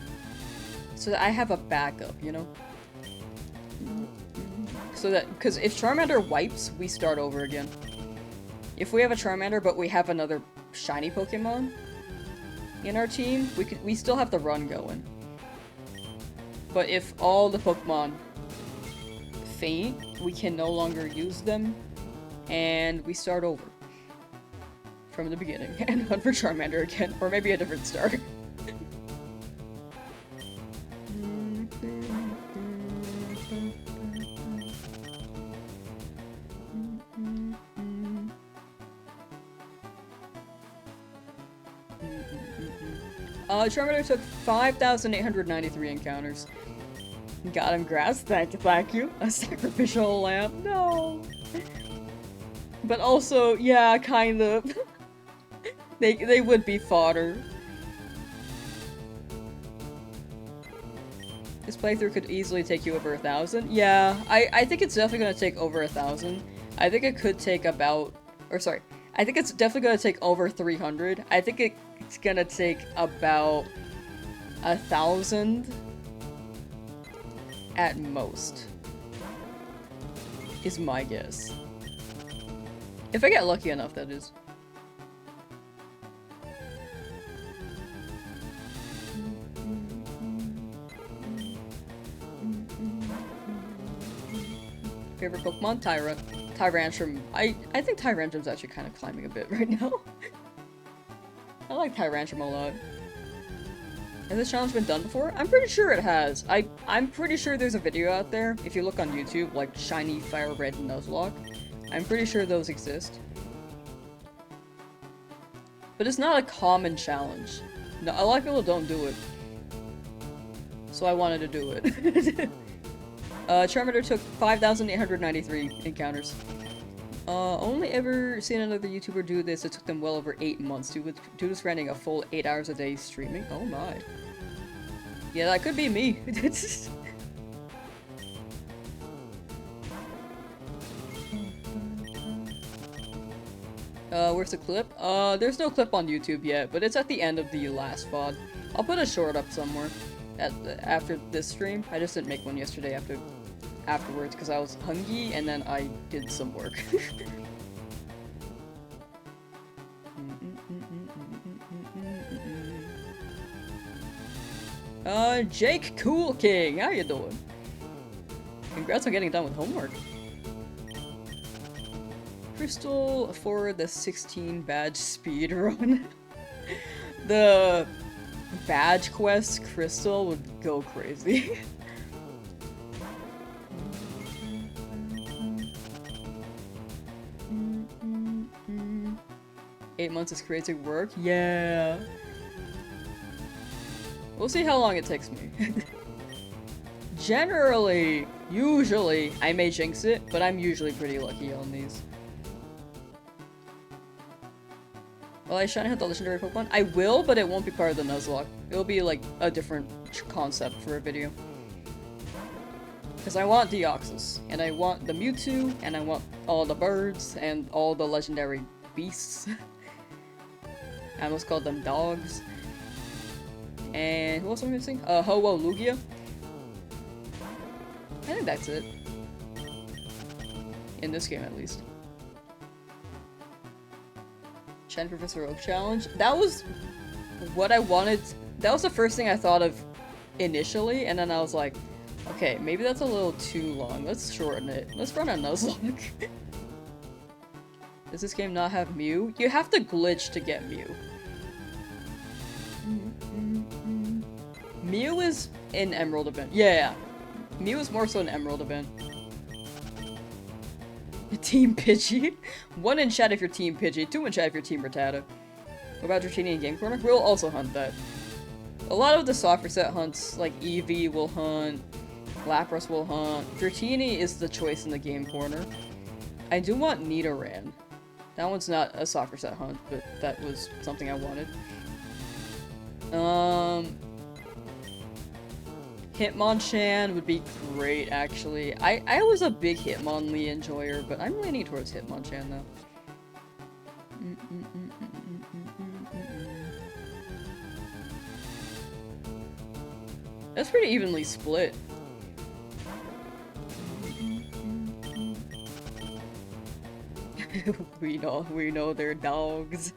So that I have a backup, you know? So that... Because if Charmander wipes, we start over again. If we have a Charmander, but we have another shiny Pokemon in our team, we still have the run going. But if all the Pokemon faint, we can no longer use them, and we start over from the beginning and hunt for Charmander again, or maybe a different start. Charmander took 5,893 encounters. Got him grass, thank you. A sacrificial lamb, no. But also, yeah, kind of. they would be fodder. This playthrough could easily take you over 1,000. Yeah, I think it's definitely gonna take over 1,000. I think it could take about, or sorry, I think it's definitely gonna take over 300. I think it's gonna take about 1,000 at most, is my guess. If I get lucky enough, that is. Favorite Pokemon? Tyrantrum. I think Tyrantrum's actually kind of climbing a bit right now. I like Tyrantrum a lot. Has this challenge been done before? I'm pretty sure it has. I'm pretty sure there's a video out there, if you look on YouTube, like Shiny Fire Red Nuzlocke. I'm pretty sure those exist. But it's not a common challenge. No, a lot of people don't do it. So I wanted to do it. Charmander took 5,893 encounters. Only ever seen another YouTuber do this. It took them well over 8 months. Dude was spending a full 8 hours a day streaming. Oh my. Yeah, that could be me. Where's the clip? There's no clip on YouTube yet, but it's at the end of the last VOD. I'll put a short up somewhere after this stream. I just didn't make one yesterday afterwards because I was hungry and then I did some work. Jake Cool King, how you doing? Congrats on getting done with homework. Crystal for the 16 badge speed run. The badge quest Crystal would go crazy. 8 months is crazy work? Yeah. We'll see how long it takes me. Generally, usually, I may jinx it, but I'm usually pretty lucky on these. Will I shiny hunt the legendary Pokemon? I will, but it won't be part of the Nuzlocke. It'll be like a different concept for a video. Because I want Deoxys, and I want the Mewtwo, and I want all the birds, and all the legendary beasts. I almost called them dogs. And who else am I missing? Ho-Oh Lugia. I think that's it. In this game, at least. Shiny Professor Oak challenge. That was what I wanted. That was the first thing I thought of initially, and then I was like, okay, maybe that's a little too long. Let's shorten it. Let's run a Nuzlocke. Does this game not have Mew? You have to glitch to get Mew. Mew is in Emerald event. Yeah. Mew is more so an Emerald event. Team Pidgey? 1 in chat if you're Team Pidgey, 2 in chat if you're Team Rattata. What about Dratini and Game Corner? We'll also hunt that. A lot of the soccer set hunts, like Eevee will hunt, Lapras will hunt. Dratini is the choice in the Game Corner. I do want Nidoran. That one's not a soccer set hunt, but that was something I wanted. Hitmonchan would be great, actually. I was a big Hitmonlee enjoyer, but I'm leaning towards Hitmonchan, though. That's pretty evenly split. we know they're dogs.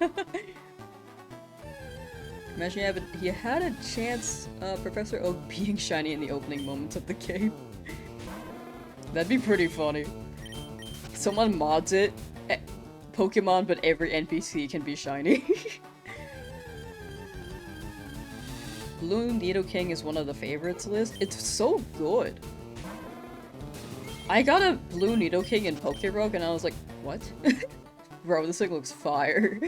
Imagine he had a chance, Professor Oak being shiny in the opening moments of the game. That'd be pretty funny. Someone mods it, Pokemon, but every NPC can be shiny. Blue Nidoking is one of the favorites list. It's so good. I got a Blue Nidoking in Pokérogue and I was like, what? Bro, this thing looks fire.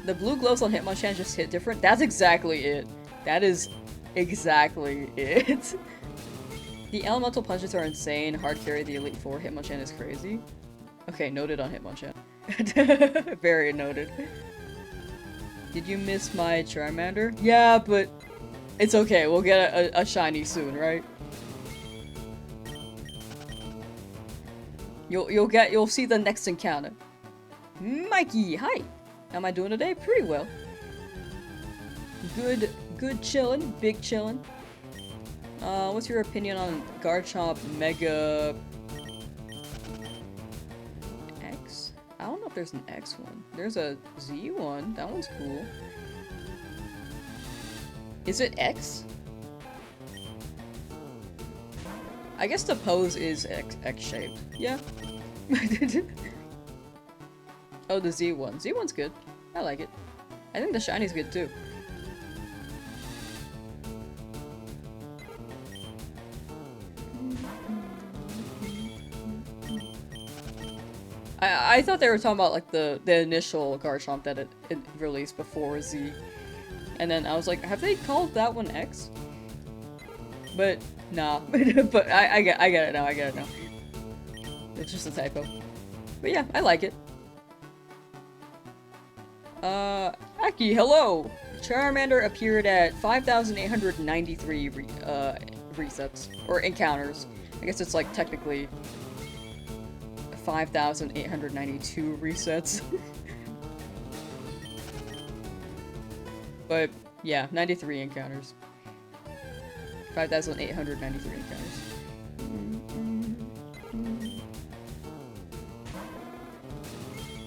The blue gloves on Hitmonchan just hit different. That's exactly it. That is exactly it. The elemental punches are insane. Hard carry the Elite Four. Hitmonchan is crazy. Okay, noted on Hitmonchan. Very noted. Did you miss my Charmander? Yeah, but it's okay. We'll get a shiny soon, right? You'll see the next encounter. Mikey, hi. How am I doing today? Pretty well. Good chillin', big chillin'. What's your opinion on Garchomp Mega X? I don't know if there's an X one. There's a Z one. That one's cool. Is it X? I guess the pose is X-shaped. Yeah. Oh, the Z one. Z one's good. I like it. I think the shiny's good too. I thought they were talking about like the initial Garchomp that it released before Z. And then I was like, have they called that one X? But nah. But I get it now, It's just a typo. But yeah, I like it. Aki, hello! Charmander appeared at 5,893 resets. Or encounters. I guess it's like technically 5,892 resets. But yeah, 93 encounters. 5,893 encounters.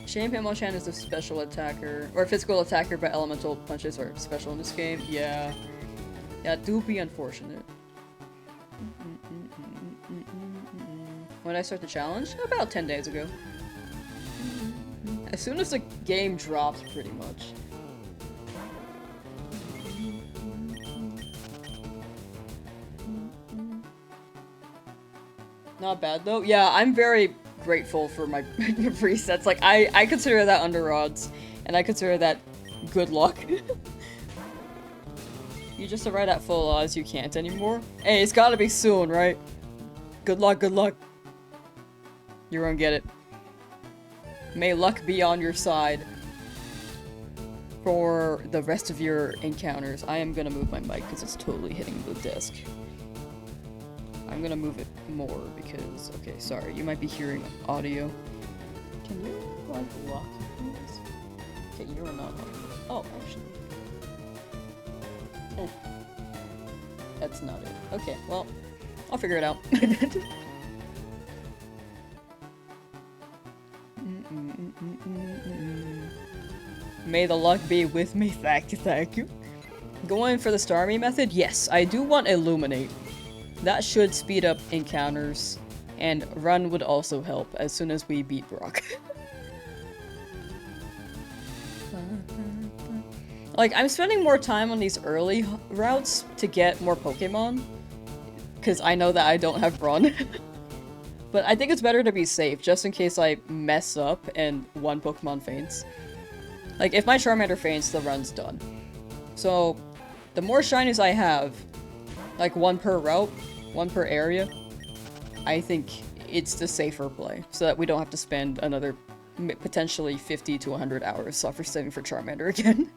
Shame Hitmonchan is a special attacker, or physical attacker, but elemental punches are special in this game. Yeah. Yeah, it do be unfortunate. When did I start the challenge? About 10 days ago. As soon as the game drops, pretty much. Not bad though. Yeah, I'm very grateful for my presets. Like, I consider that under odds, and I consider that good luck. You just arrived at full odds, you can't anymore? Hey, it's gotta be soon, right? Good luck, good luck. You're gonna get it. May luck be on your side for the rest of your encounters. I am gonna move my mic because it's totally hitting the desk. I'm gonna move it more because, okay, sorry, you might be hearing audio. Can you, like, lock these? Okay, you're not locked. Oh, actually. Oh. That's not it. Okay, well, I'll figure it out. May the luck be with me. Thank you, thank you. Going for the Starmie method? Yes, I do want Illuminate. That should speed up encounters, and Run would also help as soon as we beat Brock. Like, I'm spending more time on these early routes to get more Pokemon, because I know that I don't have Run. But I think it's better to be safe, just in case I mess up and one Pokemon faints. Like, if my Charmander faints, the run's done. So, the more shinies I have, like one per route, one per area, I think it's the safer play, so that we don't have to spend another potentially 50 to 100 hours for saving for Charmander again.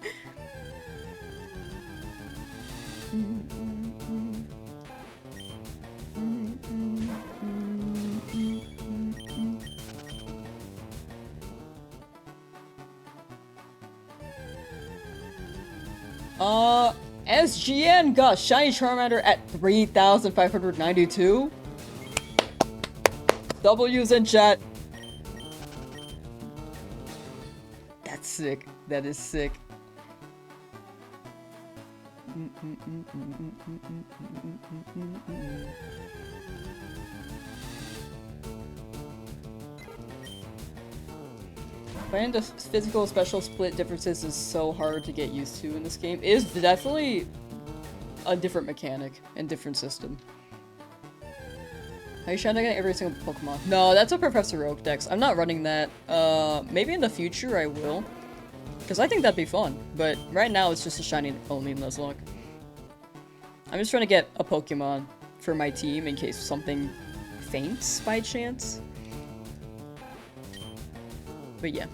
SGN got Shiny Charmander at 3,592. W's in chat. That's sick. That is sick. Finding the physical special split differences is so hard to get used to in this game. It is definitely a different mechanic and different system. Are you trying to get every single Pokemon? No, that's a Professor Oak Dex. I'm not running that. Maybe in the future I will. Because I think that'd be fun. But right now it's just a shiny only Nuzlocke. I'm just trying to get a Pokemon for my team in case something faints by chance. But yeah.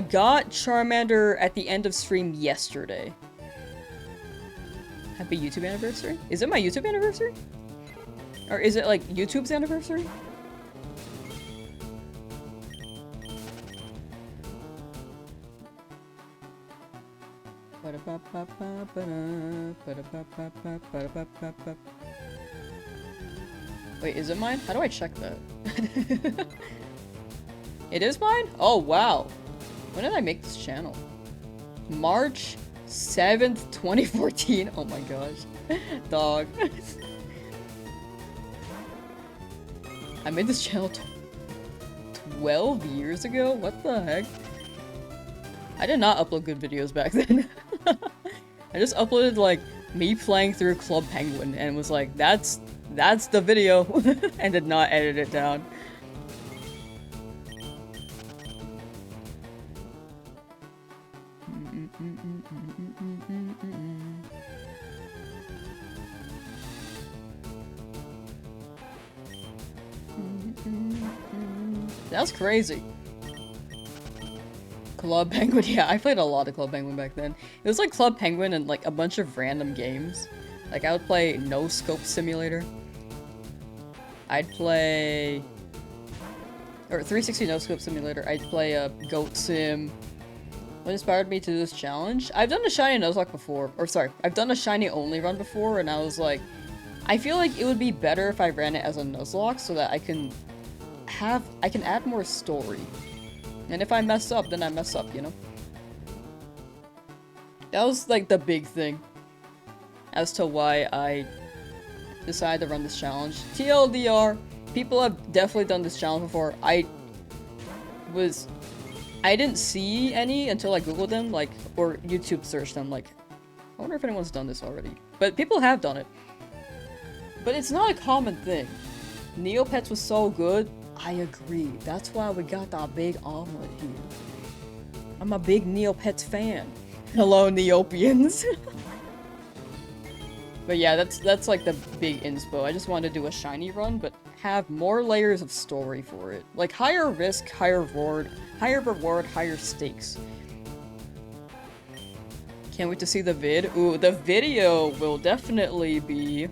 Got Charmander at the end of stream yesterday. Happy YouTube anniversary? Is it my YouTube anniversary? Or is it like YouTube's anniversary? Wait, is it mine? How do I check that? It is mine? Oh, wow. When did I make this channel? March 7th, 2014? Oh my gosh. Dog. I made this channel 12 years ago? What the heck? I did not upload good videos back then. I just uploaded, like, me playing through Club Penguin and was like, that's the video, and did not edit it down. That's crazy. Club Penguin, yeah, I played a lot of Club Penguin back then. It was like Club Penguin and like a bunch of random games. Like I would play No Scope Simulator. I'd play... Or 360 No Scope Simulator. I'd play a Goat Sim. What inspired me to do this challenge? I've done a Shiny Nuzlocke before. Or sorry, I've done a Shiny only run before and I was like, I feel like it would be better if I ran it as a Nuzlocke so that I can add more story. And if I mess up, then I mess up, you know? That was like the big thing as to why I decided to run this challenge. TLDR, people have definitely done this challenge before. I didn't see any until I googled them, like, or YouTube searched them, like, I wonder if anyone's done this already. But people have done it. But it's not a common thing. Neopets was so good. I agree. That's why we got that big omelet here. I'm a big Neopets fan. Hello, Neopians. But yeah, that's like the big inspo. I just wanted to do a shiny run, but have more layers of story for it. Like higher risk, higher reward, higher stakes. Can't wait to see the vid. Ooh, the video will definitely be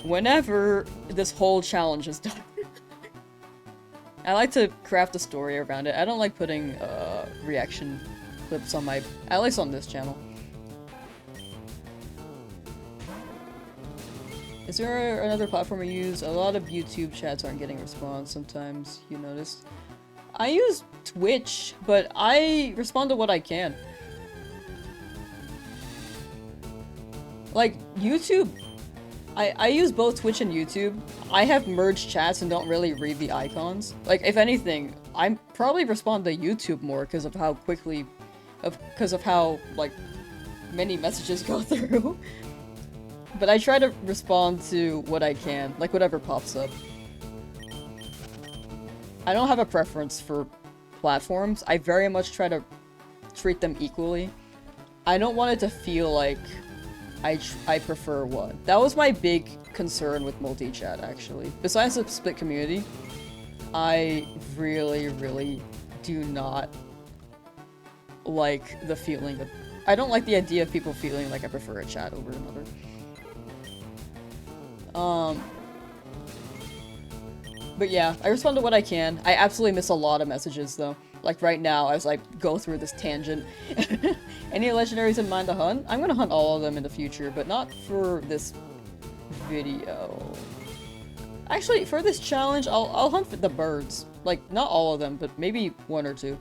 whenever this whole challenge is done. I like to craft a story around it. I don't like putting reaction clips on my, at least on this channel. Is there another platform you use? A lot of YouTube chats aren't getting a response sometimes, you noticed. I use Twitch, but I respond to what I can. Like, YouTube, I use both Twitch and YouTube. I have merged chats and don't really read the icons. Like, if anything, I probably respond to YouTube more because of how quickly, because of how, like, many messages go through. But I try to respond to what I can, like whatever pops up. I don't have a preference for platforms. I very much try to treat them equally. I don't want it to feel like I prefer one. That was my big concern with multi-chat, actually. Besides the split community, I really, really do not like the feeling of... I don't like the idea of people feeling like I prefer a chat over another. But yeah, I respond to what I can. I absolutely miss a lot of messages, though. Like right now, as I go through this tangent. Any legendaries in mind to hunt? I'm gonna hunt all of them in the future, but not for this video. Actually, for this challenge, I'll hunt for the birds. Like, not all of them, but maybe one or two.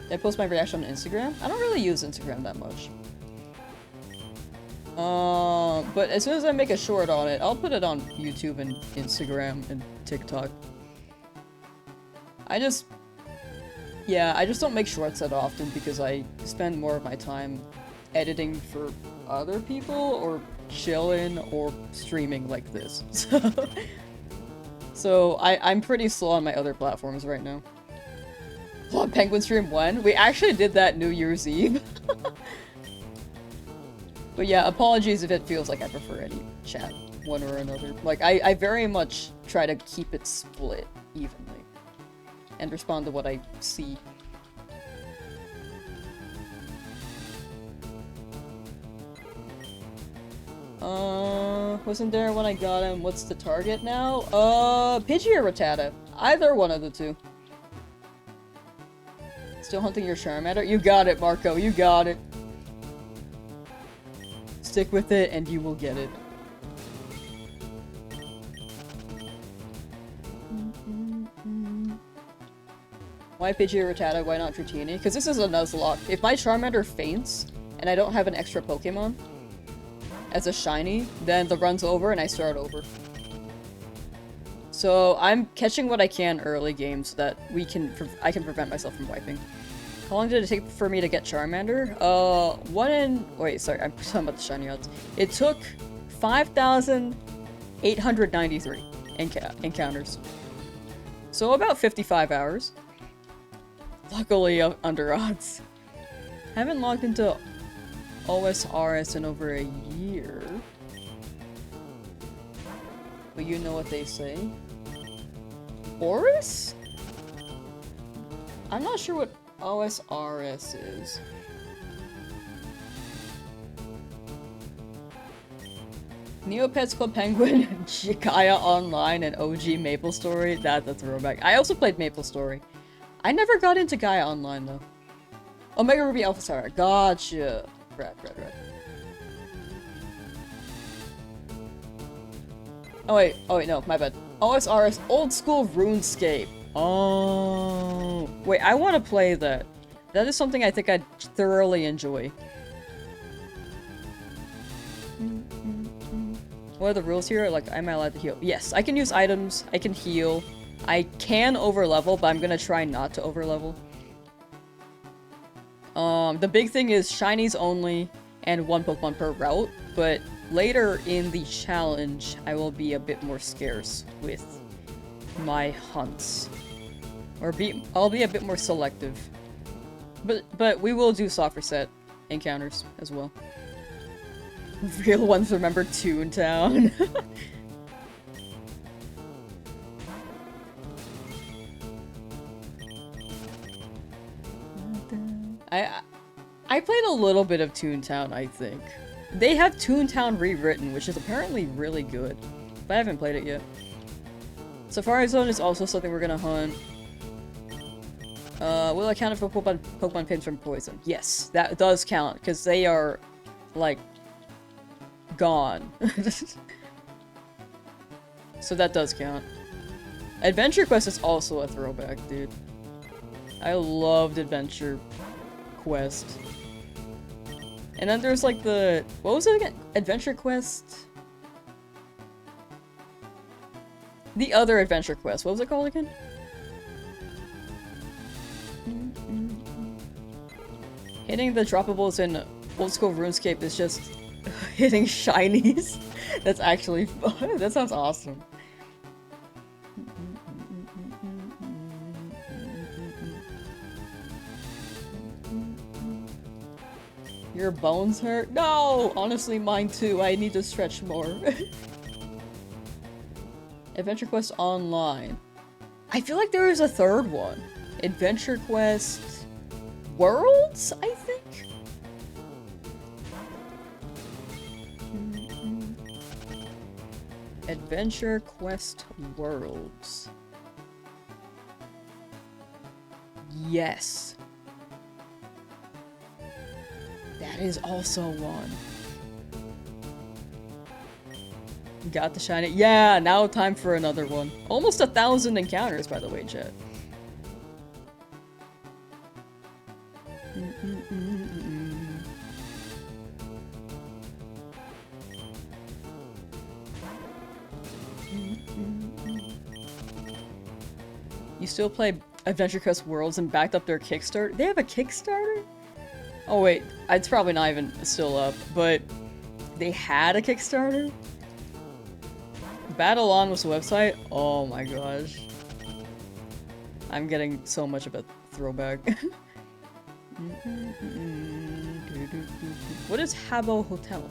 Did I post my reaction on Instagram? I don't really use Instagram that much. But as soon as I make a short on it, I'll put it on YouTube and Instagram and TikTok. I just don't make shorts that often because I spend more of my time editing for other people or chilling or streaming like this. So I'm pretty slow on my other platforms right now. Well, Penguin stream when? We actually did that New Year's Eve. But yeah, apologies if it feels like I prefer any chat, one or another. Like, I very much try to keep it split evenly. And respond to what I see. Wasn't there when I got him? What's the target now? Pidgey or Rattata. Either one of the two. Still hunting your Charmander? You got it, Marco, you got it. Stick with it and you will get it. Why Pidgey or Rattata? Why not Dratini? Because this is a Nuzlocke. If my Charmander faints and I don't have an extra Pokemon as a shiny, then the run's over and I start over. So I'm catching what I can early game so that I can prevent myself from wiping. How long did it take for me to get Charmander? Wait, sorry, I'm talking about the shiny odds. It took 5,893 encounters. So about 55 hours. Luckily, under odds. Haven't logged into OSRS in over a year. But you know what they say. Oris? I'm not sure what OSRS is. Neopets Club Penguin, Gaia Online, and OG Maple Story. That's a throwback. I also played Maple Story. I never got into Gaia Online, though. Omega Ruby Alpha Star. Gotcha. Right. Oh wait, no, my bad. OSRS Old School RuneScape. Oh. Wait, I want to play that. That is something I think I'd thoroughly enjoy. What are the rules here? Like, am I allowed to heal? Yes, I can use items, I can heal. I can overlevel, but I'm gonna try not to overlevel. The big thing is shinies only and one Pokemon per route, but later in the challenge, I will be a bit more scarce with my hunts. I'll be a bit more selective. But we will do soft reset encounters as well. Real ones remember Toontown. I played a little bit of Toontown, I think. They have Toontown rewritten, which is apparently really good. But I haven't played it yet. Safari Zone is also something we're gonna hunt. Will it count for Pokemon pins from poison? Yes, that does count, because they are, like, gone. So that does count. Adventure Quest is also a throwback, dude. I loved Adventure Quest. And then there's like the... What was it again? Adventure Quest? The other Adventure Quest. What was it called again? Hitting the droppables in old school RuneScape is just hitting shinies. That's actually fun. That sounds awesome. Your bones hurt? No! Honestly, mine too. I need to stretch more. Adventure Quest Online. I feel like there is a third one. Adventure Quest Worlds, I think? Adventure Quest Worlds. Yes. That is also one. Got to shine it. Yeah, now time for another one. Almost 1,000 encounters, by the way, chat. You still play Adventure Quest Worlds and backed up their Kickstarter? They have a Kickstarter? Oh wait, it's probably not even still up, but they had a Kickstarter? Battle On was the website? Oh my gosh. I'm getting so much of a throwback. What is Habbo Hotel?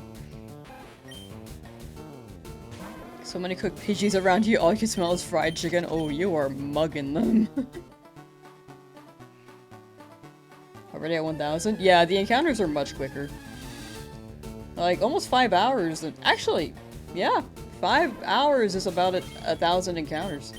So many cooked Pidgeys around you, all you smell is fried chicken. Oh, you are mugging them. Already at 1,000? Yeah, the encounters are much quicker. Like, almost 5 hours. Actually, yeah, 5 hours is about 1,000 encounters.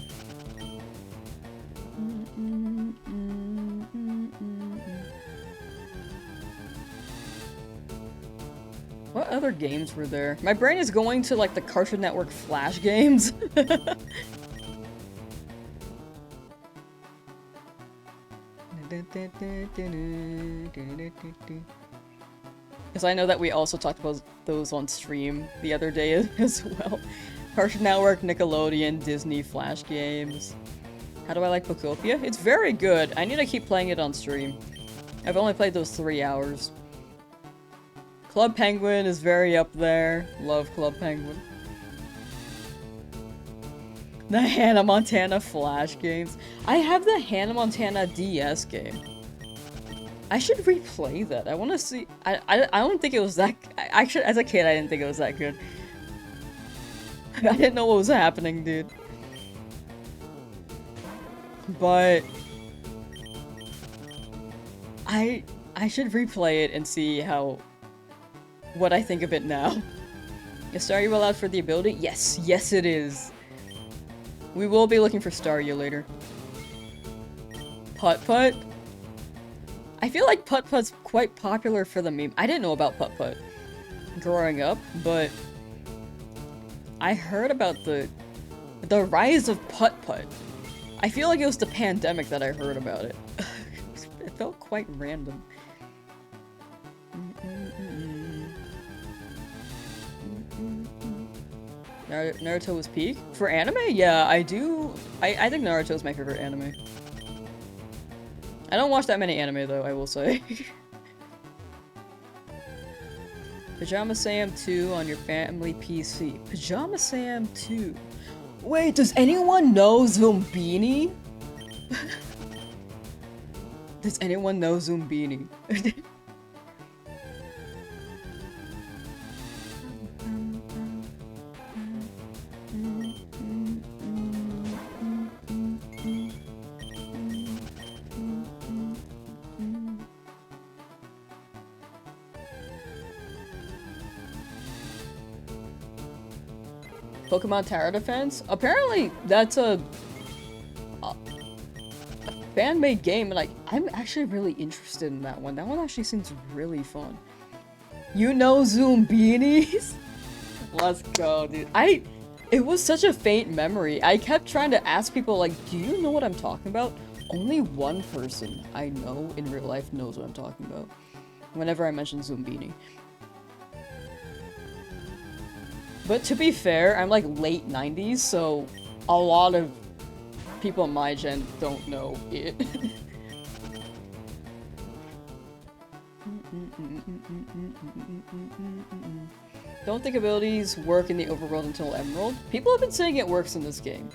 What other games were there? My brain is going to, like, the Cartoon Network Flash games. Because I know that we also talked about those on stream the other day as well. Cartoon Network, Nickelodeon, Disney, Flash games. How do I like Pokopia? It's very good. I need to keep playing it on stream. I've only played those 3 hours. Club Penguin is very up there. Love Club Penguin. The Hannah Montana Flash games. I have the Hannah Montana DS game. I should replay that. I want to see. I don't think it was that. Actually, as a kid, I didn't think it was that good. I didn't know what was happening, dude. But I should replay it and see what I think of it now. Is Staryu allowed for the ability? Yes, yes it is. We will be looking for Staryu later. Putt-Putt? I feel like Putt-Putt's quite popular for the meme. I didn't know about Putt-Putt growing up, but I heard about the rise of Putt-Putt. I feel like it was the pandemic that I heard about it. It felt quite random. Naruto was peak? For anime? Yeah, I do. I think Naruto is my favorite anime. I don't watch that many anime though, I will say. Pajama Sam 2 on your family PC. Pajama Sam 2. Wait, does anyone know Zumbini? Does anyone know Zumbini? Pokemon Tower Defense? Apparently, that's a fan-made game, and I'm actually really interested in that one. That one actually seems really fun. You know Zoombinis? Let's go, dude. It was such a faint memory. I kept trying to ask people, like, do you know what I'm talking about? Only one person I know in real life knows what I'm talking about. Whenever I mention Zumbini. But to be fair, I'm like late 90s, so a lot of people in my gen don't know it. Don't think abilities work in the overworld until Emerald. People have been saying it works in this game.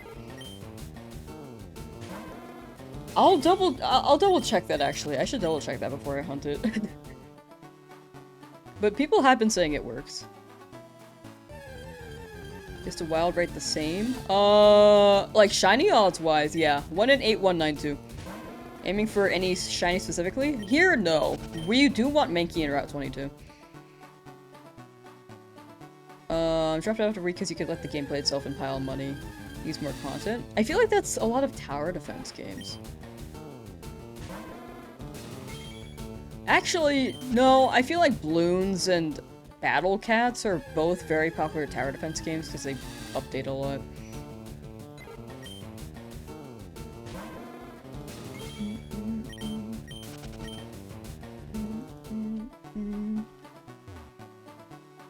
I'll double check that actually. I should double check that before I hunt it. But people have been saying it works. Is the wild rate the same? Like shiny odds wise, yeah. 1 in 8, 192. Aiming for any shiny specifically? Here, no. We do want Mankey in Route 22. Dropped out after a week because you could let the gameplay itself and pile money. Use more content. I feel like that's a lot of tower defense games. Actually, no, I feel like Bloons and Battle Cats are both very popular tower defense games because they update a lot.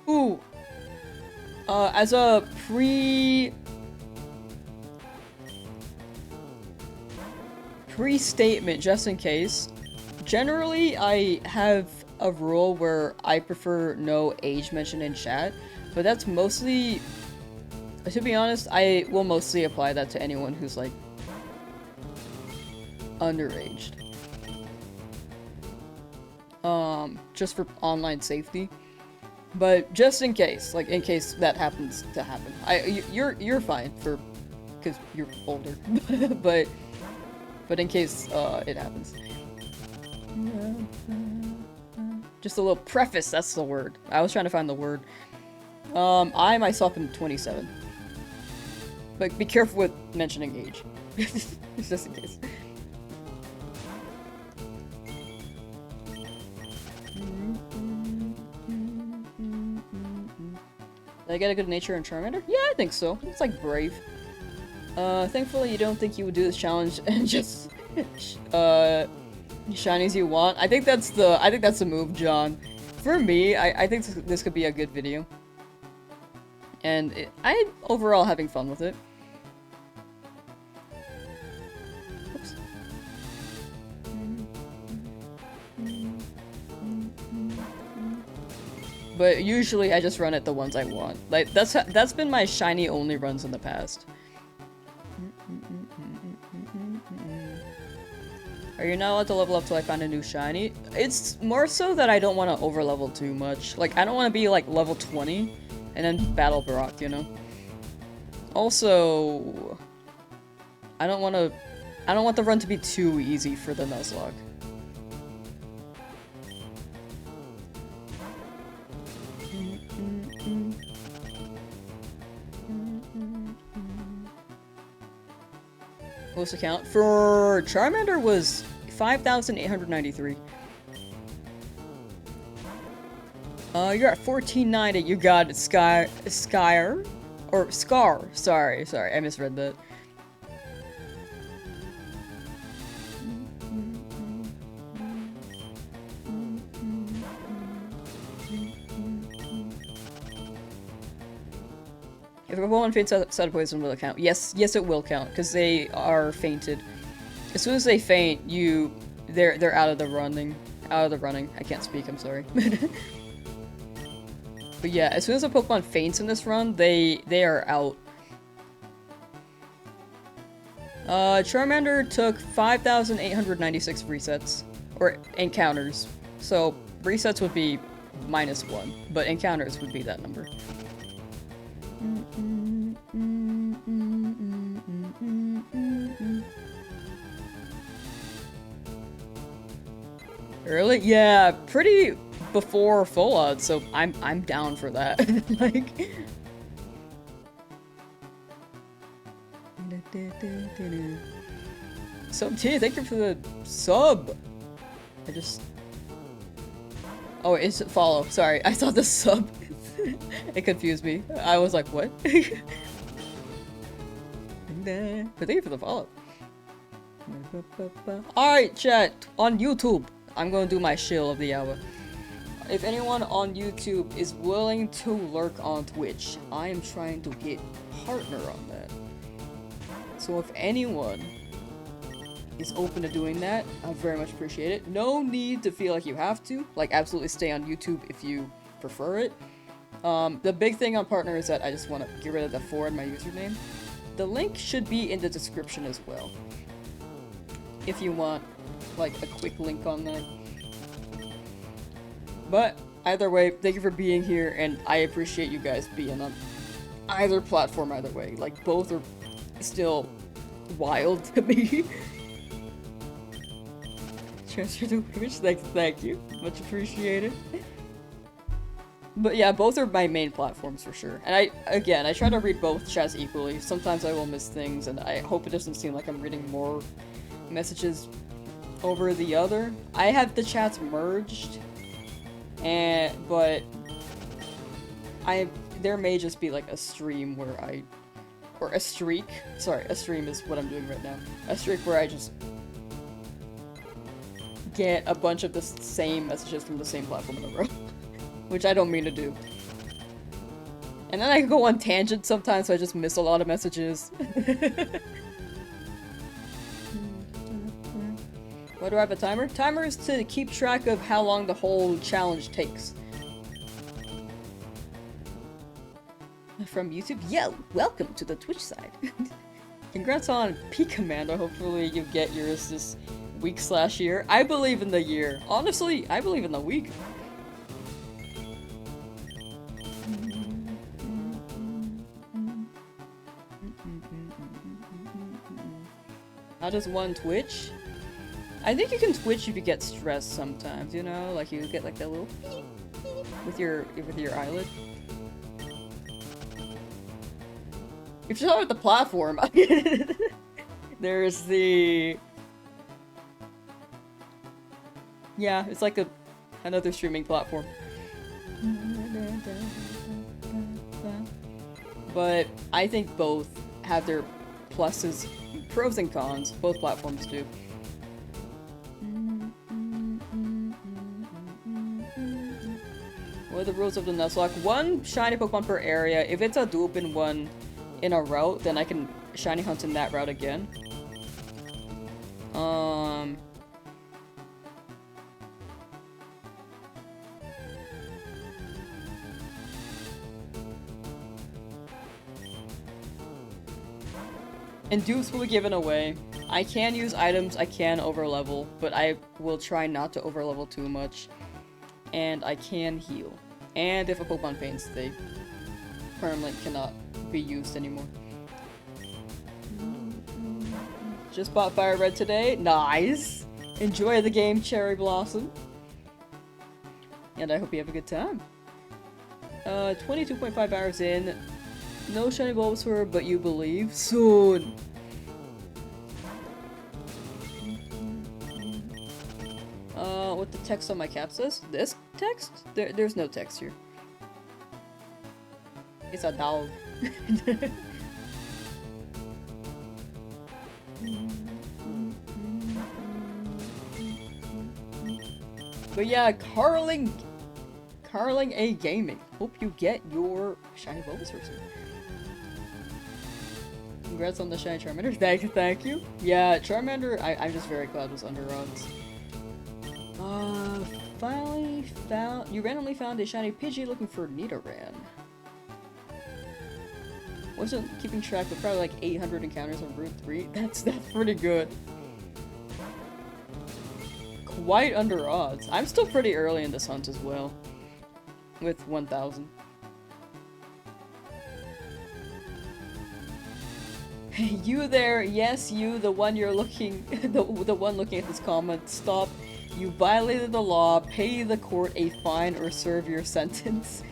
Ooh! As a pre-statement, just in case, generally I have a rule where I prefer no age mentioned in chat, but that's mostly, to be honest, I will mostly apply that to anyone who's like underaged. Just for online safety. But just in case, like in case that happens to happen, you're fine for, because you're older, but in case it happens. Just a little preface, that's the word. I was trying to find the word. I myself am 27. But be careful with mentioning age. Just in case. Did I get a good nature in Charmander? Yeah, I think so. It's like brave. Thankfully you don't think you would do this challenge and just shinies you want. I think that's the move, John. For me, I think this could be a good video. And I'm overall having fun with it. Oops. But usually I just run at the ones I want. Like that's been my shiny only runs in the past. Are you not allowed to level up till I find a new shiny? It's more so that I don't want to over level too much. Like I don't want to be like level 20 and then battle Brock, you know? Also, I don't want the run to be too easy for the Nuzlocke. Most account for Charmander was 5,893. You're at 1490. You got it, Scar. Sorry, I misread that. If a Pokemon faints outside of poison, will it count? Yes, it will count, because they are fainted. As soon as they faint, they're out of the running. I can't speak, I'm sorry. But yeah, as soon as a Pokemon faints in this run, they are out. Charmander took 5,896 resets. Or encounters. So, resets would be -1, but encounters would be that number. Really? Yeah, pretty before full odds, so I'm down for that. Like Sub T, thank you for the sub. Oh, it's follow. Sorry, I saw the sub. It confused me. I was like, what? But thank you for the follow. Alright, chat. On YouTube, I'm gonna do my shill of the hour. If anyone on YouTube is willing to lurk on Twitch, I am trying to get partner on that. So if anyone is open to doing that, I very much appreciate it. No need to feel like you have to. Like, absolutely stay on YouTube if you prefer it. The big thing on partner is that I just want to get rid of the 4 in my username. The link should be in the description as well. If you want, like, a quick link on that. But, either way, thank you for being here, and I appreciate you guys being on either platform either way. Like, both are still wild to me. Transfer to image, thank you. Much appreciated. But yeah, both are my main platforms for sure. And I try to read both chats equally. Sometimes I will miss things, and I hope it doesn't seem like I'm reading more messages over the other. I have the chats merged, but there may just be like a stream where or a streak. Sorry, a stream is what I'm doing right now. A streak where I just get a bunch of the same messages from the same platform in a row. Which I don't mean to do. And then I go on tangents sometimes, so I just miss a lot of messages. Why do I have a timer? Timer is to keep track of how long the whole challenge takes. From YouTube? Yeah, welcome to the Twitch side. Congrats on Peak Commander. Hopefully you get yours this week/year. I believe in the year. Honestly, I believe in the week. How does one twitch? I think you can twitch if you get stressed sometimes, you know? Like you get like that little with your eyelid. If you start with the platform, there's the... Yeah, it's like another streaming platform. But I think both have their pluses, pros and cons. Both platforms do. What are the rules of the Nuzlocke? 1 shiny Pokemon per area. If it's a dupe-in one in a route, then I can shiny hunt in that route again. And dupes will be given away. I can use items, I can overlevel, but I will try not to overlevel too much. And I can heal. And if a Pokemon faints, they permanently cannot be used anymore. Just bought Fire Red today. Nice! Enjoy the game, Cherry Blossom. And I hope you have a good time. 22.5 hours in. No shiny Bulbasaur, but you believe soon. What the text on my cap says? This text? There's no text here. It's a dog. But yeah, Carling A Gaming. Hope you get your shiny Bulbasaur soon. Congrats on the shiny Charmander. Thank you. Yeah, Charmander, I'm just very glad was under odds. Finally found- you randomly found a shiny Pidgey looking for Nidoran. Wasn't keeping track, but probably like 800 encounters on Route 3. That's pretty good. Quite under odds. I'm still pretty early in this hunt as well. With 1,000. You there, yes, you, the one you're looking, the one looking at this comment, stop. You violated the law, pay the court a fine or serve your sentence.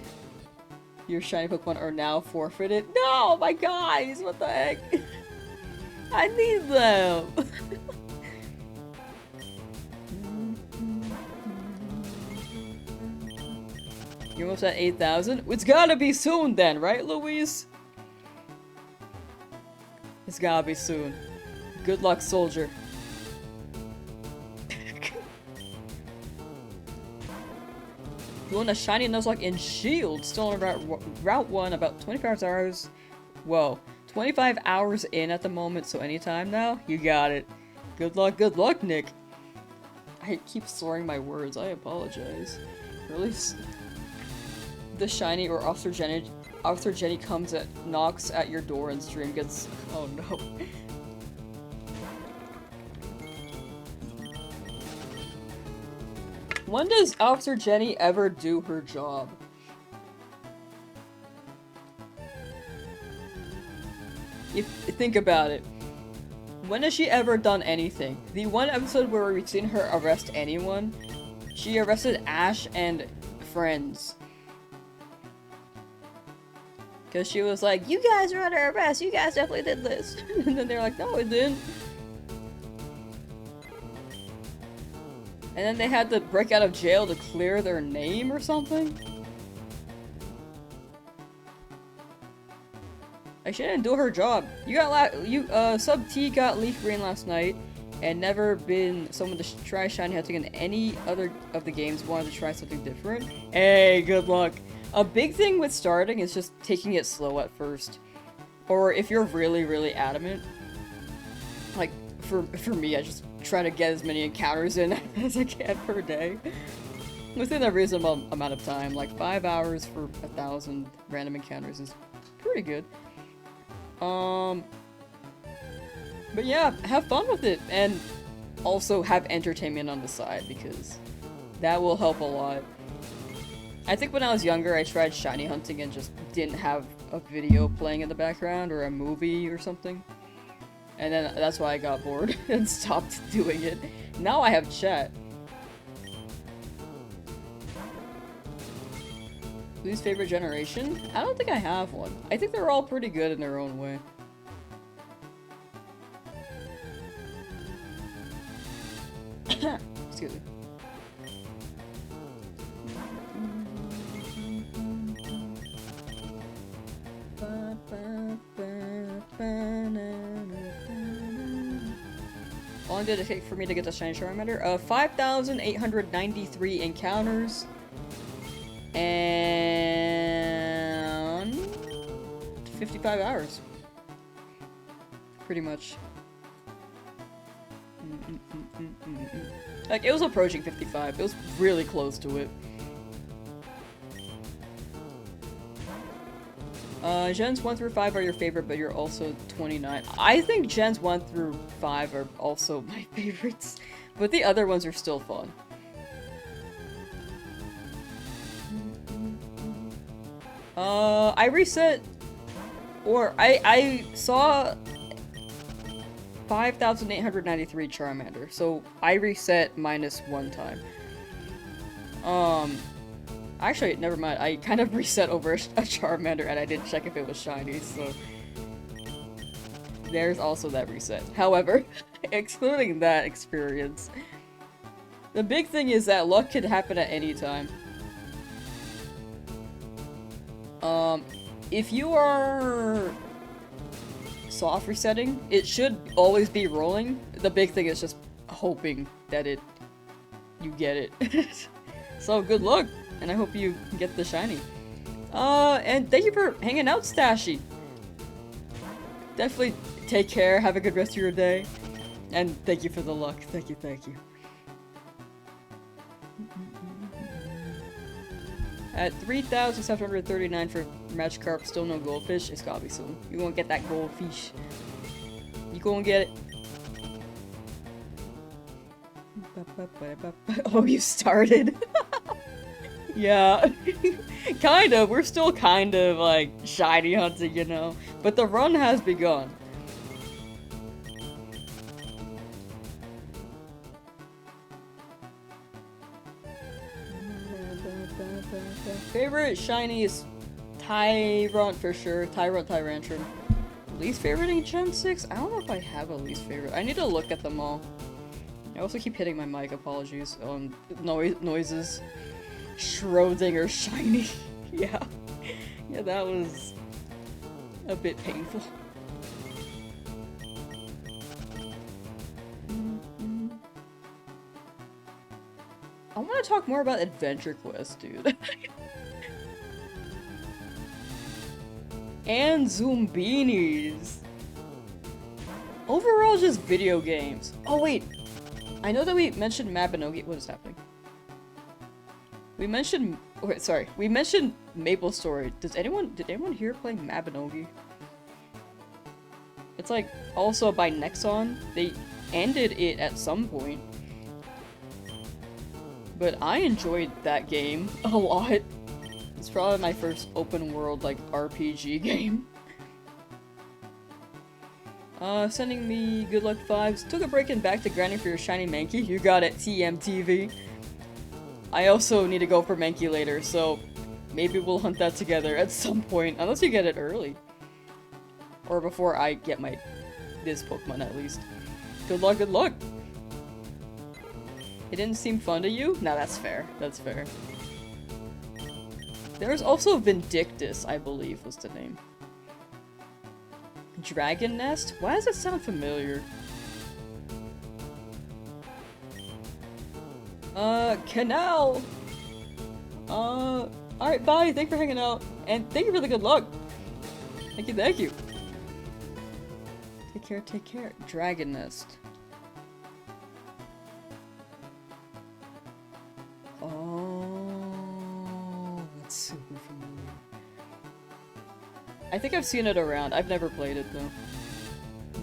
Your shiny Pokemon are now forfeited. No, my guys, what the heck? I need them. You're almost at 8,000? It's gotta be soon then, right, Louise? It's gotta be soon. Good luck, soldier. You want a shiny Nuzlocke in Shield, still on Route 1, about 25 hours. Whoa, 25 hours in at the moment, so anytime now? You got it. Good luck, Nick. I keep slurring my words, I apologize. Really? The shiny or Officer Jenny comes knocks at your door and stream gets- oh no. When does Officer Jenny ever do her job? Think about it. When has she ever done anything? The one episode where we've seen her arrest anyone, she arrested Ash and friends. Because she was like, you guys are under arrest, you guys definitely did this. And then they're like, no, it didn't. And then they had to break out of jail to clear their name or something? Like, she didn't do her job. Sub T got Leaf Green last night, and never been someone to try Shiny Hunting in any other of the games, wanted to try something different. Hey, good luck. A big thing with starting is just taking it slow at first. Or if you're really, really adamant. Like, for me, I just try to get as many encounters in as I can per day. Within a reasonable amount of time, like 5 hours for 1,000 random encounters is pretty good. But yeah, have fun with it, and also have entertainment on the side, because that will help a lot. I think when I was younger, I tried shiny hunting and just didn't have a video playing in the background, or a movie or something. And then that's why I got bored and stopped doing it. Now I have chat. Least favorite generation? I don't think I have one. I think they're all pretty good in their own way. Excuse me. How long did it take for me to get the shiny Charmander? 5,893 encounters. And 55 hours. Pretty much. Like, it was approaching 55. It was really close to it. Gens 1 through 5 are your favorite, but you're also 29. I think Gens 1 through 5 are also my favorites, but the other ones are still fun. I reset, or I saw 5,893 Charmander, so I reset -1 time. Actually, never mind, I kind of reset over a Charmander and I didn't check if it was shiny, so there's also that reset. However, excluding that experience, the big thing is that luck could happen at any time. If you are soft resetting, it should always be rolling. The big thing is just hoping that you get it. So good luck, and I hope you get the shiny. And thank you for hanging out, Stashy. Definitely take care, have a good rest of your day, and thank you for the luck. Thank you, thank you. At 3,739 for Magikarp, still no goldfish. It's gotta be soon. You gonna get that goldfish. You gonna get it. Oh, you started? Yeah. Kind of. We're still kind of, like, shiny hunting, you know? But the run has begun. Favorite shiny is Tyrunt for sure. Tyrantrum. Least favorite in Gen 6? I don't know if I have a least favorite. I need to look at them all. I also keep hitting my mic, apologies. Noises. Schrodinger shiny. Yeah. Yeah, that was a bit painful. talk more about Adventure Quest, dude. And Zoombinis. Overall, just video games. Oh wait, I know that we mentioned Mabinogi. What is happening? We mentioned. Okay, sorry. We mentioned Maple Story. Did anyone here play Mabinogi? It's like also by Nexon. They ended it at some point. But I enjoyed that game a lot. It's probably my first open world like RPG game. Sending me good luck vibes. Took a break and back to grinding for your shiny Mankey. You got it, TMTV. I also need to go for Mankey later, so maybe we'll hunt that together at some point, unless you get it early. Or before I get this Pokemon at least. Good luck, good luck! It didn't seem fun to you? Nah, that's fair. That's fair. There's also Vindictus, I believe was the name. Dragon Nest? Why does it sound familiar? Canal! Alright, bye, thanks for hanging out, and thank you for the good luck! Thank you, thank you! Take care, take care. Dragon Nest. Oh, that's super familiar. I think I've seen it around. I've never played it though.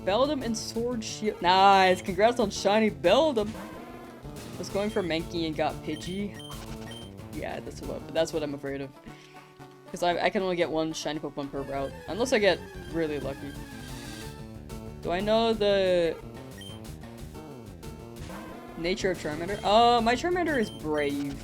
Beldum and Sword Shield. Nice! Congrats on shiny Beldum! Was going for Mankey and got Pidgey. Yeah, that's what I'm afraid of. Because I can only get one shiny Pokemon per route. Unless I get really lucky. Do I know the nature of Charmander? My Charmander is brave.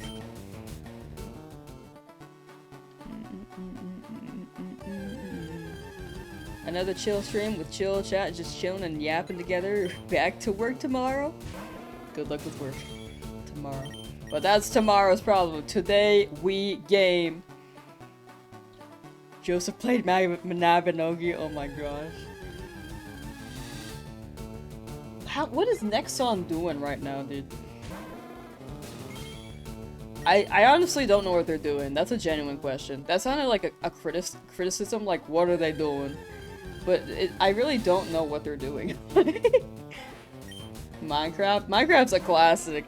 Another chill stream with chill chat, just chilling and yapping together. Back to work tomorrow? Good luck with work tomorrow. But that's tomorrow's problem. Today, we game. Joseph played Mabinogi. Oh my gosh. What is Nexon doing right now, dude? I honestly don't know what they're doing. That's a genuine question. That sounded like a criticism, like, what are they doing? But I really don't know what they're doing. Minecraft? Minecraft's a classic.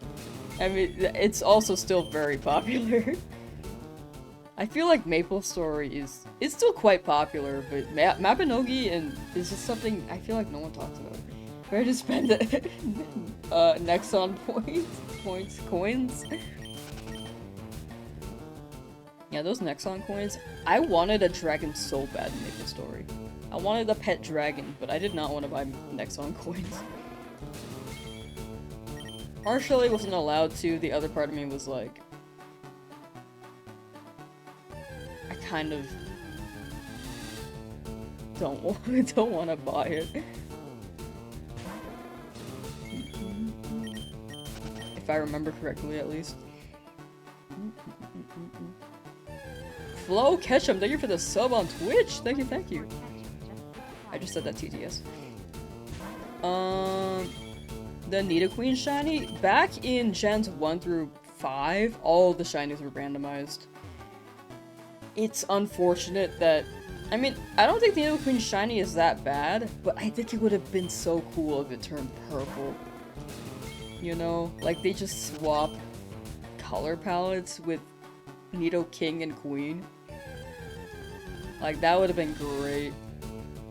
I mean, it's also still very popular. I feel like Maple Story it's still quite popular, but Mabinogi is just something I feel like no one talks about. Where to spend Nexon coins? Yeah, those Nexon coins. I wanted a dragon so bad in Maple Story. I wanted a pet dragon, but I did not want to buy Nexon coins. Partially wasn't allowed to, the other part of me was like... I kind of... don't want to buy it. If I remember correctly, at least. Flo Ketchum, thank you for the sub on Twitch! Thank you, thank you. I just said that TTS. The Nidoqueen shiny? Back in Gens 1 through 5, all the shinies were randomized. It's unfortunate that... I mean, I don't think the Nidoqueen shiny is that bad, but I think it would have been so cool if it turned purple. You know? Like, they just swap color palettes with Nidoking and Queen. Like, that would have been great.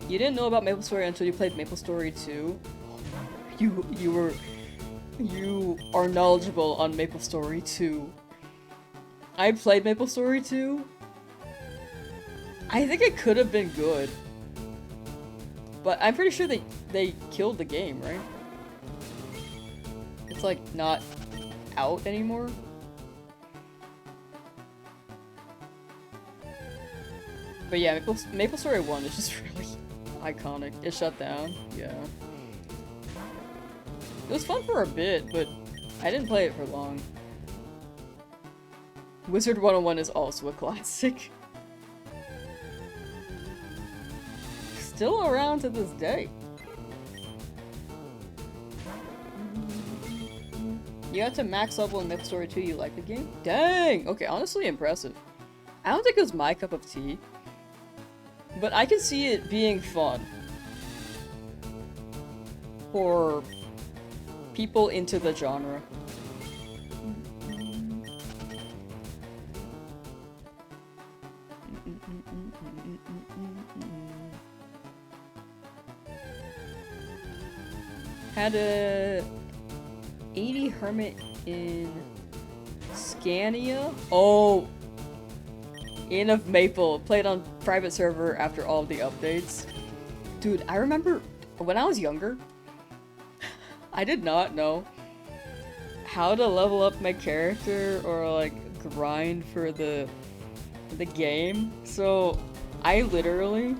You didn't know about Maple Story until you played Maple Story 2? You are knowledgeable on Maple Story 2. I played Maple Story 2. I think it could have been good. But I'm pretty sure they killed the game, right? It's like not out anymore. But yeah, Maple Story 1 is just really iconic. It shut down, yeah. It was fun for a bit, but I didn't play it for long. Wizard 101 is also a classic. Still around to this day. You got to max level in Myth Story 2, you like the game? Dang! Okay, honestly impressive. I don't think it was my cup of tea. But I can see it being fun. For people into the genre. Had a 80 hermit in Scania. Oh, Inn of Maple played on private server after all of the updates. Dude, I remember when I was younger, I did not know how to level up my character or like grind for the game. So I literally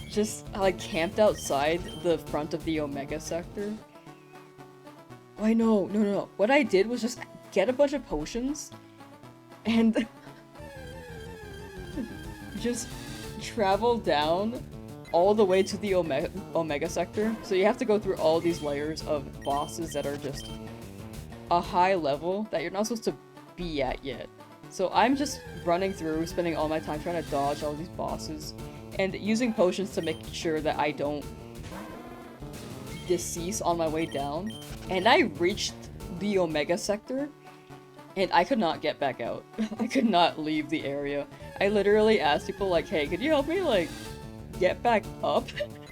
just like camped outside the front of the Omega sector. Wait, no. What I did was just get a bunch of potions and just travel down all the way to the Omega sector. So you have to go through all these layers of bosses that are just a high level that you're not supposed to be at yet. So I'm just running through, spending all my time trying to dodge all these bosses and using potions to make sure that I don't decease on my way down. And I reached the Omega sector and I could not get back out. I could not leave the area. I literally asked people like, hey, could you help me like get back up?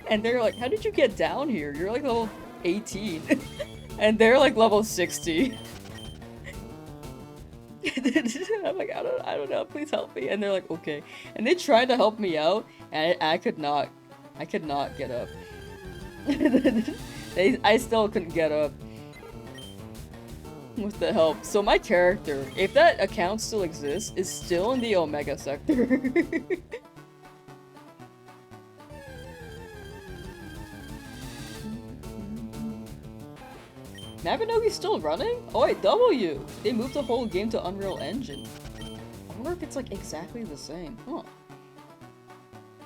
And they're like, how did you get down here? You're like level 18. And they're like level 60. I'm like, I don't know, please help me. And they're like, okay. And they tried to help me out, and I could not get up. I still couldn't get up with the help. So my character, if that account still exists, is still in the Omega sector. Mabinogi's still running? Oh wait, W! They moved the whole game to Unreal Engine. I wonder if it's like exactly the same. Huh.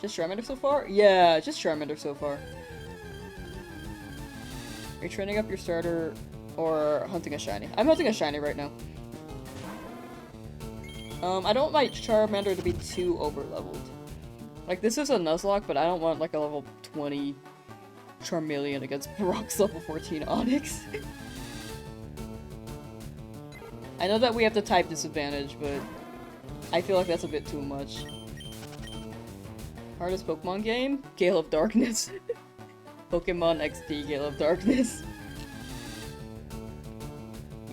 Just Charmander so far? Yeah, just Charmander so far. Are you training up your starter or hunting a shiny? I'm hunting a shiny right now. I don't like Charmander to be too over-leveled. Like, this is a Nuzlocke, but I don't want like a level 20 Charmeleon against Brock's level 14 Onyx. I know that we have the type disadvantage, but I feel like that's a bit too much. Hardest Pokemon game? Gale of Darkness. Pokemon XD Gale of Darkness.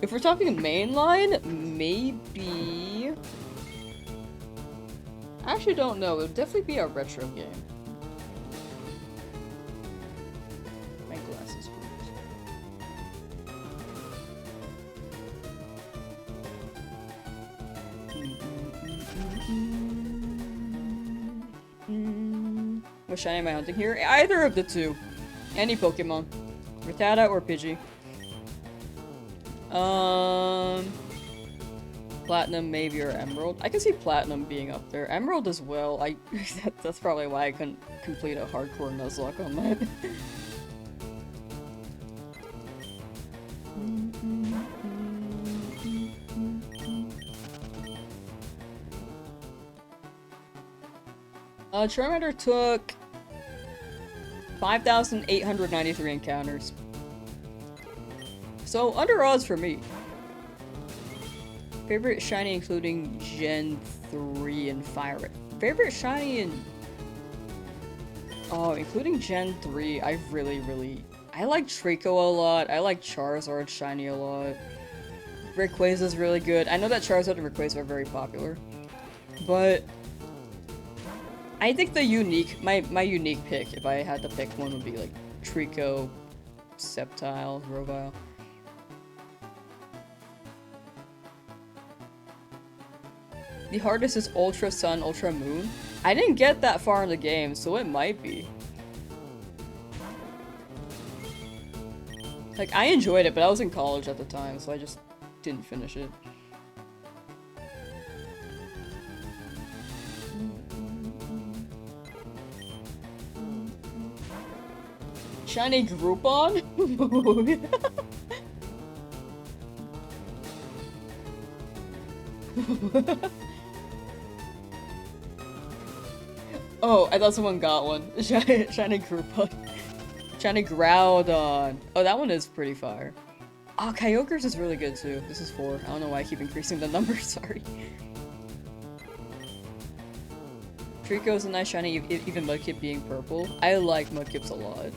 If we're talking mainline, maybe... I actually don't know. It would definitely be a retro game. My glasses, please. What shiny am I hunting here? Either of the two. Any Pokemon. Rattata or Pidgey. Platinum, maybe, or Emerald. I can see Platinum being up there. Emerald as well. That's probably why I couldn't complete a hardcore Nuzlocke on that. Charmander took 5,893 encounters. So, under odds for me. Favorite shiny including Gen 3 and Fire Red. Favorite shiny in... Oh, including Gen 3, I like Trico a lot. I like Charizard shiny a lot. Rayquaza's really good. I know that Charizard and Rayquaza are very popular. But... I think the unique, my unique pick, if I had to pick one, would be like Trico, Sceptile, Grovyle. The hardest is Ultra Sun, Ultra Moon. I didn't get that far in the game, so it might be. Like, I enjoyed it, but I was in college at the time, so I just didn't finish it. Shiny Groupon? Oh, I thought someone got one. Shiny Groupon. Shiny Groudon. Oh, that one is pretty fire. Oh, Kyogre's is really good too. This is 4. I don't know why I keep increasing the number, sorry. Trico's a nice shiny, even Mudkip being purple. I like Mudkips a lot.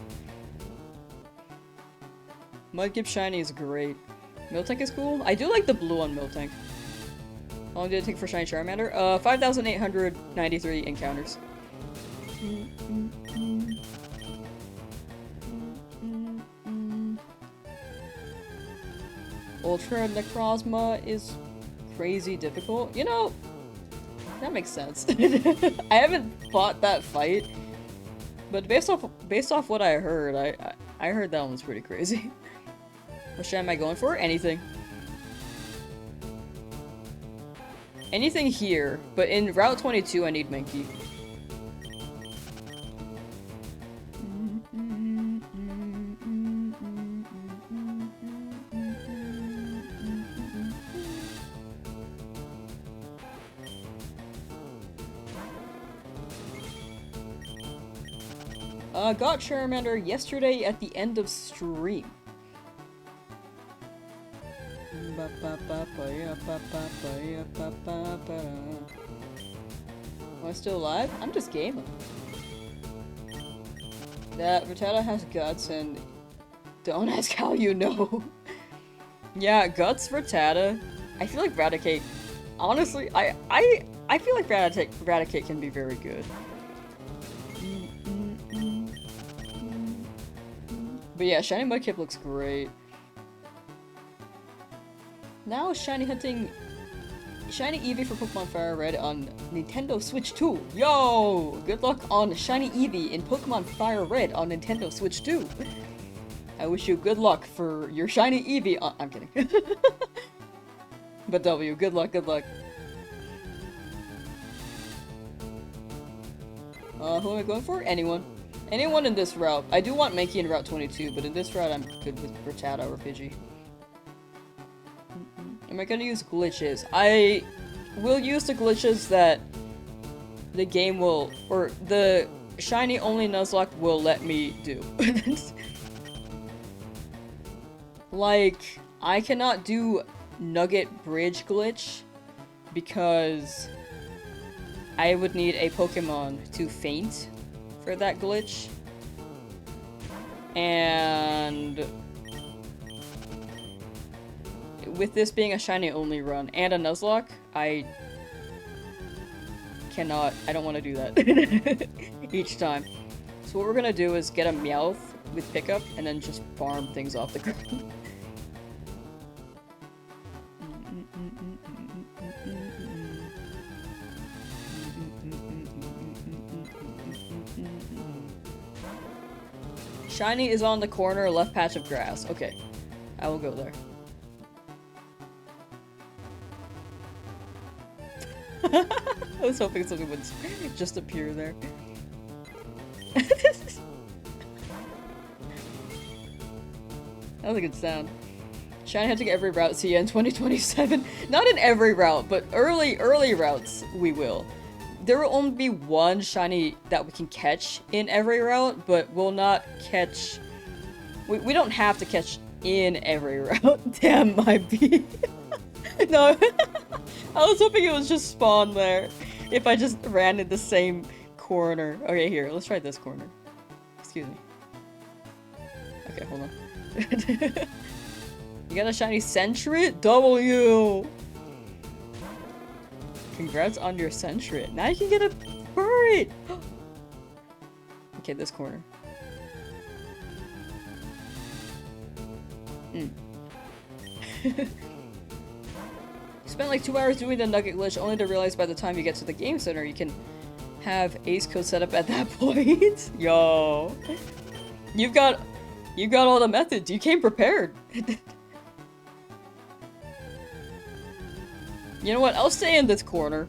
Mudkip shiny is great. Miltank is cool. I do like the blue on Miltank. How long did it take for shiny Charmander? 5,893 encounters. Ultra Necrozma is crazy difficult. You know, that makes sense. I haven't fought that fight, but based off what I heard, I heard that one was pretty crazy. What shit am I going for? Anything. Anything here, but in Route 22 I need Mankey. Got Charmander yesterday at the end of stream. Am I still alive? I'm just gaming. That Rattata has guts and don't ask how you know. Yeah, guts Rattata. I feel like Raticate. Honestly, I feel like Raticate can be very good. But yeah, Shiny Mudkip looks great. Now shiny hunting Shiny Eevee for Pokemon Fire Red on Nintendo Switch 2. Yo! Good luck on Shiny Eevee in Pokemon Fire Red on Nintendo Switch 2. I wish you good luck for your Shiny Eevee I'm kidding. But W, good luck, good luck. Who am I going for? Anyone. Anyone in this route. I do want Mankey in Route 22, but in this route I'm good with Rattata or Pidgey. Am I gonna use glitches? I will use the glitches that the game will, or the shiny only Nuzlocke will let me do. Like, I cannot do Nugget Bridge glitch because I would need a Pokemon to faint for that glitch. And with this being a shiny only run and a Nuzlocke, I don't want to do that each time. So what we're gonna do is get a Meowth with pickup and then just farm things off the ground. Shiny is on the corner left patch of grass. Okay, I will go there. I was hoping something would just appear there. That was a good sound. Shiny had to get every route see ya in 2027. Not in every route, but early routes we will. There will only be one shiny that we can catch in every route, but we'll not catch... We don't have to catch in every route. Damn, my bee. No, I was hoping it was just spawn there. If I just ran in the same corner. Okay, here, let's try this corner. Excuse me. Okay, hold on. You got a shiny Sentret? W! Congrats on your Sentret. Now you can get a bird! Okay, this corner. Spent like 2 hours doing the Nugget glitch only to realize by the time you get to the game center you can have Ace Code set up at that point. Yo. You've got all the methods. You came prepared. You know what? I'll stay in this corner.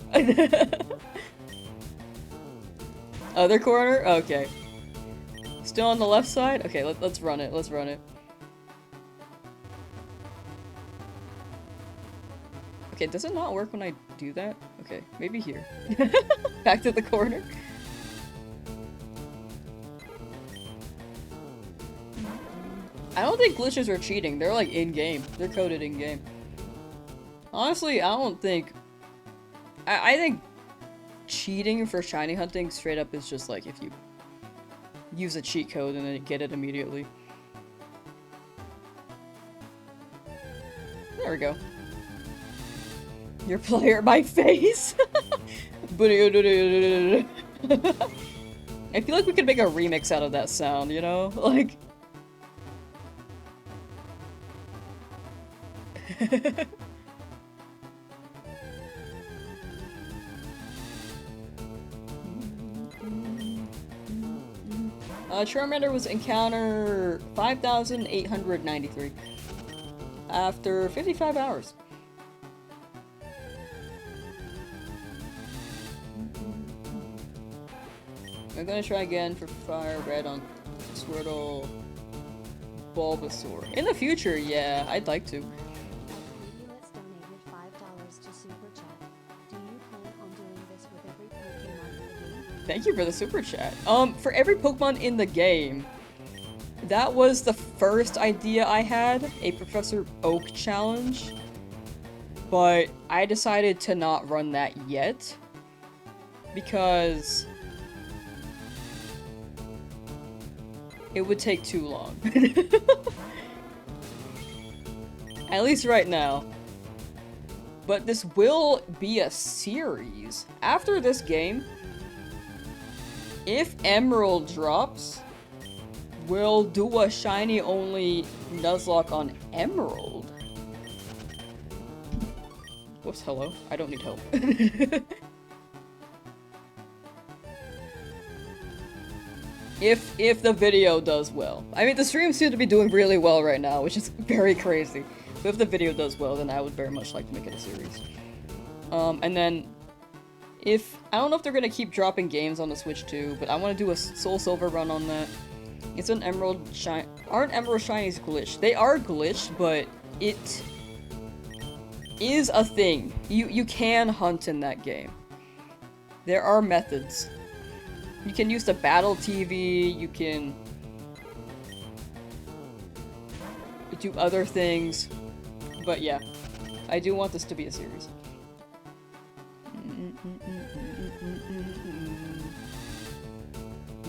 Other corner? Okay. Still on the left side? Okay, let's run it. Let's run it. Okay, does it not work when I do that? Okay, maybe here. Back to the corner. I don't think glitches are cheating. They're like in-game. They're coded in-game. Honestly, I don't think... I think cheating for shiny hunting straight up is just like if you use a cheat code and then get it immediately. There we go. Your player, my face! I feel like we could make a remix out of that sound, you know? Like... Charmander was encounter 5,893 after 55 hours. I'm gonna try again for Fire Red on Squirtle Bulbasaur. In the future, yeah, I'd like to. Fabulous donated $5 to Super Chat. Do you plan on doing this with every Pokemon in the game? Thank you for the super chat. For every Pokemon in the game, that was the first idea I had, a Professor Oak challenge. But I decided to not run that yet. Because it would take too long. At least right now. But this will be a series. After this game, if Emerald drops, we'll do a shiny only Nuzlocke on Emerald. Whoops, hello. I don't need help. If the video does well. I mean, the stream seems to be doing really well right now, which is very crazy. But if the video does well, then I would very much like to make it a series. And then, I don't know if they're gonna keep dropping games on the Switch too, but I want to do a Soul Silver run on that. It's an Emerald Shiny. Aren't Emerald Shinies glitched? They are glitched, but it is a thing. You can hunt in that game. There are methods. You can use the battle TV, you can do other things, but yeah, I do want this to be a series.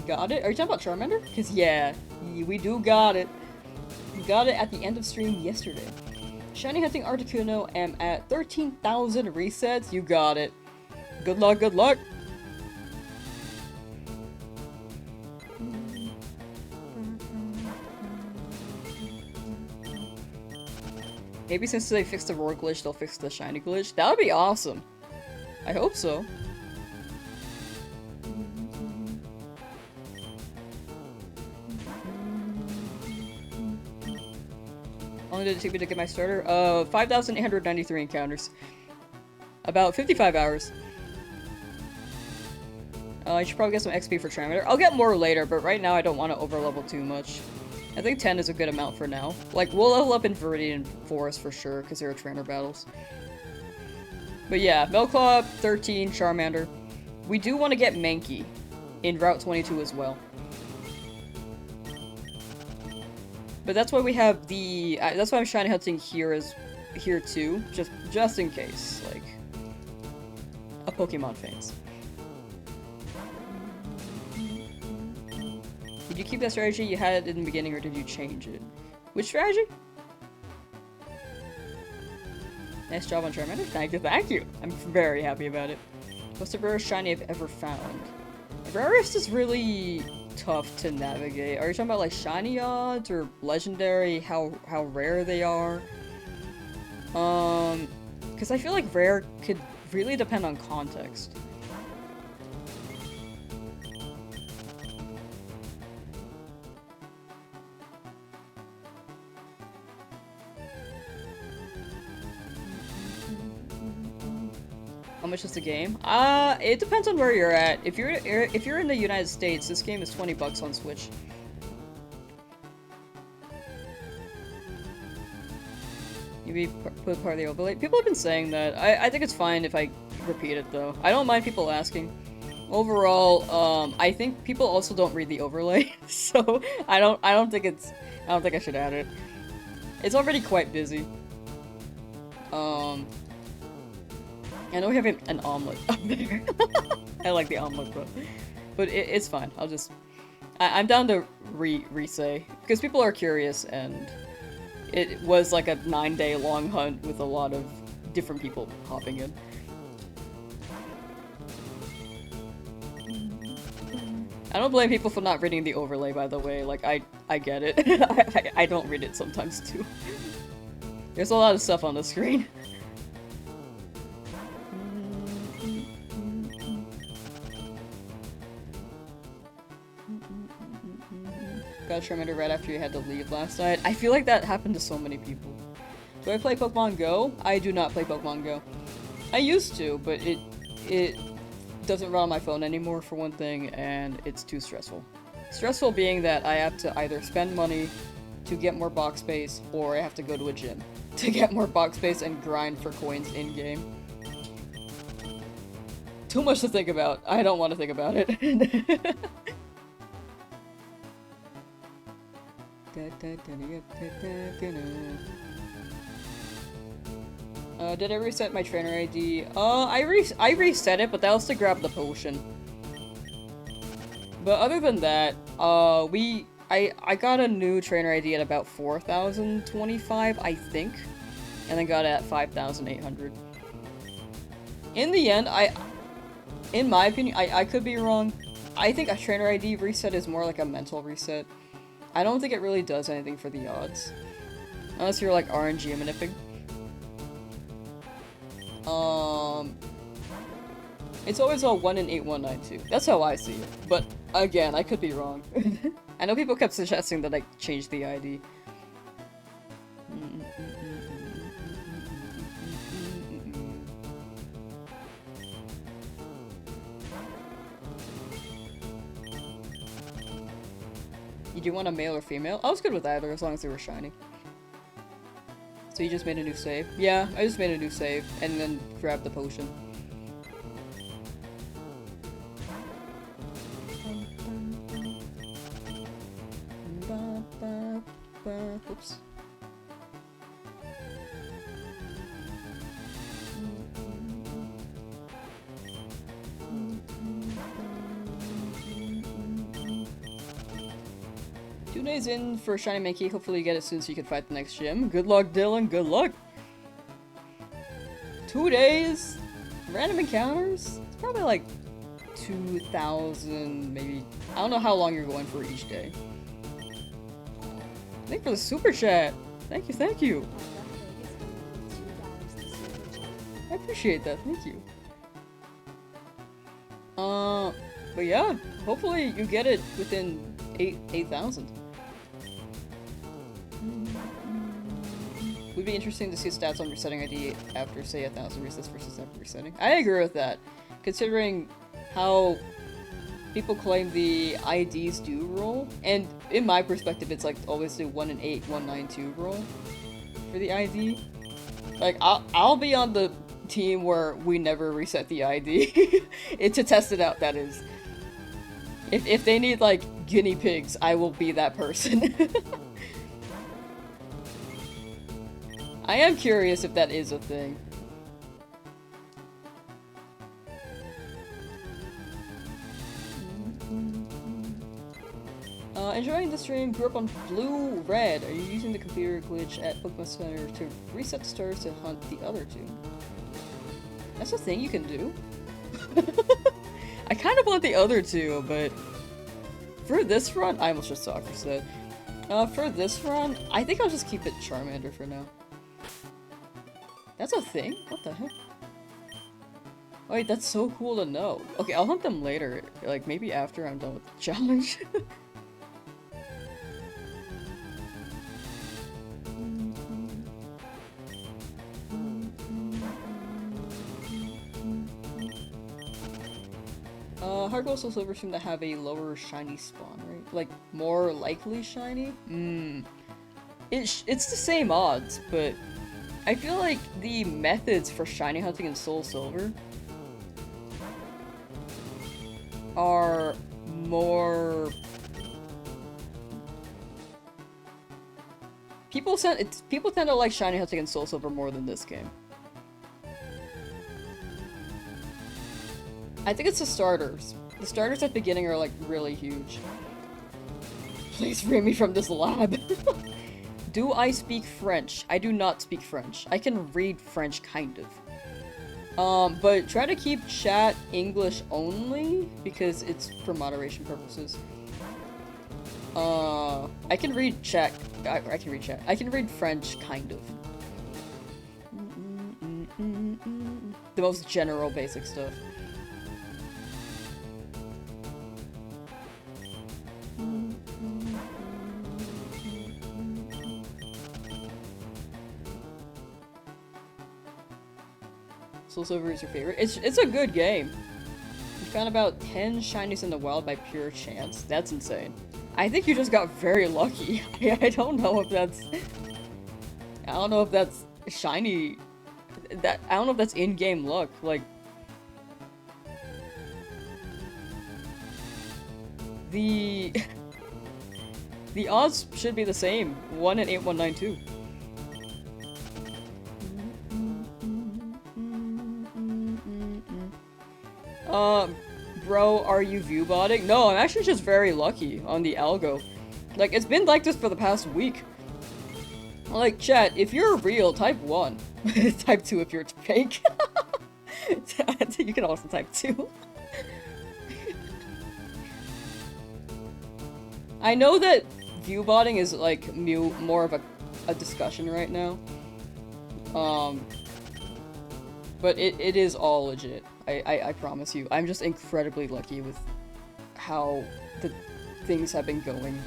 Got it? Are you talking about Charmander? Because yeah, we do got it. We got it at the end of stream yesterday. Shiny hunting Articuno, am at 13,000 resets. You got it. Good luck, good luck. Maybe since they fixed the roar glitch, they'll fix the shiny glitch. That would be awesome. I hope so. How long did it take me to get my starter? 5,893 encounters. About 55 hours. I should probably get some XP for Charmander. I'll get more later, but right now I don't want to overlevel too much. I think 10 is a good amount for now. Like, we'll level up in Viridian Forest for sure, because there are trainer battles. But yeah, Melclaw, 13, Charmander. We do want to get Mankey in Route 22 as well. But that's why we have the... that's why I'm shiny hunting here too, just in case, like, a Pokemon fans. Did you keep that strategy you had in the beginning, or did you change it? Which strategy? Nice job on Charmander. Thank you, thank you! I'm very happy about it. What's the rarest shiny I've ever found? Rarest is really tough to navigate. Are you talking about like shiny odds or legendary, how rare they are? Because I feel like rare could really depend on context. How much is the game? It depends on where you're at. If you're in the United States, this game is 20 bucks on Switch. Maybe put part of the overlay. People have been saying that. I think it's fine if I repeat it though. I don't mind people asking. Overall, I think people also don't read the overlay, so I don't think I should add it. It's already quite busy. I know we have an omelet up there. I like the omelet, but it's fine. I'm down to re-say because people are curious, and it was like a 9-day long hunt with a lot of different people hopping in. I don't blame people for not reading the overlay, by the way. Like, I get it. I don't read it sometimes, too. There's a lot of stuff on the screen. Got Charmander right after you had to leave last night. I feel like that happened to so many people. Do I play Pokemon Go? I do not play Pokemon Go. I used to, but it doesn't run on my phone anymore for one thing, and it's too stressful. Stressful being that I have to either spend money to get more box space, or I have to go to a gym to get more box space and grind for coins in-game. Too much to think about. I don't want to think about it. Did I reset my trainer ID? I reset it, but that was to grab the potion. But other than that, I got a new trainer ID at about 4,025, I think, and then got it at 5,800. In the end, in my opinion, I could be wrong. I think a trainer ID reset is more like a mental reset. I don't think it really does anything for the odds. Unless you're like RNG maniping. It's always all 1 in 8192. That's how I see it. But again, I could be wrong. I know people kept suggesting that I change the ID. You do want a male or female? I was good with either, as long as they were shiny. So you just made a new save? Yeah, I just made a new save, and then grabbed the potion. Oops. 2 days in for Shiny Mankey. Hopefully you get it soon so you can fight the next gym. Good luck, Dylan. Good luck. 2 days? Random encounters? It's probably like 2,000, maybe. I don't know how long you're going for each day. Thank you for the super chat. Thank you, thank you. I appreciate that. Thank you. But yeah, hopefully you get it within 8,000. Would be interesting to see stats on resetting ID after, say, 1,000 resets versus never resetting. I agree with that, considering how people claim the IDs do roll, and in my perspective, it's like always the 1 in 8, 192 roll for the ID. Like, I'll be on the team where we never reset the ID. To test it out, that is. If they need, like, guinea pigs, I will be that person. I am curious if that is a thing. Enjoying the stream, grew up on Blue Red. Are you using the computer glitch at Pokemon Center to reset the stars to hunt the other two? That's a thing you can do. I kind of want the other two, but for this run, I almost just soccer said. For this run, I think I'll just keep it Charmander for now. That's a thing? What the heck? Wait, that's so cool to know. Okay, I'll hunt them later. Like, maybe after I'm done with the challenge. Hard Gold Soul Silver seem to have a lower shiny spawn rate. Like, more likely shiny? It's the same odds, but I feel like the methods for shiny hunting in Soul Silver are more... People tend to like shiny hunting in Soul Silver more than this game. I think it's the starters. The starters at the beginning are like really huge. Please free me from this lab. Do I speak French? I do not speak French. I can read French, kind of. But try to keep chat English only, because it's for moderation purposes. I can read chat. I can read chat. I can read French, kind of. The most general, basic stuff. Soul Silver is your favorite? It's a good game. You found about 10 shinies in the wild by pure chance. That's insane. I think you just got very lucky. I don't know if that's... I don't know if that's shiny... I don't know if that's in-game luck. Like... The odds should be the same. 1 in 8192. Bro, are you viewbotting? No, I'm actually just very lucky on the algo. Like, it's been like this for the past week. Like, chat, if you're real, type 1. Type 2 if you're fake. You can also type 2. I know that viewbotting is, like, more of a discussion right now. But it is all legit. I promise you. I'm just incredibly lucky with how the things have been going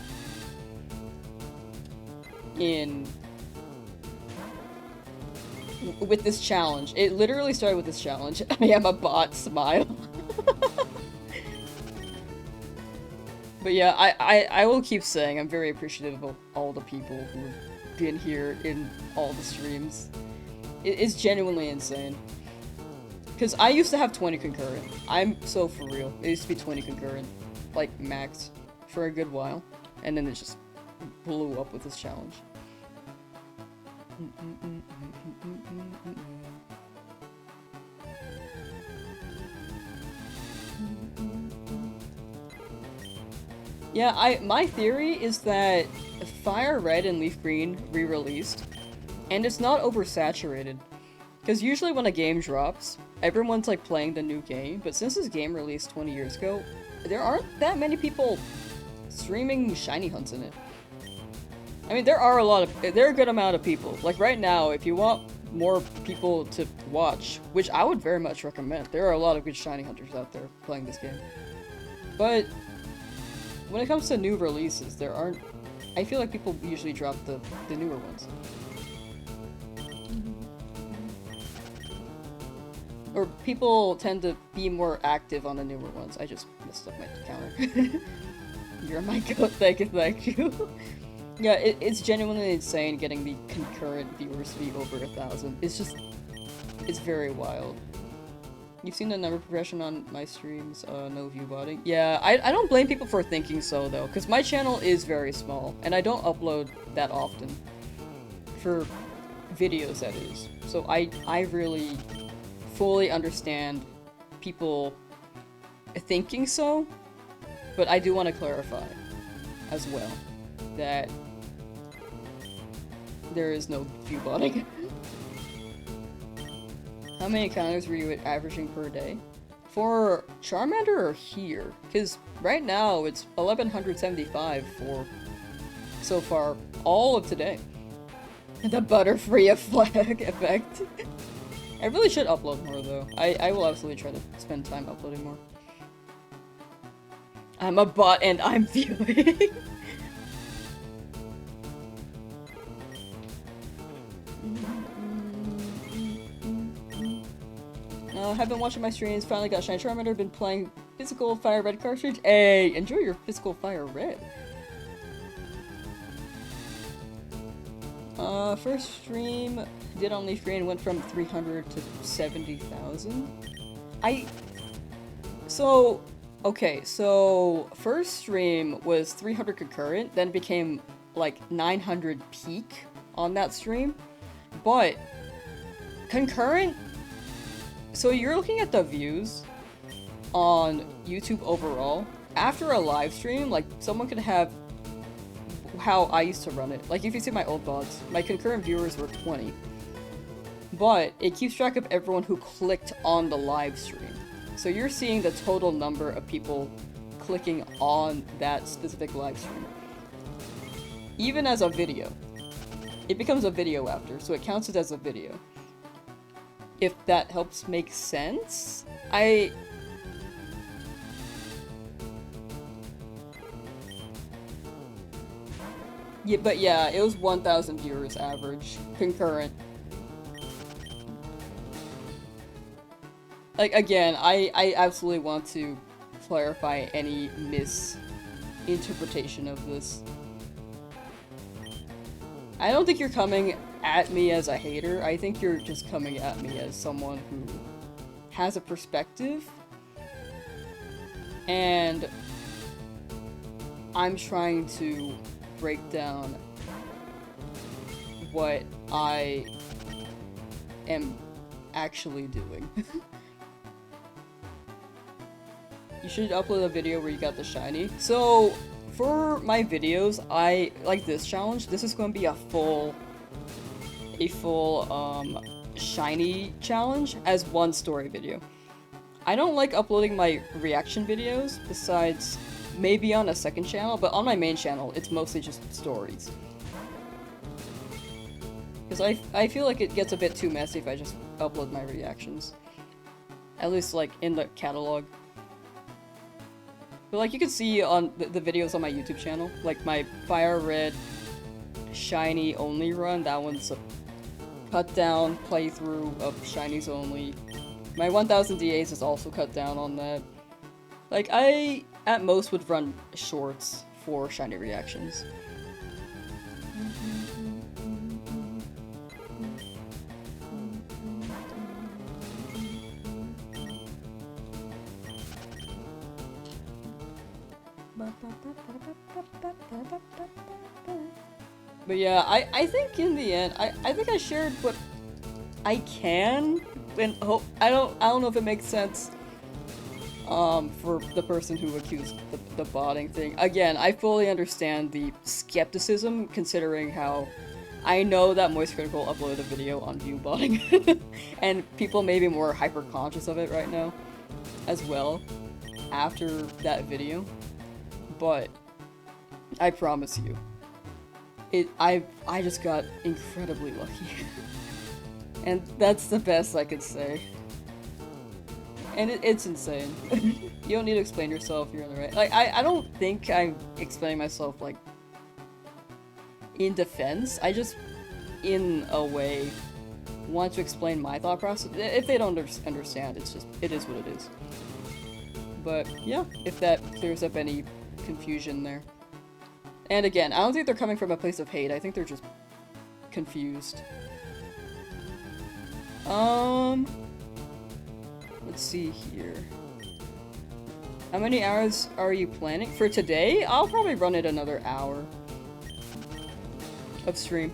with this challenge. It literally started with this challenge. I am a bot, smile. But yeah, I will keep saying I'm very appreciative of all the people who have been here in all the streams. It's genuinely insane. Because I used to have 20 concurrent. I'm so for real. It used to be 20 concurrent. Like, max. For a good while. And then it just blew up with this challenge. Yeah, my theory is that Fire Red and Leaf Green re-released. And it's not oversaturated. Because usually when a game drops, everyone's like playing the new game, but since this game released 20 years ago, there aren't that many people streaming shiny hunts in it. I mean, there are a good amount of people. Like right now, if you want more people to watch, which I would very much recommend, there are a lot of good shiny hunters out there playing this game. But when it comes to new releases, there aren't... I feel like people usually drop the newer ones. Or people tend to be more active on the newer ones. I just messed up my counter. You're my goat, thank you. Yeah, it's genuinely insane getting the concurrent viewers to be over 1,000. It's very wild. You've seen the number progression on my streams, no view botting. Yeah, I don't blame people for thinking so though, because my channel is very small, and I don't upload that often. For videos, that is. So I really fully understand people thinking so, but I do want to clarify as well that there is no view botting. How many encounters were you averaging per day? For Charmander or here? Because right now it's 1175 for so far all of today. The Butterfree effect. I really should upload more though. I will absolutely try to spend time uploading more. I'm a bot and I'm viewing. Have been watching my streams, finally got Shiny Charmander, been playing Physical Fire Red cartridge. Hey, enjoy your Physical Fire Red. First stream did on Leaf Green went from 300 to 70,000. Okay, so first stream was 300 concurrent, then became like 900 peak on that stream. But concurrent, so you're looking at the views on YouTube overall. After a live stream, like someone could have how I used to run it. Like if you see my old VODs, my concurrent viewers were 20. But it keeps track of everyone who clicked on the live stream. So you're seeing the total number of people clicking on that specific live stream. Even as a video. It becomes a video after, so it counts it as a video. If that helps make sense? Yeah, but yeah, it was 1,000 viewers average, concurrent. Like, again, I absolutely want to clarify any misinterpretation of this. I don't think you're coming at me as a hater, I think you're just coming at me as someone who has a perspective. And I'm trying to break down what I am actually doing. You should upload a video where you got the shiny. So, for my videos, I like this challenge. This is going to be a full shiny challenge as one story video. I don't like uploading my reaction videos, besides maybe on a second channel, but on my main channel, it's mostly just stories. Because I feel like it gets a bit too messy if I just upload my reactions. At least, like, in the catalog. But like you can see on the videos on my YouTube channel, like my Fire Red Shiny Only run, that one's a cut down playthrough of Shinies Only. My 1000 DAs is also cut down on that. Like I, at most, would run shorts for Shiny reactions. But yeah, I think in the end, I think I shared what I can, and hope I don't know if it makes sense for the person who accused the botting thing. Again, I fully understand the skepticism, considering how I know that Moist Critical uploaded a video on view botting, and people may be more hyper conscious of it right now as well after that video. But I promise you, I just got incredibly lucky. And that's the best I could say. And it's insane. You don't need to explain yourself, you're in the right. Like, I don't think I'm explaining myself, like, in defense. I just, in a way, want to explain my thought process. If they don't understand, it's just, it is what it is. But, yeah, if that clears up any confusion there. And again, I don't think they're coming from a place of hate, I think they're just confused. Let's see here. How many hours are you planning? For today, I'll probably run it another hour of stream.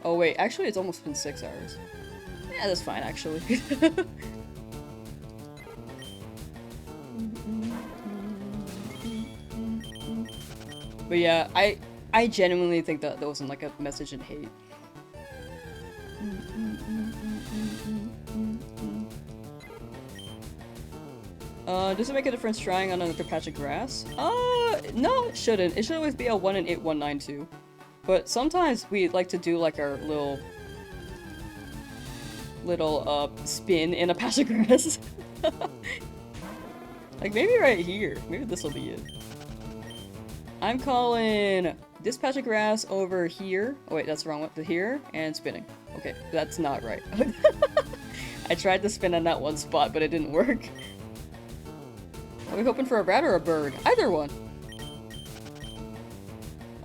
Oh wait, actually it's almost been 6 hours. Yeah, that's fine actually. But yeah, I genuinely think that wasn't like a message in hate. Does it make a difference trying on another patch of grass? No, it shouldn't. It should always be a 1 in 8192. But sometimes we like to do like our little spin in a patch of grass. Like maybe right here. Maybe this will be it. I'm calling this patch of grass over here. Oh wait, that's the wrong one. To here and spinning. Okay, that's not right. I tried to spin on that one spot, but it didn't work. Are we hoping for a rat or a bird? Either one.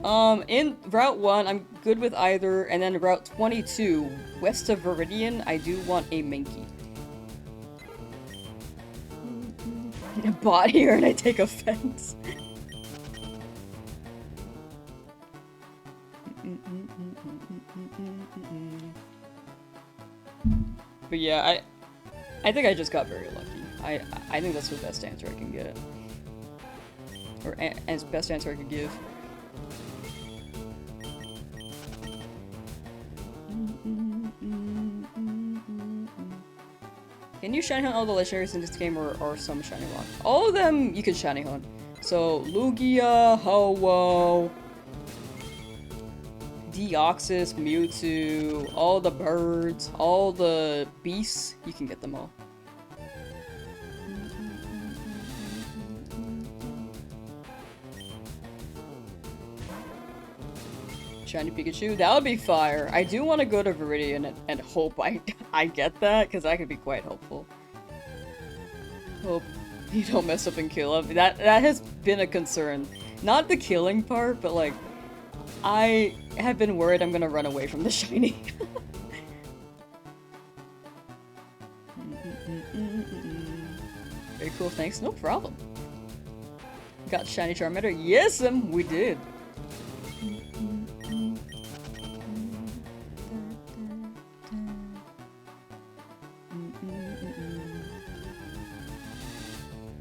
In Route 1, I'm good with either, and then Route 22, west of Viridian, I do want a Minky. Bot here and I take offense. But yeah, I think I just got very lucky. I think that's the best answer I can get. Or as best answer I could give. Can you shiny hunt all the legendaries in this game or some shiny lock? All of them you can shiny hunt. So Lugia, Ho-Oh, Deoxys, Mewtwo, all the birds, all the beasts, you can get them all. Shiny Pikachu, that would be fire. I do want to go to Viridian and hope I get that, because that could be quite helpful. Hope you don't mess up and kill him. That has been a concern. Not the killing part, but like, I have been worried I'm gonna run away from the shiny. Very cool, thanks. No problem. Got shiny Charmander? Yes, we did.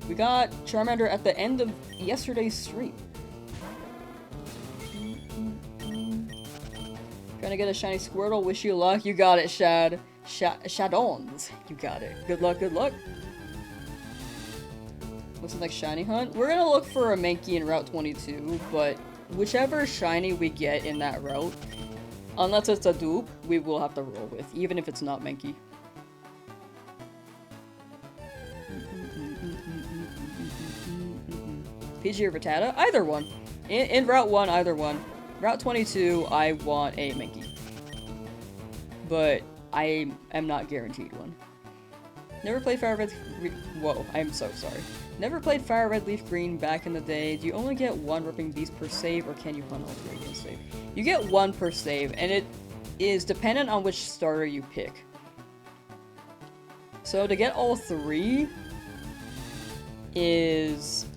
We got Charmander at the end of yesterday's stream. Trying to get a shiny Squirtle, wish you luck. You got it, Shad. Shadons. You got it. Good luck, good luck. What's the next shiny hunt? We're gonna look for a Mankey in Route 22, but whichever shiny we get in that route, unless it's a dupe, we will have to roll with, even if it's not Mankey. PG or Rattata? Either one. In Route 1, either one. Route 22, I want a Mankey. But I am not guaranteed one. Never played Fire Red... Whoa, I'm so sorry. Never played Fire Red Leaf Green back in the day. Do you only get one Ripping Beast per save, or can you hunt all three per save? You get one per save, and it is dependent on which starter you pick. So to get all three is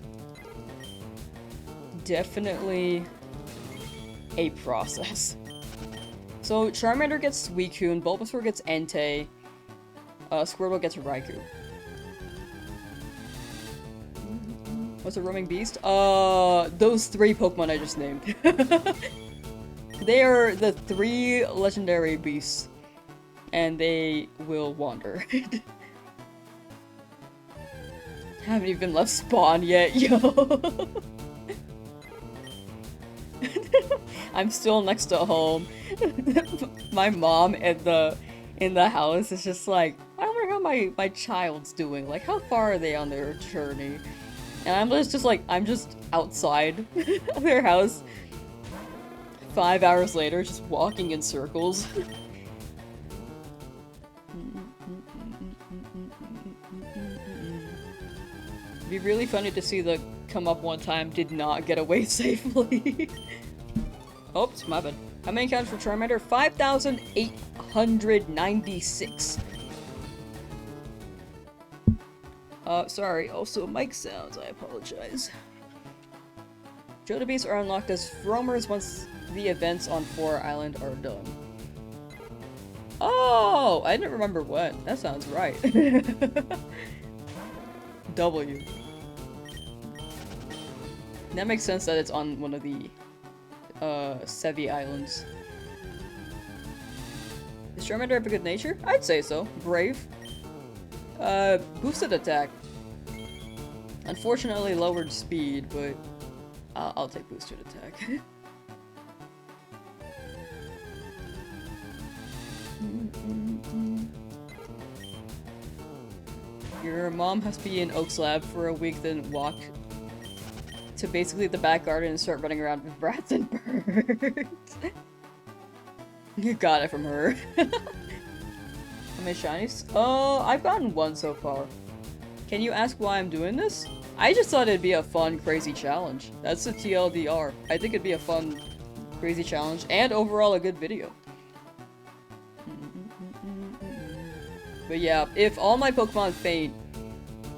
definitely a process. So Charmander gets Suicune, Bulbasaur gets Entei, Squirtle gets Raikou. What's a roaming beast? Those three Pokemon I just named. They are the three legendary beasts, and they will wander. Haven't even left spawn yet, yo. I'm still next to home. My mom in the house is just like, I wonder how my child's doing. Like, how far are they on their journey? And I'm just like, I'm just outside their house 5 hours later, just walking in circles. It'd be really funny to see the come up one time did not get away safely. Oops, my bad. How many counts for Charmander? 5,896. Sorry, also mic sounds, I apologize. Johto Beasts are unlocked as roamers once the events on 4 Island are done. Oh, I didn't remember what. That sounds right. W. That makes sense that it's on one of the Sevi Islands. Is Charmander have a good nature? I'd say so. Brave. Boosted attack. Unfortunately lowered speed, but I'll take boosted attack. Your mom has to be in Oak's lab for a week, then walk to basically the back garden and start running around with rats and birds. You got it from her. How many shinies? Oh, I've gotten one so far. Can you ask why I'm doing this? I just thought it'd be a fun, crazy challenge. That's the TLDR. I think it'd be a fun crazy challenge, and overall a good video. But yeah, if all my Pokemon faint,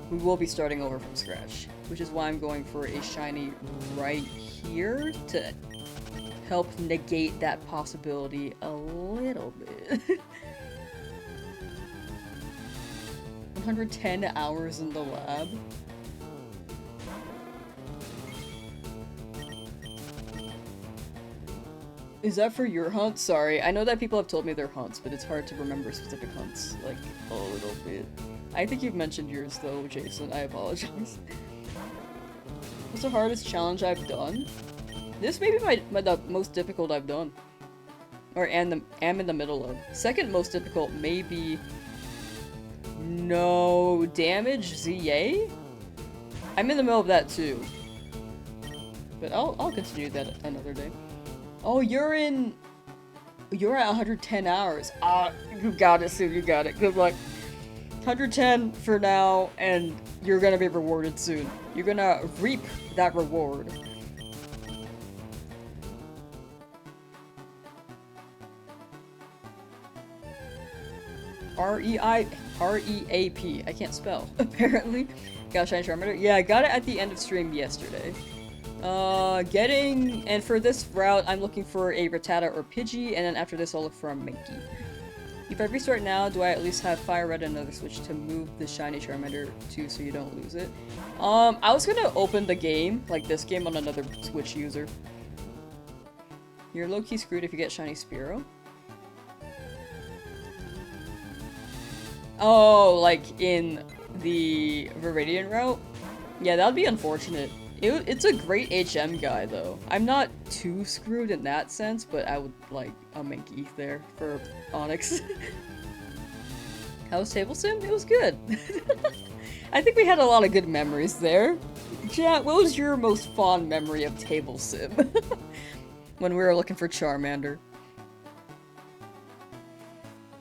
we will be starting over from scratch. Which is why I'm going for a shiny right here to help negate that possibility a little bit. 110 hours in the lab. Is that for your hunt? Sorry, I know that people have told me they're hunts, but it's hard to remember specific hunts, like, a little bit. I think you've mentioned yours though, Jason, I apologize. What's the hardest challenge I've done? This may be the most difficult I've done. Or am in the middle of. Second most difficult may be... No damage ZA? I'm in the middle of that too. But I'll continue that another day. Oh, you're at 110 hours. You got it, Sue, you got it. Good luck. 110 for now, and you're gonna be rewarded soon. You're gonna reap that reward. R-E-A-P. I can't spell, apparently. Got a shiny Charmander? Yeah, I got it at the end of stream yesterday. And for this route, I'm looking for a Rattata or Pidgey, and then after this I'll look for a Mankey. If I restart now, do I at least have Fire Red and another switch to move the shiny Charmander to so you don't lose it? I was gonna open the game, like this game, on another Switch user. You're low-key screwed if you get shiny Spearow. Oh, like in the Viridian route? Yeah, that'd be unfortunate. It's a great HM guy, though. I'm not too screwed in that sense, but I would like a Mankey there for Onyx. How was Table Sim? It was good. I think we had a lot of good memories there. Chat, what was your most fond memory of Table Sim? When we were looking for Charmander.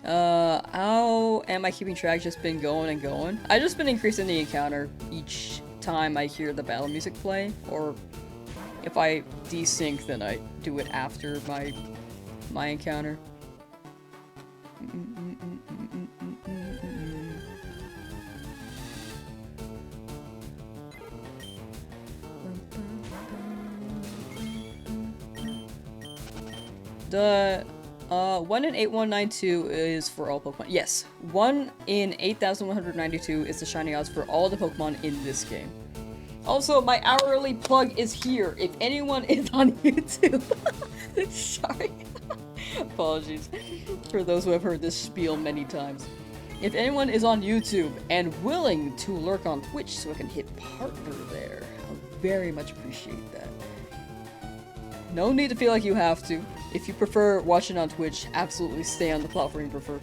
How am I keeping track? Just been going and going? I've just been increasing the encounter each time I hear the battle music play, or if I desync, then I do it after my encounter. The 1 in 8192 is for all Pokemon. Yes, 1 in 8192 is the shiny odds for all the Pokemon in this game. Also, my hourly plug is here. If anyone is on YouTube, sorry, apologies for those who have heard this spiel many times. If anyone is on YouTube and willing to lurk on Twitch so I can hit partner there, I'll very much appreciate that. No need to feel like you have to. If you prefer watching on Twitch, absolutely stay on the platform you prefer.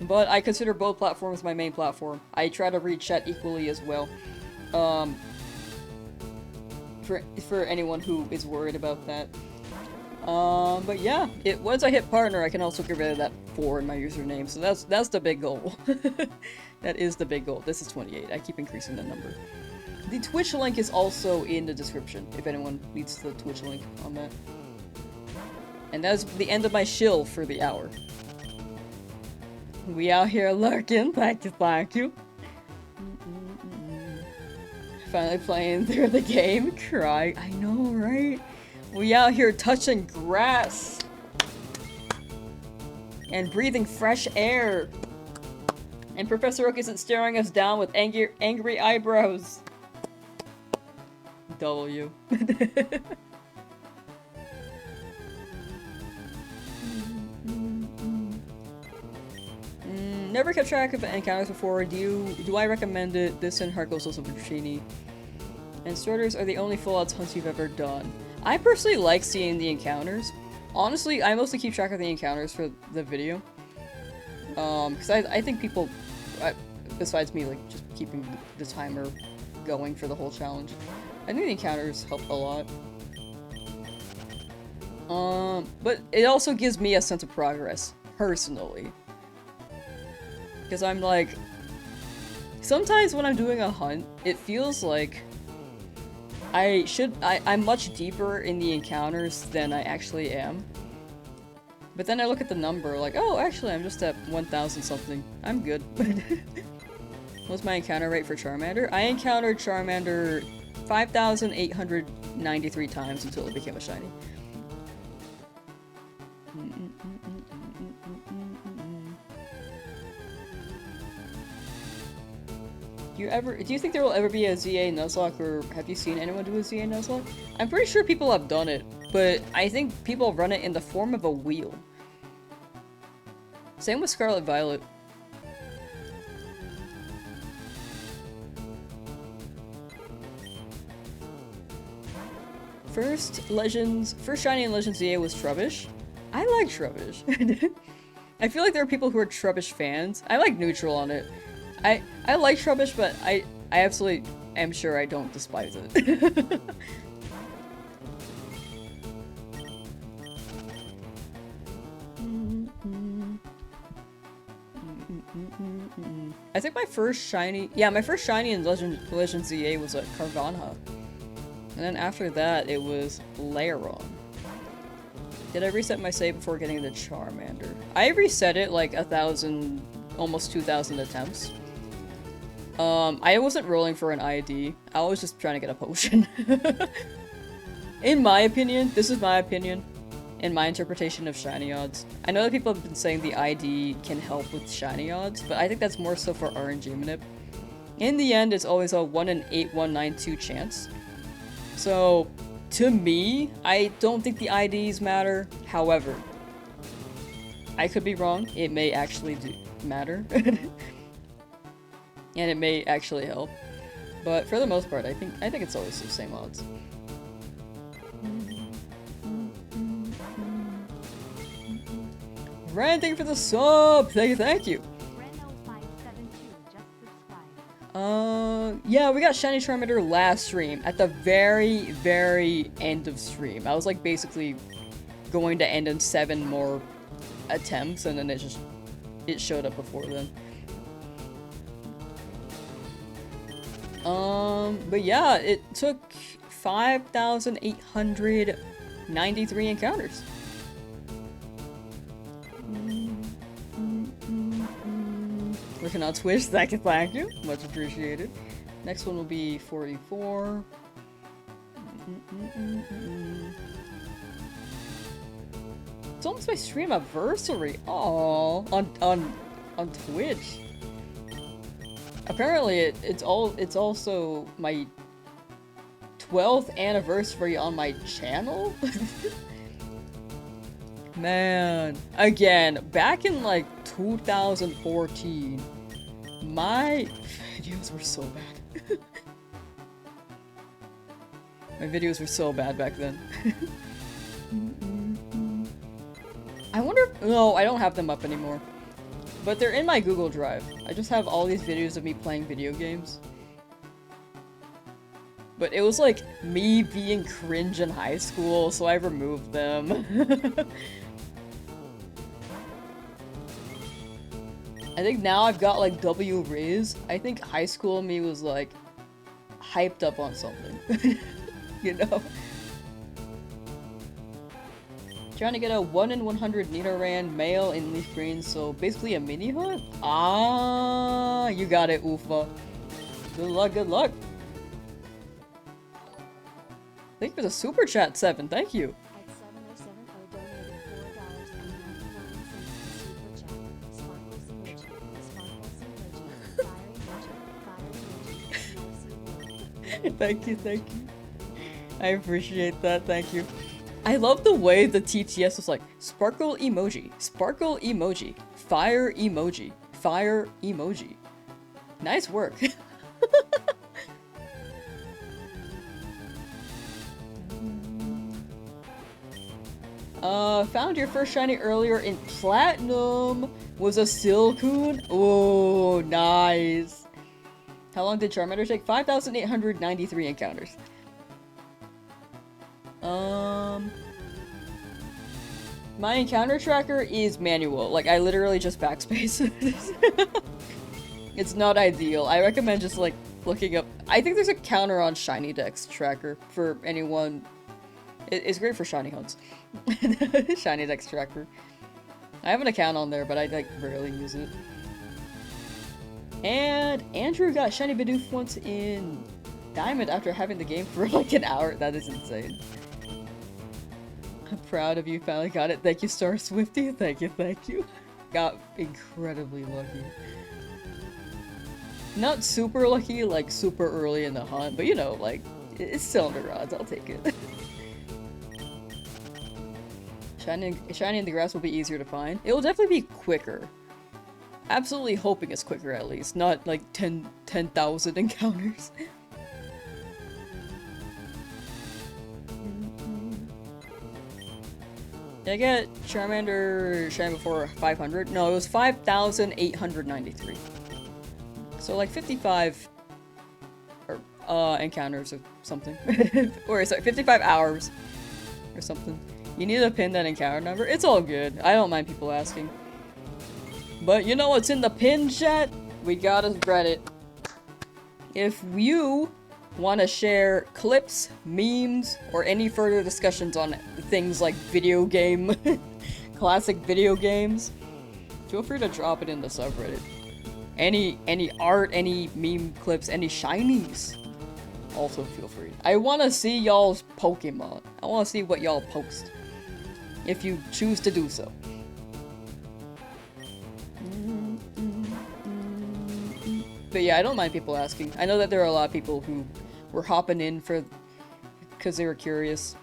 But I consider both platforms my main platform. I try to read chat equally as well. For anyone who is worried about that. But yeah, once I hit partner, I can also get rid of that 4 in my username. So that's the big goal. That is the big goal. This is 28. I keep increasing the number. The Twitch link is also in the description, if anyone needs the Twitch link on that. And that's the end of my shill for the hour. We out here lurking. Thank you. Finally playing through the game. Cry. I know, right? We out here touching grass. And breathing fresh air. And Professor Oak isn't staring us down with angry eyebrows. W. Never kept track of encounters before. Do I recommend it? This and Heart Goes Also Puccini. And starters are the only full-outs hunts you've ever done. I personally like seeing the encounters. Honestly, I mostly keep track of the encounters for the video. Because I think people, besides me, like, just keeping the timer going for the whole challenge, I think the encounters help a lot. But it also gives me a sense of progress, personally. Because I'm like, sometimes when I'm doing a hunt, it feels like I'm much deeper in the encounters than I actually am. But then I look at the number, like, oh, actually, I'm just at 1,000 something. I'm good. What's my encounter rate for Charmander? I encountered Charmander 5,893 times until it became a shiny. Do you think there will ever be a ZA Nuzlocke, or have you seen anyone do a ZA Nuzlocke? I'm pretty sure people have done it, but I think people run it in the form of a wheel. Same with Scarlet Violet. First shiny in Legends ZA was Trubbish. I like Trubbish. I feel like there are people who are Trubbish fans. I like neutral on it. I like Trubbish, but I absolutely am sure I don't despise it. I think my first shiny in Legend ZA was a Carvanha. And then after that, it was Lairon. Did I reset my save before getting the Charmander? I reset it like 1,000, almost 2,000 attempts. I wasn't rolling for an ID. I was just trying to get a potion. In my opinion, this is my opinion, and my interpretation of shiny odds. I know that people have been saying the ID can help with shiny odds, but I think that's more so for RNG manip. In the end, it's always a 1 in 8192 chance. So, to me, I don't think the IDs matter. However, I could be wrong. It may actually matter. And it may actually help. But for the most part, I think it's always the same odds. Ren, thank you for the sub! Thank you! Yeah, we got Shiny Charmander last stream, at the very, very end of stream. I was like basically going to end in 7 more attempts, and then it showed up before then. But yeah, it took 5,893 encounters. Looking on Twitch, thank you. Much appreciated. Next one will be 44. It's almost my stream anniversary. Aww, on Twitch. Apparently, it's also my 12th anniversary on my channel. Man, again, back in like 2014, my videos were so bad. My videos were so bad back then. I wonder if, no, I don't have them up anymore. But they're in my Google Drive. I just have all these videos of me playing video games. But it was like me being cringe in high school, so I removed them. I think now I've got like W-Riz. I think high school me was like hyped up on something. You know? Trying to get a 1 in 100 Nidoran male in leaf green, so basically a mini hunt? Ah, you got it, Ufa. Good luck, good luck. Thank you for the super chat, 7. Thank you. At 7070 donated $4.99 to super chat. Sparkles emoji, Thank you, thank you. I appreciate that, thank you. I love the way the TTS was like, sparkle emoji, fire emoji, fire emoji. Nice work. Found your first shiny earlier in Platinum. Was a Silcoon. Oh, nice. How long did Charmander take? 5,893 encounters. My encounter tracker is manual. Like, I literally just backspace. It's not ideal. I recommend just, like, looking up. I think there's a counter on Shiny Dex Tracker for anyone. It's great for shiny hunts. Shiny Dex Tracker. I have an account on there, but I like rarely use it. And Andrew got Shiny Bidoof once in Diamond after having the game for like an hour. That is insane. I'm proud of you, finally got it. Thank you, Star Swifty. Thank you, thank you. Got incredibly lucky. Not super lucky, like super early in the hunt, but you know, like, it's cylinder rods, I'll take it. Shiny in the grass will be easier to find. It will definitely be quicker. Absolutely hoping it's quicker at least, not like 10,000 encounters. Did I get Charmander Shiny before 500? No, it was 5,893. So like 55 encounters or something. Or sorry, 55 hours or something. You need to pin that encounter number? It's all good. I don't mind people asking. But you know what's in the pin chat? We gotta spread it. If you want to share clips, memes, or any further discussions on things like video game, classic video games, feel free to drop it in the subreddit. Any art, any meme clips, any shinies, also feel free. I want to see y'all's Pokemon. I want to see what y'all post, if you choose to do so. But yeah, I don't mind people asking. I know that there are a lot of people who were hopping in because they were curious.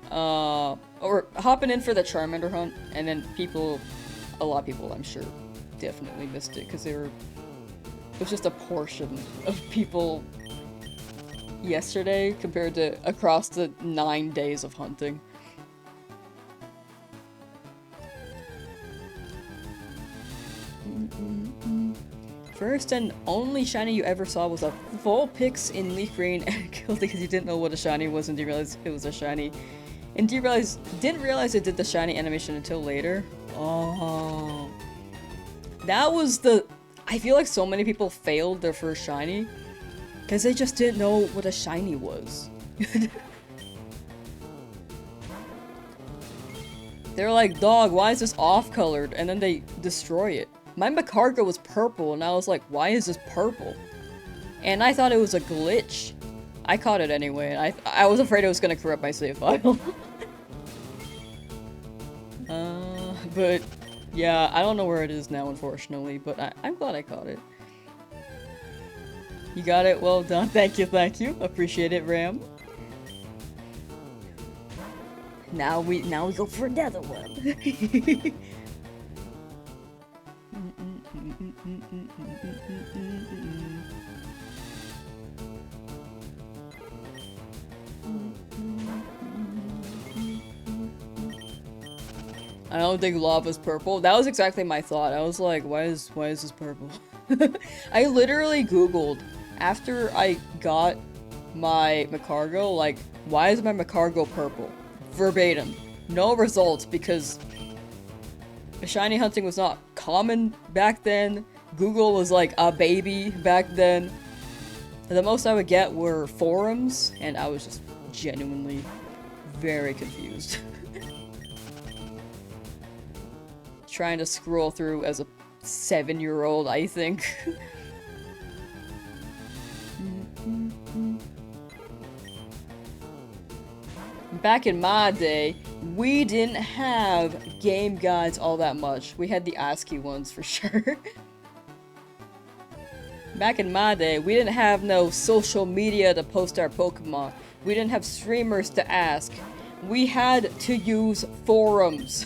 Or hopping in for the Charmander hunt, and then a lot of people I'm sure definitely missed it because it was just a portion of people yesterday compared to across the 9 days of hunting. First and only shiny you ever saw was a Vulpix in Leaf Green and killed it because you didn't know what a shiny was and didn't realize it was a shiny. And didn't realize it did the shiny animation until later. Oh. That was I feel like so many people failed their first shiny because they just didn't know what a shiny was. They're like, dog, why is this off-colored? And then they destroy it. My Macargo was purple, and I was like, why is this purple? And I thought it was a glitch. I caught it anyway, and I was afraid it was gonna corrupt my save file. But yeah, I don't know where it is now, unfortunately, but I'm glad I caught it. You got it? Well done. Thank you, thank you. Appreciate it, Ram. Now we go for another one. I don't think lava's purple. That was exactly my thought. I was like, why is this purple? I literally googled after I got my Macargo, like, why is my Macargo purple? Verbatim. No results because shiny hunting was not common back then. Google was like a baby back then. The most I would get were forums, and I was just genuinely very confused. Trying to scroll through as a 7-year-old, I think. Back in my day, we didn't have game guides all that much. We had the ASCII ones for sure. Back in my day, we didn't have no social media to post our Pokemon. We didn't have streamers to ask. We had to use forums.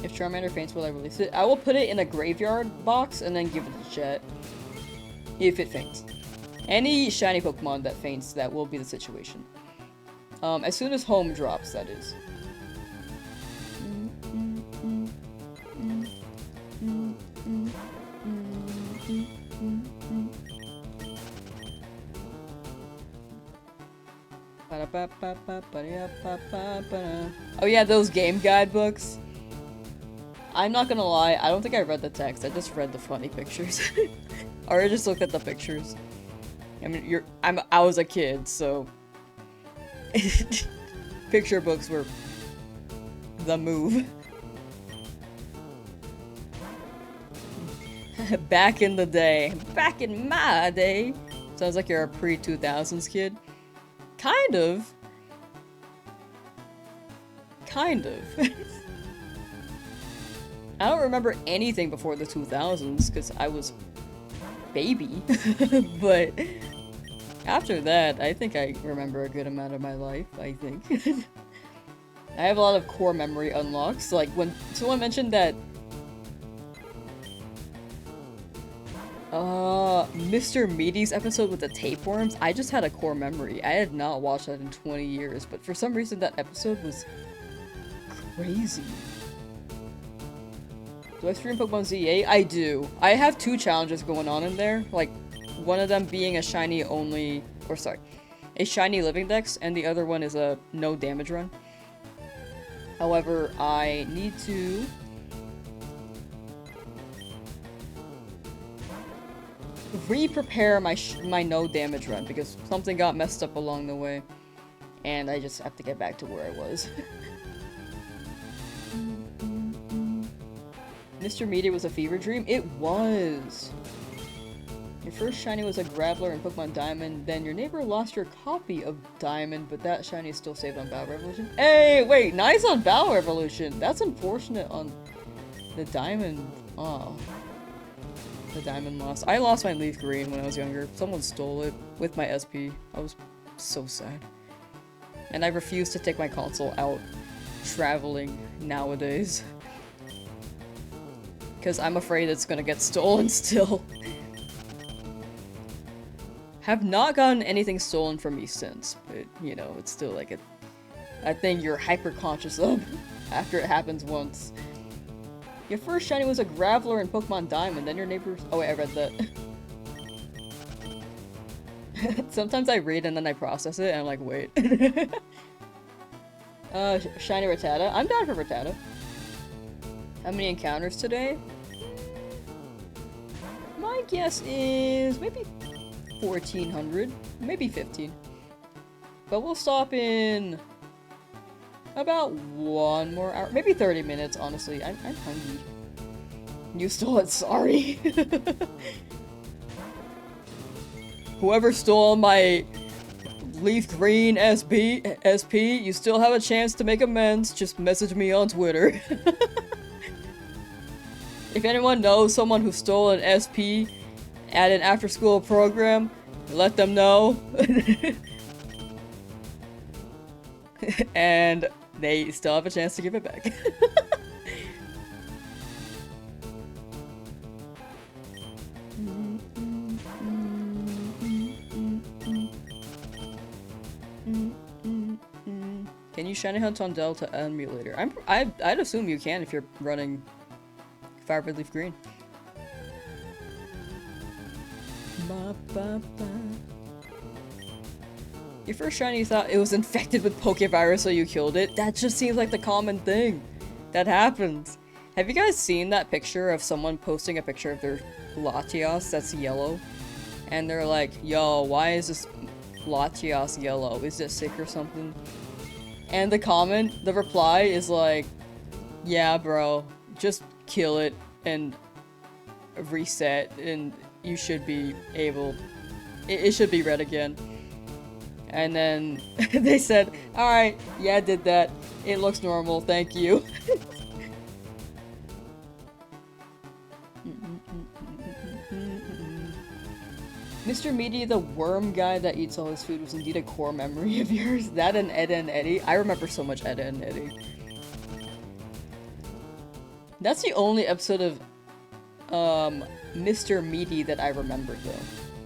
If Charmander faints, will I release it? I will put it in a graveyard box and then give it to chat. If it faints. Any shiny Pokemon that faints, that will be the situation. As soon as home drops, that is. Oh yeah, those game guide books. I'm not gonna lie, I don't think I read the text, I just read the funny pictures. Or I just looked at the pictures. I mean, I was a kid, so... Picture books were... the move. Back in the day. Back in my day! Sounds like you're a pre-2000s kid. Kind of. Kind of. I don't remember anything before the 2000s, because I was baby. But after that, I think I remember a good amount of my life, I think. I have a lot of core memory unlocks, like when someone mentioned that Mr. Meaty's episode with the tapeworms, I just had a core memory. I had not watched that in 20 years, but for some reason that episode was crazy. Do I stream Pokemon ZA? I do. I have 2 challenges going on in there, like one of them being a shiny only, or sorry, a shiny living dex, and the other one is a no damage run. However, I need to re-prepare my no damage run because something got messed up along the way, and I just have to get back to where I was. Mr. Meaty was a fever dream? It was! Your first shiny was a Graveler in Pokemon Diamond, then your neighbor lost your copy of Diamond, but that shiny is still saved on Battle Revolution. Hey, wait, nice on Battle Revolution! That's unfortunate on the Diamond. Oh. The Diamond lost. I lost my Leaf Green when I was younger. Someone stole it with my SP. I was so sad. And I refuse to take my console out traveling nowadays. Because I'm afraid it's gonna get stolen still. Have not gotten anything stolen from me since, but you know, it's still like a thing you're hyper conscious of after it happens once. Your first shiny was a Graveler in Pokemon Diamond, then your neighbor's— oh wait, I read that. Sometimes I read and then I process it and I'm like, wait. Shiny Rattata. I'm down for Rattata. How many encounters today? My guess is maybe 1,400, maybe 15. But we'll stop in about 1 more hour, maybe 30 minutes, honestly. I'm hungry. You stole it, sorry. Whoever stole my Leaf Green SP, you still have a chance to make amends. Just message me on Twitter. If anyone knows someone who stole an SP at an after-school program, let them know. And they still have a chance to give it back. Can you shiny hunt on Delta emulator? I'd assume you can if you're running Firebird Leaf Green. Your first shiny, you thought it was infected with Pokevirus, so you killed it? That just seems like the common thing that happens. Have you guys seen that picture of someone posting a picture of their Latios that's yellow? And they're like, yo, why is this Latios yellow? Is it sick or something? And the reply is like, yeah, bro, just kill it and reset and you should be able— it should be red again. And then they said, alright, yeah, I did that. It looks normal, thank you. Mr. Meaty, the worm guy that eats all his food, was indeed a core memory of yours. That and Edda and Eddie. I remember so much Edda and Eddie. That's the only episode of Mr. Meaty that I remember though.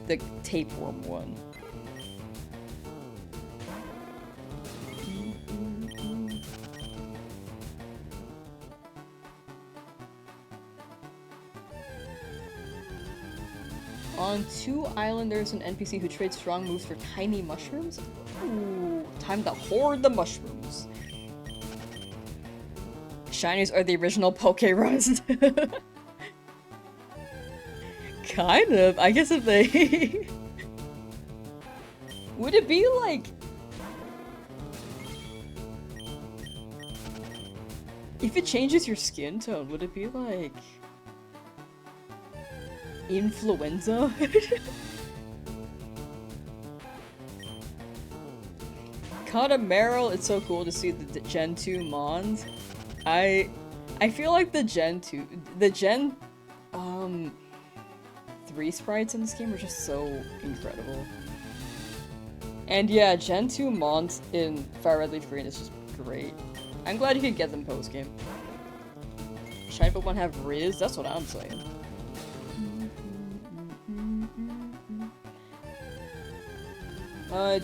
The tapeworm one. On 2 Island, there's an NPC who trades strong moves for tiny mushrooms. Ooh, time to hoard the mushrooms. shinies are the original Poke runs. Kind of. I guess if they... Would it be like... If it changes your skin tone, would it be like... Influenza? Connemara, it's so cool to see the Gen 2 Mons. I feel like the Gen 3 sprites in this game are just so incredible. And yeah, Gen 2 Mons in Fire Red Leaf Green is just great. I'm glad you could get them post-game. Shiny Pokemon have Riz? That's what I'm saying.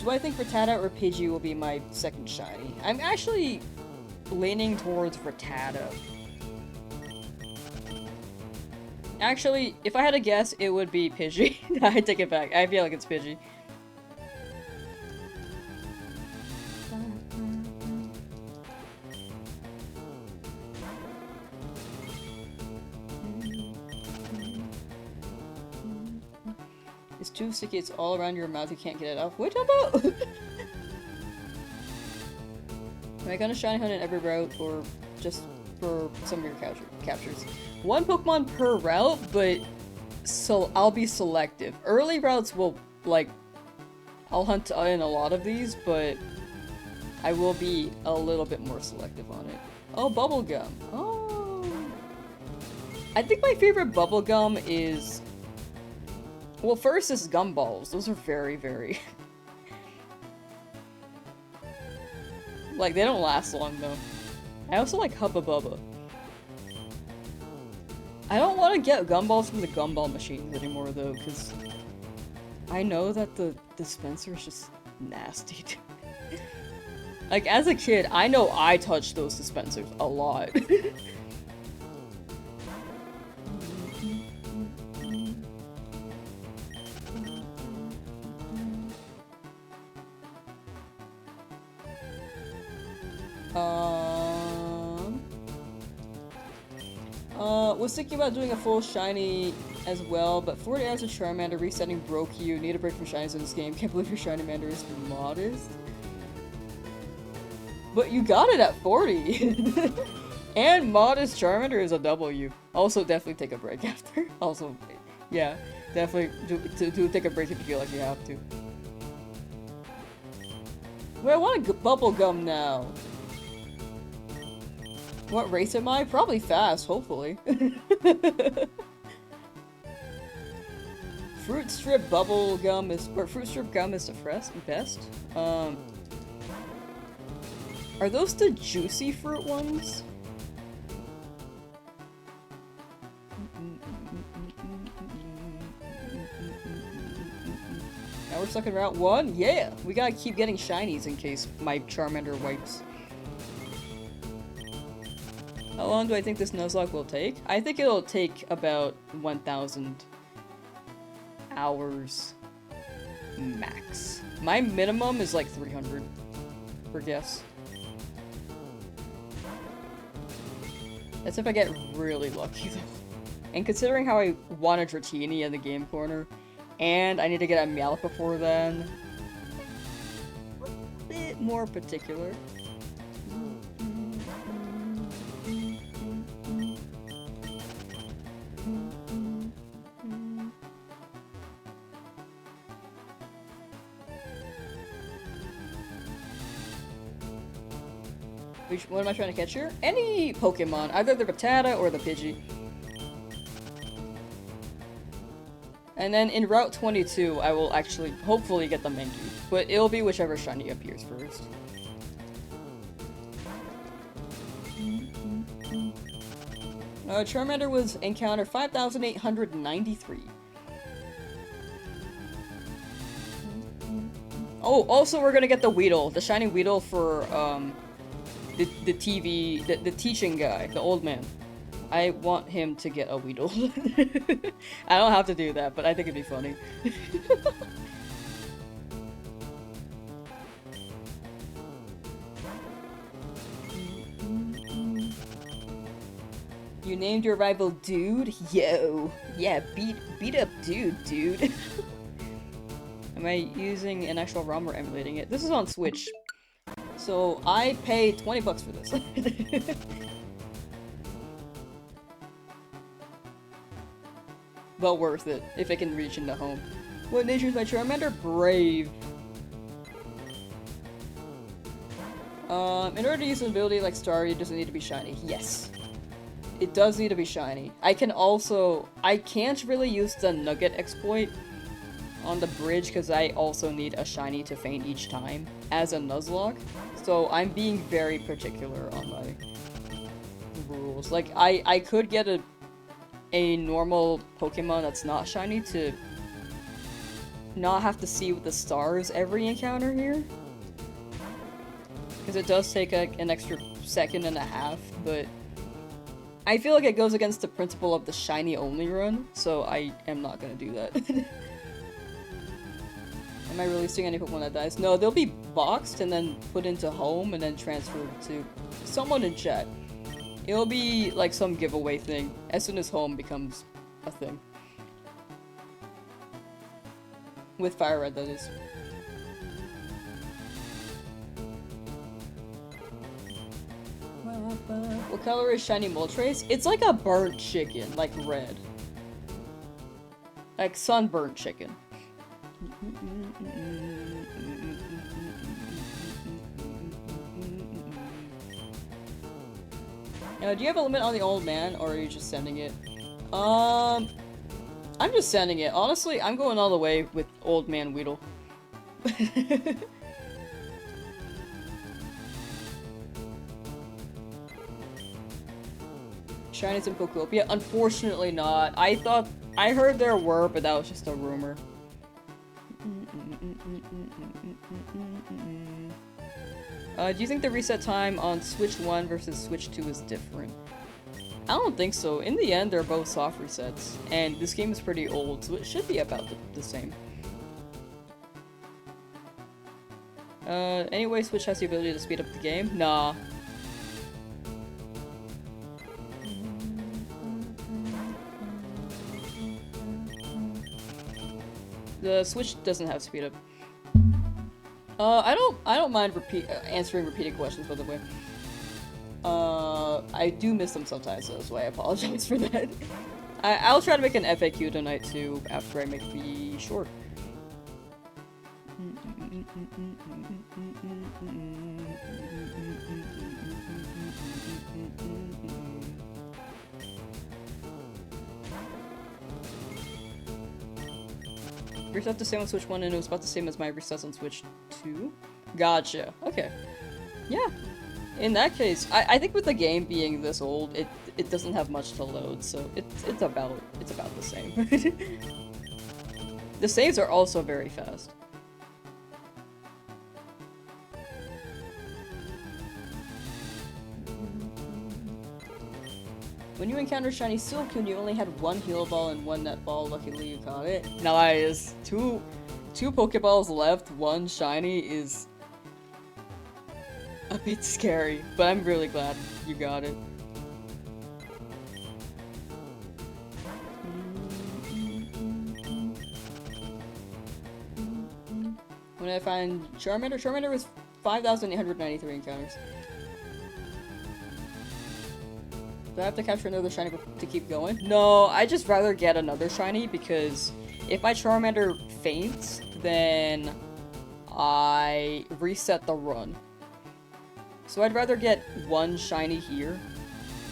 Do I think Rattata or Pidgey will be my second shiny? I'm actually leaning towards Rattata. Actually, if I had to guess, it would be Pidgey. I take it back. I feel like it's Pidgey. It's too sticky, it's all around your mouth, you can't get it off. Wait about! Am I gonna shiny hunt in every route, or just for some of your captures? One Pokemon per route, but so I'll be selective. Early routes will, like, I'll hunt in a lot of these, but I will be a little bit more selective on it. Oh, bubblegum. Oh. I think my favorite bubblegum is... Well, first is gumballs. Those are very, very... like, they don't last long, though. I also like Hubba Bubba. I don't want to get gumballs from the gumball machines anymore, though, because I know that the dispenser is just nasty. Like, as a kid, I know I touched those dispensers a lot. Was thinking about doing a full shiny as well, but 40 hours of Charmander resetting broke you. Need a break from shinies in this game. Can't believe your Charmander is modest. But you got it at 40! And modest Charmander is a W. Also, definitely take a break after. Also, yeah, definitely do take a break if you feel like you have to. Wait, I want a bubble gum now. What race am I? Probably fast, hopefully. Fruit strip bubble gum is, or fruit strip gum is the best. Are those the juicy fruit ones? Now we're stuck in Route 1? Yeah! We gotta keep getting shinies in case my Charmander wipes. How long do I think this Nuzlocke will take? I think it'll take about 1,000 hours max. My minimum is like 300 per guess. That's if I get really lucky though. And considering how I want a Dratini in the game corner, and I need to get a Meowth before then, a bit more particular. What am I trying to catch here? Any Pokemon, either the Rattata or the Pidgey. And then in Route 22, I will actually hopefully get the Mankey, but it'll be whichever shiny appears first. Charmander was encounter 5,893. Oh, also we're gonna get the Weedle, the shiny Weedle for, the teaching guy, the old man. I want him to get a Weedle. I don't have to do that, but I think it'd be funny. You named your rival Dude? Yo. Yeah, beat up dude. Am I using an actual ROM or emulating it? This is on Switch. So I paid 20 bucks for this. But worth it, if it can reach into home. What nature is my Charmander? Brave. In order to use an ability like Starry, does it need to be shiny? Yes. It does need to be shiny. I can't really use the Nugget exploit on the bridge because I also need a shiny to faint each time as a Nuzlocke. So I'm being very particular on my rules. Like, I could get a normal Pokemon that's not shiny to not have to see with the stars every encounter here. Because it does take an extra second and a half, but I feel like it goes against the principle of the shiny only run, so I am not gonna do that. Am I releasing any Pokemon that dies? No, they'll be boxed and then put into home and then transferred to someone in chat. It'll be like some giveaway thing as soon as home becomes a thing. With Fire Red, that is. What color is shiny Moltres? It's like a burnt chicken, like red. Like sunburnt chicken. Do you have a limit on the old man, or are you just sending it? I'm just sending it. Honestly, I'm going all the way with old man Weedle. Shinies in Pokopia? Unfortunately not. I heard there were, but that was just a rumor. Do you think the reset time on Switch 1 versus Switch 2 is different? I don't think so. In the end, they're both soft resets, and this game is pretty old, so it should be about the same. Anyway, Switch has the ability to speed up the game? Nah. The Switch doesn't have speed up. I don't mind answering repeated questions, by the way. I do miss them sometimes, so I apologize for that. I'll try to make an FAQ tonight too, after I make the short. Reset the same on Switch 1 and it was about the same as my resets on Switch 2? Gotcha. Okay. Yeah. In that case, I think with the game being this old, it doesn't have much to load, so it's about the same. The saves are also very fast. When you encounter Shiny Silcoon, you only had one Heal Ball and one Net Ball. Luckily, you caught it. Nice. Two Pokeballs left, one Shiny is a bit scary, but I'm really glad you got it. When I find Charmander was 5,893 encounters. Do I have to capture another shiny to keep going? No, I'd just rather get another shiny because if my Charmander faints, then I reset the run. So I'd rather get one shiny here,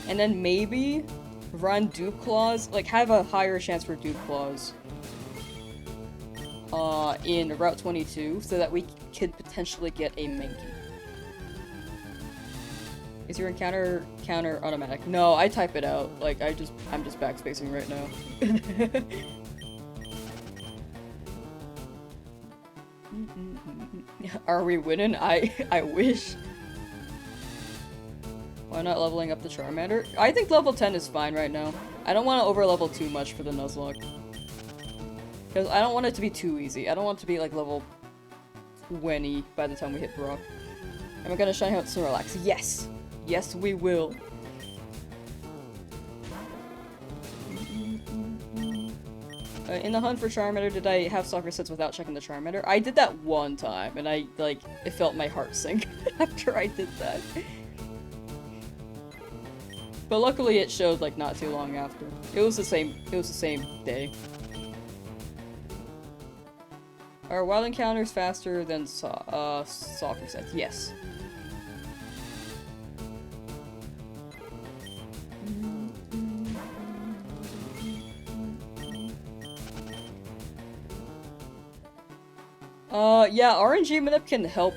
and then maybe run Dewclaws, like have a higher chance for Dewclaws in Route 22, so that we could potentially get a Mankey. Is your encounter counter automatic? No, I type it out. Like I'm just backspacing right now. Are we winning? I wish. Why not leveling up the Charmander? I think level 10 is fine right now. I don't want to overlevel too much for the Nuzlocke. Because I don't want it to be too easy. I don't want it to be like level 20 by the time we hit Brock. Am I gonna shine out Snorlax? Yes! Yes, we will. In the hunt for Charmander, did I have soccer sets without checking the Charmander? I did that one time, and it felt my heart sink after I did that. But luckily it showed, like, not too long after. It was the same day. Are wild encounters faster than soccer sets? Yes. Yeah, RNG manip can help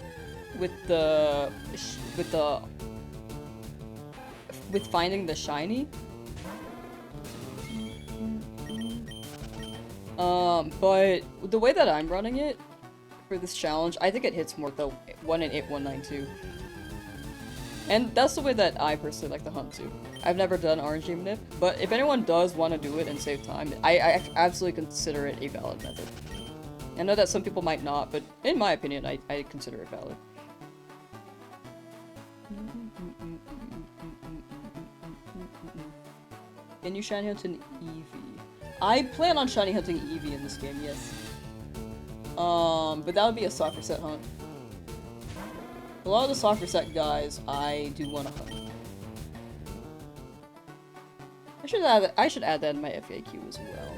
with finding the shiny. But the way that I'm running it for this challenge, I think it hits more the 1 in 8192. And that's the way that I personally like to hunt too. I've never done RNG manip, but if anyone does want to do it and save time, I absolutely consider it a valid method. I know that some people might not, but in my opinion, I consider it valid. Can you shiny hunt an Eevee? I plan on shiny hunting Eevee in this game, yes. But that would be a soccer set hunt. A lot of the soccer set guys, I do want to hunt. I should add that in my FAQ as well.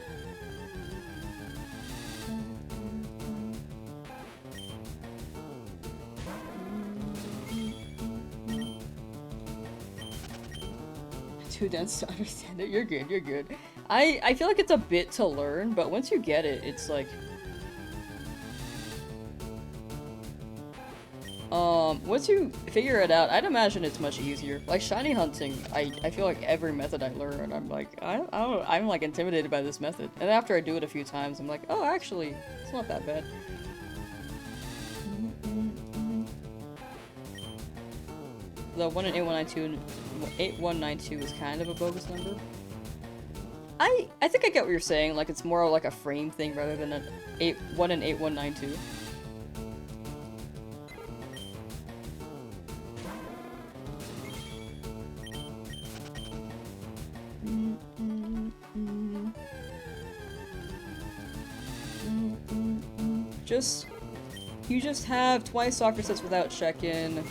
Too dense to understand it. You're good, you're good. I feel like it's a bit to learn, but once you get it, it's like... once you figure it out, I'd imagine it's much easier. Like, shiny hunting, I feel like every method I learn, I'm like, I'm like intimidated by this method. And after I do it a few times, I'm like, oh, actually, it's not that bad. The 1 in 8192 is kind of a bogus number. I think I get what you're saying, like it's more like a frame thing rather than an 1 in 8192. You just have twice soccer sets without check-in.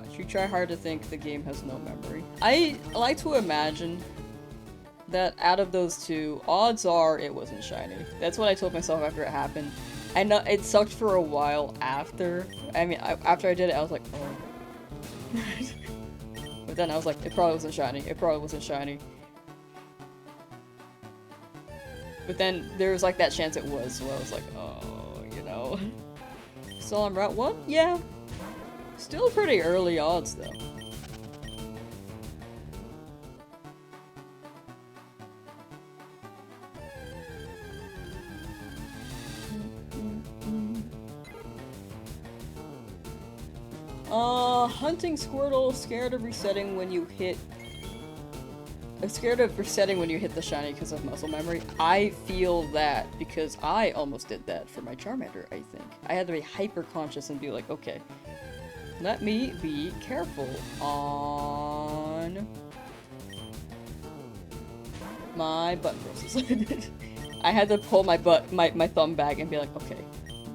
If you try hard to think, the game has no memory. I like to imagine that out of those two, odds are it wasn't shiny. That's what I told myself after it happened. I know it sucked for a while after. I mean, after I did it, I was like, oh. But then I was like, it probably wasn't shiny. It probably wasn't shiny. But then there was like that chance it was, so I was like, oh, you know. Still on Route 1? Yeah. Still pretty early odds, though. Hunting Squirtle, scared of resetting when you hit... I'm scared of resetting when you hit the shiny because of muscle memory. I feel that because I almost did that for my Charmander, I think. I had to be hyper conscious and be like, okay, let me be careful on my button presses. I had to pull my thumb back and be like, okay,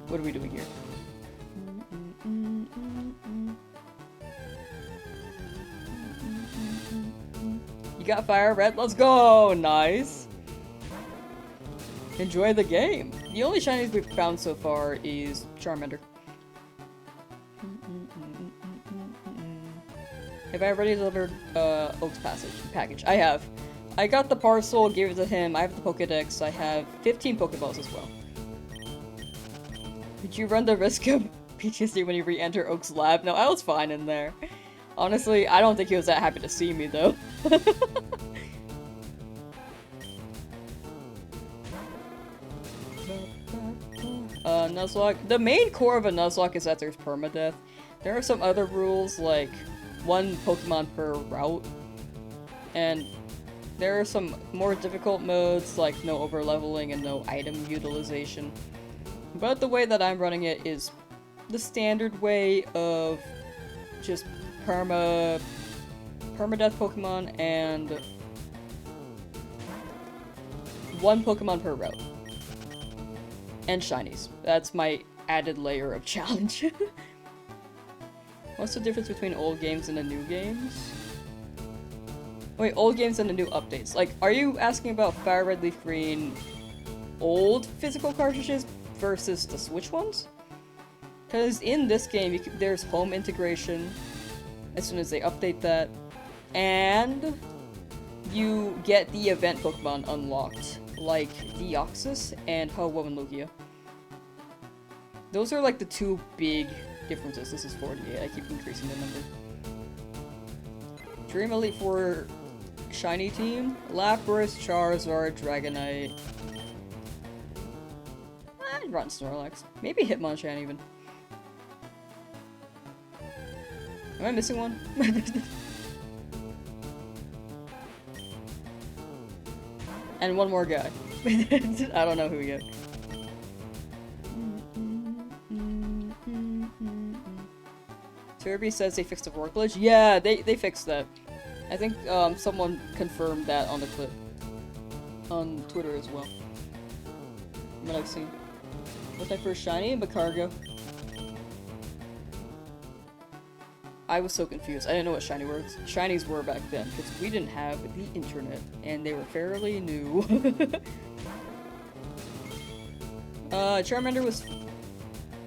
what are we doing here? You got fire red, let's go! Nice! Enjoy the game! The only shinies we've found so far is Charmander. Have I already delivered Oak's package? I have. I got the parcel, gave it to him, I have the Pokedex, I have 15 Pokeballs as well. Did you run the risk of PTSD when you re-enter Oak's lab? No, I was fine in there. Honestly, I don't think he was that happy to see me, though. Nuzlocke. The main core of a Nuzlocke is that there's permadeath. There are some other rules, like one Pokemon per route. And there are some more difficult modes, like no overleveling and no item utilization. But the way that I'm running it is the standard way of just permadeath Pokemon and one Pokemon per route. And shinies. That's my added layer of challenge. What's the difference between old games and the new games? Wait, old games and the new updates. Like, are you asking about Fire Red Leaf Green old physical cartridges versus the Switch ones? Because in this game, there's home integration as soon as they update that. And you get the event Pokemon unlocked, like Deoxys and Ho-Oh and Lugia. Those are like the two big differences. This is 48. I keep increasing the number. Dream Elite Four Shiny Team, Lapras, Charizard, Dragonite. I'd run Snorlax. Maybe Hitmonchan even. Am I missing one? And one more guy. I don't know who yet. Turby says they fixed the roar glitch. Yeah, they fixed that. I think someone confirmed that on the clip. On Twitter as well. What I've seen. What's my first shiny? Bacargo. I was so confused. I didn't know what shinies were back then, because we didn't have the internet, and they were fairly new. Charmander was...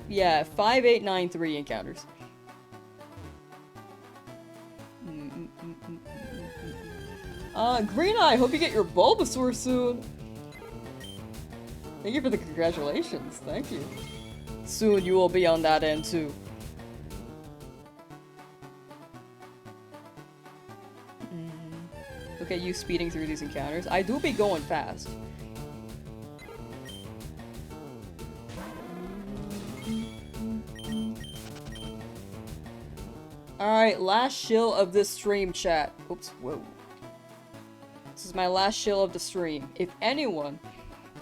yeah, 5893 encounters. Green Eye, hope you get your Bulbasaur soon! Thank you for the congratulations, thank you. Soon you will be on that end too. Look at you speeding through these encounters. I do be going fast. Alright, last shill of this stream, chat. Oops, whoa. This is my last shill of the stream. If anyone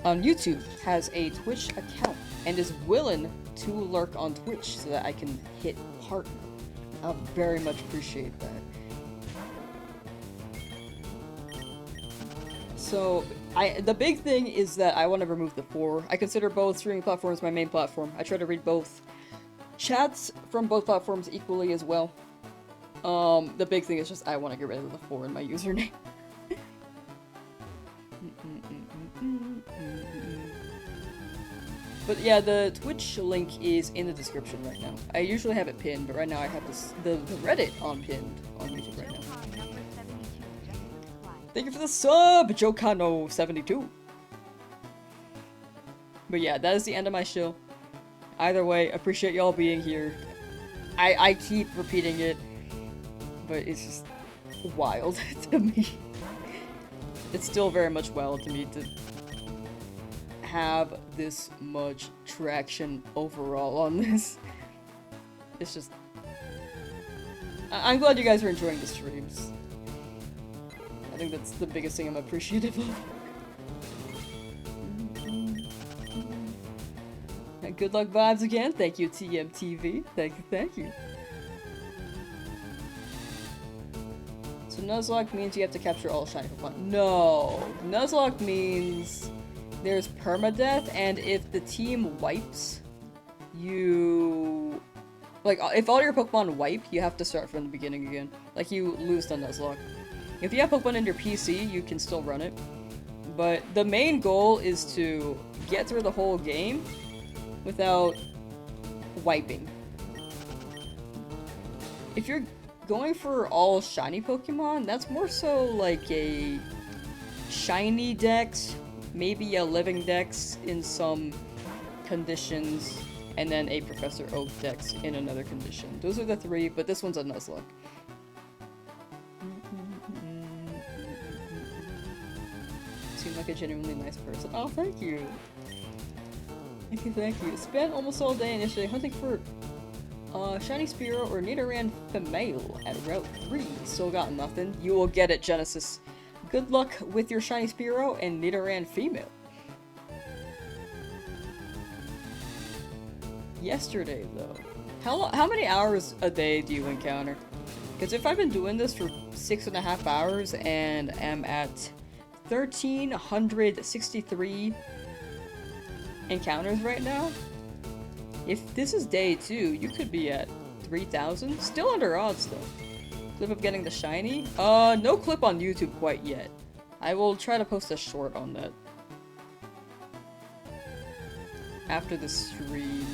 on YouTube has a Twitch account and is willing to lurk on Twitch so that I can hit partner, I'll very much appreciate that. So, the big thing is that I want to remove the 4. I consider both streaming platforms my main platform. I try to read both chats from both platforms equally as well. The big thing is just I want to get rid of the 4 in my username. But yeah, the Twitch link is in the description right now. I usually have it pinned, but right now I have the Reddit on pinned on YouTube right now. Thank you for the sub, Jokano72. But yeah, that is the end of my show. Either way, appreciate y'all being here. I keep repeating it, but it's just wild to me. It's still very much wild to me to have this much traction overall on this. It's just... I'm glad you guys are enjoying the streams. I think that's the biggest thing I'm appreciative of. And good luck vibes again. Thank you, TMTV. Thank you. So Nuzlocke means you have to capture all shiny Pokemon. No! Nuzlocke means there's permadeath, and if the team wipes, you... like, if all your Pokemon wipe, you have to start from the beginning again. Like, you lose the Nuzlocke. If you have Pokemon in your PC, you can still run it. But the main goal is to get through the whole game without wiping. If you're going for all shiny Pokemon, that's more so like a shiny dex, maybe a living dex in some conditions, and then a Professor Oak dex in another condition. Those are the 3, but this one's a Nuzlocke. Seem like a genuinely nice person. Oh, thank you. Thank you. Spent almost all day yesterday hunting for Shiny Spearow or Nidoran Female at Route 3. Still got nothing. You will get it, Genesis. Good luck with your Shiny Spearow and Nidoran Female. Yesterday, though. How many hours a day do you encounter? Because if I've been doing this for 6.5 hours and am at 1,363 encounters right now. If this is day 2, you could be at 3,000. Still under odds though. Clip of getting the shiny? No clip on YouTube quite yet. I will try to post a short on that after the stream.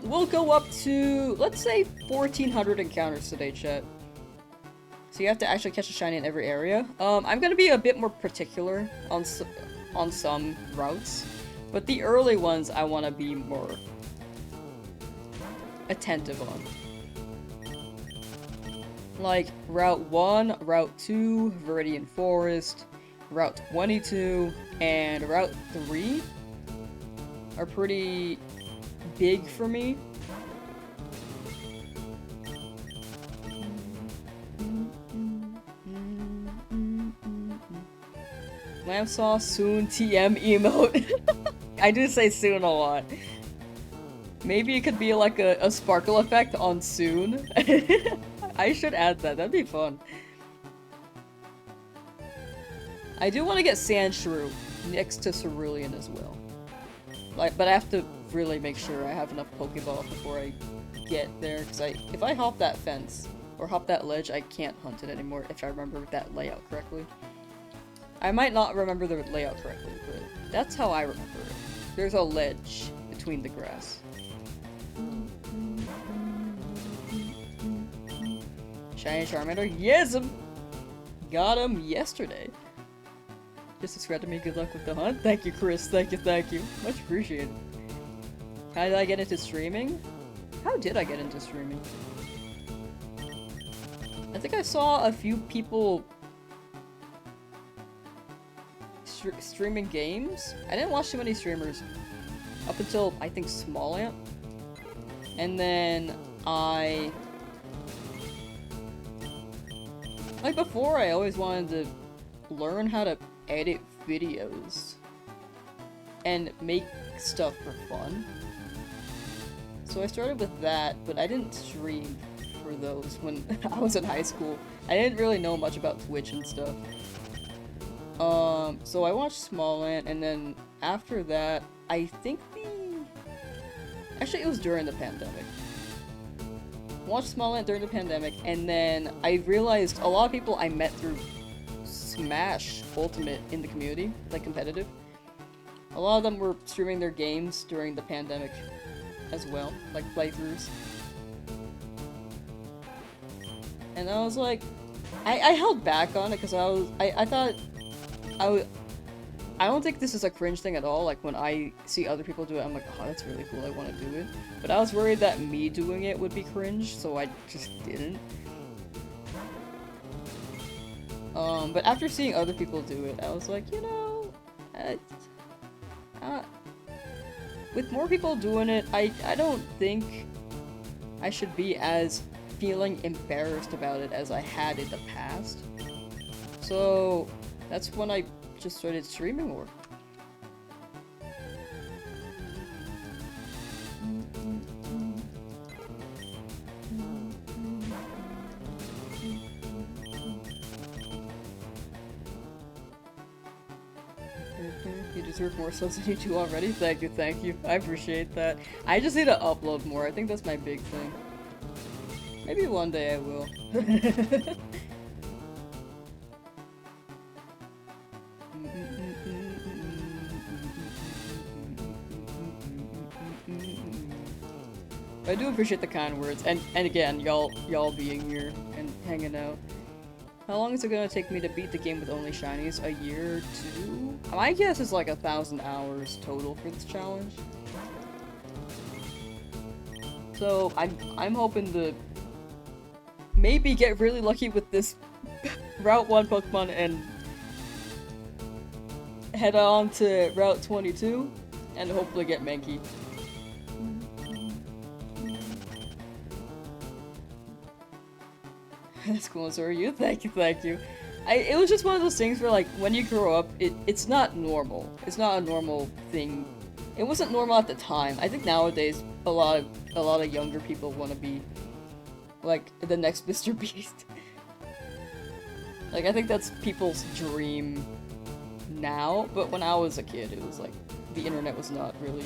We'll go up to, let's say, 1,400 encounters today, chat. So you have to actually catch a shiny in every area. I'm gonna be a bit more particular on some routes, but the early ones I want to be more attentive on. Like Route 1, Route 2, Viridian Forest, Route 22, and Route 3 are pretty big for me. Lamsauce soon TM emote. I do say soon a lot. Maybe it could be like a sparkle effect on soon. I should add that, that'd be fun. I do want to get Sandshrew next to Cerulean as well. Like, but I have to really make sure I have enough Pokeballs before I get there, because if I hop that fence, or hop that ledge, I can't hunt it anymore if I remember that layout correctly. I might not remember the layout correctly, but that's how I remember it. There's a ledge between the grass. Shiny Charmander, yes! Got him yesterday. Just subscribe to me, good luck with the hunt. Thank you, Chris, thank you. Much appreciated. How did I get into streaming? How did I get into streaming? I think I saw a few people streaming games. I didn't watch too many streamers up until, I think, Small Ant. And then like before, I always wanted to learn how to edit videos and make stuff for fun. So I started with that, but I didn't stream for those when I was in high school. I didn't really know much about Twitch and stuff. So I watched Small Ant, and then after that, I think actually it was during the pandemic. Watched Small Ant during the pandemic, and then I realized a lot of people I met through Smash Ultimate in the community, like competitive. A lot of them were streaming their games during the pandemic as well, like playthroughs. And I was like, I held back on it because I thought I don't think this is a cringe thing at all. Like when I see other people do it, I'm like, oh, that's really cool, I want to do it. But I was worried that me doing it would be cringe, so I just didn't. But after seeing other people do it, I was like, you know, with more people doing it, I don't think I should be as feeling embarrassed about it as I had in the past. So that's when I just started streaming more. You deserve more subs than you do already. Thank you. I appreciate that. I just need to upload more. I think that's my big thing. Maybe one day I will. I do appreciate the kind words, and again, y'all being here and hanging out. How long is it gonna take me to beat the game with only shinies? A year or 2? My guess is like 1,000 hours total for this challenge. So I'm hoping to maybe get really lucky with this Route 1 Pokemon and head on to Route 22 and hopefully get Mankey. That's cool, so are you? Thank you. It was just one of those things where, like, when you grow up, it's not normal. It's not a normal thing. It wasn't normal at the time. I think nowadays, a lot of younger people want to be, like, the next Mr. Beast. Like, I think that's people's dream now, but when I was a kid, it was like, the internet was not really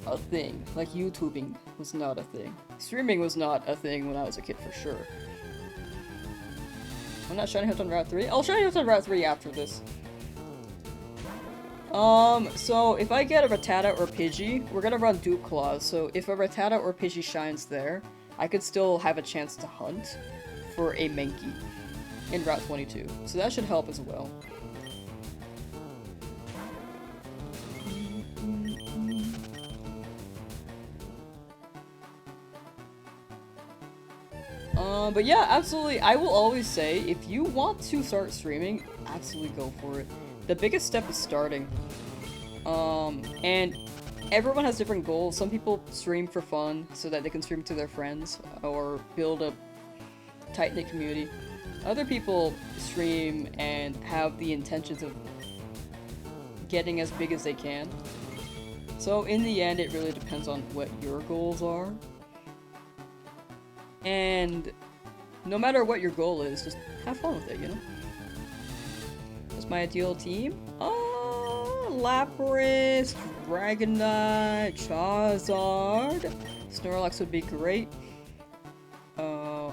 a thing. Like, YouTubing was not a thing. Streaming was not a thing when I was a kid, for sure. I'm not shiny hooked on Route 3. I'll shiny hooked on Route 3 after this. So if I get a Rattata or Pidgey, we're gonna run Duke Claws, so if a Rattata or Pidgey shines there, I could still have a chance to hunt for a Mankey in Route 22. So that should help as well. But yeah, absolutely, I will always say, if you want to start streaming, absolutely go for it. The biggest step is starting. And everyone has different goals. Some people stream for fun, so that they can stream to their friends, or build a tight-knit community. Other people stream and have the intentions of getting as big as they can. So in the end, it really depends on what your goals are. And no matter what your goal is, just have fun with it, you know? What's my ideal team? Lapras, Dragonite, Charizard, Snorlax would be great.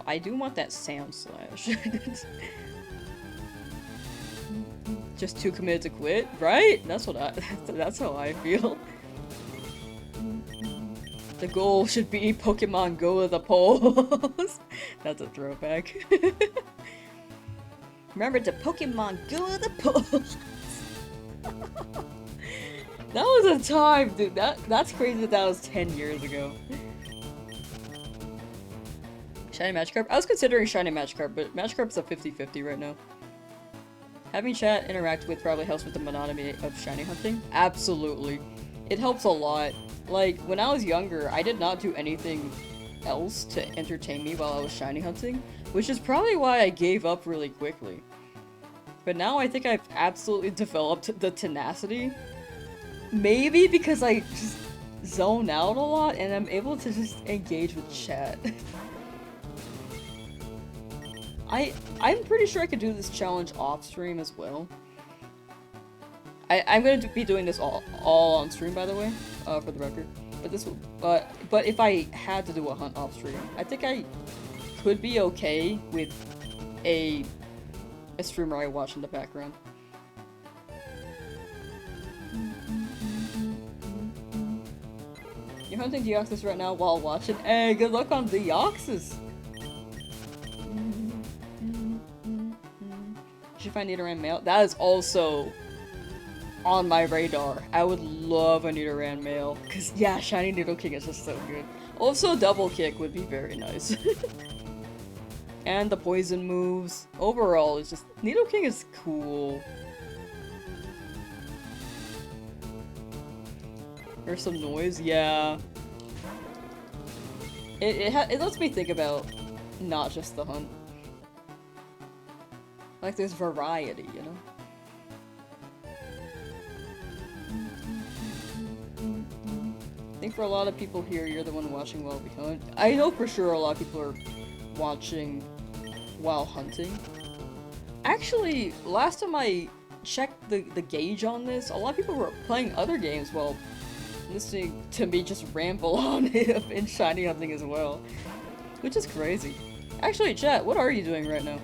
I do want that Sound Slash. Just too committed to quit, right? That's how I feel. The goal should be Pokemon Go to the polls. That's a throwback. Remember to Pokemon Go to the polls. That was a time, dude. That's crazy that was 10 years ago. Shiny Magikarp? I was considering Shiny Magikarp, but Magikarp's a 50-50 right now. Having chat interact with probably helps with the monotony of shiny hunting. Absolutely. It helps a lot. Like, when I was younger, I did not do anything else to entertain me while I was shiny hunting, which is probably why I gave up really quickly. But now I think I've absolutely developed the tenacity. Maybe because I just zone out a lot and I'm able to just engage with chat. I'm pretty sure I could do this challenge off stream as well. I'm gonna be doing this all on stream, by the way, for the record. But if I had to do a hunt off stream, I think I could be okay with a streamer I watch in the background. You're hunting Deoxys right now while watching. Hey, good luck on Deoxys! Did you find Nidoran male? That is also on my radar. I would love a Nidoran male. Cause yeah, Shiny Nidoking is just so good. Also, Double Kick would be very nice. And the poison moves. Overall, it's just Nidoking is cool. There's some noise, yeah. It lets me think about not just the hunt. Like, there's variety, you know? I think for a lot of people here, you're the one watching while we hunt. I know for sure a lot of people are watching while hunting. Actually, last time I checked the gauge on this, a lot of people were playing other games while listening to me just ramble on in shiny hunting as well. Which is crazy. Actually, chat, what are you doing right now?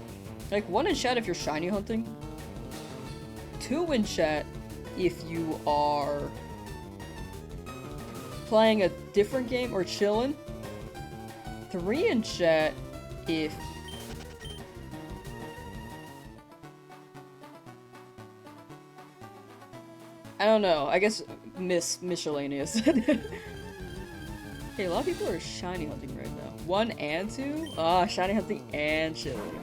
Like, 1 in chat if you're shiny hunting. 2 in chat if you are playing a different game or chilling. 3 in chat if I don't know, I guess miscellaneous. Hey, a lot of people are shiny hunting right now. 1 and 2? Ah, shiny hunting and chilling.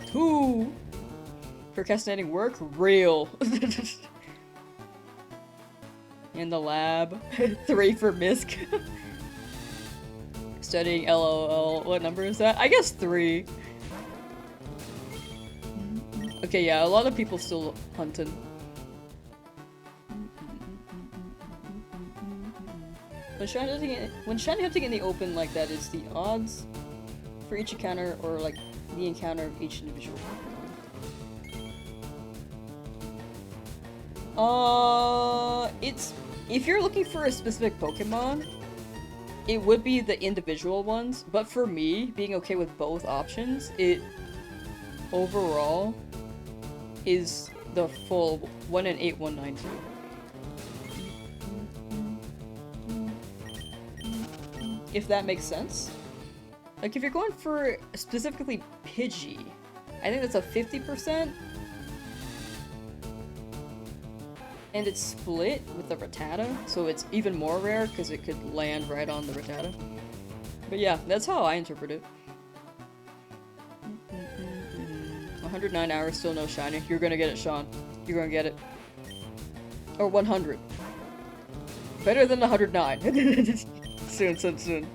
2 procrastinating work? Real. In the lab. 3 for misc. Studying LOL. What number is that? I guess 3. Okay, yeah, a lot of people still hunting. When shiny hunting in the open like that is the odds for each encounter, or like the encounter of each individual Pokemon. It's if you're looking for a specific Pokemon, it would be the individual ones. But for me, being okay with both options, it overall is the full 1 in 8, 192. If that makes sense. Like, if you're going for specifically Pidgey, I think that's a 50%. And it's split with the Rattata, so it's even more rare because it could land right on the Rattata. But yeah, that's how I interpret it. 109 hours, still no shiny. You're gonna get it, Sean. You're gonna get it. Or 100. Better than 109. Soon.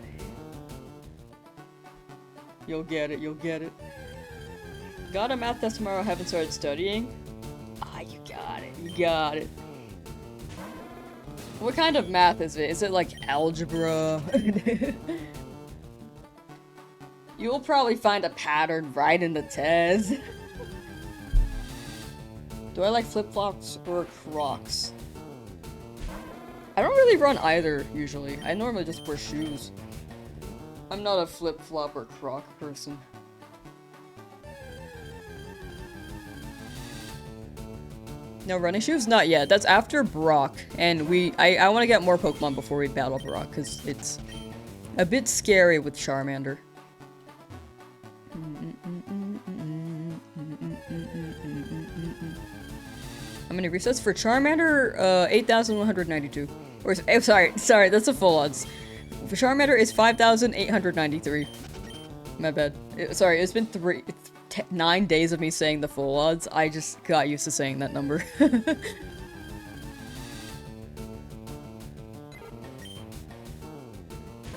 You'll get it, you'll get it. Got a math test tomorrow, haven't started studying. Ah, you got it. What kind of math is it? Is it like algebra? You'll probably find a pattern right in the test. Do I like flip-flops or Crocs? I don't really run either, usually. I normally just wear shoes. I'm not a flip-flop or Croc person. No running shoes? Not yet. That's after Brock. And I want to get more Pokemon before we battle Brock, because it's a bit scary with Charmander. How many resets for Charmander? 8,192. Or, sorry, that's a full odds. For Charmander, it's 5,893. My bad. Sorry, it's been 9 days of me saying the full odds. I just got used to saying that number.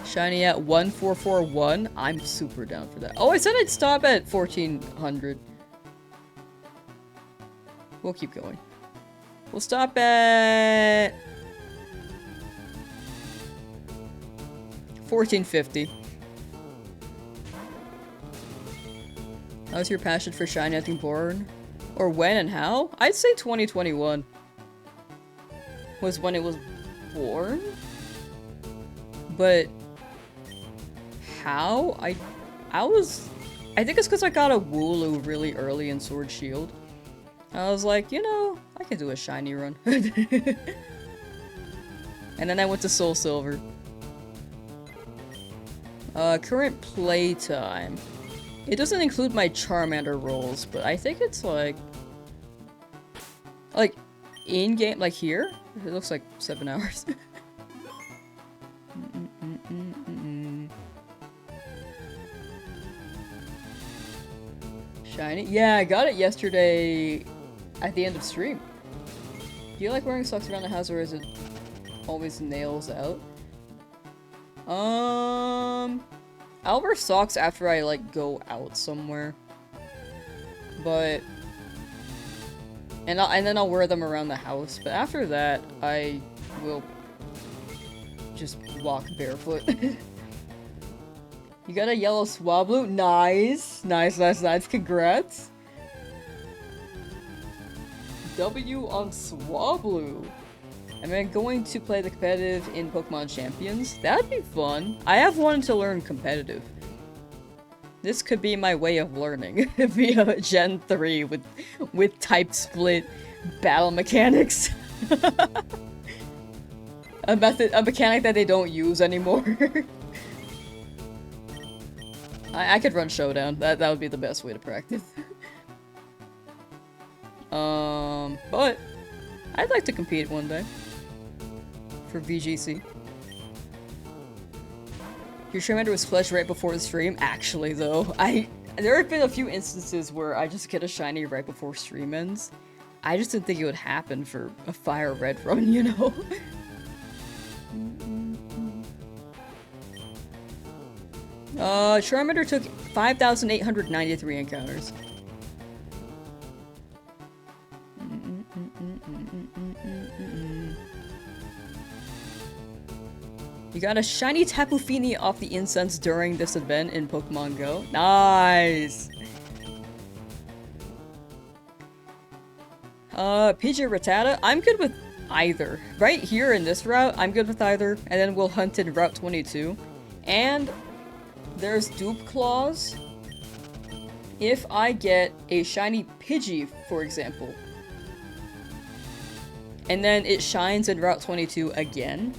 Shiny at 1441. I'm super down for that. Oh, I said I'd stop at 1400. We'll keep going. We'll stop at 1450. How's your passion for shiny hunting born? Or when and how? I'd say 2021 was when it was born. But how? I think it's because I got a Wooloo really early in Sword Shield. I was like, you know, I could do a shiny run. And then I went to Soul Silver. Current playtime. It doesn't include my Charmander rolls, but I think it's like in-game, like here? It looks like 7 hours. Shiny? Yeah, I got it yesterday at the end of stream. Do you like wearing socks around the house, or is it always nails out? I'll wear socks after I, like, go out somewhere. But... And then I'll wear them around the house. But after that, I will just walk barefoot. You got a yellow Swablu? Nice! Nice. Congrats! W on Swablu. Am I going to play the competitive in Pokemon Champions? That'd be fun. I have wanted to learn competitive. This could be my way of learning via Gen 3 with type split battle mechanics. a mechanic that they don't use anymore. I could run Showdown. That would be the best way to practice. But I'd like to compete one day. For VGC. Your Charmander was flushed right before the stream? Actually, though. There have been a few instances where I just get a shiny right before stream ends. I just didn't think it would happen for a Fire Red run, you know? Charmander took 5,893 encounters. You You got a shiny Tapu Fini off the incense during this event in Pokemon Go. Nice! Pidgey Rattata, I'm good with either. Right here in this route, I'm good with either, and then we'll hunt in Route 22. And there's Dupe Claws. If I get a shiny Pidgey, for example, and then it shines in Route 22 again,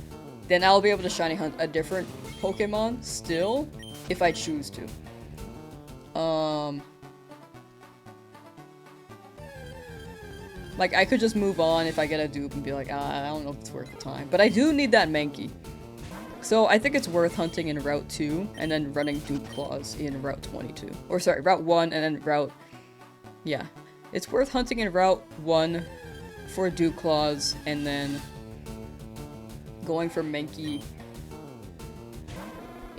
then I'll be able to shiny hunt a different Pokemon still, if I choose to. Like, I could just move on if I get a dupe and be like, I don't know if it's worth the time. But I do need that Mankey. So I think it's worth hunting in Route 2 and then running Dupe Claws in Route 22. Or sorry, Route 1 and then Route... Yeah. It's worth hunting in Route 1 for Dupe Claws and then going for Mankey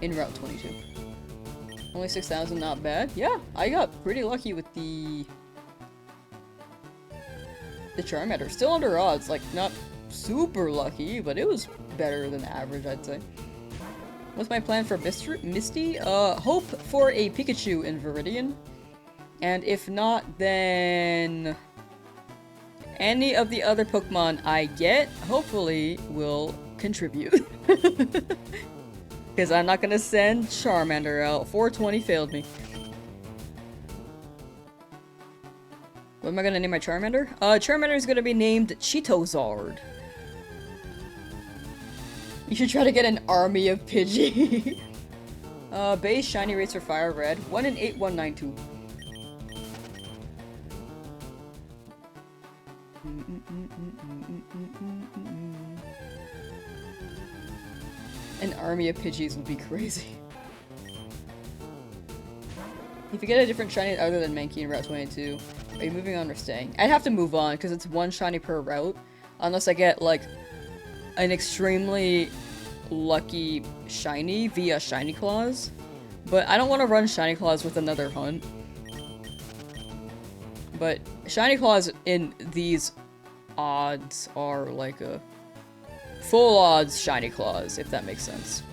in Route 22. Only 6,000, not bad. Yeah, I got pretty lucky with the Charmander. Still under odds, like not super lucky, but it was better than average, I'd say. What's my plan for Misty? Hope for a Pikachu in Viridian. And if not, then any of the other Pokemon I get, hopefully, will contribute. Because I'm not gonna send Charmander out. 420 failed me. What am I gonna name my Charmander? Charmander is gonna be named Cheetozard. You should try to get an army of Pidgey. Base shiny rates for Fire Red. 1 in 8192. An army of Pidgeys would be crazy. If you get a different shiny other than Mankey in Route 22, are you moving on or staying? I'd have to move on because it's 1 shiny per route. Unless I get like an extremely lucky shiny via Shiny Claws. But I don't want to run Shiny Claws with another hunt. But Shiny Claws in these odds are like a full odds Shiny Claws, if that makes sense.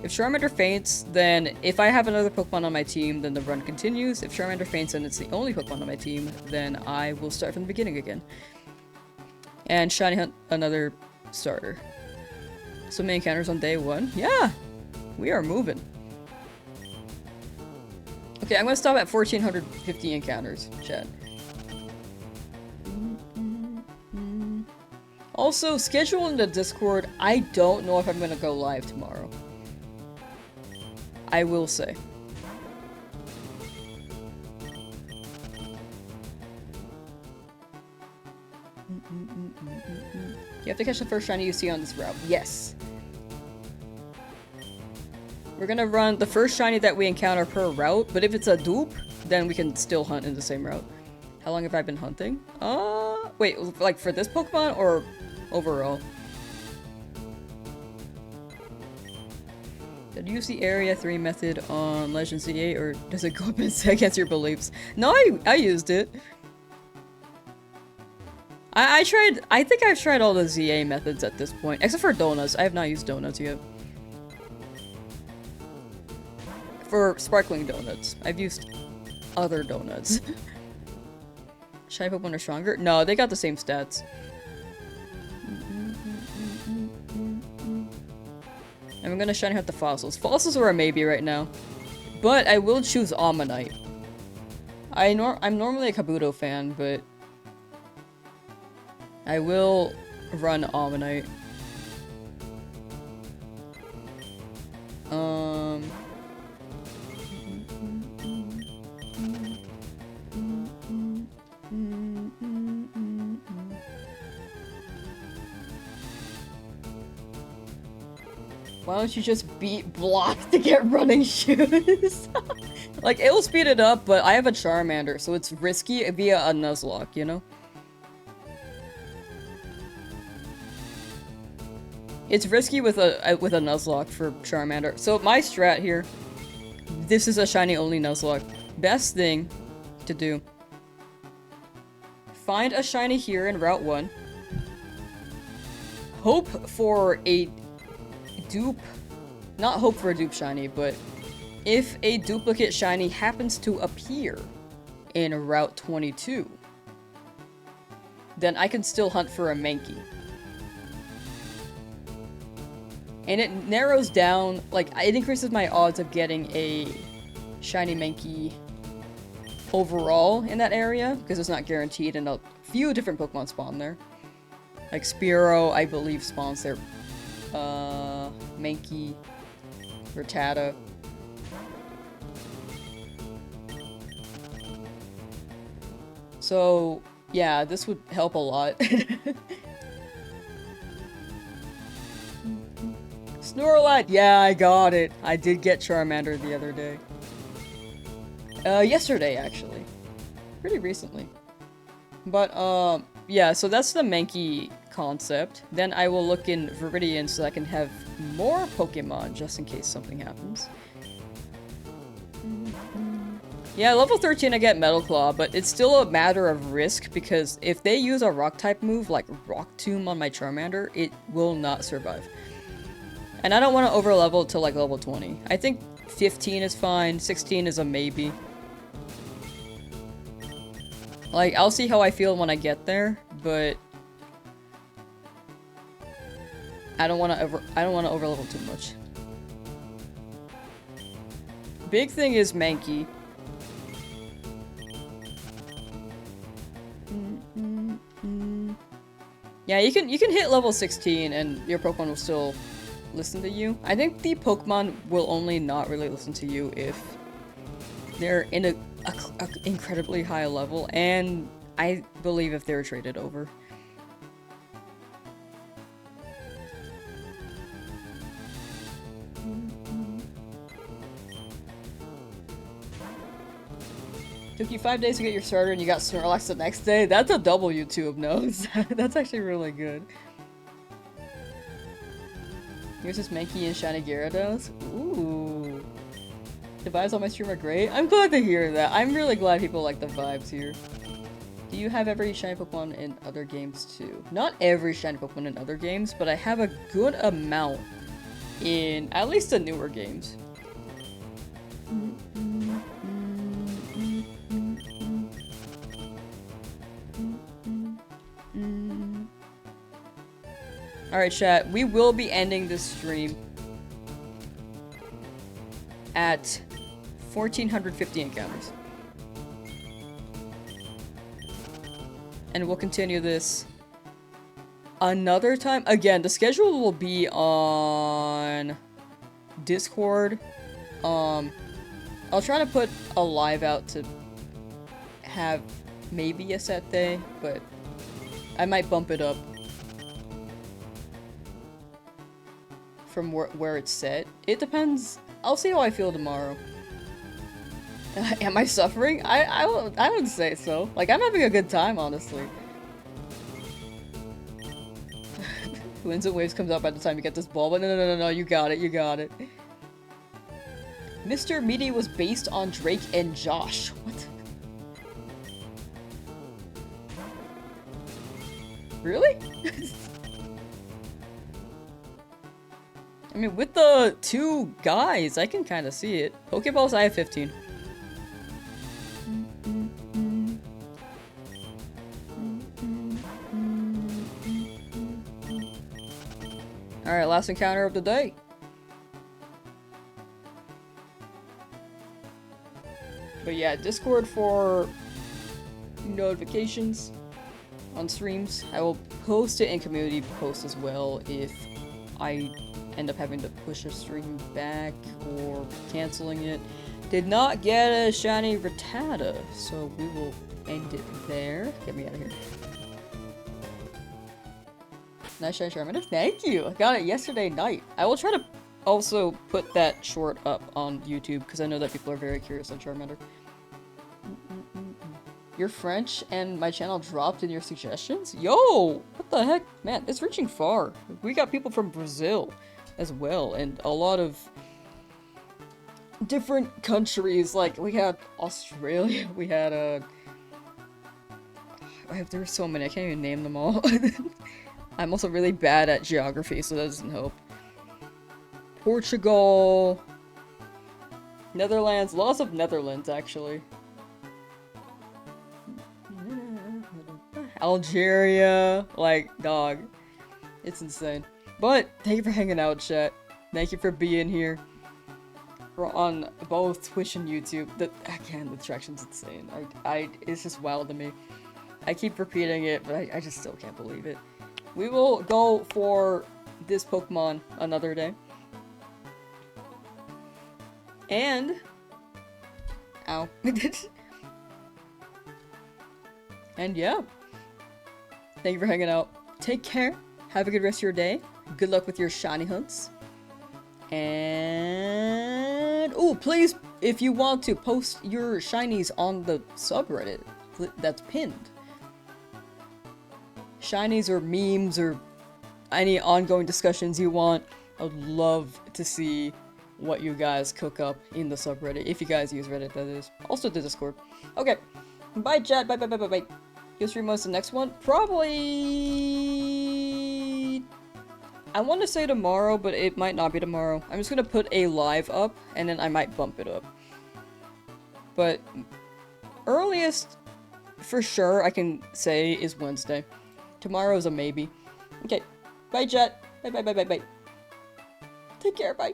If Charmander faints, then if I have another Pokemon on my team, then the run continues. If Charmander faints and it's the only Pokemon on my team, then I will start from the beginning again. And shiny hunt another starter. So many encounters on day 1. Yeah! We are moving. Okay, I'm gonna stop at 1,450 encounters, chat. Also, schedule in the Discord, I don't know if I'm gonna go live tomorrow. I will say. You have to catch the first shiny you see on this route. Yes. We're gonna run the first shiny that we encounter per route, but if it's a dupe, then we can still hunt in the same route. How long have I been hunting? Wait, like for this Pokemon or overall? Did you use the Area 3 method on Legend Z8, or does it go up against your beliefs? No, I used it. I tried, I think I've tried all the ZA methods at this point, except for donuts. I have not used donuts yet. For sparkling donuts. I've used other donuts. Shiny Pokemon are stronger? No, they got the same stats. And I'm gonna shiny hunt the fossils. Fossils are a maybe right now. But I will choose Ammonite. I'm normally a Kabuto fan, but I will run Ammonite. Why don't you just beat block to get running shoes? Like, it'll speed it up, but I have a Charmander, so it's risky via a Nuzlocke, you know? It's risky with a Nuzlocke for Charmander. So my strat here, this is a shiny only Nuzlocke. Best thing to do. Find a shiny here in Route 1. Hope for a dupe not hope for a dupe shiny, but if a duplicate shiny happens to appear in Route 22, then I can still hunt for a Mankey. And it narrows down, like, it increases my odds of getting a shiny Mankey overall in that area, because it's not guaranteed, and a few different Pokemon spawn there. Like Spearow, I believe, spawns there. Mankey, Rattata. So, yeah, this would help a lot. Snorlax! Yeah, I got it. I did get Charmander the other day. Yesterday, actually. Pretty recently. But, yeah, so that's the Mankey concept. Then I will look in Viridian so I can have more Pokemon just in case something happens. Yeah, level 13 I get Metal Claw, but it's still a matter of risk because if they use a Rock-type move like Rock Tomb on my Charmander, it will not survive. And I don't want to overlevel to like level 20. I think 15 is fine, 16 is a maybe. Like, I'll see how I feel when I get there, but I don't want to overlevel too much. Big thing is Mankey. Yeah, you can hit level 16 and your Pokemon will still listen to you. I think the Pokemon will only not really listen to you if they're in a incredibly high level, and I believe if they're traded over. Took you 5 days to get your starter and you got Snorlax the next day? That's a double YouTube knows. That's actually really good. Here's this Mankey and Shiny Gyarados. Ooh. The vibes on my stream are great. I'm glad to hear that. I'm really glad people like the vibes here. Do you have every shiny Pokemon in other games too? Not every shiny Pokemon in other games, but I have a good amount in at least the newer games. Alright, chat, we will be ending this stream at 1450 encounters. And we'll continue this another time. Again, the schedule will be on Discord. I'll try to put a live out to have maybe a set day, but I might bump it up from where it's set. It depends. I'll see how I feel tomorrow. Am I suffering? I would say so. Like, I'm having a good time, honestly. Winds and Waves comes out by the time you get this ball, but no, you got it, you got it. Mr. Meaty was based on Drake and Josh. What? Really? I mean, with the two guys, I can kind of see it. Pokeballs, I have 15. Alright, last encounter of the day. But yeah, Discord for notifications on streams. I will post it in community posts as well if I end up having to push a stream back or canceling it. Did not get a shiny Rattata, so we will end it there. Get me out of here. Nice shiny Charmander. Thank you! I got it yesterday night. I will try to also put that short up on YouTube because I know that people are very curious on Charmander. Your French and my channel dropped in your suggestions? Yo! What the heck? Man, it's reaching far. We got people from Brazil as well, and a lot of different countries. Like, we had Australia, we had, there were so many, I can't even name them all. I'm also really bad at geography, so that doesn't help. Portugal, Netherlands, lots of Netherlands actually. Algeria, like, dog. It's insane. But thank you for hanging out, chat. Thank you for being here. We're on both Twitch and YouTube. Again, the direction's insane. It's just wild to me. I keep repeating it, but I just still can't believe it. We will go for this Pokemon another day. And... Ow. And yeah. Thank you for hanging out. Take care. Have a good rest of your day. Good luck with your shiny hunts. And... oh, please, if you want to, post your shinies on the subreddit that's pinned. Shinies or memes or any ongoing discussions you want. I would love to see what you guys cook up in the subreddit. If you guys use Reddit, that is. Also the Discord. Okay. Bye, chat. Bye, bye, bye, bye, bye. You'll stream us the next one. Probably... I want to say tomorrow, but it might not be tomorrow. I'm just gonna put a live up, and then I might bump it up. But earliest, for sure, I can say is Wednesday. Tomorrow's a maybe. Okay, bye chat. Bye bye bye bye bye. Take care, bye.